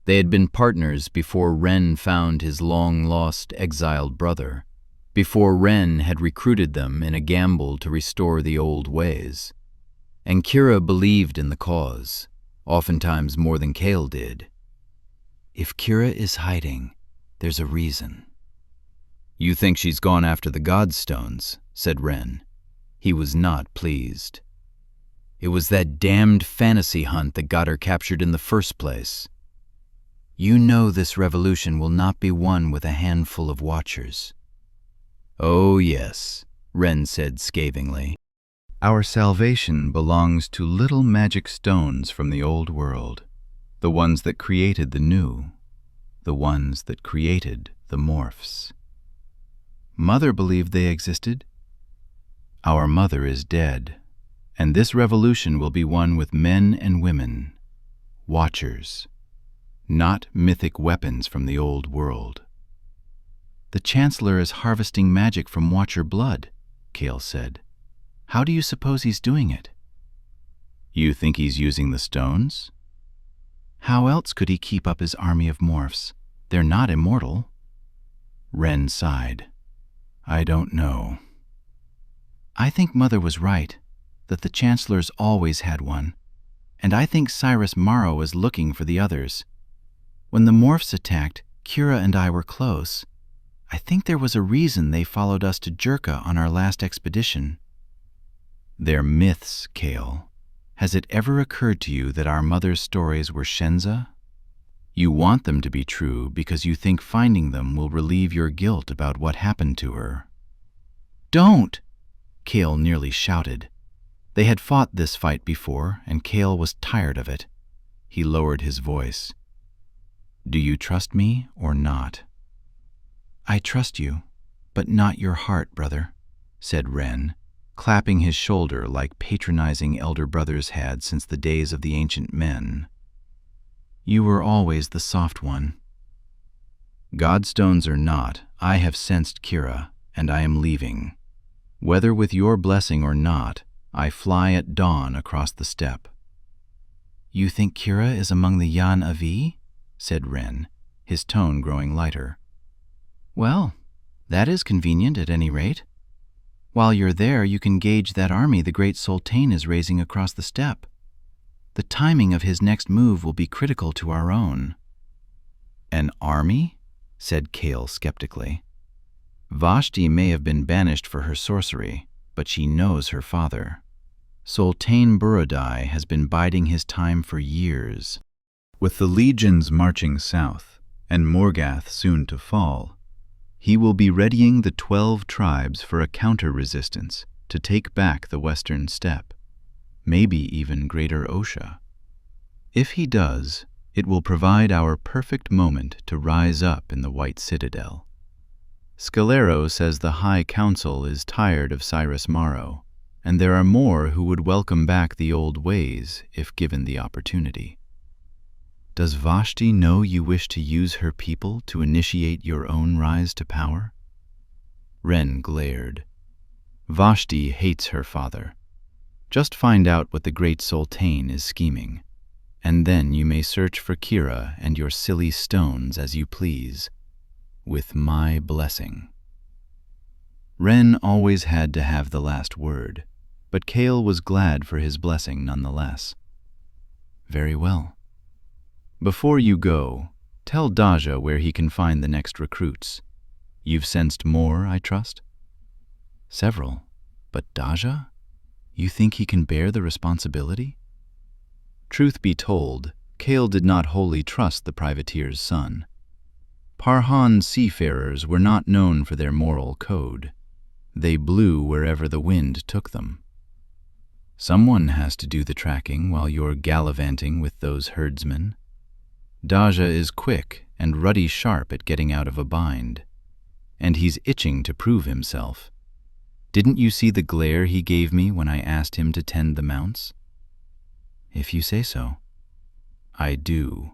They had been partners before Ren found his long-lost, exiled brother, before Ren had recruited them in a gamble to restore the old ways. And Kira believed in the cause, oftentimes more than Cale did. "If Kira is hiding, there's a reason." "You think she's gone after the Godstones," said Ren. He was not pleased. "It was that damned fantasy hunt that got her captured in the first place." "You know this revolution will not be won with a handful of watchers." "Oh yes," Ren said scathingly. "Our salvation belongs to little magic stones from the old world, the ones that created the new, the ones that created the Morphs." "Mother believed they existed." "Our mother is dead, and this revolution will be won with men and women, watchers, not mythic weapons from the old world." "The Chancellor is harvesting magic from Watcher blood," Cale said. "How do you suppose he's doing it?" "You think he's using the stones?" "How else could he keep up his army of Morphs? They're not immortal." Ren sighed. "I don't know." "I think Mother was right, that the Chancellor's always had one, and I think Cyrus Morrow is looking for the others. When the Morphs attacked, Kira and I were close. I think there was a reason they followed us to Jerka on our last expedition. They're myths, Kale. Has it ever occurred to you that our mother's stories were Shenza? You want them to be true because you think finding them will relieve your guilt about what happened to her. Don't! Kale nearly shouted. They had fought this fight before, and Kale was tired of it. He lowered his voice. Do you trust me or not? I trust you, but not your heart, brother, said Ren, clapping his shoulder like patronizing elder brothers had since the days of the ancient men. You were always the soft one. Godstones or not, I have sensed Kira, and I am leaving. Whether with your blessing or not, I fly at dawn across the steppe. You think Kira is among the Yan Avi? Said Ren, his tone growing lighter. Well, that is convenient at any rate. While you're there, you can gauge that army the great Sultan is raising across the steppe. The timing of his next move will be critical to our own. An army? Said Kale skeptically. Vashti may have been banished for her sorcery, but she knows her father. Sultan Buradai has been biding his time for years. With the legions marching south, and Morgath soon to fall, he will be readying the 12 tribes for a counter-resistance to take back the western steppe, maybe even Greater Osha. If he does, it will provide our perfect moment to rise up in the White Citadel. Scalero says the High Council is tired of Cyrus Morrow, and there are more who would welcome back the old ways if given the opportunity. Does Vashti know you wish to use her people to initiate your own rise to power? Ren glared. Vashti hates her father. Just find out what the great Sultan is scheming, and then you may search for Kira and your silly stones as you please, with my blessing. Ren always had to have the last word, but Kale was glad for his blessing nonetheless. Very well. Before you go, tell Daja where he can find the next recruits. You've sensed more, I trust? Several. But Daja? You think he can bear the responsibility? Truth be told, Kale did not wholly trust the privateer's son. Parhan seafarers were not known for their moral code. They blew wherever the wind took them. Someone has to do the tracking while you're gallivanting with those herdsmen. Daja is quick and ruddy sharp at getting out of a bind, and he's itching to prove himself. Didn't you see the glare he gave me when I asked him to tend the mounts? If you say so. I do.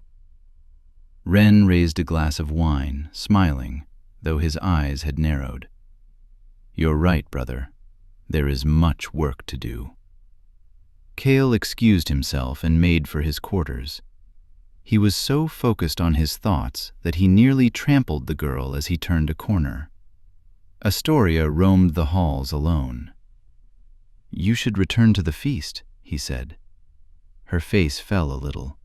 Ren raised a glass of wine, smiling, though his eyes had narrowed. You're right, brother. There is much work to do. Kale excused himself and made for his quarters. He was so focused on his thoughts that he nearly trampled the girl as he turned a corner. Astoria roamed the halls alone. You should return to the feast, he said. Her face fell a little.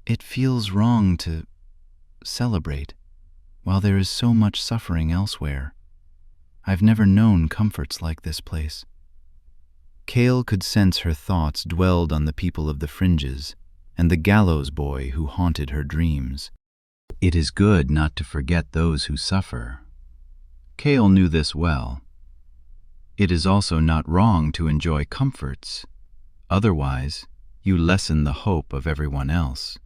It feels wrong to celebrate while there is so much suffering elsewhere. I've never known comforts like this place. Kale could sense her thoughts dwelled on the people of the fringes and the gallows boy who haunted her dreams. It is good not to forget those who suffer. Kale knew this well. It is also not wrong to enjoy comforts. Otherwise, you lessen the hope of everyone else.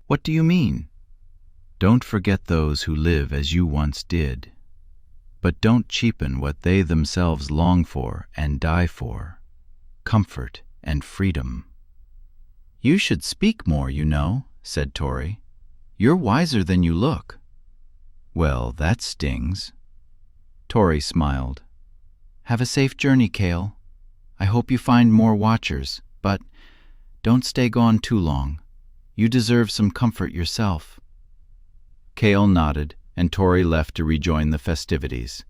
What do you mean? Don't forget those who live as you once did. But don't cheapen what they themselves long for and die for: comfort and freedom. You should speak more, you know, said Tori. You're wiser than you look. Well, that stings. Tori smiled. Have a safe journey, Kale. I hope you find more watchers, but don't stay gone too long. You deserve some comfort yourself. Kale nodded, and Tori left to rejoin the festivities.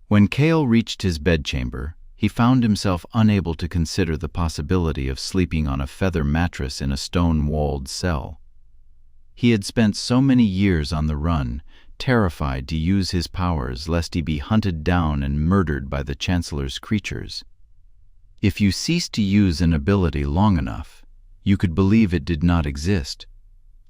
When Kale reached his bedchamber, he found himself unable to consider the possibility of sleeping on a feather mattress in a stone-walled cell. He had spent so many years on the run, terrified to use his powers lest he be hunted down and murdered by the Chancellor's creatures. If you ceased to use an ability long enough, you could believe it did not exist,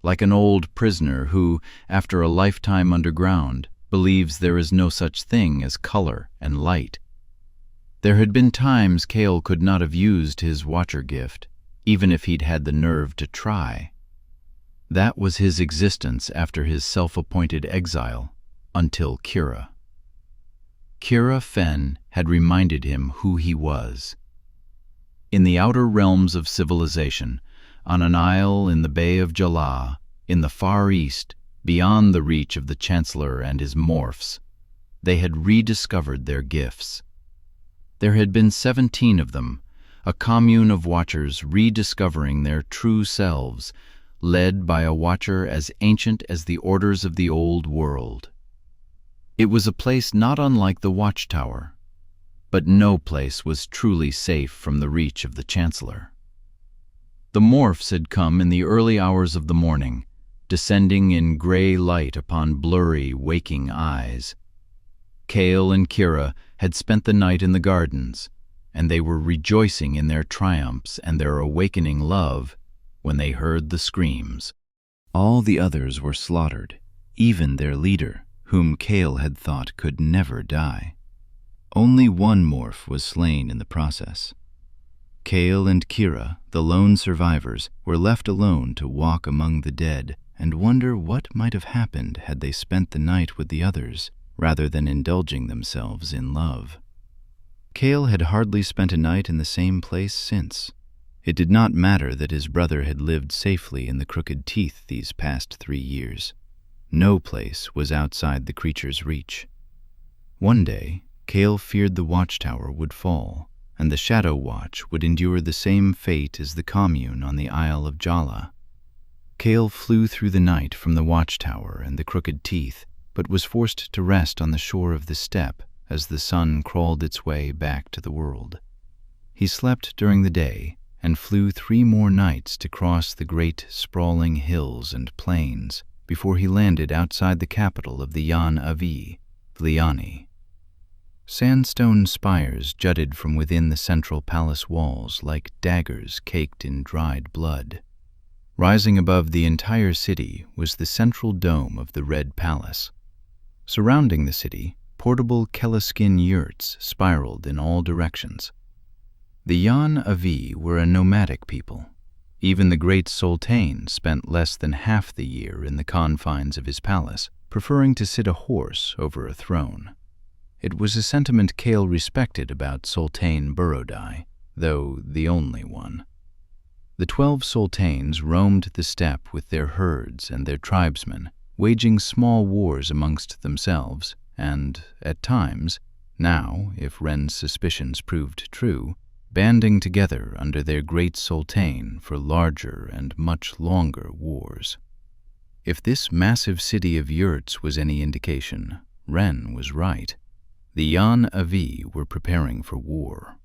like an old prisoner who, after a lifetime underground, believes there is no such thing as color and light. There had been times Cale could not have used his Watcher gift, even if he'd had the nerve to try. That was his existence after his self-appointed exile, until Kira. Kira Fen had reminded him who he was. In the outer realms of civilization, on an isle in the Bay of Jala, in the Far East, beyond the reach of the Chancellor and his morphs, they had rediscovered their gifts. There had been 17 of them, a commune of Watchers rediscovering their true selves, led by a Watcher as ancient as the orders of the old world. It was a place not unlike the Watchtower, but no place was truly safe from the reach of the Chancellor. The morphs had come in the early hours of the morning, descending in gray light upon blurry, waking eyes. Cale and Kira had spent the night in the gardens, and they were rejoicing in their triumphs and their awakening love when they heard the screams. All the others were slaughtered, even their leader, whom Cale had thought could never die. Only one morph was slain in the process. Cale and Kira, the lone survivors, were left alone to walk among the dead and wonder what might have happened had they spent the night with the others, rather than indulging themselves in love. Cale had hardly spent a night in the same place since. It did not matter that his brother had lived safely in the Crooked Teeth these past 3 years. No place was outside the creature's reach. One day, Cale feared the Watchtower would fall, and the Shadow Watch would endure the same fate as the commune on the Isle of Jala. Cale flew through the night from the Watchtower and the Crooked Teeth, but was forced to rest on the shore of the steppe as the sun crawled its way back to the world. He slept during the day and flew 3 more nights to cross the great sprawling hills and plains before he landed outside the capital of the Yan Avi, Liani. Sandstone spires jutted from within the central palace walls like daggers caked in dried blood. Rising above the entire city was the central dome of the Red Palace. Surrounding the city, portable Keliskin yurts spiraled in all directions. The Yan Avi were a nomadic people. Even the great Sultan spent less than half the year in the confines of his palace, preferring to sit a horse over a throne. It was a sentiment Cale respected about Sultan Burodai, though the only one. The 12 sultans roamed the steppe with their herds and their tribesmen, waging small wars amongst themselves, and, at times, now, if Ren's suspicions proved true, banding together under their great sultan for larger and much longer wars. If this massive city of yurts was any indication, Ren was right. The Yan Avi were preparing for war.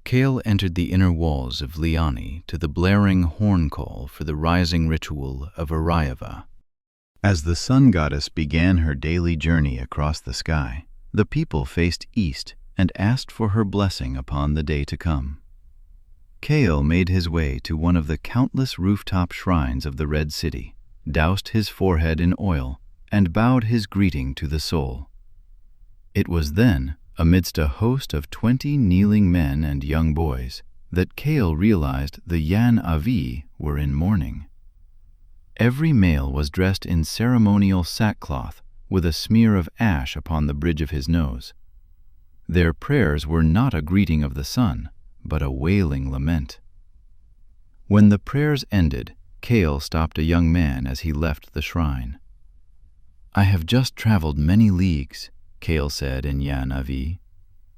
Cale entered the inner walls of Liani to the blaring horn call for the rising ritual of Arayava. As the sun goddess began her daily journey across the sky, the people faced east and asked for her blessing upon the day to come. Cale made his way to one of the countless rooftop shrines of the Red City, doused his forehead in oil, and bowed his greeting to the soul. It was then, amidst a host of 20 kneeling men and young boys, that Cale realized the Yan Avi were in mourning. Every male was dressed in ceremonial sackcloth with a smear of ash upon the bridge of his nose. Their prayers were not a greeting of the sun, but a wailing lament. When the prayers ended, Cale stopped a young man as he left the shrine. "I have just traveled many leagues," Cale said in Yan Avi.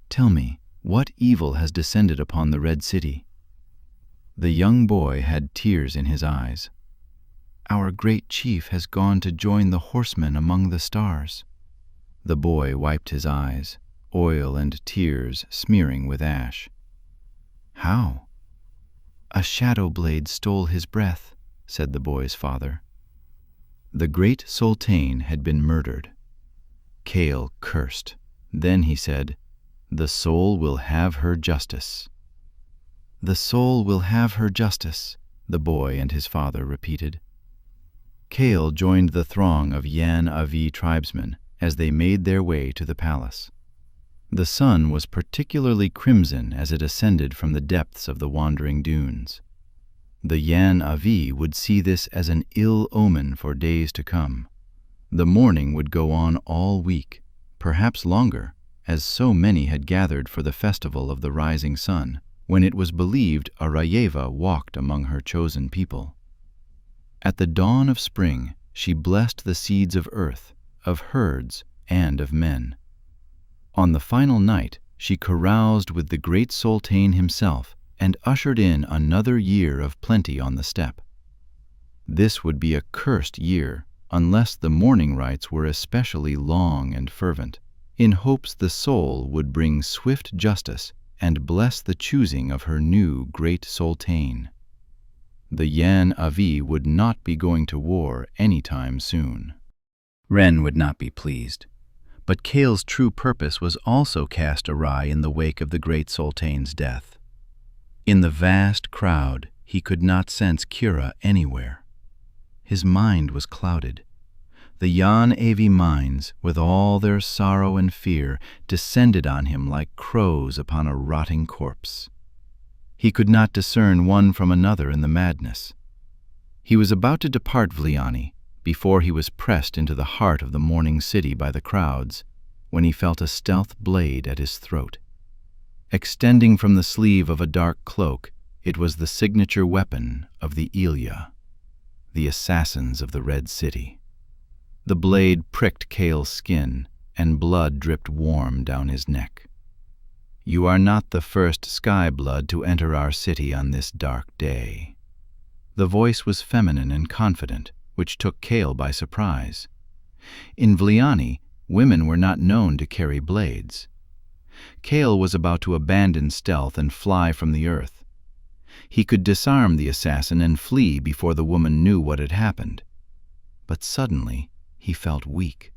"Tell me, what evil has descended upon the Red City?" The young boy had tears in his eyes. "Our great chief has gone to join the horsemen among the stars." The boy wiped his eyes, oil and tears smearing with ash. "How?" "A shadow blade stole his breath," said the boy's father. The great sultan had been murdered. Kale cursed. Then he said, "The soul will have her justice." "The soul will have her justice," the boy and his father repeated. Kale joined the throng of Yan Avi tribesmen as they made their way to the palace. The sun was particularly crimson as it ascended from the depths of the wandering dunes. The Yan Avi would see this as an ill omen for days to come. The mourning would go on all week, perhaps longer, as so many had gathered for the festival of the rising sun, when it was believed Arayeva walked among her chosen people. At the dawn of spring, she blessed the seeds of earth, of herds, and of men. On the final night, she caroused with the great sultan himself and ushered in another year of plenty on the steppe. This would be a cursed year unless the mourning rites were especially long and fervent, in hopes the soul would bring swift justice and bless the choosing of her new great sultan. The Yan Avi would not be going to war any time soon. Ren would not be pleased, but Kale's true purpose was also cast awry in the wake of the great sultan's death. In the vast crowd, he could not sense Kira anywhere. His mind was clouded. The Yan Avi mines, with all their sorrow and fear, descended on him like crows upon a rotting corpse. He could not discern one from another in the madness. He was about to depart Vliani before he was pressed into the heart of the mourning city by the crowds, when he felt a stealth blade at his throat. Extending from the sleeve of a dark cloak, it was the signature weapon of the Ilya, the assassins of the Red City. The blade pricked Kale's skin, and blood dripped warm down his neck. "You are not the first sky blood to enter our city on this dark day." The voice was feminine and confident, which took Kale by surprise. In Vliani, women were not known to carry blades. Kale was about to abandon stealth and fly from the earth. He could disarm the assassin and flee before the woman knew what had happened. But suddenly, he felt weak.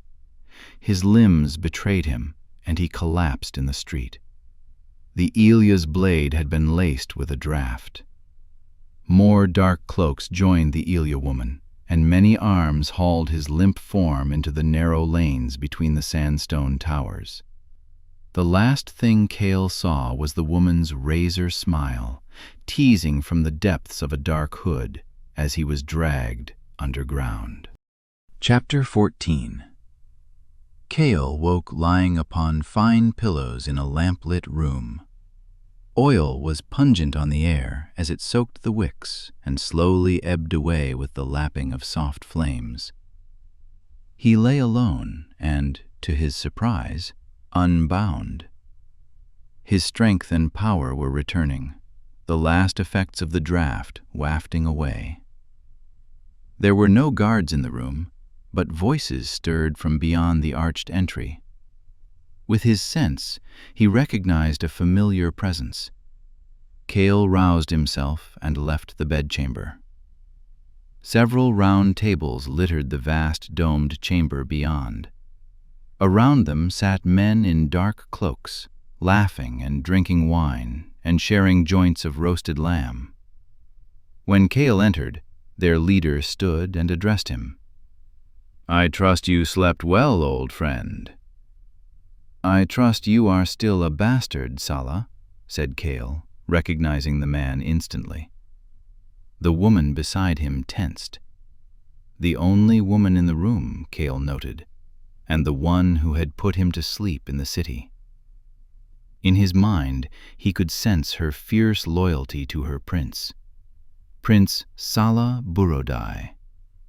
His limbs betrayed him, and he collapsed in the street. The Ilya's blade had been laced with a draft. More dark cloaks joined the Ilya woman, and many arms hauled his limp form into the narrow lanes between the sandstone towers. The last thing Kale saw was the woman's razor smile, teasing from the depths of a dark hood as he was dragged underground. Chapter 14. Kale woke lying upon fine pillows in a lamplit room. Oil was pungent on the air as it soaked the wicks and slowly ebbed away with the lapping of soft flames. He lay alone and, to his surprise, unbound. His strength and power were returning, the last effects of the draft wafting away. There were no guards in the room, but voices stirred from beyond the arched entry. With his sense, he recognized a familiar presence. Kale roused himself and left the bedchamber. Several round tables littered the vast domed chamber beyond. Around them sat men in dark cloaks, laughing and drinking wine and sharing joints of roasted lamb. When Kale entered, their leader stood and addressed him. "I trust you slept well, old friend." "I trust you are still a bastard, Sala," said Kale, recognizing the man instantly. The woman beside him tensed. The only woman in the room, Kale noted, and the one who had put him to sleep in the city. In his mind, he could sense her fierce loyalty to her prince. Prince Sala Burodai,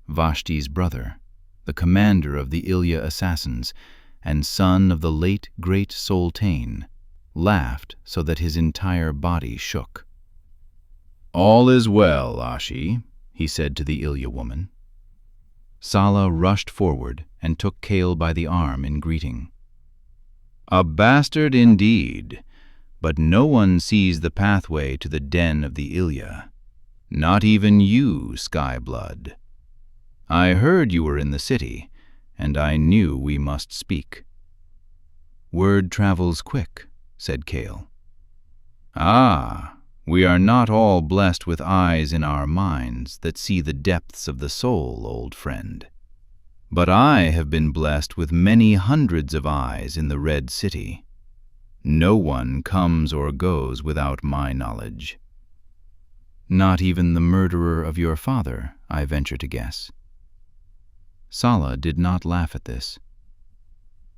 Vashti's brother, the commander of the Ilya assassins, and son of the late great sultan, laughed so that his entire body shook. "All is well, Ashi," he said to the Ilya woman. Sala rushed forward and took Kale by the arm in greeting. "A bastard indeed, but no one sees the pathway to the den of the Ilya. Not even you, Skyblood." I heard you were in the city, and I knew we must speak." "Word travels quick," said Cale. "Ah, we are not all blessed with eyes in our minds that see the depths of the soul, old friend. But I have been blessed with many hundreds of eyes in the Red City. No one comes or goes without my knowledge." "Not even the murderer of your father, I venture to guess." Sala did not laugh at this.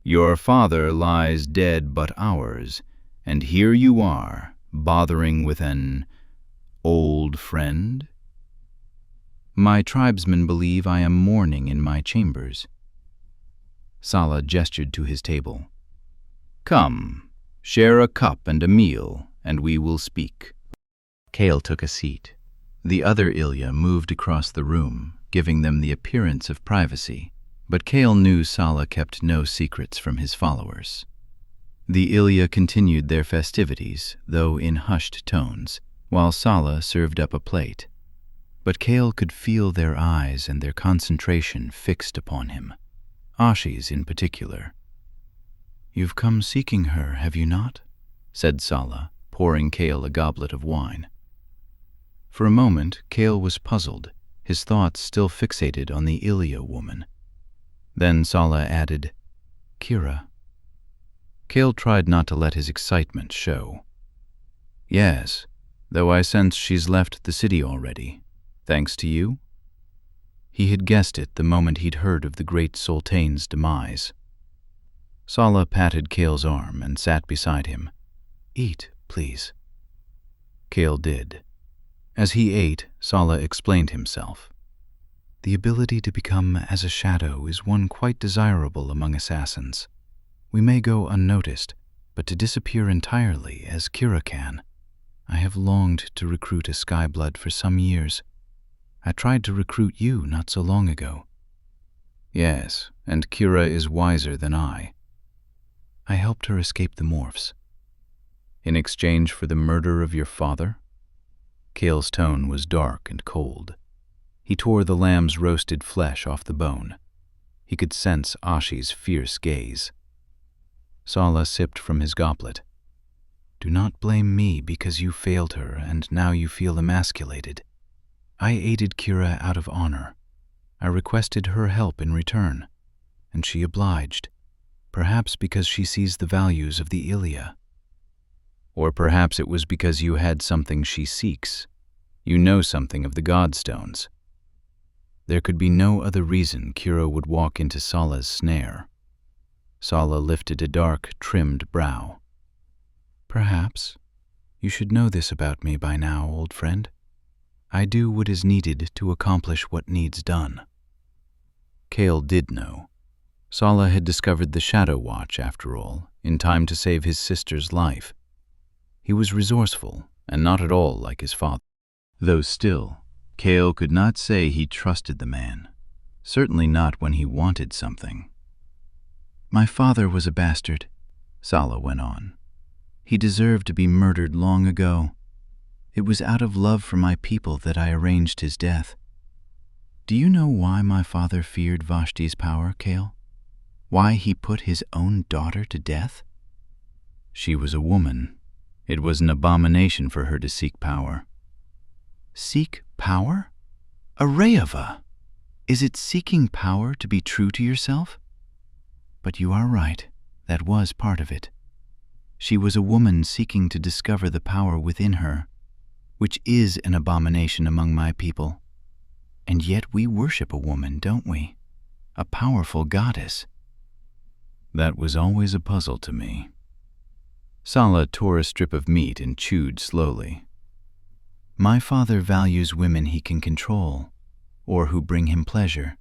"Your father lies dead but hours, and here you are, bothering with an old friend?" "My tribesmen believe I am mourning in my chambers." Sala gestured to his table. "Come, share a cup and a meal, and we will speak." Cale took a seat. The other Ilya moved across the room, giving them the appearance of privacy, but Cale knew Sala kept no secrets from his followers. The Ilya continued their festivities, though in hushed tones, while Sala served up a plate. But Cale could feel their eyes and their concentration fixed upon him, Ashi's in particular. "You've come seeking her, have you not?" said Sala, pouring Cale a goblet of wine. For a moment, Cale was puzzled, his thoughts still fixated on the Ilya woman. Then Sala added, "Kira." Cale tried not to let his excitement show. "Yes, though I sense she's left the city already, thanks to you." He had guessed it the moment he'd heard of the great Sultan's demise. Sala patted Cale's arm and sat beside him. "Eat, please." Cale did. As he ate, Sala explained himself. "The ability to become as a shadow is one quite desirable among assassins. We may go unnoticed, but to disappear entirely, as Kira can. I have longed to recruit a Skyblood for some years. I tried to recruit you not so long ago." "Yes, and Kira is wiser than I." "I helped her escape the morphs." "In exchange for the murder of your father?" Cale's tone was dark and cold. He tore the lamb's roasted flesh off the bone. He could sense Ashi's fierce gaze. Sala sipped from his goblet. "Do not blame me because you failed her and now you feel emasculated. I aided Kira out of honor. I requested her help in return, and she obliged, perhaps because she sees the values of the Ilya. Or perhaps it was because you had something she seeks. You know something of the Godstones." There could be no other reason Kira would walk into Sala's snare. Sala lifted a dark, trimmed brow. "Perhaps. You should know this about me by now, old friend. I do what is needed to accomplish what needs done." Cale did know. Sala had discovered the Shadow Watch, after all, in time to save his sister's life. He was resourceful, and not at all like his father. Though still, Cale could not say he trusted the man, certainly not when he wanted something. "My father was a bastard," Sala went on. "He deserved to be murdered long ago. It was out of love for my people that I arranged his death. Do you know why my father feared Vashti's power, Cale? Why he put his own daughter to death? She was a woman. It was an abomination for her to seek power." "Seek power? Arayava! Is it seeking power to be true to yourself?" "But you are right. That was part of it. She was a woman seeking to discover the power within her, which is an abomination among my people. And yet we worship a woman, don't we? A powerful goddess." "That was always a puzzle to me." Sala tore a strip of meat and chewed slowly. "My father values women he can control, or who bring him pleasure.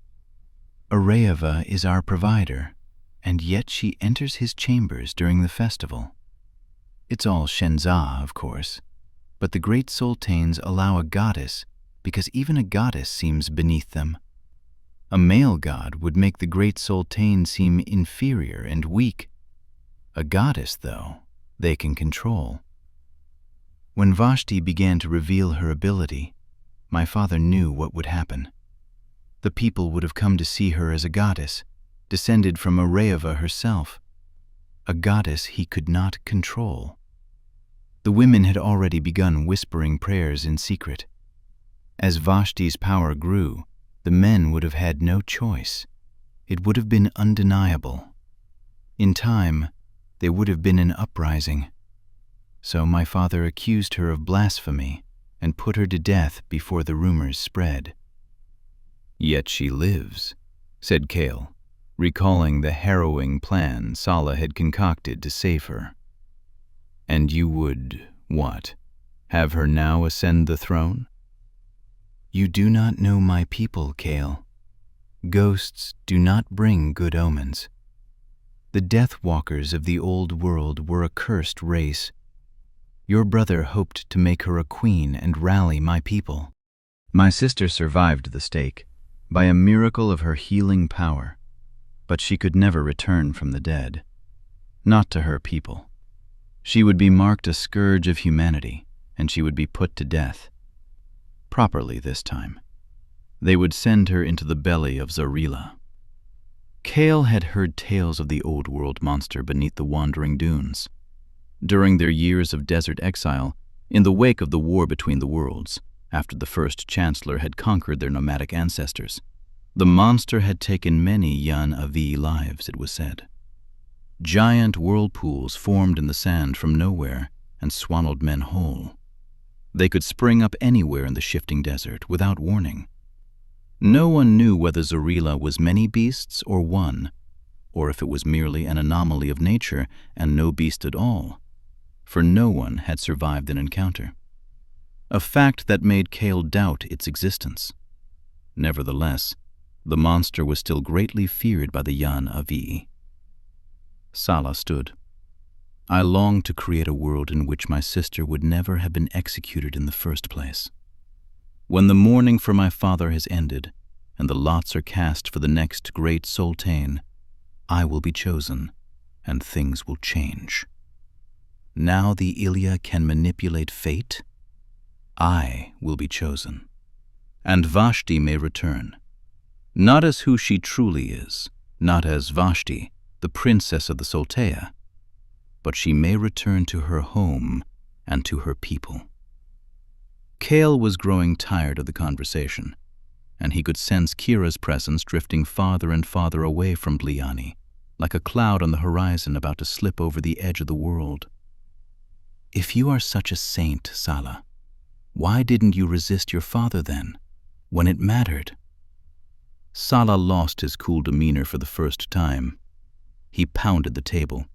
Arayava is our provider, and yet she enters his chambers during the festival. It's all Shenzha, of course, but the great sultans allow a goddess because even a goddess seems beneath them. A male god would make the great sultan seem inferior and weak. A goddess, though, they can control. When Vashti began to reveal her ability, my father knew what would happen. The people would have come to see her as a goddess, descended from Areva herself, a goddess he could not control. The women had already begun whispering prayers in secret. As Vashti's power grew, the men would have had no choice. It would have been undeniable. In time, there would have been an uprising. So my father accused her of blasphemy and put her to death before the rumors spread. Yet she lives, said Cale, recalling the harrowing plan Sala had concocted to save her. And you would, what, have her now ascend the throne? You do not know my people, Cale. Ghosts do not bring good omens. The Death Walkers of the old world were a cursed race. Your brother hoped to make her a queen and rally my people. My sister survived the stake by a miracle of her healing power, but she could never return from the dead. Not to her people. She would be marked a scourge of humanity, and she would be put to death. Properly this time. They would send her into the belly of Zarila. Cale had heard tales of the old world monster beneath the wandering dunes. During their years of desert exile, in the wake of the war between the worlds, after the first chancellor had conquered their nomadic ancestors, the monster had taken many Yan Avi lives, it was said. Giant whirlpools formed in the sand from nowhere and swallowed men whole. They could spring up anywhere in the shifting desert without warning. No one knew whether Zarila was many beasts or one, or if it was merely an anomaly of nature and no beast at all, for no one had survived an encounter. A fact that made Cale doubt its existence. Nevertheless, the monster was still greatly feared by the Yan Avi. Sala stood. I longed to create a world in which my sister would never have been executed in the first place. When the mourning for my father has ended, and the lots are cast for the next great sultan, I will be chosen, and things will change. Now the Ilya can manipulate fate. I will be chosen, and Vashti may return, not as who she truly is, not as Vashti, the princess of the Soltea, but she may return to her home and to her people. Cale was growing tired of the conversation, and he could sense Kira's presence drifting farther and farther away from Bliani, like a cloud on the horizon about to slip over the edge of the world. If you are such a saint, Sala, why didn't you resist your father then, when it mattered? Sala lost his cool demeanor for the first time. He pounded the table.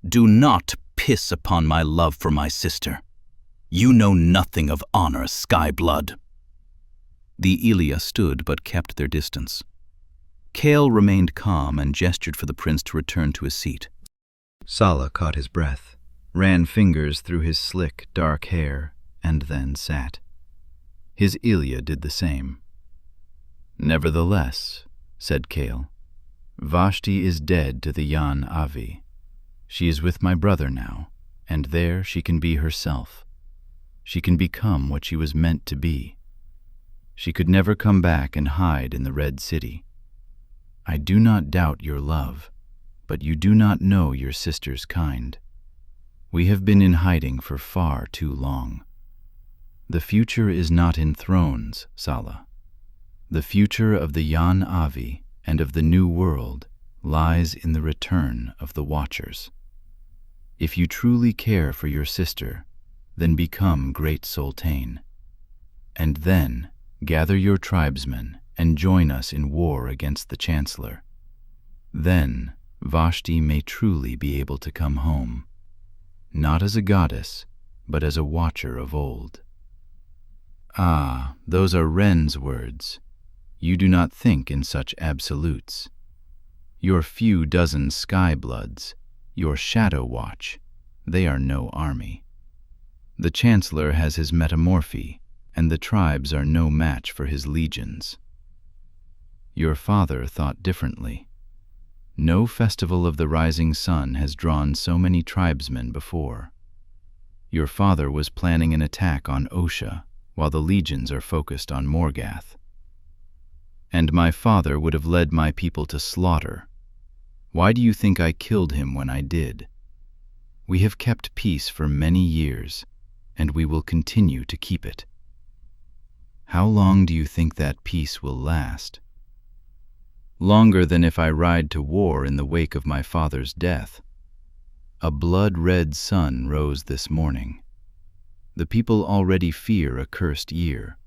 Do not piss upon my love for my sister. You know nothing of honor, Skyblood. The Ilya stood but kept their distance. Cale remained calm and gestured for the prince to return to his seat. Sala caught his breath, ran fingers through his slick, dark hair, and then sat. His Ilya did the same. Nevertheless, said Cale, Vashti is dead to the Yan Avi. She is with my brother now, and there she can be herself. She can become what she was meant to be. She could never come back and hide in the Red City. I do not doubt your love, but you do not know your sister's kind. We have been in hiding for far too long. The future is not in thrones, Sala. The future of the Yan Avi and of the New World lies in the return of the Watchers. If you truly care for your sister, then become great Sultan. And then gather your tribesmen and join us in war against the Chancellor. Then Vashti may truly be able to come home, not as a goddess, but as a watcher of old. Ah, those are Wren's words. You do not think in such absolutes. Your few dozen Skybloods, your Shadow Watch, they are no army. The Chancellor has his metamorphy, and the tribes are no match for his legions. Your father thought differently. No festival of the rising sun has drawn so many tribesmen before. Your father was planning an attack on Osha, while the legions are focused on Morgath. And my father would have led my people to slaughter. Why do you think I killed him when I did? We have kept peace for many years, and we will continue to keep it. How long do you think that peace will last? Longer than if I ride to war in the wake of my father's death. A blood-red sun rose this morning. The people already fear a cursed year.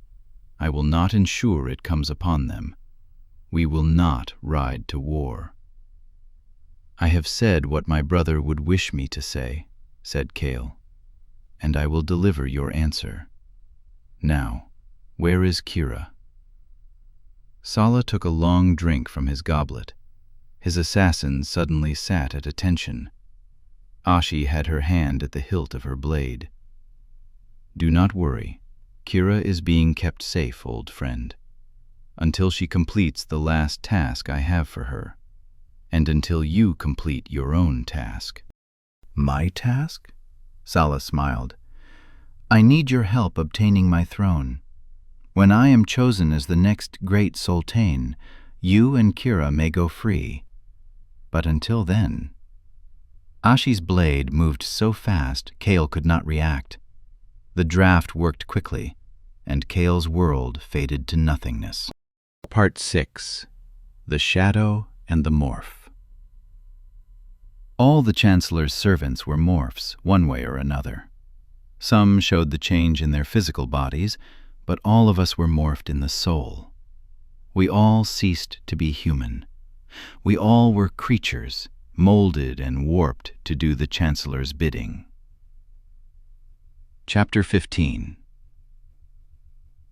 I will not ensure it comes upon them. We will not ride to war. I have said what my brother would wish me to say, said Cale, and I will deliver your answer. Now, where is Kira? Sala took a long drink from his goblet. His assassin suddenly sat at attention. Ashi had her hand at the hilt of her blade. Do not worry. Kira is being kept safe, old friend, until she completes the last task I have for her, and until you complete your own task. My task? Sala smiled. I need your help obtaining my throne. When I am chosen as the next great sultan, you and Kira may go free. But until then... Ashi's blade moved so fast Cale could not react. The draft worked quickly, and Cale's world faded to nothingness. Part 6. The Shadow and the Morph. All the Chancellor's servants were morphs, one way or another. Some showed the change in their physical bodies, but all of us were morphed in the soul. We all ceased to be human. We all were creatures, molded and warped to do the Chancellor's bidding. Chapter 15.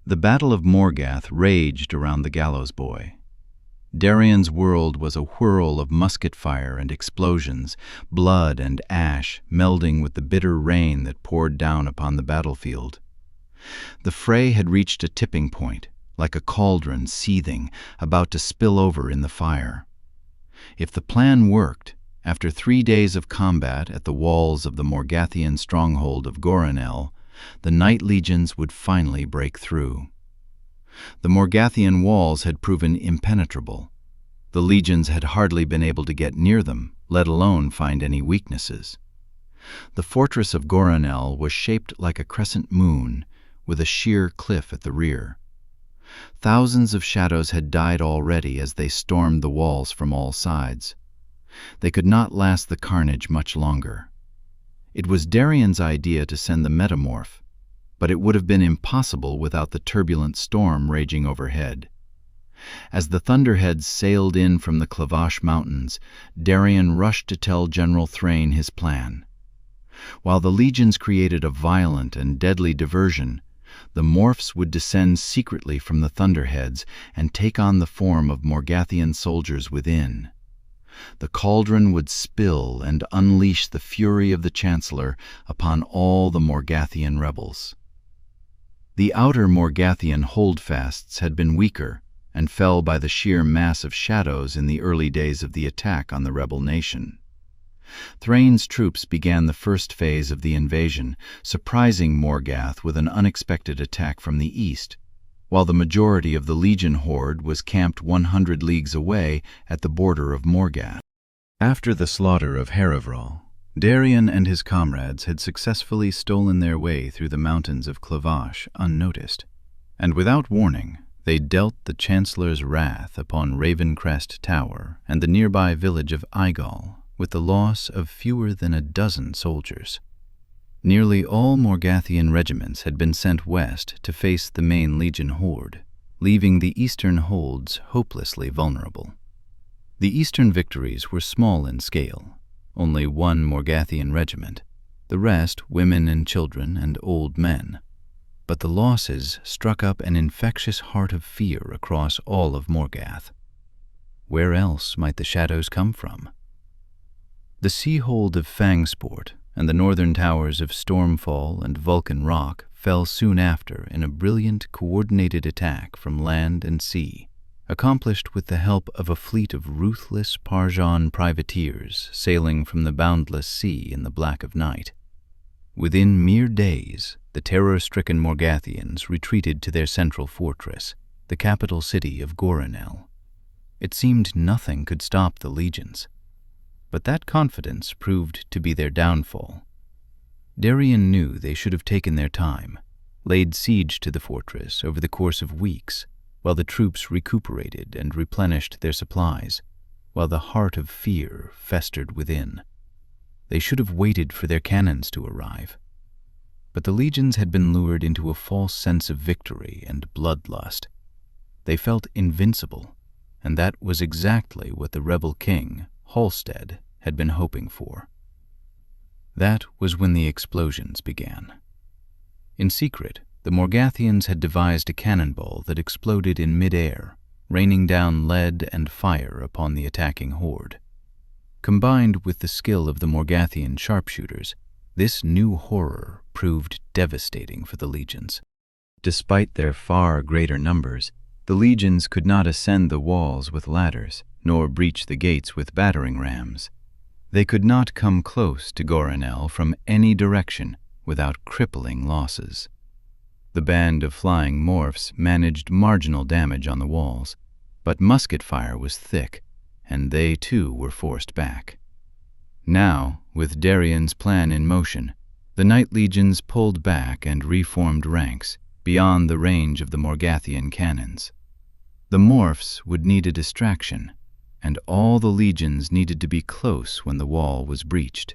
The Battle of Morgath raged around the gallows boy. Darian's world was a whirl of musket fire and explosions, blood and ash melding with the bitter rain that poured down upon the battlefield. The fray had reached a tipping point, like a cauldron seething, about to spill over in the fire. If the plan worked, after 3 days of combat at the walls of the Morgathian stronghold of Goranel, the Night Legions would finally break through. The Morgathian walls had proven impenetrable. The legions had hardly been able to get near them, let alone find any weaknesses. The fortress of Goranel was shaped like a crescent moon, with a sheer cliff at the rear. Thousands of shadows had died already as they stormed the walls from all sides. They could not last the carnage much longer. It was Darian's idea to send the metamorph, but it would have been impossible without the turbulent storm raging overhead. As the thunderheads sailed in from the Clavash Mountains, Darian rushed to tell General Thrain his plan. While the legions created a violent and deadly diversion, the morphs would descend secretly from the thunderheads and take on the form of Morgathian soldiers within. The cauldron would spill and unleash the fury of the Chancellor upon all the Morgathian rebels. The outer Morgathian holdfasts had been weaker and fell by the sheer mass of shadows in the early days of the attack on the rebel nation. Thrain's troops began the first phase of the invasion, surprising Morgath with an unexpected attack from the east, while the majority of the legion horde was camped 100 leagues away at the border of Morgath. After the slaughter of Herivral, Darian and his comrades had successfully stolen their way through the mountains of Clavash unnoticed, and without warning they dealt the Chancellor's wrath upon Ravencrest Tower and the nearby village of Igal, with the loss of fewer than a dozen soldiers. Nearly all Morgathian regiments had been sent west to face the main legion horde, leaving the eastern holds hopelessly vulnerable. The eastern victories were small in scale, only 1 Morgathian regiment, the rest women and children and old men. But the losses struck up an infectious heart of fear across all of Morgath. Where else might the shadows come from? The sea-hold of Fangsport and the northern towers of Stormfall and Vulcan Rock fell soon after in a brilliant, coordinated attack from land and sea, accomplished with the help of a fleet of ruthless Parjan privateers sailing from the boundless sea in the black of night. Within mere days, the terror-stricken Morgathians retreated to their central fortress, the capital city of Goronel. It seemed nothing could stop the legions. But that confidence proved to be their downfall. Darien knew they should have taken their time, laid siege to the fortress over the course of weeks, while the troops recuperated and replenished their supplies, while the heart of fear festered within. They should have waited for their cannons to arrive. But the legions had been lured into a false sense of victory and bloodlust. They felt invincible, and that was exactly what the rebel king, Halstead, had been hoping for. That was when the explosions began. In secret, the Morgathians had devised a cannonball that exploded in mid-air, raining down lead and fire upon the attacking horde. Combined with the skill of the Morgathian sharpshooters, this new horror proved devastating for the legions. Despite their far greater numbers, the legions could not ascend the walls with ladders, nor breach the gates with battering rams. They could not come close to Goronel from any direction without crippling losses. The band of flying morphs managed marginal damage on the walls, but musket fire was thick, and they too were forced back. Now, with Darien's plan in motion, the Night Legions pulled back and reformed ranks beyond the range of the Morgathian cannons. The morphs would need a distraction, and all the legions needed to be close when the wall was breached.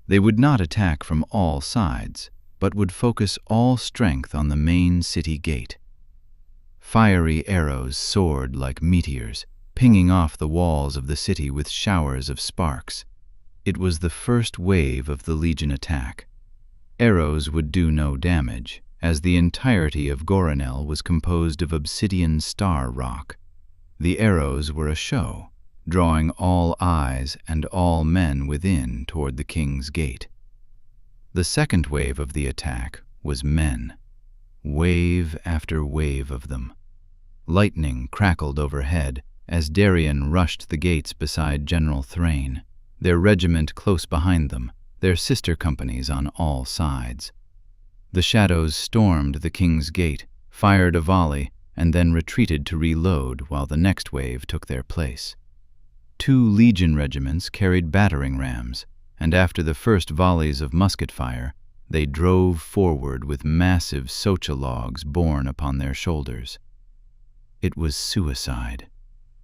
They would not attack from all sides, but would focus all strength on the main city gate. Fiery arrows soared like meteors, pinging off the walls of the city with showers of sparks. It was the first wave of the legion attack. Arrows would do no damage, as the entirety of Goronel was composed of obsidian star rock. The arrows were a show, drawing all eyes and all men within toward the king's gate. The second wave of the attack was men, wave after wave of them. Lightning crackled overhead as Darien rushed the gates beside General Thrain, their regiment close behind them, their sister companies on all sides. The shadows stormed the king's gate, fired a volley, and then retreated to reload while the next wave took their place. 2 legion regiments carried battering rams, and after the first volleys of musket fire, they drove forward with massive socha logs borne upon their shoulders. It was suicide.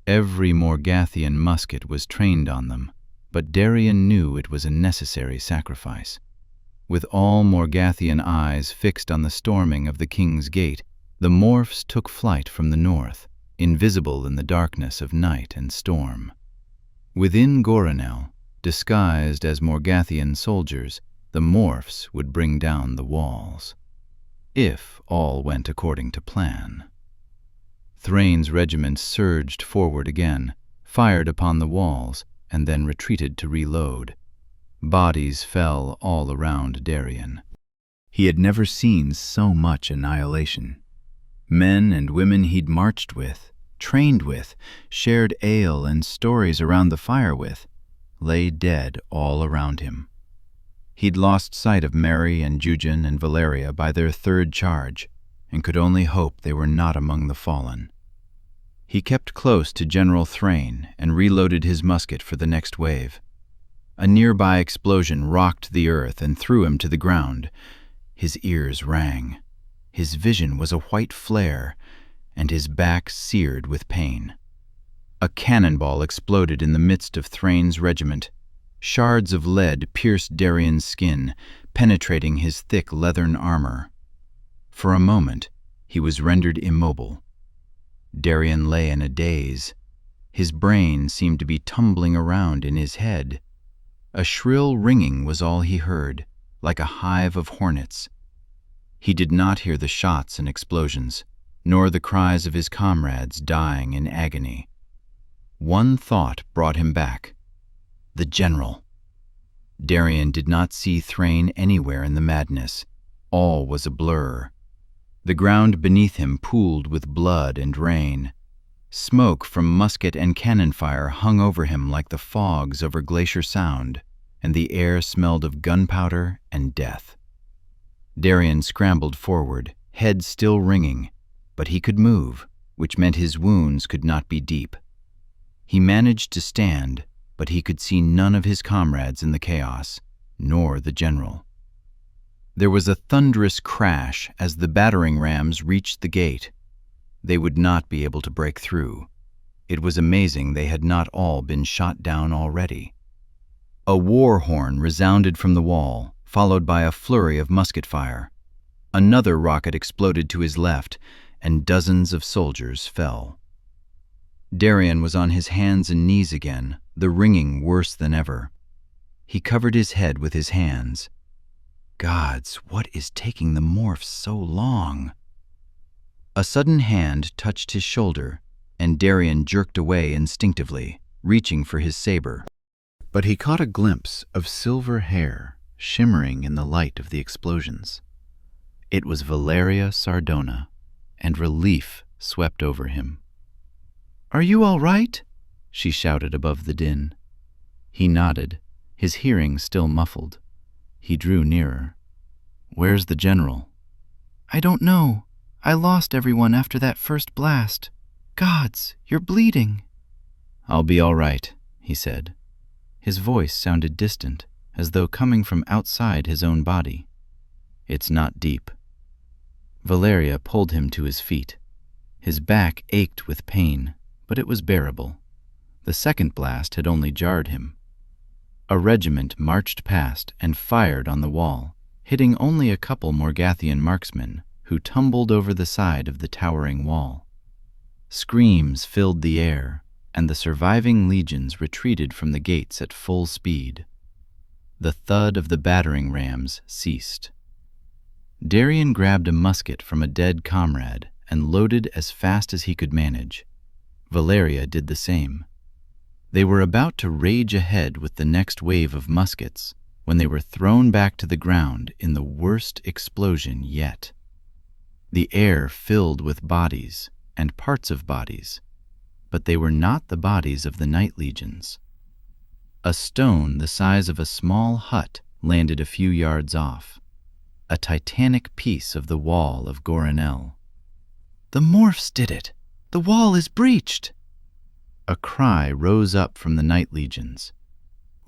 Every Morgathian musket was trained on them, but Darien knew it was a necessary sacrifice. With all Morgathian eyes fixed on the storming of the king's gate, the morphs took flight from the north, invisible in the darkness of night and storm. Within Goronel, disguised as Morgathian soldiers, the morphs would bring down the walls, if all went according to plan. Thrain's regiment surged forward again, fired upon the walls, and then retreated to reload. Bodies fell all around Darien. He had never seen so much annihilation. Men and women he'd marched with, trained with, shared ale and stories around the fire with, lay dead all around him. He'd lost sight of Mary and Jujan and Valeria by their third charge, and could only hope they were not among the fallen. He kept close to General Thrain and reloaded his musket for the next wave. A nearby explosion rocked the earth and threw him to the ground. His ears rang. His vision was a white flare, and his back seared with pain. A cannonball exploded in the midst of Thrain's regiment. Shards of lead pierced Darien's skin, penetrating his thick leathern armor. For a moment, he was rendered immobile. Darien lay in a daze. His brain seemed to be tumbling around in his head. A shrill ringing was all he heard, like a hive of hornets. He did not hear the shots and explosions, nor the cries of his comrades dying in agony. One thought brought him back. The general. Darien did not see Thrain anywhere in the madness. All was a blur. The ground beneath him pooled with blood and rain. Smoke from musket and cannon fire hung over him like the fogs over Glacier Sound, and the air smelled of gunpowder and death. Darien scrambled forward, head still ringing, but he could move, which meant his wounds could not be deep. He managed to stand, but he could see none of his comrades in the chaos, nor the general. There was a thunderous crash as the battering rams reached the gate. They would not be able to break through. It was amazing they had not all been shot down already. A war horn resounded from the wall, followed by a flurry of musket fire. Another rocket exploded to his left, and dozens of soldiers fell. Darian was on his hands and knees again, the ringing worse than ever. He covered his head with his hands. Gods, what is taking the morphs so long? A sudden hand touched his shoulder, and Darian jerked away instinctively, reaching for his saber. But he caught a glimpse of silver hair shimmering in the light of the explosions. It was Valeria Sardona, and relief swept over him. "Are you all right?" she shouted above the din. He nodded, his hearing still muffled. He drew nearer. "Where's the general?" "I don't know. I lost everyone after that first blast. Gods, you're bleeding." "I'll be all right," he said. His voice sounded distant, as though coming from outside his own body. "It's not deep." Valeria pulled him to his feet. His back ached with pain, but it was bearable. The second blast had only jarred him. A regiment marched past and fired on the wall, hitting only a couple Morgathian marksmen, who tumbled over the side of the towering wall. Screams filled the air, and the surviving legions retreated from the gates at full speed. The thud of the battering rams ceased. Darian grabbed a musket from a dead comrade and loaded as fast as he could manage. Valeria did the same. They were about to rage ahead with the next wave of muskets when they were thrown back to the ground in the worst explosion yet. The air filled with bodies and parts of bodies, but they were not the bodies of the night legions. A stone the size of a small hut landed a few yards off, a titanic piece of the wall of Gorinel. "The morphs did it! The wall is breached!" A cry rose up from the night legions.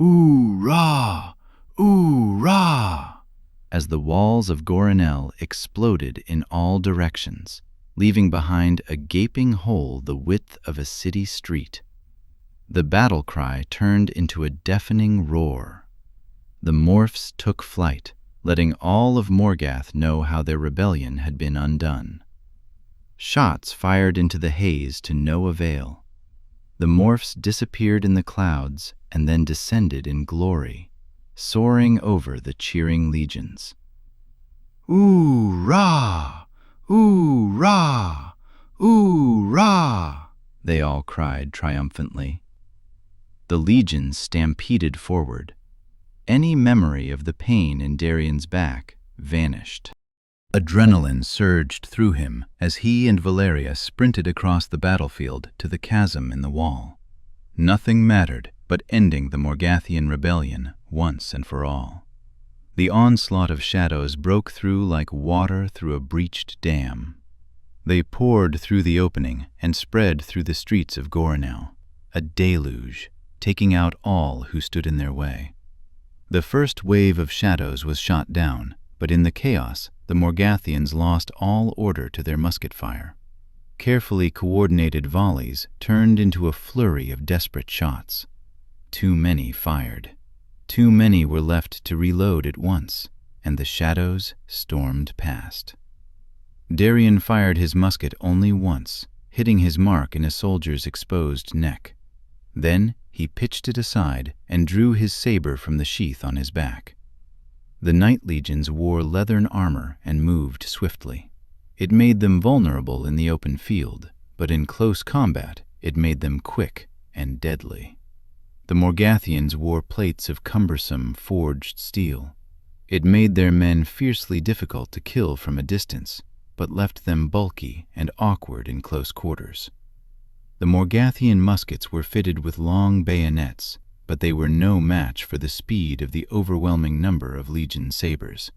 "Ooh-rah! Ooh-rah!" as the walls of Gorinel exploded in all directions, leaving behind a gaping hole the width of a city street. The battle cry turned into a deafening roar. The morphs took flight, letting all of Morgath know how their rebellion had been undone. Shots fired into the haze to no avail. The morphs disappeared in the clouds and then descended in glory, soaring over the cheering legions. "Ooh-rah! Ooh-rah! Ooh-rah!" they all cried triumphantly. The legions stampeded forward. Any memory of the pain in Darian's back vanished. Adrenaline surged through him as he and Valeria sprinted across the battlefield to the chasm in the wall. Nothing mattered but ending the Morgathian rebellion once and for all. The onslaught of shadows broke through like water through a breached dam. They poured through the opening and spread through the streets of Gorinel, a deluge, taking out all who stood in their way. The first wave of shadows was shot down, but in the chaos, the Morgathians lost all order to their musket fire. Carefully coordinated volleys turned into a flurry of desperate shots. Too many fired. Too many were left to reload at once, and the shadows stormed past. Darian fired his musket only once, hitting his mark in a soldier's exposed neck. Then he pitched it aside and drew his saber from the sheath on his back. The night legions wore leathern armor and moved swiftly. It made them vulnerable in the open field, but in close combat it made them quick and deadly. The Morgathians wore plates of cumbersome forged steel. It made their men fiercely difficult to kill from a distance, but left them bulky and awkward in close quarters. The Morgathian muskets were fitted with long bayonets, but they were no match for the speed of the overwhelming number of legion sabers.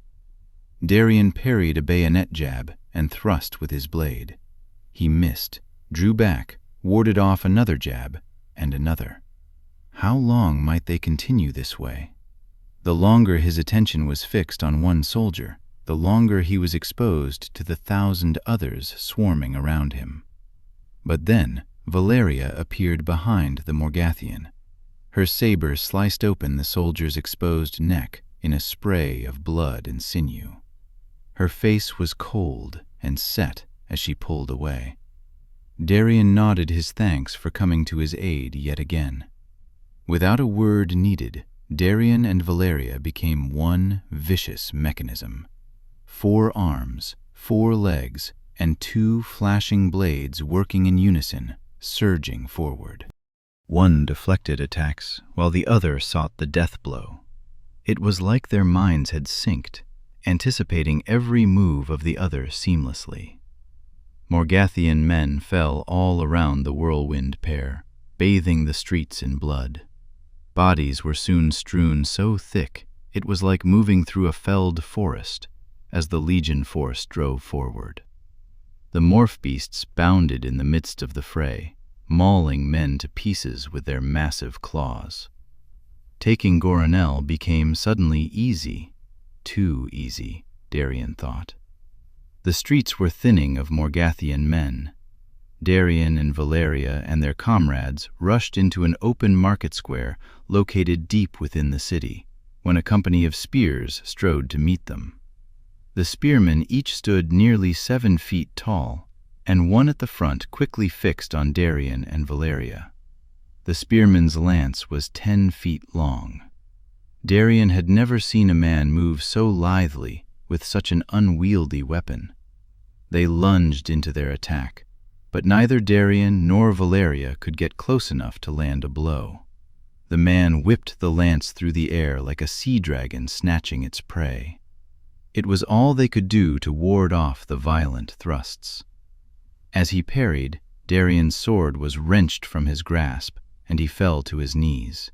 Darian parried a bayonet jab and thrust with his blade. He missed, drew back, warded off another jab, and another. How long might they continue this way? The longer his attention was fixed on one soldier, the longer he was exposed to the 1,000 others swarming around him. But then Valeria appeared behind the Morgathian. Her saber sliced open the soldier's exposed neck in a spray of blood and sinew. Her face was cold and set as she pulled away. Darien nodded his thanks for coming to his aid yet again. Without a word needed, Darien and Valeria became one vicious mechanism. 4 arms, 4 legs, and 2 flashing blades working in unison, surging forward. One deflected attacks, while the other sought the death blow. It was like their minds had synced, anticipating every move of the other seamlessly. Morgathian men fell all around the whirlwind pair, bathing the streets in blood. Bodies were soon strewn so thick it was like moving through a felled forest as the Legion force drove forward. The morph beasts bounded in the midst of the fray, mauling men to pieces with their massive claws. Taking Goronel became suddenly easy, too easy, Darien thought. The streets were thinning of Morgathian men. Darien and Valeria and their comrades rushed into an open market square located deep within the city, when a company of spears strode to meet them. The spearmen each stood nearly 7 feet tall, and one at the front quickly fixed on Darien and Valeria. The spearman's lance was 10 feet long. Darien had never seen a man move so lithely with such an unwieldy weapon. They lunged into their attack, but neither Darien nor Valeria could get close enough to land a blow. The man whipped the lance through the air like a sea dragon snatching its prey. It was all they could do to ward off the violent thrusts. As he parried, Darien's sword was wrenched from his grasp, and he fell to his knees.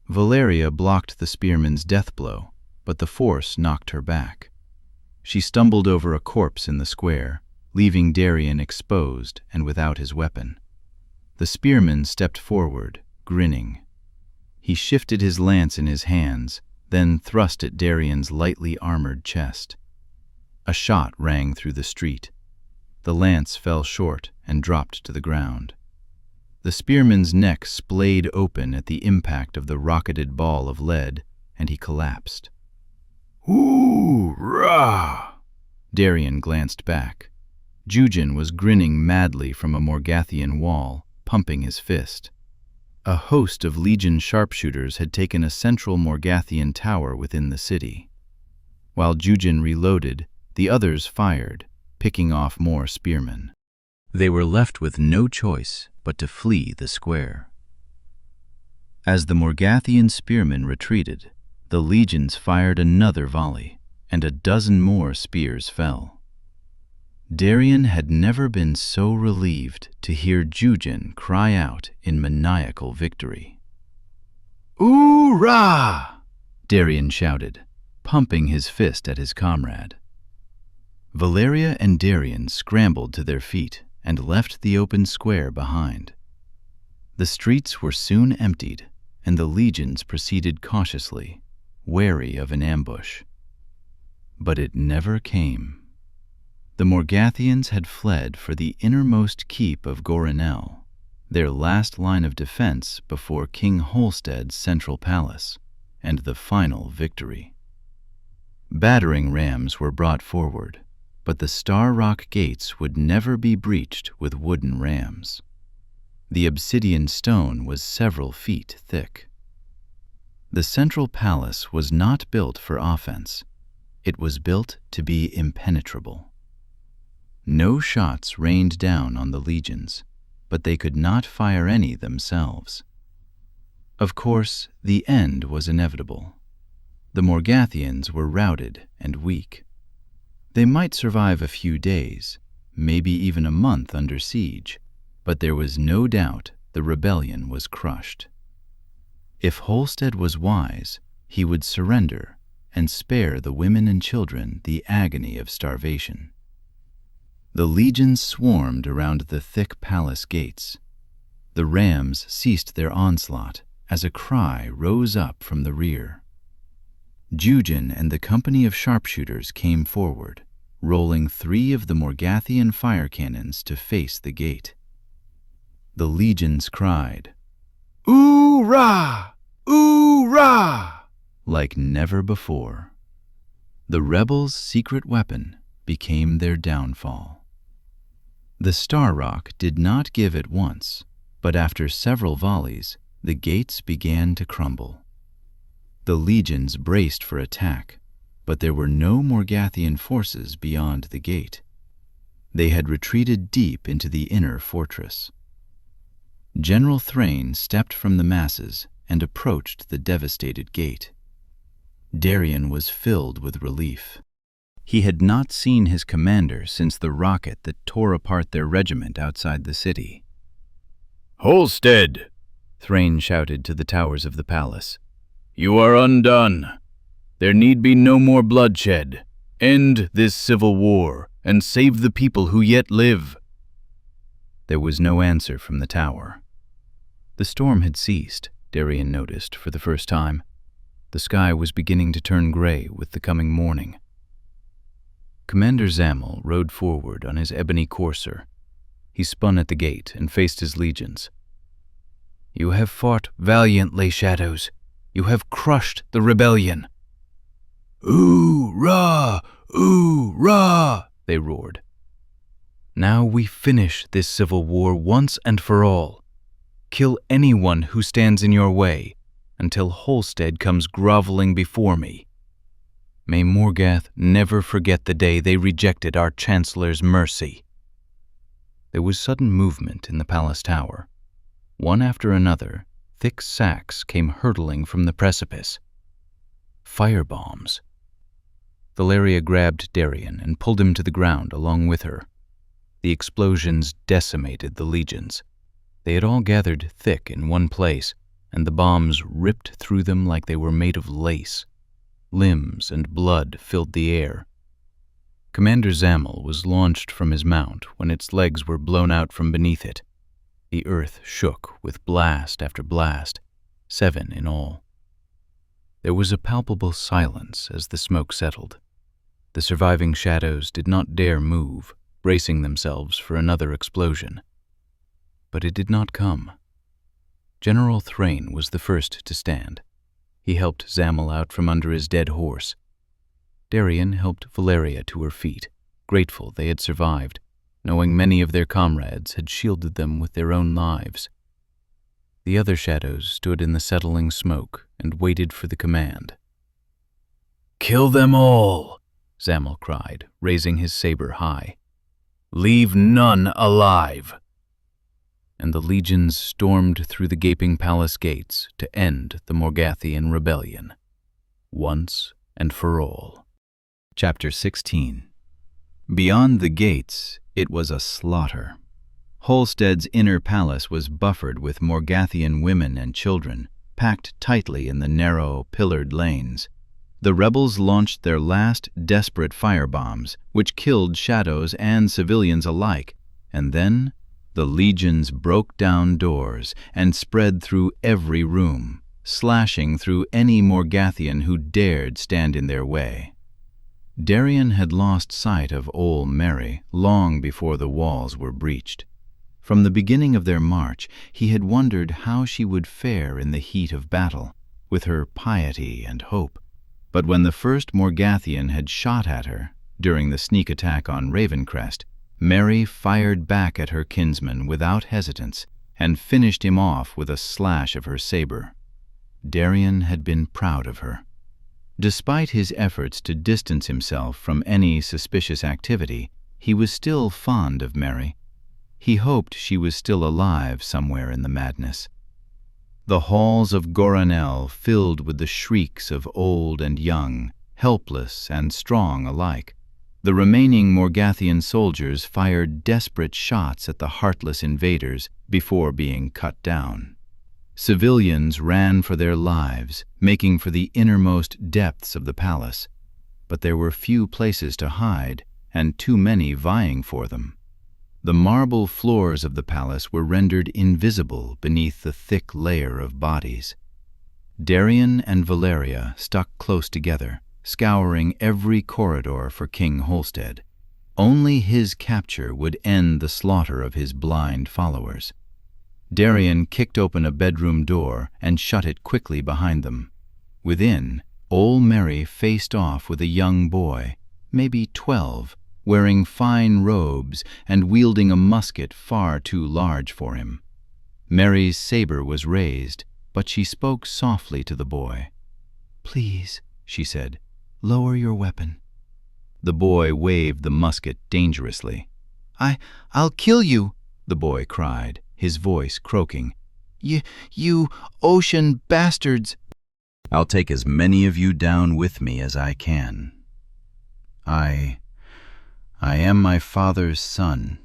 Valeria blocked the spearman's death blow, but the force knocked her back. She stumbled over a corpse in the square, leaving Darien exposed and without his weapon. The spearman stepped forward, grinning. He shifted his lance in his hands, then thrust at Darien's lightly armored chest. A shot rang through the street. The lance fell short and dropped to the ground. The spearman's neck splayed open at the impact of the rocketed ball of lead, and he collapsed. "Hoorah!" Darien glanced back. Jujin was grinning madly from a Morgathian wall, pumping his fist. A host of Legion sharpshooters had taken a central Morgathian tower within the city. While Jujin reloaded, the others fired, picking off more spearmen. They were left with no choice but to flee the square. As the Morgathian spearmen retreated, the legions fired another volley, and a dozen more spears fell. Darien had never been so relieved to hear Jujin cry out in maniacal victory. "Hoorah!" Darien shouted, pumping his fist at his comrade. Valeria and Darien scrambled to their feet and left the open square behind. The streets were soon emptied, and the legions proceeded cautiously, wary of an ambush. But it never came. The Morgathians had fled for the innermost keep of Goronel, their last line of defense before King Holstead's central palace, and the final victory. Battering rams were brought forward, but the Star Rock gates would never be breached with wooden rams. The obsidian stone was several feet thick. The central palace was not built for offense. It was built to be impenetrable. No shots rained down on the legions, but they could not fire any themselves. Of course, the end was inevitable. The Morgathians were routed and weak. They might survive a few days, maybe even a month under siege, but there was no doubt the rebellion was crushed. If Holstead was wise, he would surrender and spare the women and children the agony of starvation. The legions swarmed around the thick palace gates. The rams ceased their onslaught as a cry rose up from the rear. Jujin and the company of sharpshooters came forward, rolling 3 of the Morgathian fire cannons to face the gate. The legions cried, "Oorah! Oorah!" like never before. The rebels' secret weapon became their downfall. The Star Rock did not give at once, but after several volleys, the gates began to crumble. The legions braced for attack, but there were no Morgathian forces beyond the gate. They had retreated deep into the inner fortress. General Thrain stepped from the masses and approached the devastated gate. Darien was filled with relief. He had not seen his commander since the rocket that tore apart their regiment outside the city. "Holstead," Thrain shouted to the towers of the palace. "You are undone. There need be no more bloodshed. End this civil war and save the people who yet live." There was no answer from the tower. The storm had ceased, Darien noticed for the first time. The sky was beginning to turn gray with the coming morning. Commander Zammel rode forward on his ebony courser. He spun at the gate and faced his legions. "You have fought valiantly, Shadows. You have crushed the rebellion." "Oorah! Oorah!" they roared. "Now we finish this civil war once and for all. Kill anyone who stands in your way until Holstead comes groveling before me. May Morgath never forget the day they rejected our Chancellor's mercy." There was sudden movement in the palace tower. One after another, thick sacks came hurtling from the precipice. Firebombs. Valeria grabbed Darien and pulled him to the ground along with her. The explosions decimated the legions. They had all gathered thick in one place, and the bombs ripped through them like they were made of lace. Limbs and blood filled the air. Commander Zammel was launched from his mount when its legs were blown out from beneath it. The earth shook with blast after blast, 7 in all. There was a palpable silence as the smoke settled. The surviving Shadows did not dare move, bracing themselves for another explosion. But it did not come. General Thrain was the first to stand. He helped Zammel out from under his dead horse. Darien helped Valeria to her feet, grateful they had survived, knowing many of their comrades had shielded them with their own lives. The other Shadows stood in the settling smoke and waited for the command. "Kill them all," Zammel cried, raising his saber high. "Leave none alive." And the legions stormed through the gaping palace gates to end the Morgathian rebellion, once and for all. Chapter 16. Beyond the gates, it was a slaughter. Holstead's inner palace was buffered with Morgathian women and children, packed tightly in the narrow, pillared lanes. The rebels launched their last desperate firebombs, which killed Shadows and civilians alike, and then the legions broke down doors and spread through every room, slashing through any Morgathian who dared stand in their way. Darien had lost sight of Ol Meri long before the walls were breached. From the beginning of their march, he had wondered how she would fare in the heat of battle, with her piety and hope. But when the first Morgathian had shot at her, during the sneak attack on Ravencrest, Meri fired back at her kinsman without hesitance and finished him off with a slash of her saber. Darien had been proud of her. Despite his efforts to distance himself from any suspicious activity, he was still fond of Meri. He hoped she was still alive somewhere in the madness. The halls of Goranel filled with the shrieks of old and young, helpless and strong alike. The remaining Morgathian soldiers fired desperate shots at the heartless invaders before being cut down. Civilians ran for their lives, making for the innermost depths of the palace. But there were few places to hide, and too many vying for them. The marble floors of the palace were rendered invisible beneath the thick layer of bodies. Darian and Valeria stuck close together, scouring every corridor for King Holstead. Only his capture would end the slaughter of his blind followers. Darian kicked open a bedroom door and shut it quickly behind them. Within, old Mary faced off with a young boy, maybe 12, wearing fine robes and wielding a musket far too large for him. Mary's saber was raised, but she spoke softly to the boy. "Please," she said, "lower your weapon." The boy waved the musket dangerously. I'll kill you," the boy cried, his voice croaking. You ocean bastards." "I'll take as many of you down with me as I can. I am my father's son,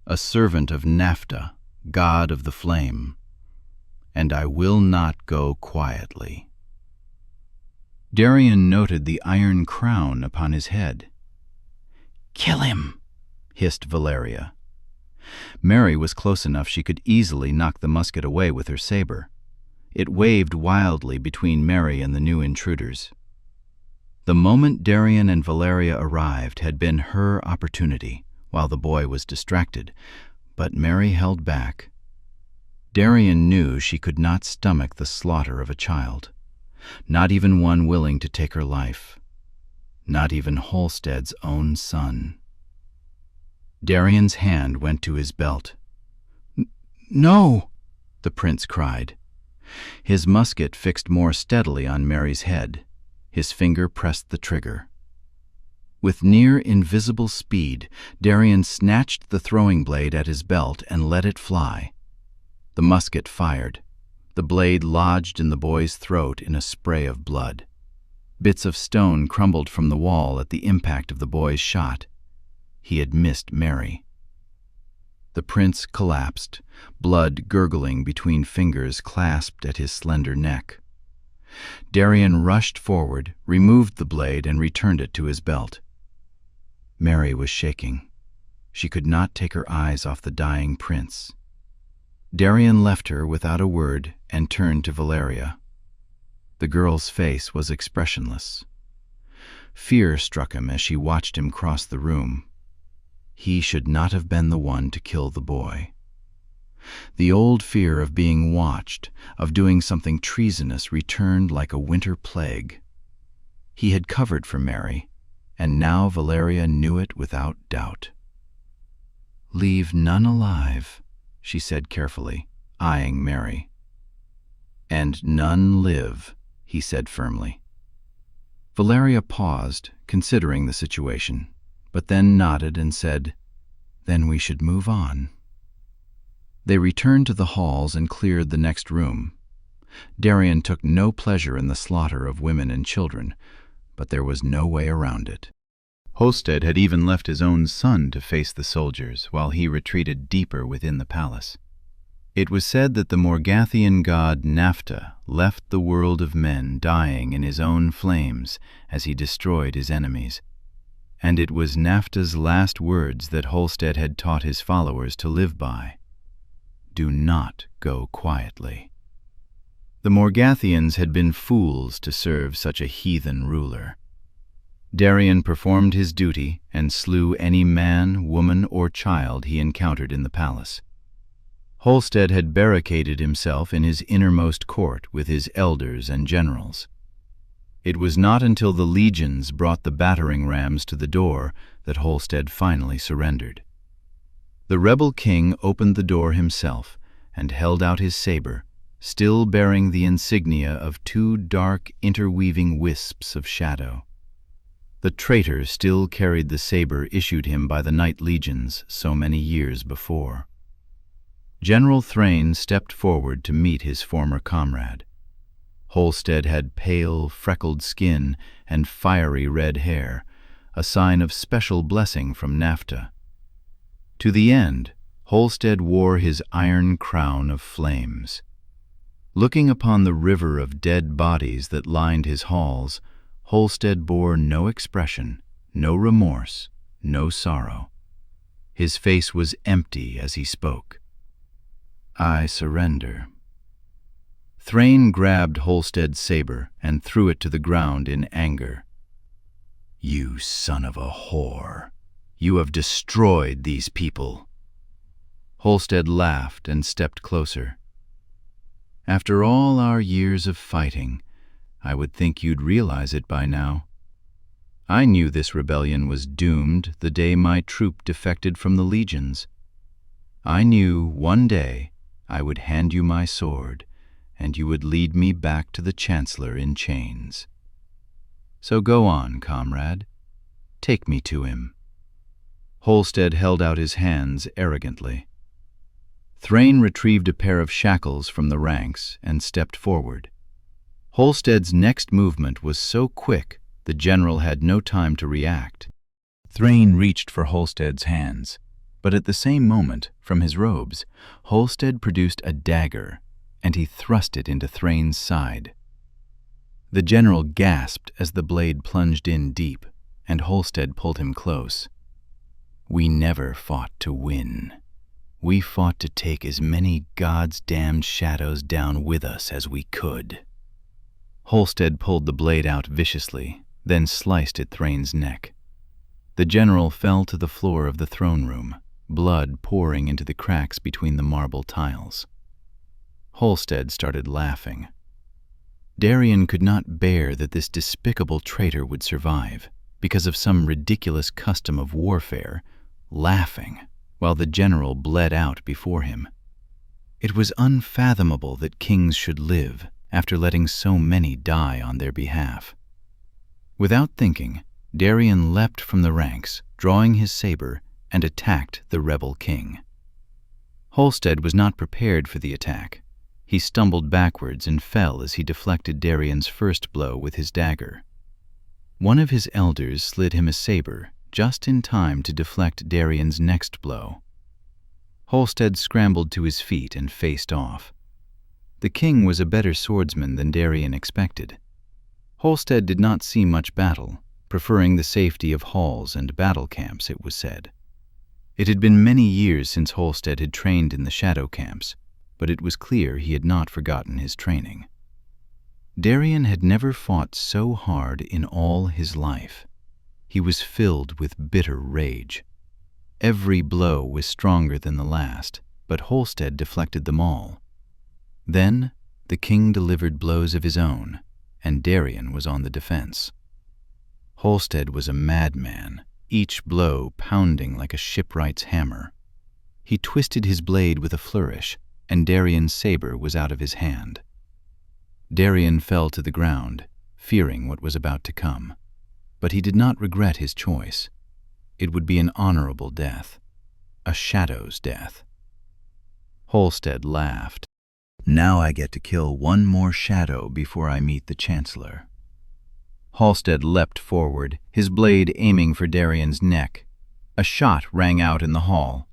a servant of Naphtha, god of the flame, and I will not go quietly." Darian noted the iron crown upon his head. "Kill him," hissed Valeria. Mary was close enough she could easily knock the musket away with her saber. It waved wildly between Mary and the new intruders. The moment Darian and Valeria arrived had been her opportunity, while the boy was distracted, but Mary held back. Darian knew she could not stomach the slaughter of a child, not even one willing to take her life, not even Holstead's own son. Darian's hand went to his belt. "No!" the prince cried. His musket fixed more steadily on Mary's head. His finger pressed the trigger. With near invisible speed, Darian snatched the throwing blade at his belt and let it fly. The musket fired. The blade lodged in the boy's throat in a spray of blood. Bits of stone crumbled from the wall at the impact of the boy's shot. He had missed Mary. The prince collapsed, blood gurgling between fingers clasped at his slender neck. Darian rushed forward, removed the blade, and returned it to his belt. Mary was shaking. She could not take her eyes off the dying prince. Darian left her without a word and turned to Valeria. The girl's face was expressionless. Fear struck him as she watched him cross the room. He should not have been the one to kill the boy. The old fear of being watched, of doing something treasonous, returned like a winter plague. He had covered for Mary, and now Valeria knew it without doubt. "Leave none alive," she said carefully, eyeing Mary. "And none live," he said firmly. Valeria paused, considering the situation, but then nodded and said, "Then we should move on." They returned to the halls and cleared the next room. Darian took no pleasure in the slaughter of women and children, but there was no way around it. Holstead had even left his own son to face the soldiers, while he retreated deeper within the palace. It was said that the Morgathian god Naphtha left the world of men dying in his own flames as he destroyed his enemies, and it was Naphtha's last words that Holstead had taught his followers to live by. Do not go quietly. The Morgathians had been fools to serve such a heathen ruler. Darian performed his duty and slew any man, woman, or child he encountered in the palace. Holstead had barricaded himself in his innermost court with his elders and generals. It was not until the legions brought the battering rams to the door that Holstead finally surrendered. The rebel king opened the door himself and held out his saber, still bearing the insignia of two dark, interweaving wisps of shadow. The traitor still carried the saber issued him by the Night Legions so many years before. General Thrain stepped forward to meet his former comrade. Holstead had pale, freckled skin and fiery red hair, a sign of special blessing from Naphtha. To the end, Holstead wore his iron crown of flames. Looking upon the river of dead bodies that lined his halls, Holstead bore no expression, no remorse, no sorrow. His face was empty as he spoke. "I surrender." Thrain grabbed Holstead's saber and threw it to the ground in anger. "You son of a whore! You have destroyed these people." Holstead laughed and stepped closer. "After all our years of fighting, I would think you'd realize it by now. I knew this rebellion was doomed the day my troop defected from the legions. I knew one day I would hand you my sword, and you would lead me back to the Chancellor in chains. So go on, comrade. Take me to him." Holstead held out his hands arrogantly. Thrain retrieved a pair of shackles from the ranks and stepped forward. Holstead's next movement was so quick the general had no time to react. Thrain reached for Holstead's hands, but at the same moment, from his robes, Holstead produced a dagger, and he thrust it into Thrain's side. The general gasped as the blade plunged in deep, and Holstead pulled him close. "We never fought to win. We fought to take as many God's damned shadows down with us as we could." Holstead pulled the blade out viciously, then sliced at Thrain's neck. The general fell to the floor of the throne room, blood pouring into the cracks between the marble tiles. Holstead started laughing. Darien could not bear that this despicable traitor would survive, because of some ridiculous custom of warfare, laughing, while the general bled out before him. It was unfathomable that kings should live after letting so many die on their behalf. Without thinking, Darien leapt from the ranks, drawing his saber, and attacked the rebel king. Holstead was not prepared for the attack. He stumbled backwards and fell as he deflected Darien's first blow with his dagger. One of his elders slid him a saber just in time to deflect Darien's next blow. Holstead scrambled to his feet and faced off. The king was a better swordsman than Darien expected. Holstead did not see much battle, preferring the safety of halls and battle camps, it was said. It had been many years since Holstead had trained in the shadow camps, but it was clear he had not forgotten his training. Darien had never fought so hard in all his life. He was filled with bitter rage. Every blow was stronger than the last, but Holstead deflected them all. Then the king delivered blows of his own, and Darien was on the defense. Holstead was a madman, each blow pounding like a shipwright's hammer. He twisted his blade with a flourish, and Darien's saber was out of his hand. Darien fell to the ground, fearing what was about to come. But he did not regret his choice. It would be an honorable death, a shadow's death. Holstead laughed. "Now I get to kill one more shadow before I meet the Chancellor." Holstead leapt forward, his blade aiming for Darien's neck. A shot rang out in the hall.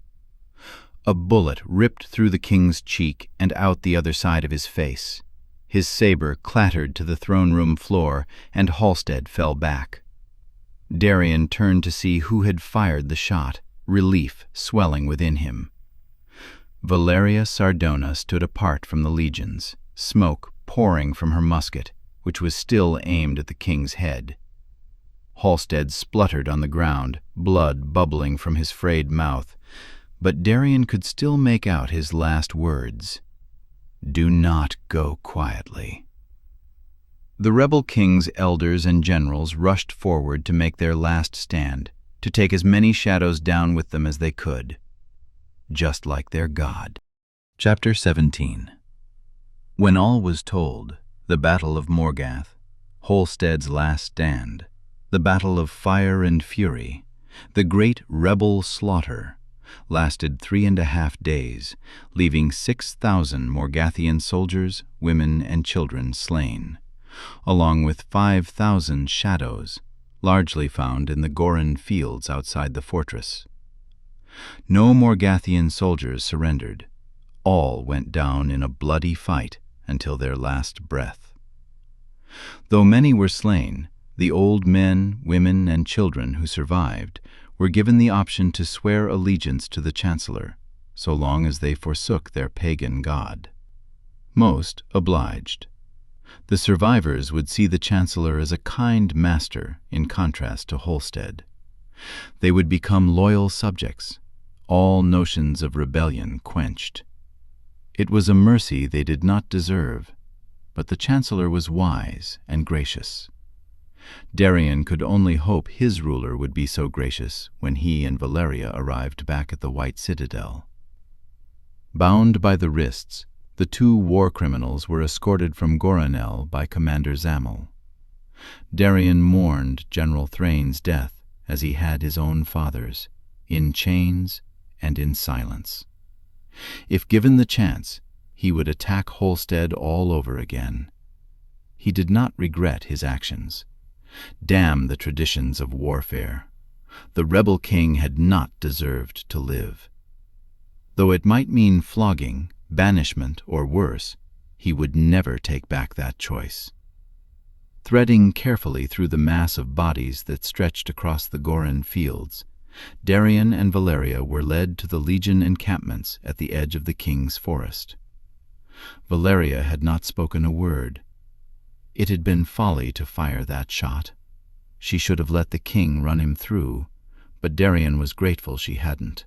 A bullet ripped through the king's cheek and out the other side of his face. His saber clattered to the throne room floor, and Holstead fell back. Darien turned to see who had fired the shot, relief swelling within him. Valeria Sardona stood apart from the legions, smoke pouring from her musket, which was still aimed at the king's head. Holstead spluttered on the ground, blood bubbling from his frayed mouth, but Darien could still make out his last words. "Do not go quietly." The rebel king's elders and generals rushed forward to make their last stand, to take as many shadows down with them as they could, just like their god. Chapter 17. When all was told, the Battle of Morgath, Holstead's last stand, the battle of fire and fury, the great rebel slaughter, lasted 3.5 days, leaving 6,000 Morgathian soldiers, women, and children slain, along with 5,000 shadows, largely found in the Goran fields outside the fortress. No Morgathian soldiers surrendered. All went down in a bloody fight until their last breath. Though many were slain, the old men, women, and children who survived were given the option to swear allegiance to the Chancellor, so long as they forsook their pagan god. Most obliged. The survivors would see the Chancellor as a kind master in contrast to Holstead. They would become loyal subjects, all notions of rebellion quenched. It was a mercy they did not deserve, but the Chancellor was wise and gracious. Darien could only hope his ruler would be so gracious when he and Valeria arrived back at the White Citadel. Bound by the wrists, the two war criminals were escorted from Goranel by Commander Zamel. Darien mourned General Thrane's death as he had his own father's, in chains and in silence. If given the chance, he would attack Holstead all over again. He did not regret his actions. Damn the traditions of warfare. The rebel king had not deserved to live. Though it might mean flogging, banishment, or worse, he would never take back that choice. Threading carefully through the mass of bodies that stretched across the Goran fields, Darien and Valeria were led to the Legion encampments at the edge of the king's forest. Valeria had not spoken a word. It had been folly to fire that shot. She should have let the king run him through, but Darien was grateful she hadn't.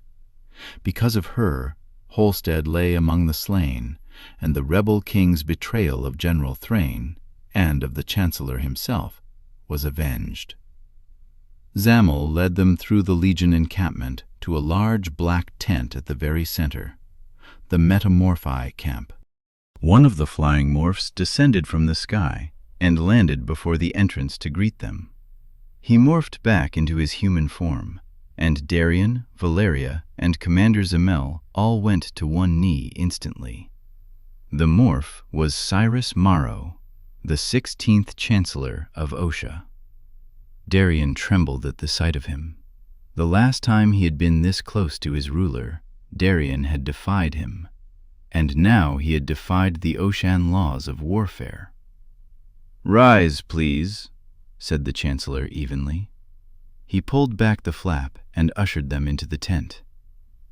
Because of her, Holstead lay among the slain, and the rebel king's betrayal of General Thrane, and of the Chancellor himself, was avenged. Zamel led them through the Legion encampment to a large black tent at the very center, the Metamorphi camp. One of the flying morphs descended from the sky and landed before the entrance to greet them. He morphed back into his human form, and Darien, Valeria, and Commander Zamel all went to one knee instantly. The morph was Cyrus Morrow, the 16th Chancellor of Osha. Darien trembled at the sight of him. The last time he had been this close to his ruler, Darien had defied him, and now he had defied the Oshan laws of warfare. "Rise, please," said the Chancellor evenly. He pulled back the flap and ushered them into the tent.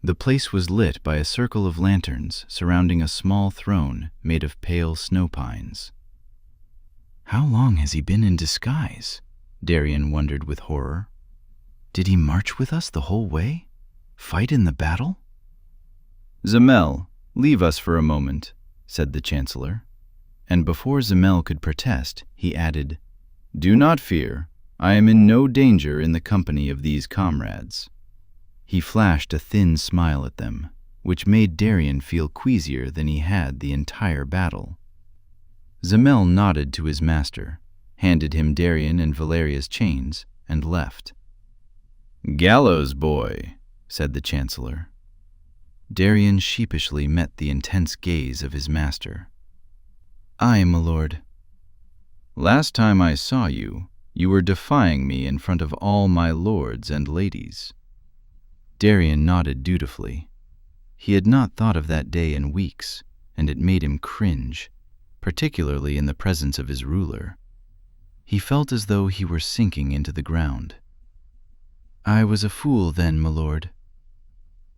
The place was lit by a circle of lanterns surrounding a small throne made of pale snow pines. How long has he been in disguise? Darien wondered with horror. Did he march with us the whole way? Fight in the battle? "Zamel, leave us for a moment," said the Chancellor. And before Zamel could protest, he added, "Do not fear. I am in no danger in the company of these comrades." He flashed a thin smile at them, which made Darien feel queasier than he had the entire battle. Zamel nodded to his master, handed him Darien and Valeria's chains, and left. "Gallows boy," said the Chancellor. Darien sheepishly met the intense gaze of his master. "Aye, my lord." "Last time I saw you, you were defying me in front of all my lords and ladies." Darien nodded dutifully. He had not thought of that day in weeks, and it made him cringe, particularly in the presence of his ruler. He felt as though he were sinking into the ground. "I was a fool then, my lord."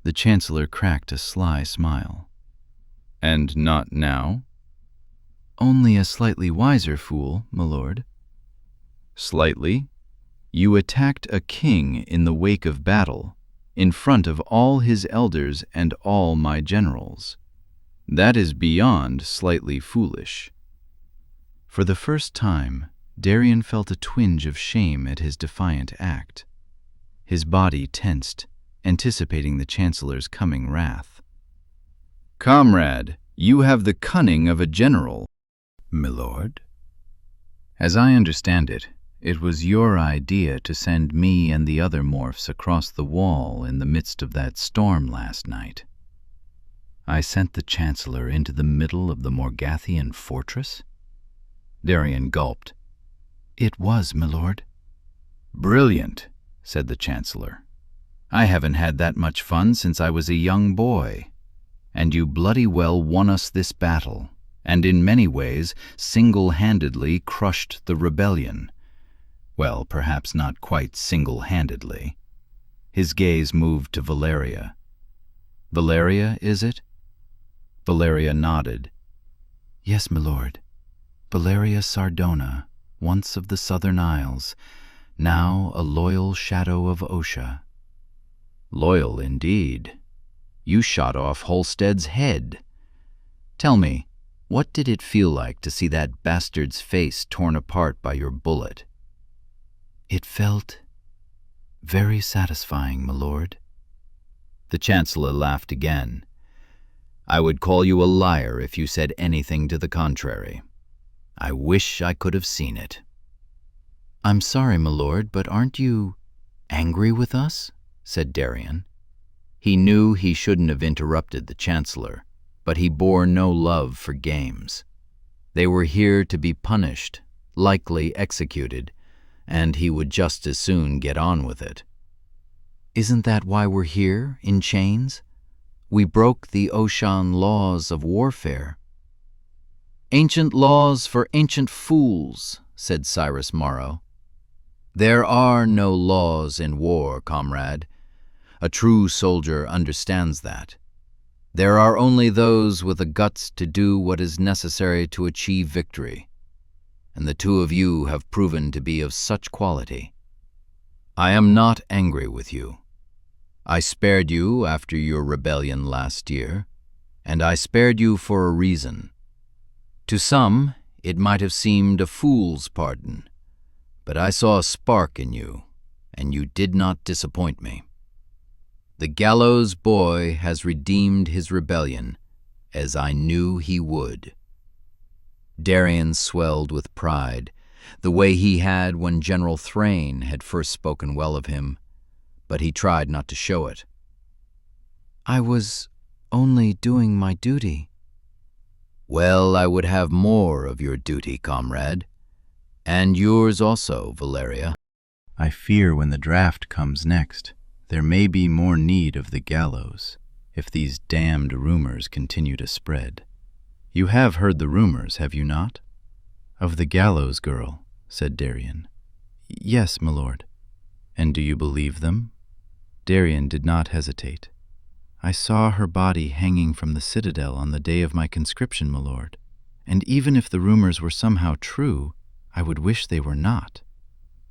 The Chancellor cracked a sly smile. "And not now?" "Only a slightly wiser fool, my lord." "Slightly? You attacked a king in the wake of battle, in front of all his elders and all my generals. That is beyond slightly foolish." For the first time, Darien felt a twinge of shame at his defiant act. His body tensed, anticipating the Chancellor's coming wrath. "Comrade, you have the cunning of a general." "My lord?" "As I understand it, it was your idea to send me and the other morphs across the wall in the midst of that storm last night." "I sent the Chancellor into the middle of the Morgathian fortress?" Darien gulped. "It was, my lord." "Brilliant," said the Chancellor. "I haven't had that much fun since I was a young boy. And you bloody well won us this battle, and in many ways single-handedly crushed the rebellion. Well, perhaps not quite single-handedly. His gaze moved to Valeria. "Valeria, is it?" Valeria nodded. "Yes, my lord. Valeria Sardona, once of the Southern Isles, now a loyal shadow of Osha." "Loyal indeed. You shot off Holstead's head. Tell me, what did it feel like to see that bastard's face torn apart by your bullet?" "It felt very satisfying, my lord." The Chancellor laughed again. "I would call you a liar if you said anything to the contrary. I wish I could have seen it." "I'm sorry, my lord, but aren't you angry with us?" said Darien. He knew he shouldn't have interrupted the Chancellor, but he bore no love for games. They were here to be punished, likely executed, and he would just as soon get on with it. "Isn't that why we're here, in chains? We broke the Oshan laws of warfare." "Ancient laws for ancient fools," said Cyrus Morrow. "There are no laws in war, comrade. A true soldier understands that. There are only those with the guts to do what is necessary to achieve victory, and the two of you have proven to be of such quality. I am not angry with you. I spared you after your rebellion last year, and I spared you for a reason. To some, it might have seemed a fool's pardon, but I saw a spark in you, and you did not disappoint me. The gallows boy has redeemed his rebellion, as I knew he would." Darien swelled with pride, the way he had when General Thrain had first spoken well of him, but he tried not to show it. "I was only doing my duty." "Well, I would have more of your duty, comrade. And yours also, Valeria." I fear when the draft comes next, there may be more need of the gallows, if these damned rumors continue to spread. You have heard the rumors, have you not? Of the gallows girl, said Darien. Yes, my lord. And do you believe them? Darien did not hesitate. I saw her body hanging from the citadel on the day of my conscription, my lord, and even if the rumors were somehow true, I would wish they were not.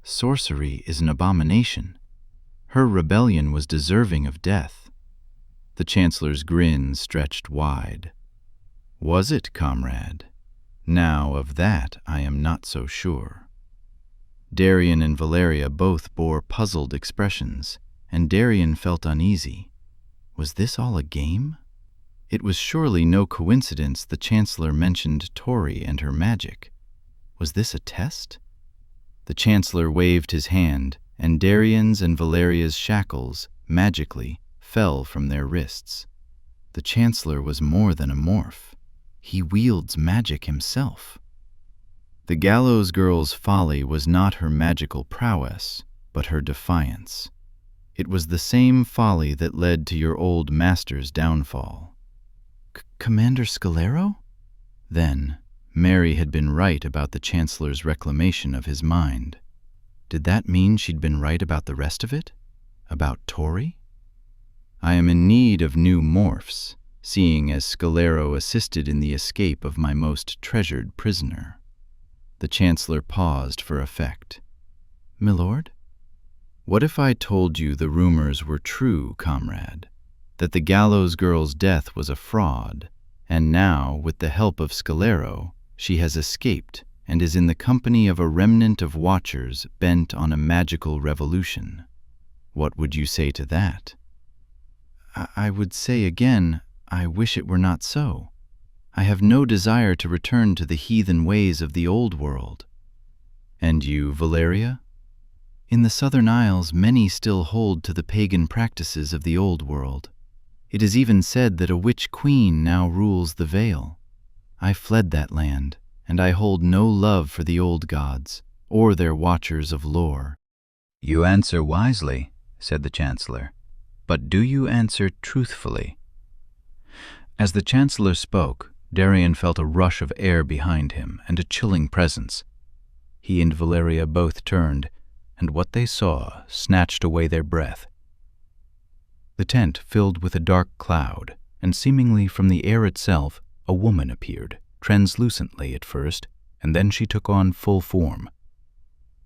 Sorcery is an abomination. Her rebellion was deserving of death. The Chancellor's grin stretched wide. Was it, comrade? Now of that I am not so sure. Darien and Valeria both bore puzzled expressions, and Darien felt uneasy. Was this all a game? It was surely no coincidence the Chancellor mentioned Tori and her magic. Was this a test? The Chancellor waved his hand, and Darien's and Valeria's shackles, magically, fell from their wrists. The Chancellor was more than a morph. He wields magic himself. The gallows girl's folly was not her magical prowess, but her defiance. It was the same folly that led to your old master's downfall. Commander Scalero? Then, Mary had been right about the Chancellor's reclamation of his mind. Did that mean she'd been right about the rest of it? About Tori? I am in need of new morphs, seeing as Scalero assisted in the escape of my most treasured prisoner. The Chancellor paused for effect. Milord? What if I told you the rumors were true, comrade? That the gallows girl's death was a fraud, and now, with the help of Scalero, she has escaped and is in the company of a remnant of watchers bent on a magical revolution. What would you say to that? I would say again, I wish it were not so. I have no desire to return to the heathen ways of the old world. And you, Valeria? In the Southern Isles, many still hold to the pagan practices of the old world. It is even said that a witch queen now rules the Vale. I fled that land, and I hold no love for the old gods, or their watchers of lore. You answer wisely, said the Chancellor, but do you answer truthfully? As the Chancellor spoke, Darien felt a rush of air behind him and a chilling presence. He and Valeria both turned, and what they saw snatched away their breath. The tent filled with a dark cloud, and seemingly from the air itself, a woman appeared, translucently at first, and then she took on full form.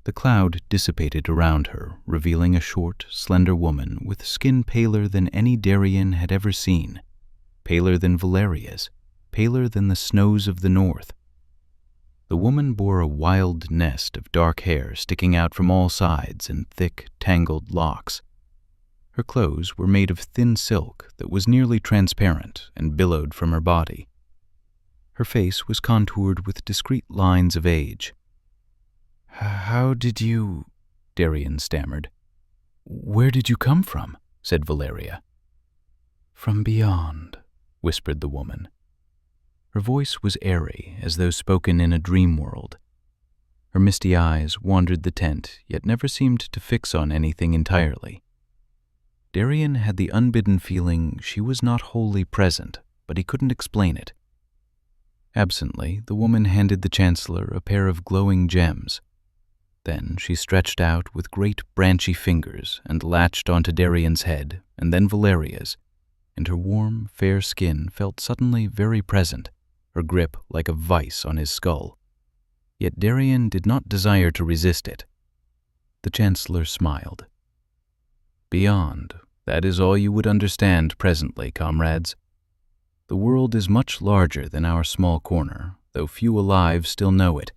The cloud dissipated around her, revealing a short, slender woman with skin paler than any Darien had ever seen, paler than Valeria's, paler than the snows of the north. The woman bore a wild nest of dark hair sticking out from all sides in thick, tangled locks. Her clothes were made of thin silk that was nearly transparent and billowed from her body. Her face was contoured with discreet lines of age. "How did you—" Darien stammered. "Where did you come from?" said Valeria. "From beyond," whispered the woman. Her voice was airy, as though spoken in a dream world. Her misty eyes wandered the tent, yet never seemed to fix on anything entirely. Darien had the unbidden feeling she was not wholly present, but he couldn't explain it. Absently, the woman handed the Chancellor a pair of glowing gems. Then she stretched out with great branchy fingers and latched onto Darien's head, and then Valeria's, and her warm, fair skin felt suddenly very present, her grip like a vice on his skull. Yet Darien did not desire to resist it. The Chancellor smiled. "Beyond, that is all you would understand presently, comrades. The world is much larger than our small corner, though few alive still know it.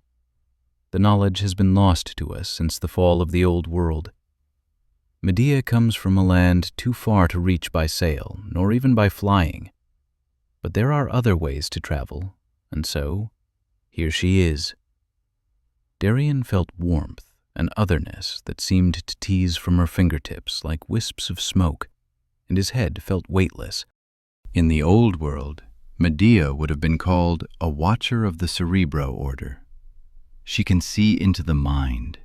The knowledge has been lost to us since the fall of the old world. Medea comes from a land too far to reach by sail, nor even by flying. But there are other ways to travel, and so, here she is." Darien felt warmth and otherness that seemed to tease from her fingertips like wisps of smoke, and his head felt weightless. In the old world, Medea would have been called a watcher of the Cerebro order. She can see into the mind,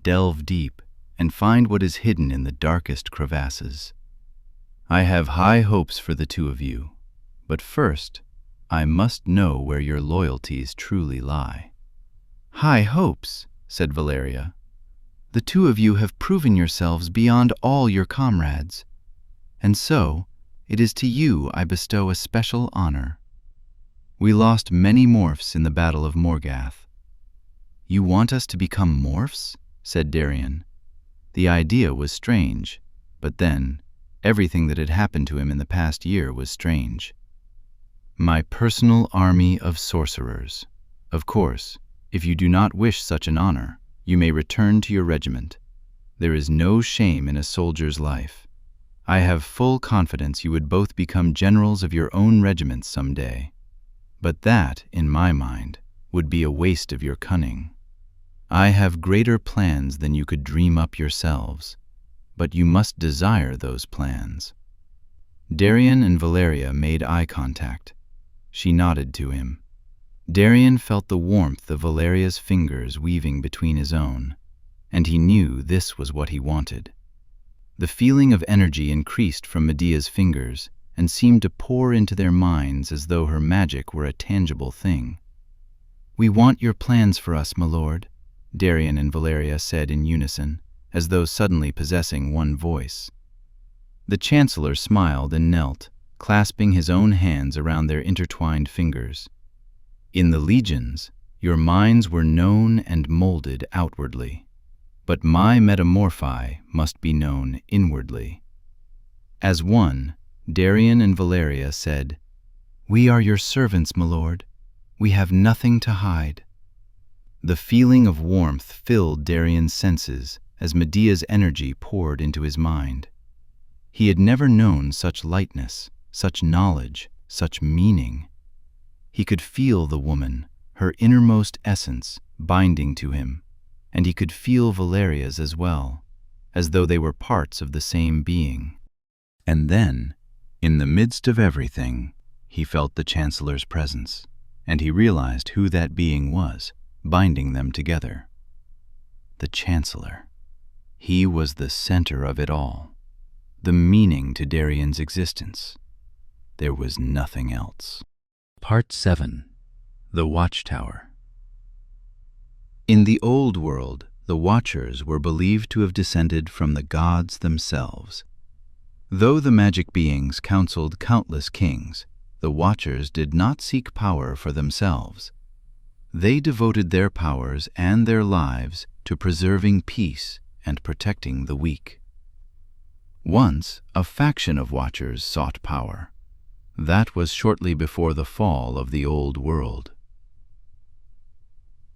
delve deep, and find what is hidden in the darkest crevasses. I have high hopes for the two of you, but first, I must know where your loyalties truly lie." "High hopes," said Valeria. "The two of you have proven yourselves beyond all your comrades, and so it is to you I bestow a special honor. We lost many morphs in the Battle of Morgath." "You want us to become morphs?" said Darien. The idea was strange, but then, everything that had happened to him in the past year was strange. "My personal army of sorcerers. Of course, if you do not wish such an honor, you may return to your regiment. There is no shame in a soldier's life. I have full confidence you would both become generals of your own regiments some day. But that, in my mind, would be a waste of your cunning. I have greater plans than you could dream up yourselves, but you must desire those plans." Darien and Valeria made eye contact. She nodded to him. Darien felt the warmth of Valeria's fingers weaving between his own, and he knew this was what he wanted. The feeling of energy increased from Medea's fingers and seemed to pour into their minds as though her magic were a tangible thing. "We want your plans for us, my lord," Darien and Valeria said in unison, as though suddenly possessing one voice. The Chancellor smiled and knelt, clasping his own hands around their intertwined fingers. "In the legions, your minds were known and molded outwardly, but my metamorphi must be known inwardly." As one, Darien and Valeria said, "We are your servants, my lord. We have nothing to hide." The feeling of warmth filled Darien's senses as Medea's energy poured into his mind. He had never known such lightness, such knowledge, such meaning. He could feel the woman, her innermost essence, binding to him, and he could feel Valeria's as well, as though they were parts of the same being. And then, in the midst of everything, he felt the Chancellor's presence, and he realized who that being was, binding them together. The Chancellor. He was the center of it all, the meaning to Darien's existence. There was nothing else. Part 7. The Watchtower. In the old world, the Watchers were believed to have descended from the gods themselves. Though the magic beings counseled countless kings, the Watchers did not seek power for themselves. They devoted their powers and their lives to preserving peace and protecting the weak. Once, a faction of Watchers sought power. That was shortly before the fall of the old world.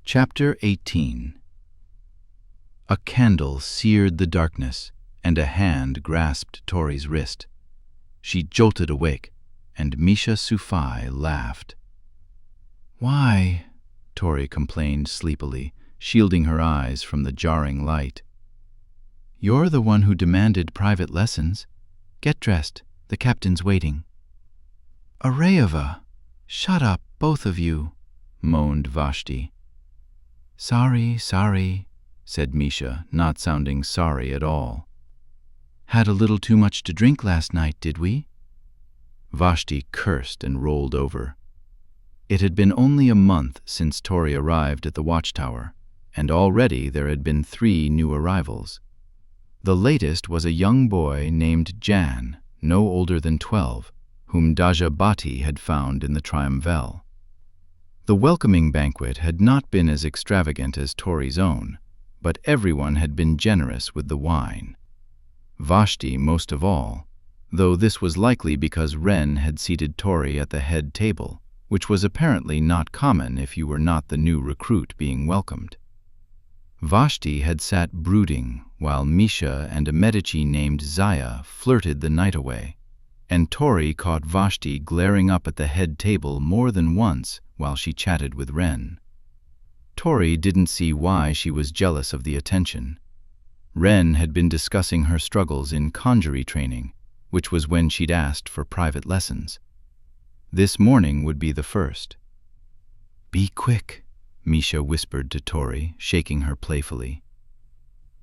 Chapter 18. A candle seared the darkness, and a hand grasped Tori's wrist. She jolted awake, and Misha Sufai laughed. "Why?" Tori complained sleepily, shielding her eyes from the jarring light. "You're the one who demanded private lessons. Get dressed, the captain's waiting." "Arayava, shut up, both of you," moaned Vashti. "Sorry, said Misha, not sounding sorry at all. "Had a little too much to drink last night, did we?" Vashti cursed and rolled over. It had been only a month since Tori arrived at the watchtower, and already there had been 3 new arrivals. The latest was a young boy named Jan, no older than 12, whom Daja Bhati had found in the Triumvel. The welcoming banquet had not been as extravagant as Tori's own, but everyone had been generous with the wine. Vashti most of all, though this was likely because Wren had seated Tori at the head table, which was apparently not common if you were not the new recruit being welcomed. Vashti had sat brooding while Misha and a Medici named Zaya flirted the night away, and Tori caught Vashti glaring up at the head table more than once while she chatted with Wren. Tori didn't see why she was jealous of the attention. Wren had been discussing her struggles in conjury training, which was when she'd asked for private lessons. This morning would be the first. "Be quick," Misha whispered to Tori, shaking her playfully.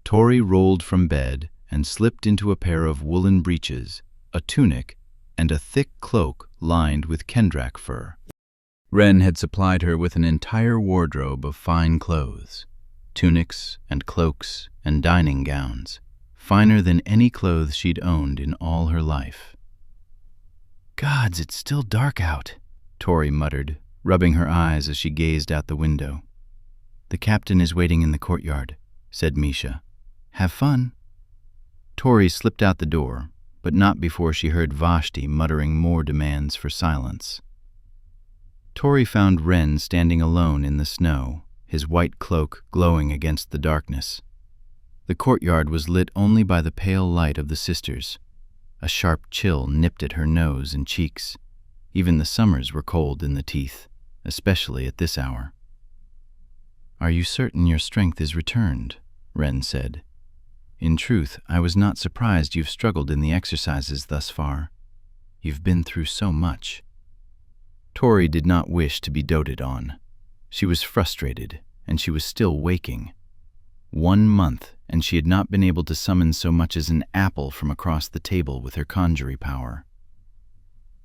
Tori rolled from bed and slipped into a pair of woolen breeches, a tunic, and a thick cloak lined with kendrak fur. Wren had supplied her with an entire wardrobe of fine clothes, tunics and cloaks and dining gowns, finer than any clothes she'd owned in all her life. "Gods, it's still dark out," Tori muttered, rubbing her eyes as she gazed out the window. "The captain is waiting in the courtyard," said Misha. "Have fun." Tori slipped out the door, but not before she heard Vashti muttering more demands for silence. Tori found Wren standing alone in the snow, his white cloak glowing against the darkness. The courtyard was lit only by the pale light of the sisters. A sharp chill nipped at her nose and cheeks. Even the summers were cold in the teeth, especially at this hour. "Are you certain your strength is returned?" Wren said. "In truth, I was not surprised you've struggled in the exercises thus far. You've been through so much." Tori did not wish to be doted on. She was frustrated, and she was still waking. 1 month, and she had not been able to summon so much as an apple from across the table with her conjury power.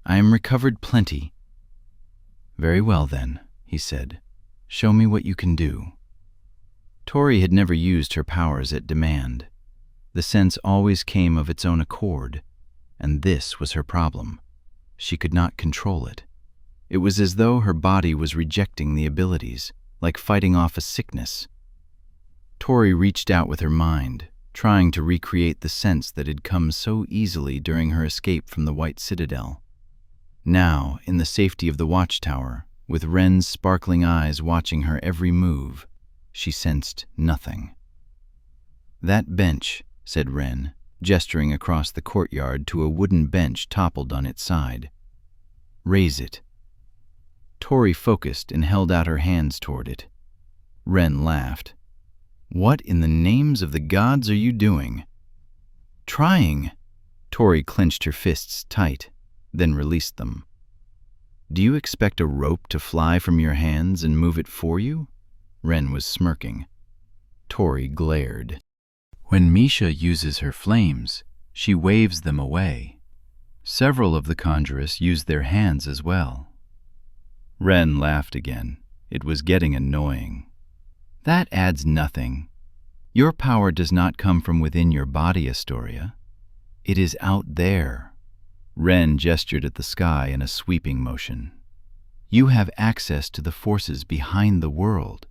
"I am recovered plenty." "Very well then," he said. "Show me what you can do." Tori had never used her powers at demand. The sense always came of its own accord, and this was her problem. She could not control it. It was as though her body was rejecting the abilities, like fighting off a sickness. Tori reached out with her mind, trying to recreate the sense that had come so easily during her escape from the White Citadel. Now, in the safety of the watchtower, with Wren's sparkling eyes watching her every move, she sensed nothing. "That bench," said Wren, gesturing across the courtyard to a wooden bench toppled on its side. "Raise it." Tori focused and held out her hands toward it. Wren laughed. "What in the names of the gods are you doing?" "Trying." Tori clenched her fists tight, then released them. "Do you expect a rope to fly from your hands and move it for you?" Wren was smirking. Tori glared. "When Misha uses her flames, she waves them away. Several of the conjurers use their hands as well." Wren laughed again. It was getting annoying. "That adds nothing. Your power does not come from within your body, Astoria. It is out there." Ren gestured at the sky in a sweeping motion. "You have access to the forces behind the world.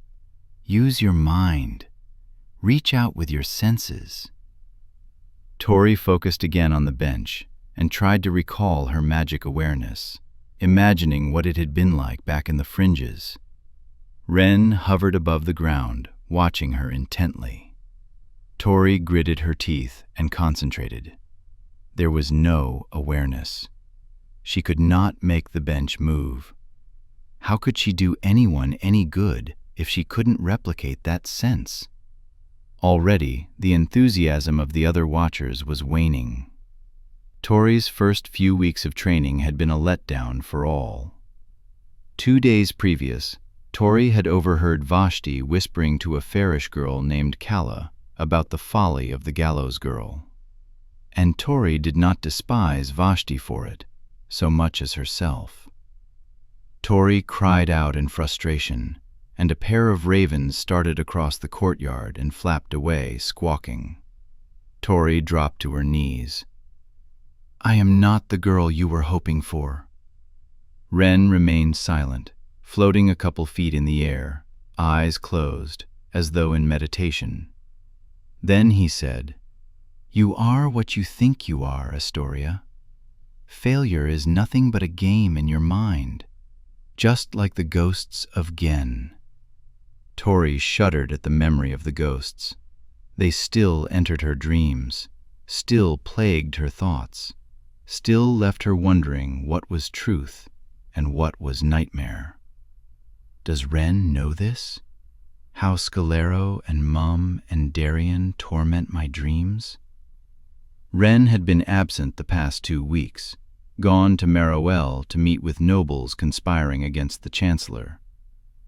Use your mind. Reach out with your senses." Tori focused again on the bench and tried to recall her magic awareness, imagining what it had been like back in the fringes. Ren hovered above the ground, watching her intently. Tori gritted her teeth and concentrated. There was no awareness. She could not make the bench move. How could she do anyone any good if she couldn't replicate that sense? Already, the enthusiasm of the other watchers was waning. Tori's first few weeks of training had been a letdown for all. 2 days previous, Tori had overheard Vashti whispering to a fairish girl named Kala about the folly of the gallows girl. And Tori did not despise Vashti for it, so much as herself. Tori cried out in frustration, and a pair of ravens started across the courtyard and flapped away, squawking. Tori dropped to her knees. "I am not the girl you were hoping for." Ren remained silent, floating a couple feet in the air, eyes closed, as though in meditation. Then he said, "You are what you think you are, Astoria. Failure is nothing but a game in your mind, just like the ghosts of Gen." Tori shuddered at the memory of the ghosts. They still entered her dreams, still plagued her thoughts, still left her wondering what was truth and what was nightmare. Does Ren know this? How Scalero and Mum and Darien torment my dreams? Ren had been absent the past 2 weeks, gone to Marowell to meet with nobles conspiring against the Chancellor.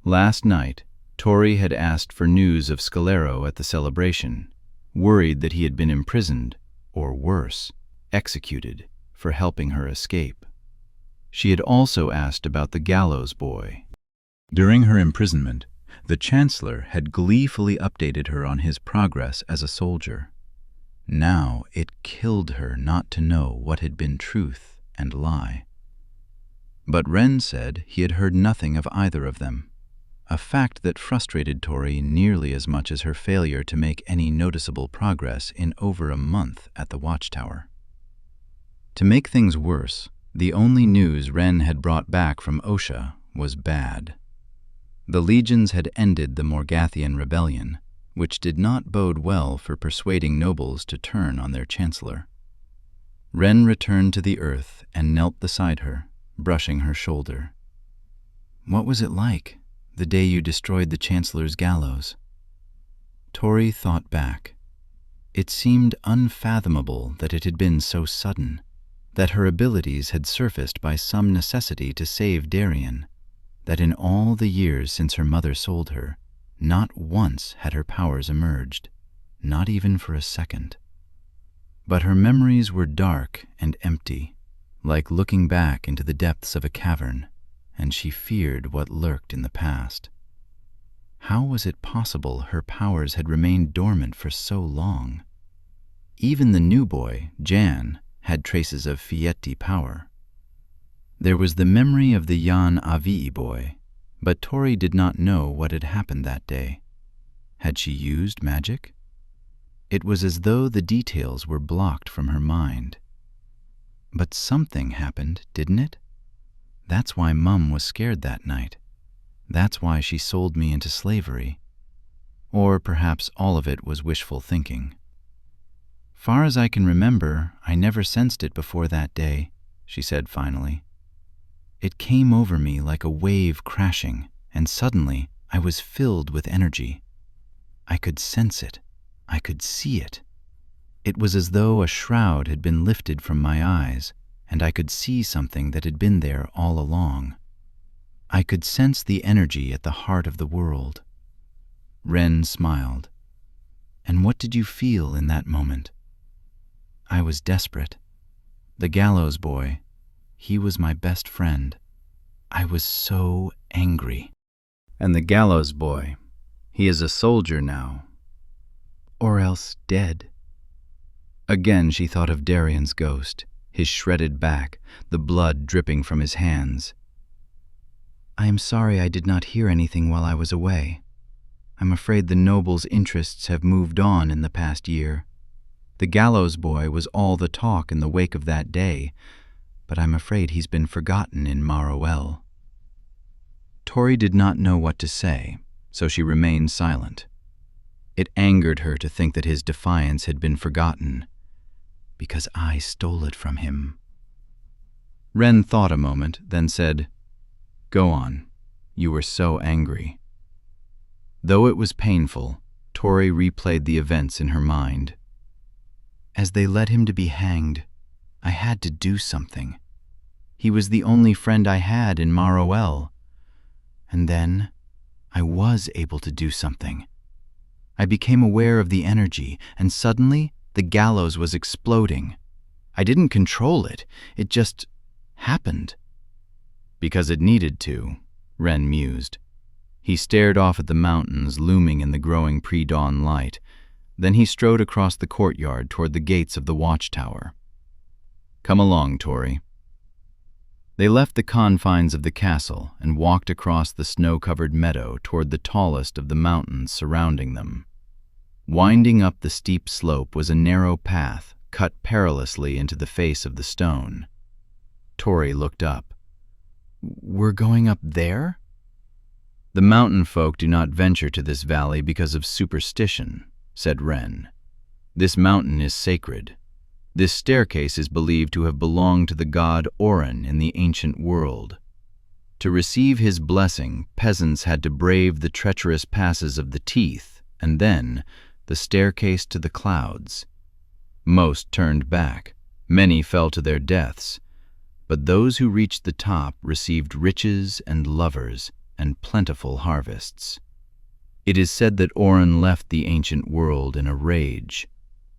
Last night, Tori had asked for news of Scalero at the celebration, worried that he had been imprisoned, or worse, executed, for helping her escape. She had also asked about the gallows boy. During her imprisonment, the Chancellor had gleefully updated her on his progress as a soldier. Now it killed her not to know what had been truth and lie. But Ren said he had heard nothing of either of them, a fact that frustrated Tori nearly as much as her failure to make any noticeable progress in over a month at the watchtower. To make things worse, the only news Ren had brought back from Osha was bad. The legions had ended the Morgathian rebellion, which did not bode well for persuading nobles to turn on their chancellor. Ren returned to the earth and knelt beside her, brushing her shoulder. "What was it like, the day you destroyed the chancellor's gallows?" Tori thought back. It seemed unfathomable that it had been so sudden, that her abilities had surfaced by some necessity to save Darien, that in all the years since her mother sold her, not once had her powers emerged, not even for a second. But her memories were dark and empty, like looking back into the depths of a cavern, and she feared what lurked in the past. How was it possible her powers had remained dormant for so long? Even the new boy, Jan, had traces of Fieti power. There was the memory of the Jan Avii boy, but Tori did not know what had happened that day. Had she used magic? It was as though the details were blocked from her mind. But something happened, didn't it? That's why Mum was scared that night. That's why she sold me into slavery. Or perhaps all of it was wishful thinking. "Far as I can remember, I never sensed it before that day," she said finally. "It came over me like a wave crashing, and suddenly I was filled with energy. I could sense it. I could see it. It was as though a shroud had been lifted from my eyes, and I could see something that had been there all along. I could sense the energy at the heart of the world." Ren smiled. "And what did you feel in that moment?" "I was desperate. The gallows boy, he was my best friend. I was so angry." "And the gallows boy, he is a soldier now." "Or else dead." Again she thought of Darian's ghost, his shredded back, the blood dripping from his hands. "I am sorry I did not hear anything while I was away. I'm afraid the noble's interests have moved on in the past year. The gallows boy was all the talk in the wake of that day, but I'm afraid he's been forgotten in Marowell." Tori did not know what to say, so she remained silent. It angered her to think that his defiance had been forgotten, because I stole it from him. Ren thought a moment, then said, "Go on. You were so angry." Though it was painful, Tori replayed the events in her mind. As they led him to be hanged, I had to do something. He was the only friend I had in Marowell. And then I was able to do something. I became aware of the energy, and suddenly the gallows was exploding. I didn't control it. It just happened. "Because it needed to," Ren mused. He stared off at the mountains looming in the growing pre-dawn light. Then he strode across the courtyard toward the gates of the watchtower. "Come along, Tori." They left the confines of the castle and walked across the snow-covered meadow toward the tallest of the mountains surrounding them. Winding up the steep slope was a narrow path cut perilously into the face of the stone. Tori looked up. "We're going up there?" "The mountain folk do not venture to this valley because of superstition," said Ren. "This mountain is sacred. This staircase is believed to have belonged to the god Orin in the ancient world. To receive his blessing, peasants had to brave the treacherous passes of the Teeth, and then the staircase to the clouds. Most turned back. Many fell to their deaths. But those who reached the top received riches and lovers and plentiful harvests. It is said that Orin left the ancient world in a rage.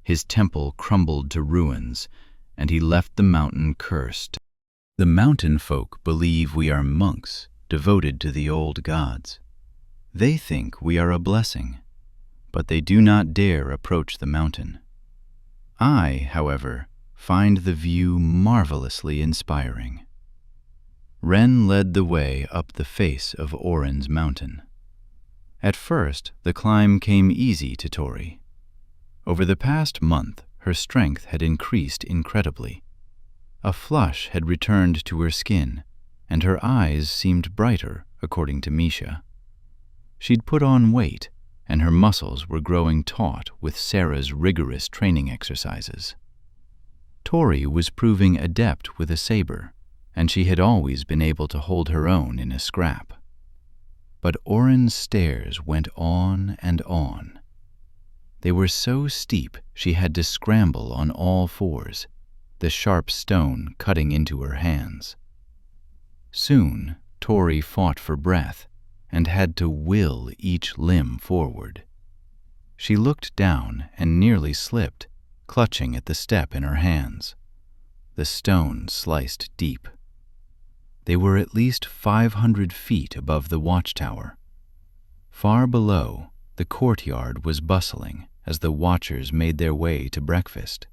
His temple crumbled to ruins, and he left the mountain cursed. The mountain folk believe we are monks devoted to the old gods. They think we are a blessing, but they do not dare approach the mountain. I, however, find the view marvelously inspiring." Ren led the way up the face of Orin's mountain. At first, the climb came easy to Tori. Over the past month, her strength had increased incredibly. A flush had returned to her skin, and her eyes seemed brighter, according to Misha. She'd put on weight, and her muscles were growing taut with Sarah's rigorous training exercises. Tori was proving adept with a saber, and she had always been able to hold her own in a scrap. But Orin's stairs went on and on. They were so steep she had to scramble on all fours, the sharp stone cutting into her hands. Soon, Tori fought for breath and had to will each limb forward. She looked down and nearly slipped, clutching at the step in her hands. The stone sliced deep. They were at least 500 feet above the watchtower. Far below, the courtyard was bustling as the watchers made their way to breakfast.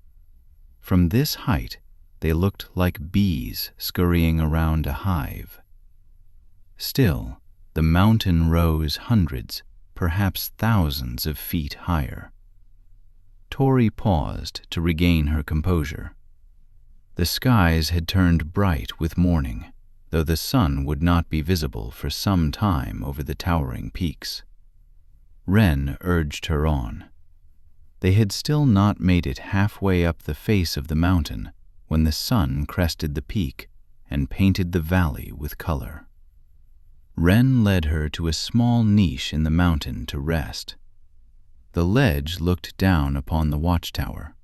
From this height, they looked like bees scurrying around a hive. Still, the mountain rose hundreds, perhaps thousands of feet higher. Tori paused to regain her composure. The skies had turned bright with morning, though the sun would not be visible for some time over the towering peaks. Ren urged her on. They had still not made it halfway up the face of the mountain when the sun crested the peak and painted the valley with color. Ren led her to a small niche in the mountain to rest. The ledge looked down upon the watchtower.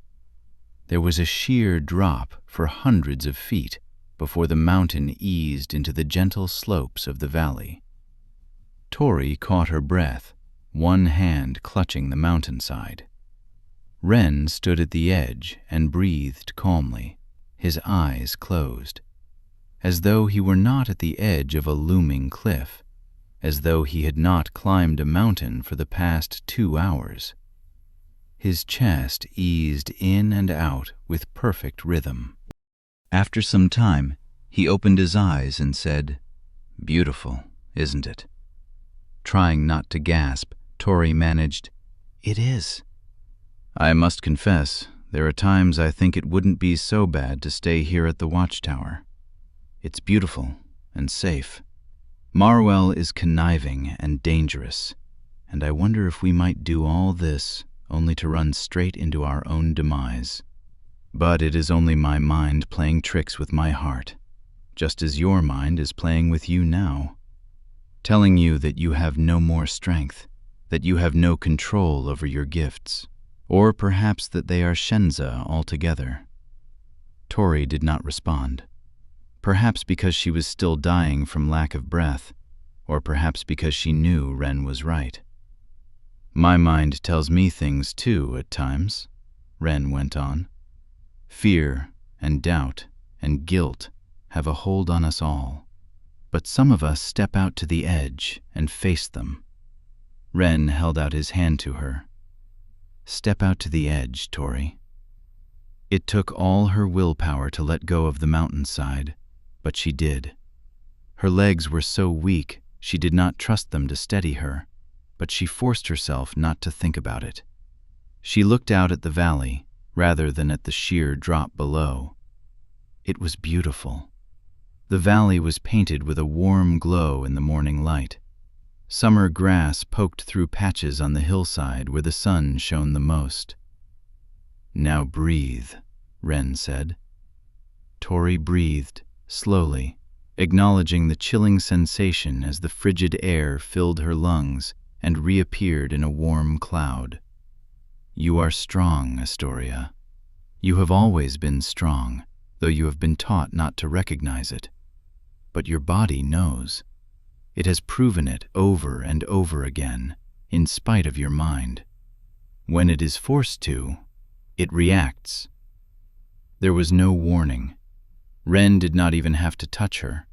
There was a sheer drop for hundreds of feet before the mountain eased into the gentle slopes of the valley. Tori caught her breath, one hand clutching the mountainside. Ren stood at the edge and breathed calmly, his eyes closed, as though he were not at the edge of a looming cliff, as though he had not climbed a mountain for the past 2 hours. His chest eased in and out with perfect rhythm. After some time, he opened his eyes and said, "Beautiful, isn't it?" Trying not to gasp, Tori managed, "It is." "I must confess, there are times I think it wouldn't be so bad to stay here at the watchtower. It's beautiful and safe. Marwell is conniving and dangerous, and I wonder if we might do all this only to run straight into our own demise. But it is only my mind playing tricks with my heart, just as your mind is playing with you now, telling you that you have no more strength, that you have no control over your gifts, or perhaps that they are Shenza altogether." Tori did not respond, perhaps because she was still dying from lack of breath, or perhaps because she knew Ren was right. "My mind tells me things too at times," Ren went on. "Fear and doubt and guilt have a hold on us all, but some of us step out to the edge and face them." Ren held out his hand to her. "Step out to the edge, Tori." It took all her willpower to let go of the mountainside, but she did. Her legs were so weak she did not trust them to steady her, but she forced herself not to think about it. She looked out at the valley rather than at the sheer drop below. It was beautiful. The valley was painted with a warm glow in the morning light. Summer grass poked through patches on the hillside where the sun shone the most. "Now breathe," Ren said. Tori breathed, slowly, acknowledging the chilling sensation as the frigid air filled her lungs and reappeared in a warm cloud. "You are strong, Astoria. You have always been strong, though you have been taught not to recognize it. But your body knows. It has proven it over and over again, in spite of your mind. When it is forced to, it reacts." There was no warning. Ren did not even have to touch her.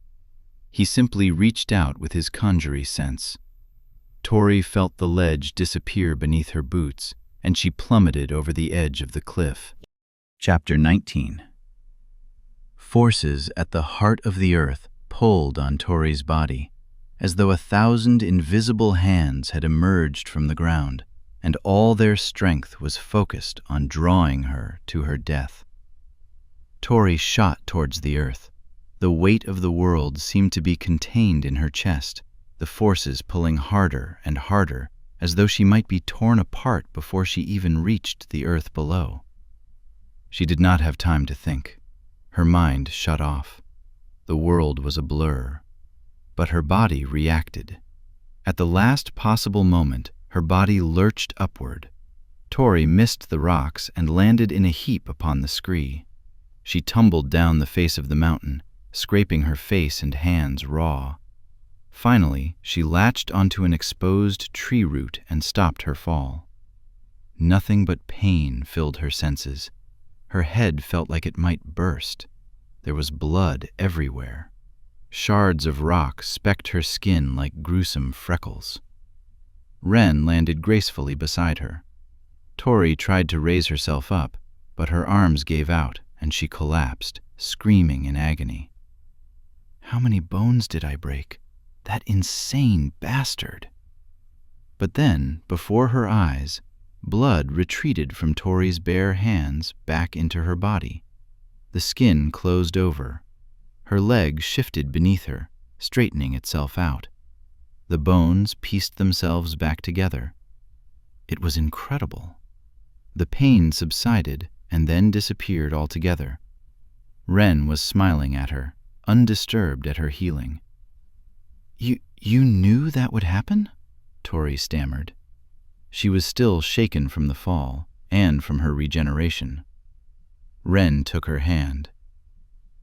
He simply reached out with his conjury sense. Tori felt the ledge disappear beneath her boots, and she plummeted over the edge of the cliff. Chapter 19. Forces at the heart of the earth pulled on Tori's body, as though 1,000 invisible hands had emerged from the ground, and all their strength was focused on drawing her to her death. Tori shot towards the earth. The weight of the world seemed to be contained in her chest, the forces pulling harder and harder, as though she might be torn apart before she even reached the earth below. She did not have time to think. Her mind shut off. The world was a blur. But her body reacted. At the last possible moment, her body lurched upward. Tori missed the rocks and landed in a heap upon the scree. She tumbled down the face of the mountain, scraping her face and hands raw. Finally, she latched onto an exposed tree root and stopped her fall. Nothing but pain filled her senses. Her head felt like it might burst. There was blood everywhere. Shards of rock specked her skin like gruesome freckles. Ren landed gracefully beside her. Tori tried to raise herself up, but her arms gave out and she collapsed, screaming in agony. "How many bones did I break? That insane bastard!" But then, before her eyes, blood retreated from Tori's bare hands back into her body. The skin closed over. Her leg shifted beneath her, straightening itself out. The bones pieced themselves back together. It was incredible. The pain subsided and then disappeared altogether. Ren was smiling at her, undisturbed at her healing. You knew that would happen?" Tori stammered. She was still shaken from the fall and from her regeneration. Ren took her hand.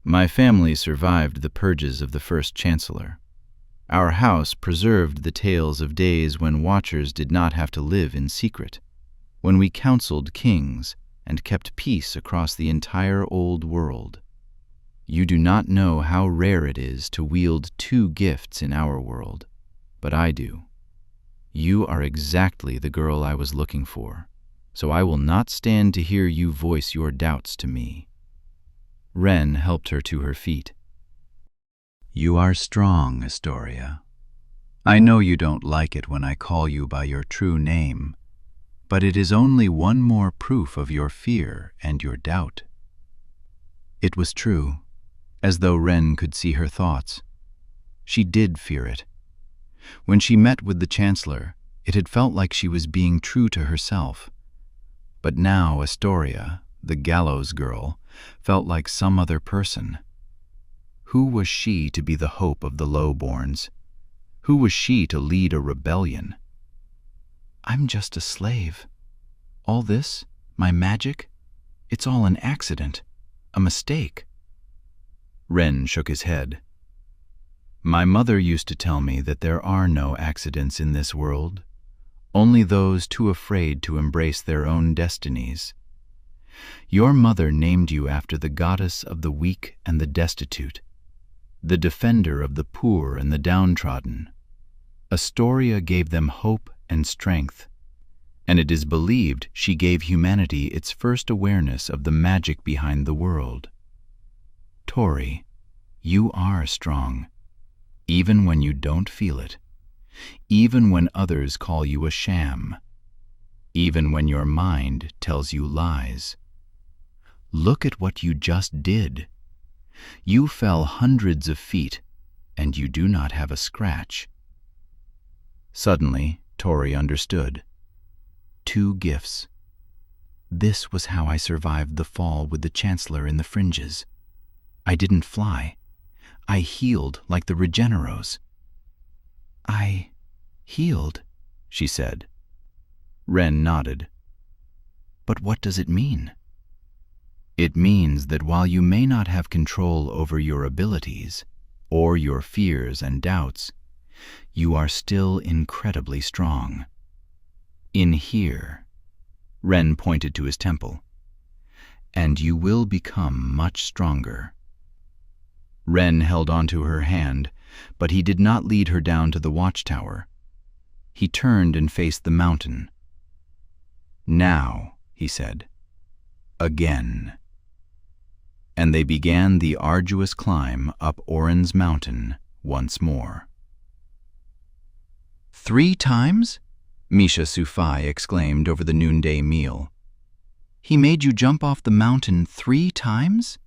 "My family survived the purges of the first chancellor. Our house preserved the tales of days when watchers did not have to live in secret, when we counseled kings and kept peace across the entire old world. You do not know how rare it is to wield two gifts in our world, but I do. You are exactly the girl I was looking for, so I will not stand to hear you voice your doubts to me." Wren helped her to her feet. "You are strong, Astoria. I know you don't like it when I call you by your true name, but it is only one more proof of your fear and your doubt." It was true, as though Wren could see her thoughts. She did fear it. When she met with the Chancellor, it had felt like she was being true to herself. But now Astoria, the gallows girl, felt like some other person. Who was she to be the hope of the lowborns? Who was she to lead a rebellion? "I'm just a slave. All this, my magic, it's all an accident, a mistake." Wren shook his head. "My mother used to tell me that there are no accidents in this world, only those too afraid to embrace their own destinies. Your mother named you after the goddess of the weak and the destitute, the defender of the poor and the downtrodden. Astoria gave them hope and strength, and it is believed she gave humanity its first awareness of the magic behind the world. Tori, you are strong, even when you don't feel it, even when others call you a sham, even when your mind tells you lies. Look at what you just did. You fell hundreds of feet, and you do not have a scratch." Suddenly, Tori understood. 2 gifts. This was how I survived the fall with the Chancellor in the fringes. I didn't fly. I healed like the Regeneros. "I healed," she said. Wren nodded. "But what does it mean?" "It means that while you may not have control over your abilities, or your fears and doubts, you are still incredibly strong. In here," Wren pointed to his temple, "and you will become much stronger." Wren held onto her hand, but he did not lead her down to the watchtower. He turned and faced the mountain. "Now," he said, "again." And they began the arduous climb up Oren's mountain once more. 3 times? Misha Sufai exclaimed over the noonday meal. "He made you jump off the mountain 3 times?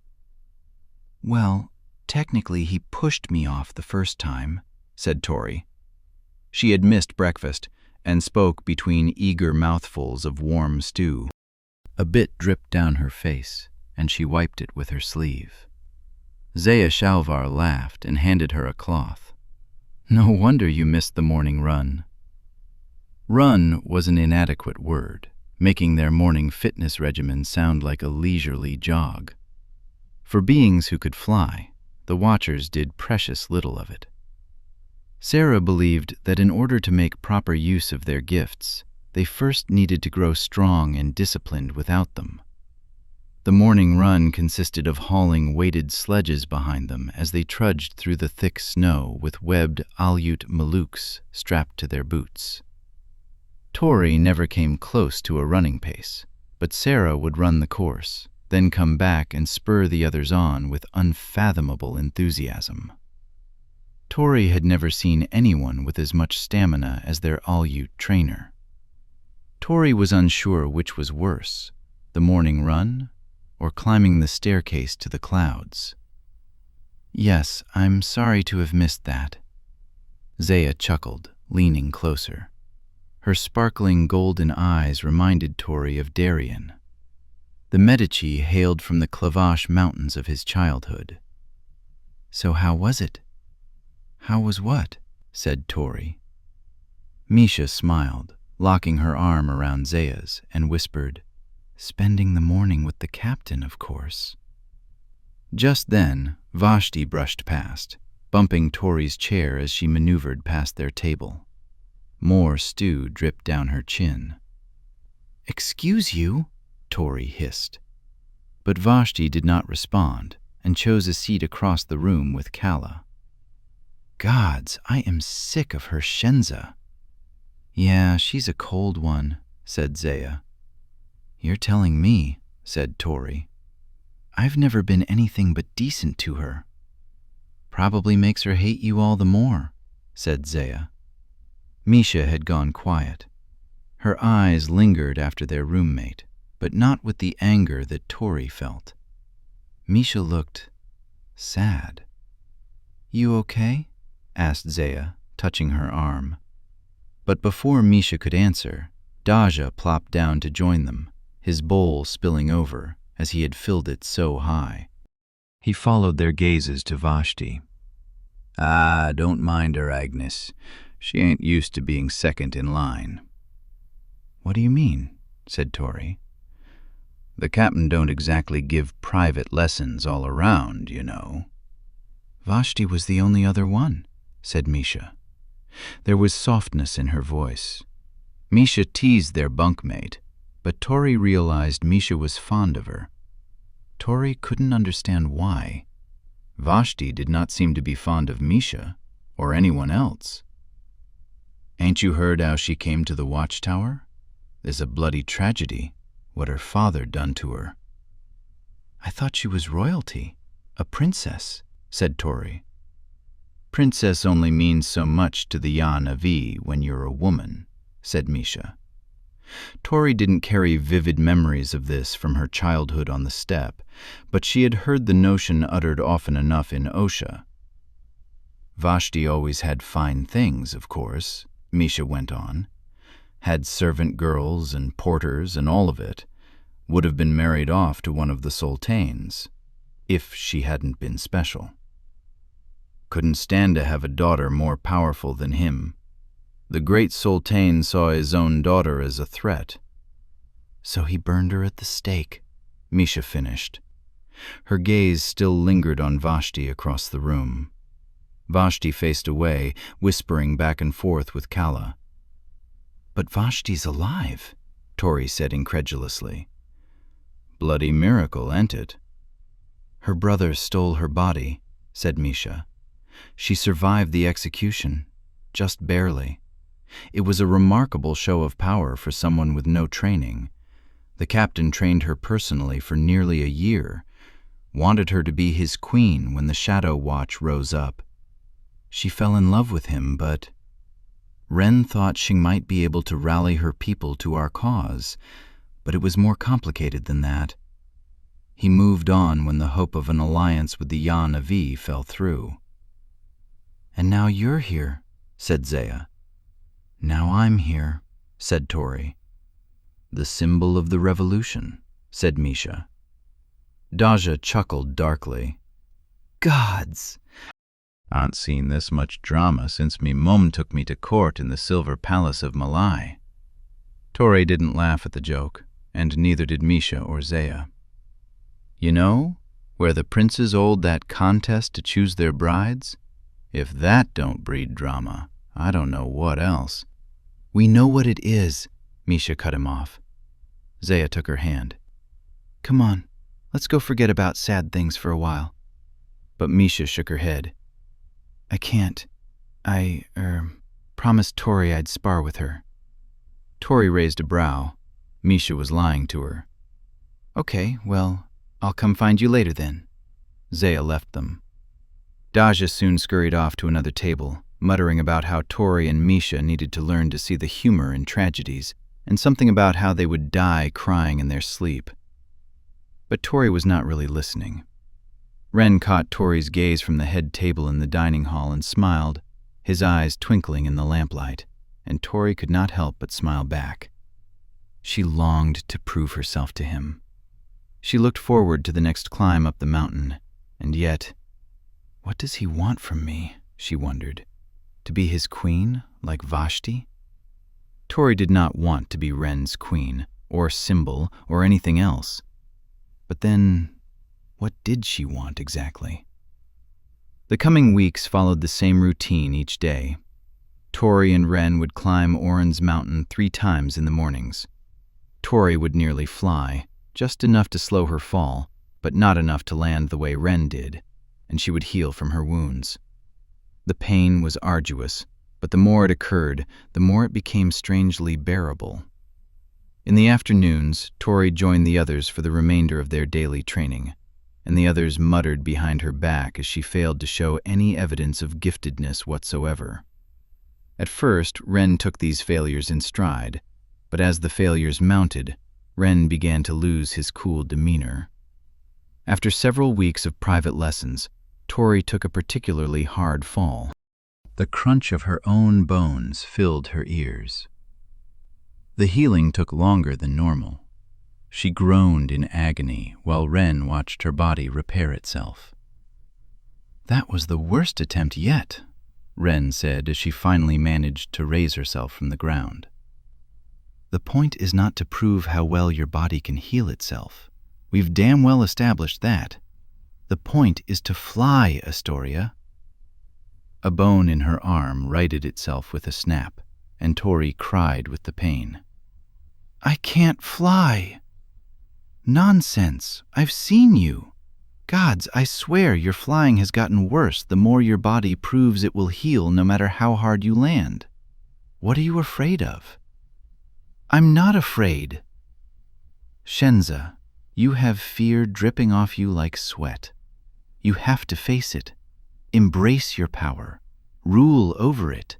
"Well, technically he pushed me off the first time," said Tori. She had missed breakfast and spoke between eager mouthfuls of warm stew. A bit dripped down her face, and she wiped it with her sleeve. Zaya Shalvar laughed and handed her a cloth. "No wonder you missed the morning run." Run was an inadequate word, making their morning fitness regimen sound like a leisurely jog. For beings who could fly, the Watchers did precious little of it. Sarah believed that in order to make proper use of their gifts, they first needed to grow strong and disciplined without them. The morning run consisted of hauling weighted sledges behind them as they trudged through the thick snow with webbed Aleut maluks strapped to their boots. Tori never came close to a running pace, but Sarah would run the course, then come back and spur the others on with unfathomable enthusiasm. Tori had never seen anyone with as much stamina as their Aleut trainer. Tori was unsure which was worse, the morning run or climbing the staircase to the clouds. "Yes, I'm sorry to have missed that." Zaya chuckled, leaning closer. Her sparkling golden eyes reminded Tori of Darien. The Medici hailed from the Clavache mountains of his childhood. "So how was it?" "How was what?" said Tori. Misha smiled, locking her arm around Zaya's, and whispered, "Spending the morning with the captain, of course." Just then, Vashti brushed past, bumping Tori's chair as she maneuvered past their table. More stew dripped down her chin. "Excuse you," Tori hissed. But Vashti did not respond and chose a seat across the room with Kala. "Gods, I am sick of her Shenza." "Yeah, she's a cold one," said Zaya. "You're telling me," said Tori. "I've never been anything but decent to her." "Probably makes her hate you all the more," said Zaya. Misha had gone quiet. Her eyes lingered after their roommate, but not with the anger that Tori felt. Misha looked sad. "You okay?" asked Zaya, touching her arm. But before Misha could answer, Daja plopped down to join them, his bowl spilling over as he had filled it so high. He followed their gazes to Vashti. "Ah, don't mind her, Agnes. She ain't used to being second in line." "What do you mean?" said Tori. "The captain don't exactly give private lessons all around, you know." "Vashti was the only other one," said Misha. There was softness in her voice. Misha teased their bunkmate, but Tori realized Misha was fond of her. Tori couldn't understand why. Vashti did not seem to be fond of Misha or anyone else. "Ain't you heard how she came to the watchtower? There's a bloody tragedy, what her father done to her." "I thought she was royalty, a princess," said Tori. "Princess only means so much to the Yanavi when you're a woman," said Misha. Tori didn't carry vivid memories of this from her childhood on the steppe, but she had heard the notion uttered often enough in Osha. "Vashti always had fine things, of course," Misha went on. "Had servant girls and porters and all of it. Would have been married off to one of the sultanes, if she hadn't been special. Couldn't stand to have a daughter more powerful than him. The great sultan saw his own daughter as a threat. So he burned her at the stake," Misha finished. Her gaze still lingered on Vashti across the room. Vashti faced away, whispering back and forth with Kala. "But Vashti's alive," Tori said incredulously. "Bloody miracle, ain't it?" "Her brother stole her body," said Misha. "She survived the execution, just barely. It was a remarkable show of power for someone with no training. The captain trained her personally for nearly a year, wanted her to be his queen when the Shadow Watch rose up. She fell in love with him, but Ren thought she might be able to rally her people to our cause, but it was more complicated than that. He moved on when the hope of an alliance with the Yanavi fell through." "And now you're here," said Zaya. "Now I'm here," said Tori. "The symbol of the revolution," said Misha. Daja chuckled darkly. "Gods! "I ain't seen this much drama since me mum took me to court in the Silver Palace of Malai." Tori didn't laugh at the joke, and neither did Misha or Zaya. "You know, where the princes hold that contest to choose their brides? If that don't breed drama, I don't know what else." "We know what it is," Misha cut him off. Zaya took her hand. "Come on, let's go forget about sad things for a while." But Misha shook her head. "I can't. I promised Tori I'd spar with her." Tori raised a brow. Misha was lying to her. "Okay, well, I'll come find you later then." Zaya left them. Daja soon scurried off to another table, muttering about how Tori and Misha needed to learn to see the humor in tragedies, and something about how they would die crying in their sleep. But Tori was not really listening. Ren caught Tori's gaze from the head table in the dining hall and smiled, his eyes twinkling in the lamplight, and Tori could not help but smile back. She longed to prove herself to him. She looked forward to the next climb up the mountain, and yet, what does he want from me, she wondered. To be his queen, like Vashti? Tori did not want to be Ren's queen, or symbol, or anything else. But then, what did she want exactly? The coming weeks followed the same routine each day. Tori and Ren would climb Oren's mountain 3 times in the mornings. Tori would nearly fly, just enough to slow her fall, but not enough to land the way Ren did, and she would heal from her wounds. The pain was arduous, but the more it occurred, the more it became strangely bearable. In the afternoons, Tori joined the others for the remainder of their daily training, and the others muttered behind her back as she failed to show any evidence of giftedness whatsoever. At first, Ren took these failures in stride, but as the failures mounted, Ren began to lose his cool demeanor. After several weeks of private lessons, Tori took a particularly hard fall. The crunch of her own bones filled her ears. The healing took longer than normal. She groaned in agony while Ren watched her body repair itself. "That was the worst attempt yet," Ren said as she finally managed to raise herself from the ground. "The point is not to prove how well your body can heal itself. We've damn well established that. The point is to fly, Astoria." A bone in her arm righted itself with a snap, and Tori cried with the pain. "I can't fly." "Nonsense. I've seen you. Gods, I swear your flying has gotten worse the more your body proves it will heal no matter how hard you land. What are you afraid of?" "I'm not afraid." "Shenza, you have fear dripping off you like sweat. You have to face it. Embrace your power. Rule over it."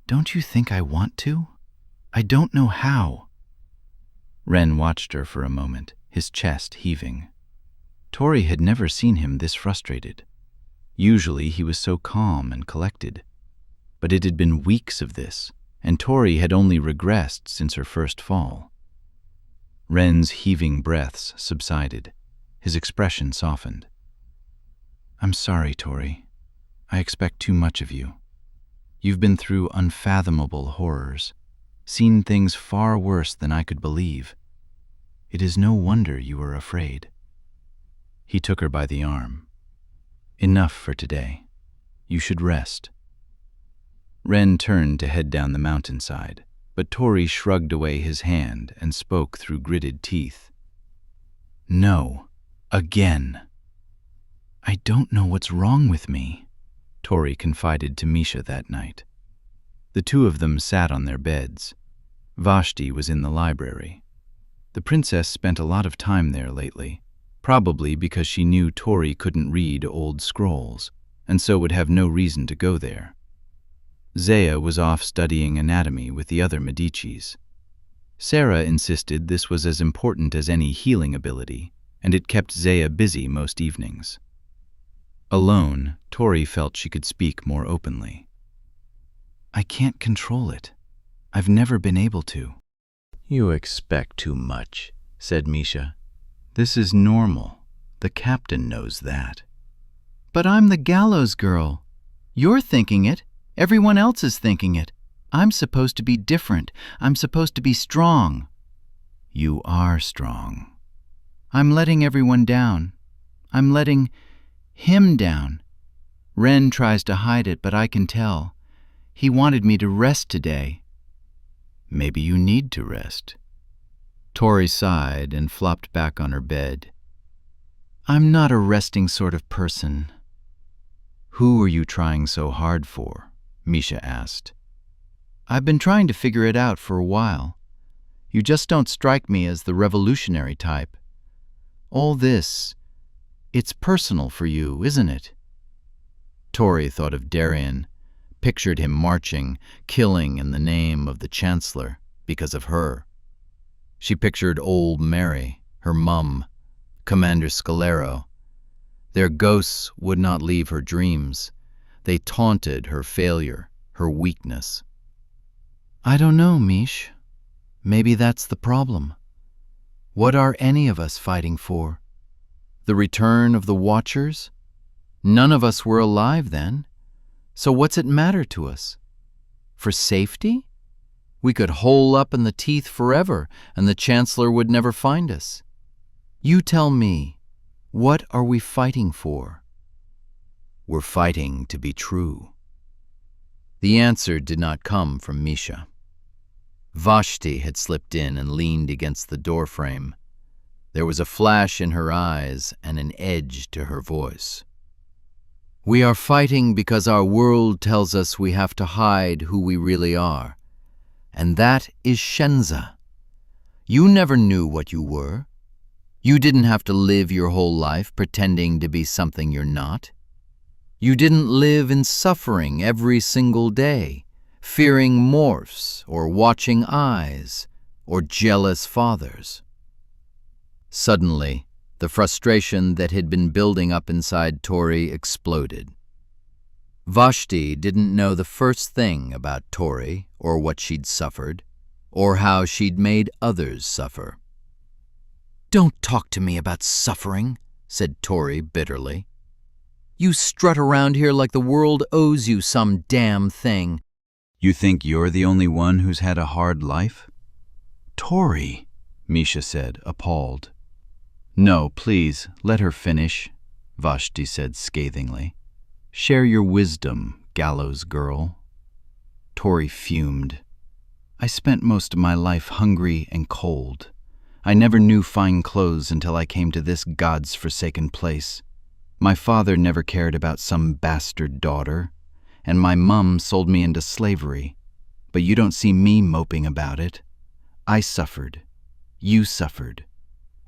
"Don't you think I want to? I don't know how." Ren watched her for a moment, his chest heaving. Tori had never seen him this frustrated. Usually he was so calm and collected. But it had been weeks of this, and Tori had only regressed since her first fall. Ren's heaving breaths subsided. His expression softened. "I'm sorry, Tori. I expect too much of you. You've been through unfathomable horrors, seen things far worse than I could believe. It is no wonder you are afraid." He took her by the arm. "Enough for today. You should rest." Ren turned to head down the mountainside, but Tori shrugged away his hand and spoke through gritted teeth. "No, again." "I don't know what's wrong with me," Tori confided to Misha that night. The two of them sat on their beds. Vashti was in the library. The princess spent a lot of time there lately, probably because she knew Tori couldn't read old scrolls, and so would have no reason to go there. Zaya was off studying anatomy with the other Medicis. Sarah insisted this was as important as any healing ability, and it kept Zaya busy most evenings. Alone, Tori felt she could speak more openly. "I can't control it. I've never been able to." "You expect too much," said Misha. "This is normal. The captain knows that." "But I'm the gallows girl. You're thinking it. Everyone else is thinking it. I'm supposed to be different. I'm supposed to be strong." "You are strong." "I'm letting everyone down. I'm letting him down. Ren tries to hide it, but I can tell. He wanted me to rest today." "Maybe you need to rest." Tori sighed and flopped back on her bed. "I'm not a resting sort of person." "Who are you trying so hard for?" Misha asked. "I've been trying to figure it out for a while. You just don't strike me as the revolutionary type. All this, it's personal for you, isn't it?" Tori thought of Darien, pictured him marching, killing in the name of the Chancellor because of her. She pictured old Mary, her mum, Commander Scalero. Their ghosts would not leave her dreams. They taunted her failure, her weakness. "I don't know, Mish. Maybe that's the problem. What are any of us fighting for? The return of the Watchers? None of us were alive then. So what's it matter to us? For safety? We could hole up in the teeth forever, and the Chancellor would never find us. You tell me, what are we fighting for?" "We're fighting to be true." The answer did not come from Misha. Vashti had slipped in and leaned against the doorframe. There was a flash in her eyes and an edge to her voice. "We are fighting because our world tells us we have to hide who we really are. And that is Shenza. You never knew what you were. You didn't have to live your whole life pretending to be something you're not. You didn't live in suffering every single day, fearing morphs or watching eyes or jealous fathers. Suddenly, the frustration that had been building up inside Tori exploded. Vashti didn't know the first thing about Tori or what she'd suffered, or how she'd made others suffer. "Don't talk to me about suffering," said Tori bitterly. "You strut around here like the world owes you some damn thing." You think you're the only one who's had a hard life? Tori, Misha said, appalled. No, please, let her finish, Vashti said scathingly. Share your wisdom, gallows girl. Tori fumed. I spent most of my life hungry and cold. I never knew fine clothes until I came to this God's forsaken place. My father never cared about some bastard daughter, and my mum sold me into slavery. But you don't see me moping about it. I suffered. You suffered.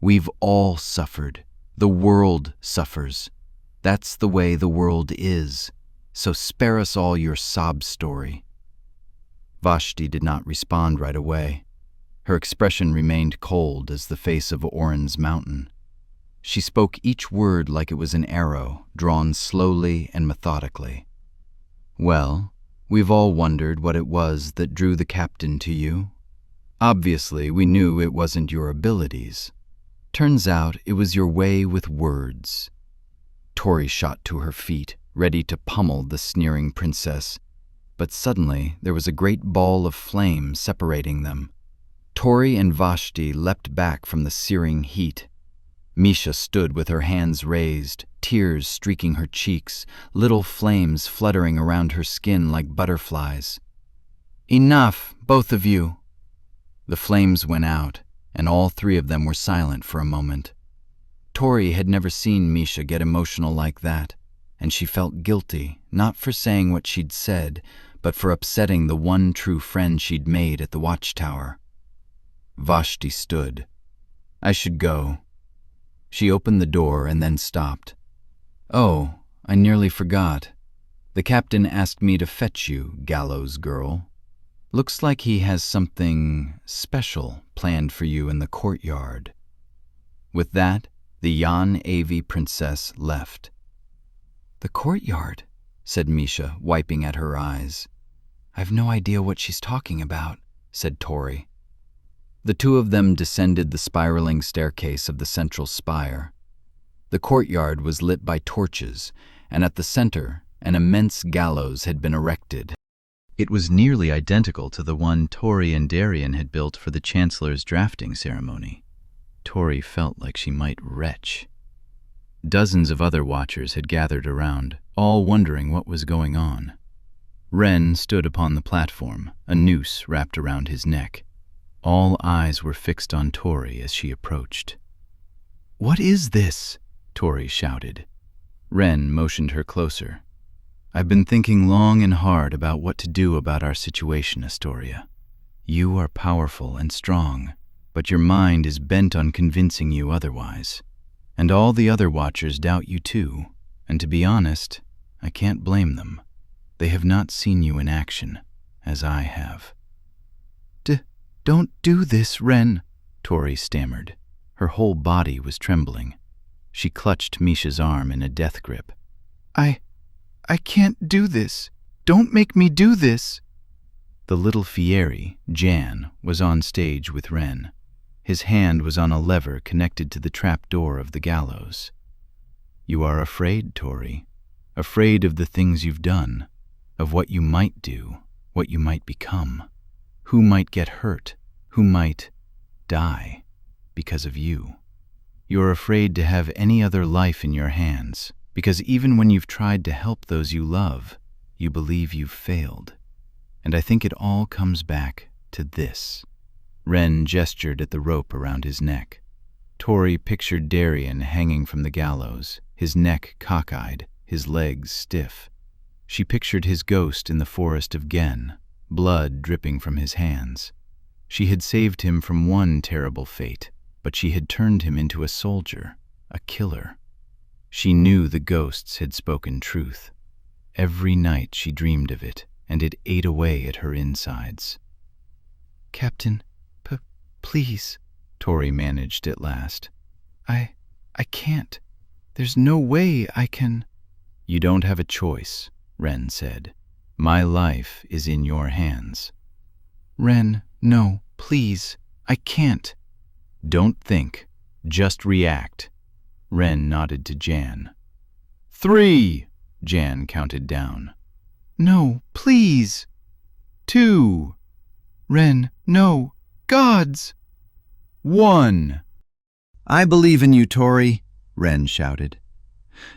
We've all suffered. The world suffers. That's the way the world is. So spare us all your sob story. Vashti did not respond right away. Her expression remained cold as the face of Oren's mountain. She spoke each word like it was an arrow, drawn slowly and methodically. Well, we've all wondered what it was that drew the captain to you. Obviously, we knew it wasn't your abilities. Turns out it was your way with words. Tori shot to her feet, ready to pummel the sneering princess. But suddenly there was a great ball of flame separating them. Tori and Vashti leapt back from the searing heat. Misha stood with her hands raised, tears streaking her cheeks, little flames fluttering around her skin like butterflies. Enough, both of you. The flames went out, and all three of them were silent for a moment. Tori had never seen Misha get emotional like that, and she felt guilty, not for saying what she'd said, but for upsetting the one true friend she'd made at the watchtower. Vashti stood. I should go. She opened the door and then stopped. Oh, I nearly forgot. The captain asked me to fetch you, gallows girl. Looks like he has something special planned for you in the courtyard. With that, the Jan Avi princess left. The courtyard, said Misha, wiping at her eyes. I've no idea what she's talking about, said Tori. The two of them descended the spiraling staircase of the central spire. The courtyard was lit by torches, and at the center, an immense gallows had been erected. It was nearly identical to the one Tori and Darian had built for the Chancellor's drafting ceremony. Tori felt like she might retch. Dozens of other watchers had gathered around, all wondering what was going on. Ren stood upon the platform, a noose wrapped around his neck. All eyes were fixed on Tori as she approached. What is this? Tori shouted. Ren motioned her closer. I've been thinking long and hard about what to do about our situation, Astoria. You are powerful and strong, but your mind is bent on convincing you otherwise. And all the other watchers doubt you too, and to be honest, I can't blame them. They have not seen you in action, as I have. Don't do this, Ren, Tori stammered. Her whole body was trembling. She clutched Misha's arm in a death grip. I can't do this. Don't make me do this. The little Fieri, Jan, was on stage with Ren. His hand was on a lever connected to the trap door of the gallows. You are afraid, Tori. Afraid of the things you've done, of what you might do, what you might become. Who might get hurt, who might die because of you. You're afraid to have any other life in your hands, because even when you've tried to help those you love, you believe you've failed. And I think it all comes back to this. Ren gestured at the rope around his neck. Tori pictured Darian hanging from the gallows, his neck cockeyed, his legs stiff. She pictured his ghost in the forest of Gen, blood dripping from his hands. She had saved him from one terrible fate, but she had turned him into a soldier, a killer. She knew the ghosts had spoken truth. Every night she dreamed of it, and it ate away at her insides. "Captain, please," Tori managed at last. I can't. There's no way I can." "You don't have a choice," Ren said. "My life is in your hands." "Ren, no, please. I can't." "Don't think. Just react." Ren nodded to Jan. 3, Jan counted down. "No, please." 2, "Ren, no. Gods!" 1. "I believe in you, Tori," Ren shouted.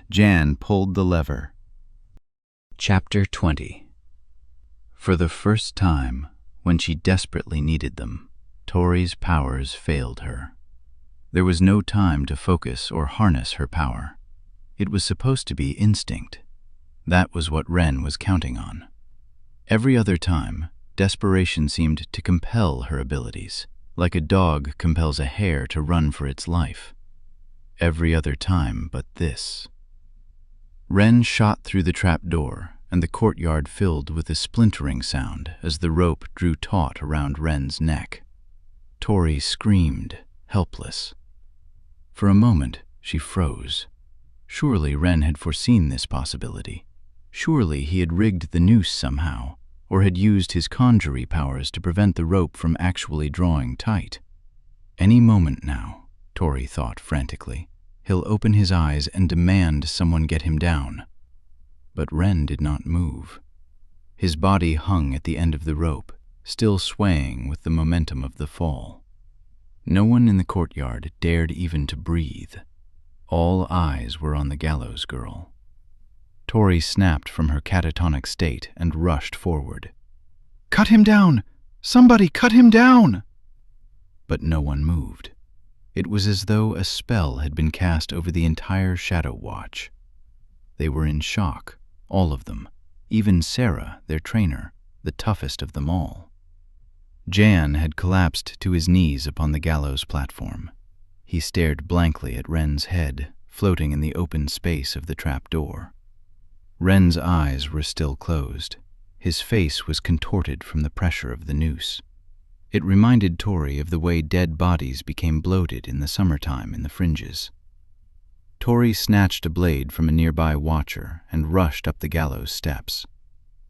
Jan pulled the lever. Chapter 20. For the first time, when she desperately needed them, Tori's powers failed her. There was no time to focus or harness her power. It was supposed to be instinct. That was what Ren was counting on. Every other time, desperation seemed to compel her abilities, like a dog compels a hare to run for its life. Every other time but this. Ren shot through the trap door, and the courtyard filled with a splintering sound as the rope drew taut around Ren's neck. Tori screamed, helpless. For a moment, she froze. Surely Ren had foreseen this possibility. Surely he had rigged the noose somehow, or had used his conjury powers to prevent the rope from actually drawing tight. Any moment now, Tori thought frantically, he'll open his eyes and demand someone get him down. But Ren did not move. His body hung at the end of the rope, still swaying with the momentum of the fall. No one in the courtyard dared even to breathe. All eyes were on the gallows girl. Tori snapped from her catatonic state and rushed forward. "Cut him down! Somebody cut him down!" But no one moved. It was as though a spell had been cast over the entire Shadow Watch. They were in shock, all of them, even Sarah, their trainer, the toughest of them all. Jan had collapsed to his knees upon the gallows platform. He stared blankly at Ren's head, floating in the open space of the trap door. Ren's eyes were still closed. His face was contorted from the pressure of the noose. It reminded Tori of the way dead bodies became bloated in the summertime in the fringes. Tori snatched a blade from a nearby watcher and rushed up the gallows steps.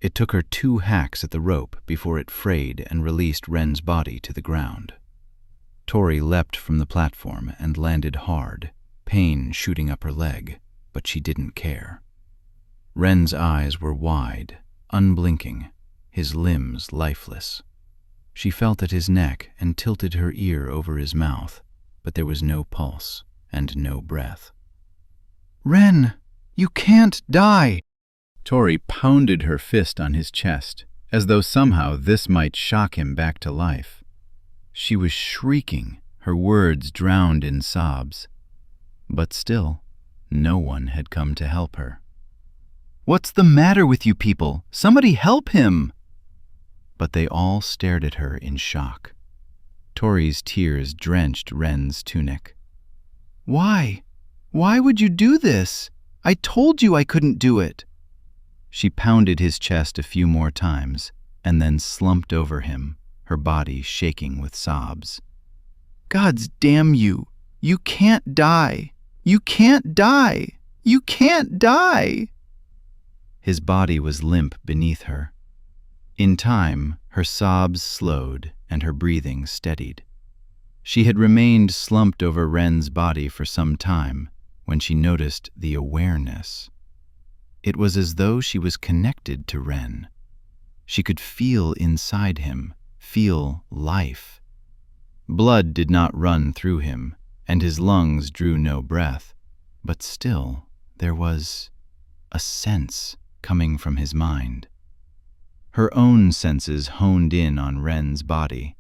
It took her 2 hacks at the rope before it frayed and released Ren's body to the ground. Tori leapt from the platform and landed hard, pain shooting up her leg, but she didn't care. Ren's eyes were wide, unblinking, his limbs lifeless. She felt at his neck and tilted her ear over his mouth, but there was no pulse and no breath. "Ren, you can't die!" Tori pounded her fist on his chest, as though somehow this might shock him back to life. She was shrieking, her words drowned in sobs. But still, no one had come to help her. "What's the matter with you people? Somebody help him!" But they all stared at her in shock. Tori's tears drenched Ren's tunic. "Why? Why would you do this? I told you I couldn't do it." She pounded his chest a few more times, and then slumped over him, her body shaking with sobs. "Gods damn you! You can't die! You can't die! You can't die!" His body was limp beneath her. In time, her sobs slowed and her breathing steadied. She had remained slumped over Ren's body for some time when she noticed the awareness. It was as though she was connected to Ren. She could feel inside him, feel life. Blood did not run through him, and his lungs drew no breath, but still there was a sense coming from his mind. Her own senses honed in on Ren's body.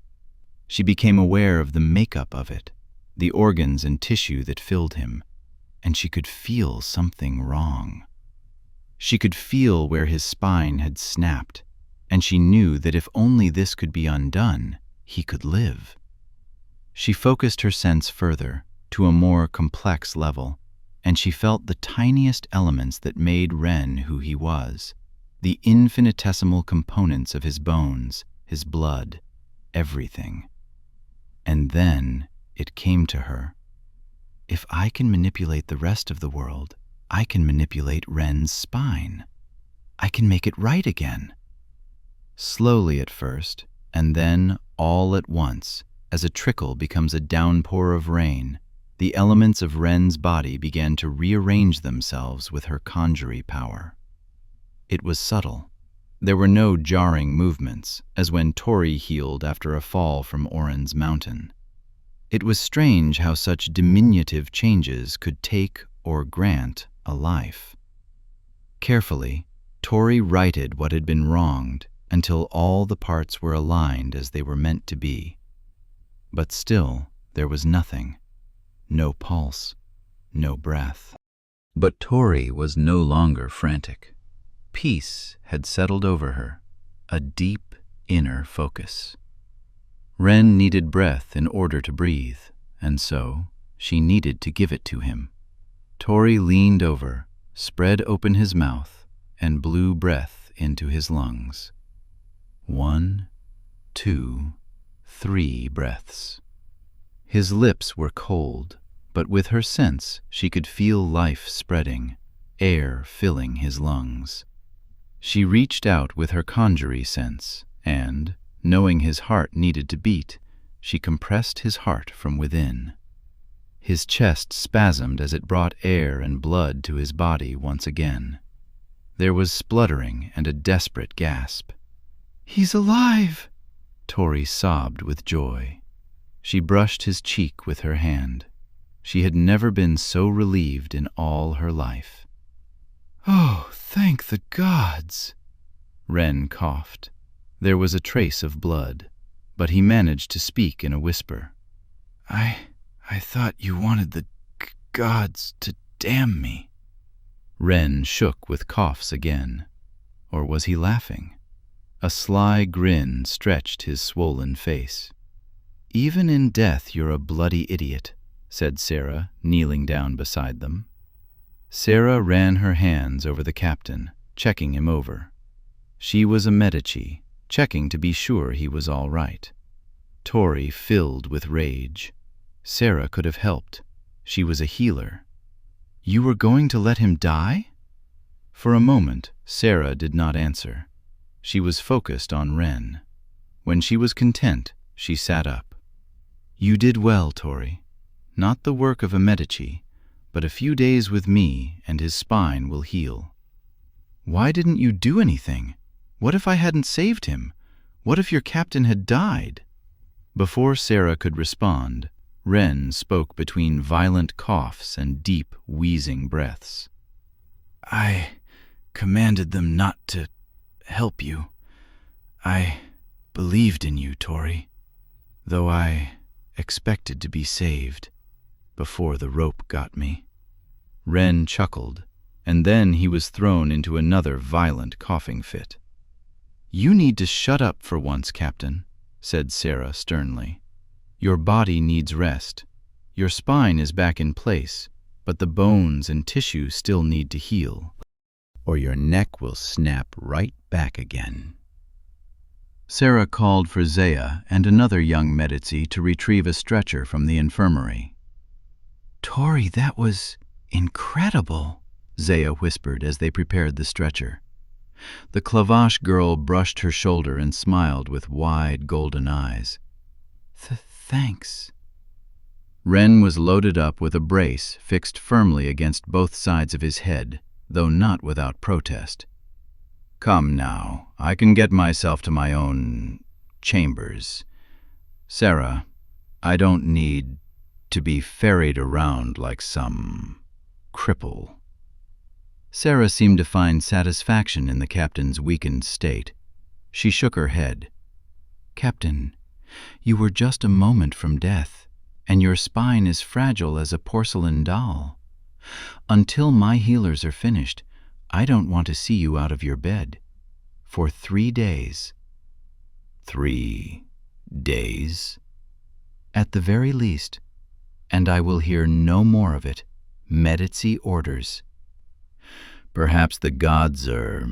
She became aware of the makeup of it, the organs and tissue that filled him, and she could feel something wrong. She could feel where his spine had snapped, and she knew that if only this could be undone, he could live. She focused her sense further, to a more complex level, and she felt the tiniest elements that made Ren who he was, the infinitesimal components of his bones, his blood, everything. And then it came to her. If I can manipulate the rest of the world, I can manipulate Ren's spine. I can make it right again. Slowly at first, and then all at once, as a trickle becomes a downpour of rain, the elements of Ren's body began to rearrange themselves with her conjury power. It was subtle. There were no jarring movements, as when Tori healed after a fall from Oren's mountain. It was strange how such diminutive changes could take or grant a life. Carefully, Tori righted what had been wronged until all the parts were aligned as they were meant to be. But still, there was nothing. No pulse, no breath. But Tori was no longer frantic. Peace had settled over her, a deep inner focus. Ren needed breath in order to breathe, and so she needed to give it to him. Tori leaned over, spread open his mouth, and blew breath into his lungs. 1, 2, 3 breaths. His lips were cold, but with her sense she could feel life spreading, air filling his lungs. She reached out with her conjury sense, and, knowing his heart needed to beat, she compressed his heart from within. His chest spasmed as it brought air and blood to his body once again. There was spluttering and a desperate gasp. "He's alive!" Tori sobbed with joy. She brushed his cheek with her hand. She had never been so relieved in all her life. "Oh, thank the gods!" Ren coughed. There was a trace of blood, but he managed to speak in a whisper. I thought you wanted the gods to damn me." Ren shook with coughs again. Or was he laughing? A sly grin stretched his swollen face. "Even in death you're a bloody idiot," said Sarah, kneeling down beside them. Sarah ran her hands over the captain, checking him over. She was a Medici, checking to be sure he was all right. Tori filled with rage. Sarah could have helped. She was a healer. "You were going to let him die?" For a moment, Sarah did not answer. She was focused on Ren. When she was content, she sat up. "You did well, Tori. Not the work of a Medici, but a few days with me and his spine will heal." "Why didn't you do anything? What if I hadn't saved him? What if your captain had died?" Before Sarah could respond, Ren spoke between violent coughs and deep, wheezing breaths. "I commanded them not to help you. I believed in you, Tori, though I expected to be saved before the rope got me." Ren chuckled, and then he was thrown into another violent coughing fit. "You need to shut up for once, Captain," said Sarah sternly. "Your body needs rest. Your spine is back in place, but the bones and tissue still need to heal, or your neck will snap right back again." Sarah called for Zaya and another young Medici to retrieve a stretcher from the infirmary. "Tori, that was incredible," Zaya whispered as they prepared the stretcher. The Clavache girl brushed her shoulder and smiled with wide golden eyes. Thanks." Ren was loaded up with a brace fixed firmly against both sides of his head, though not without protest. "Come now, I can get myself to my own chambers. Sarah, I don't need to be ferried around like some cripple." Sarah seemed to find satisfaction in the captain's weakened state. She shook her head. "Captain, you were just a moment from death, and your spine is fragile as a porcelain doll. Until my healers are finished, I don't want to see you out of your bed. For 3 days." 3 Days? At the very least, and I will hear no more of it. Medici orders. Perhaps the gods are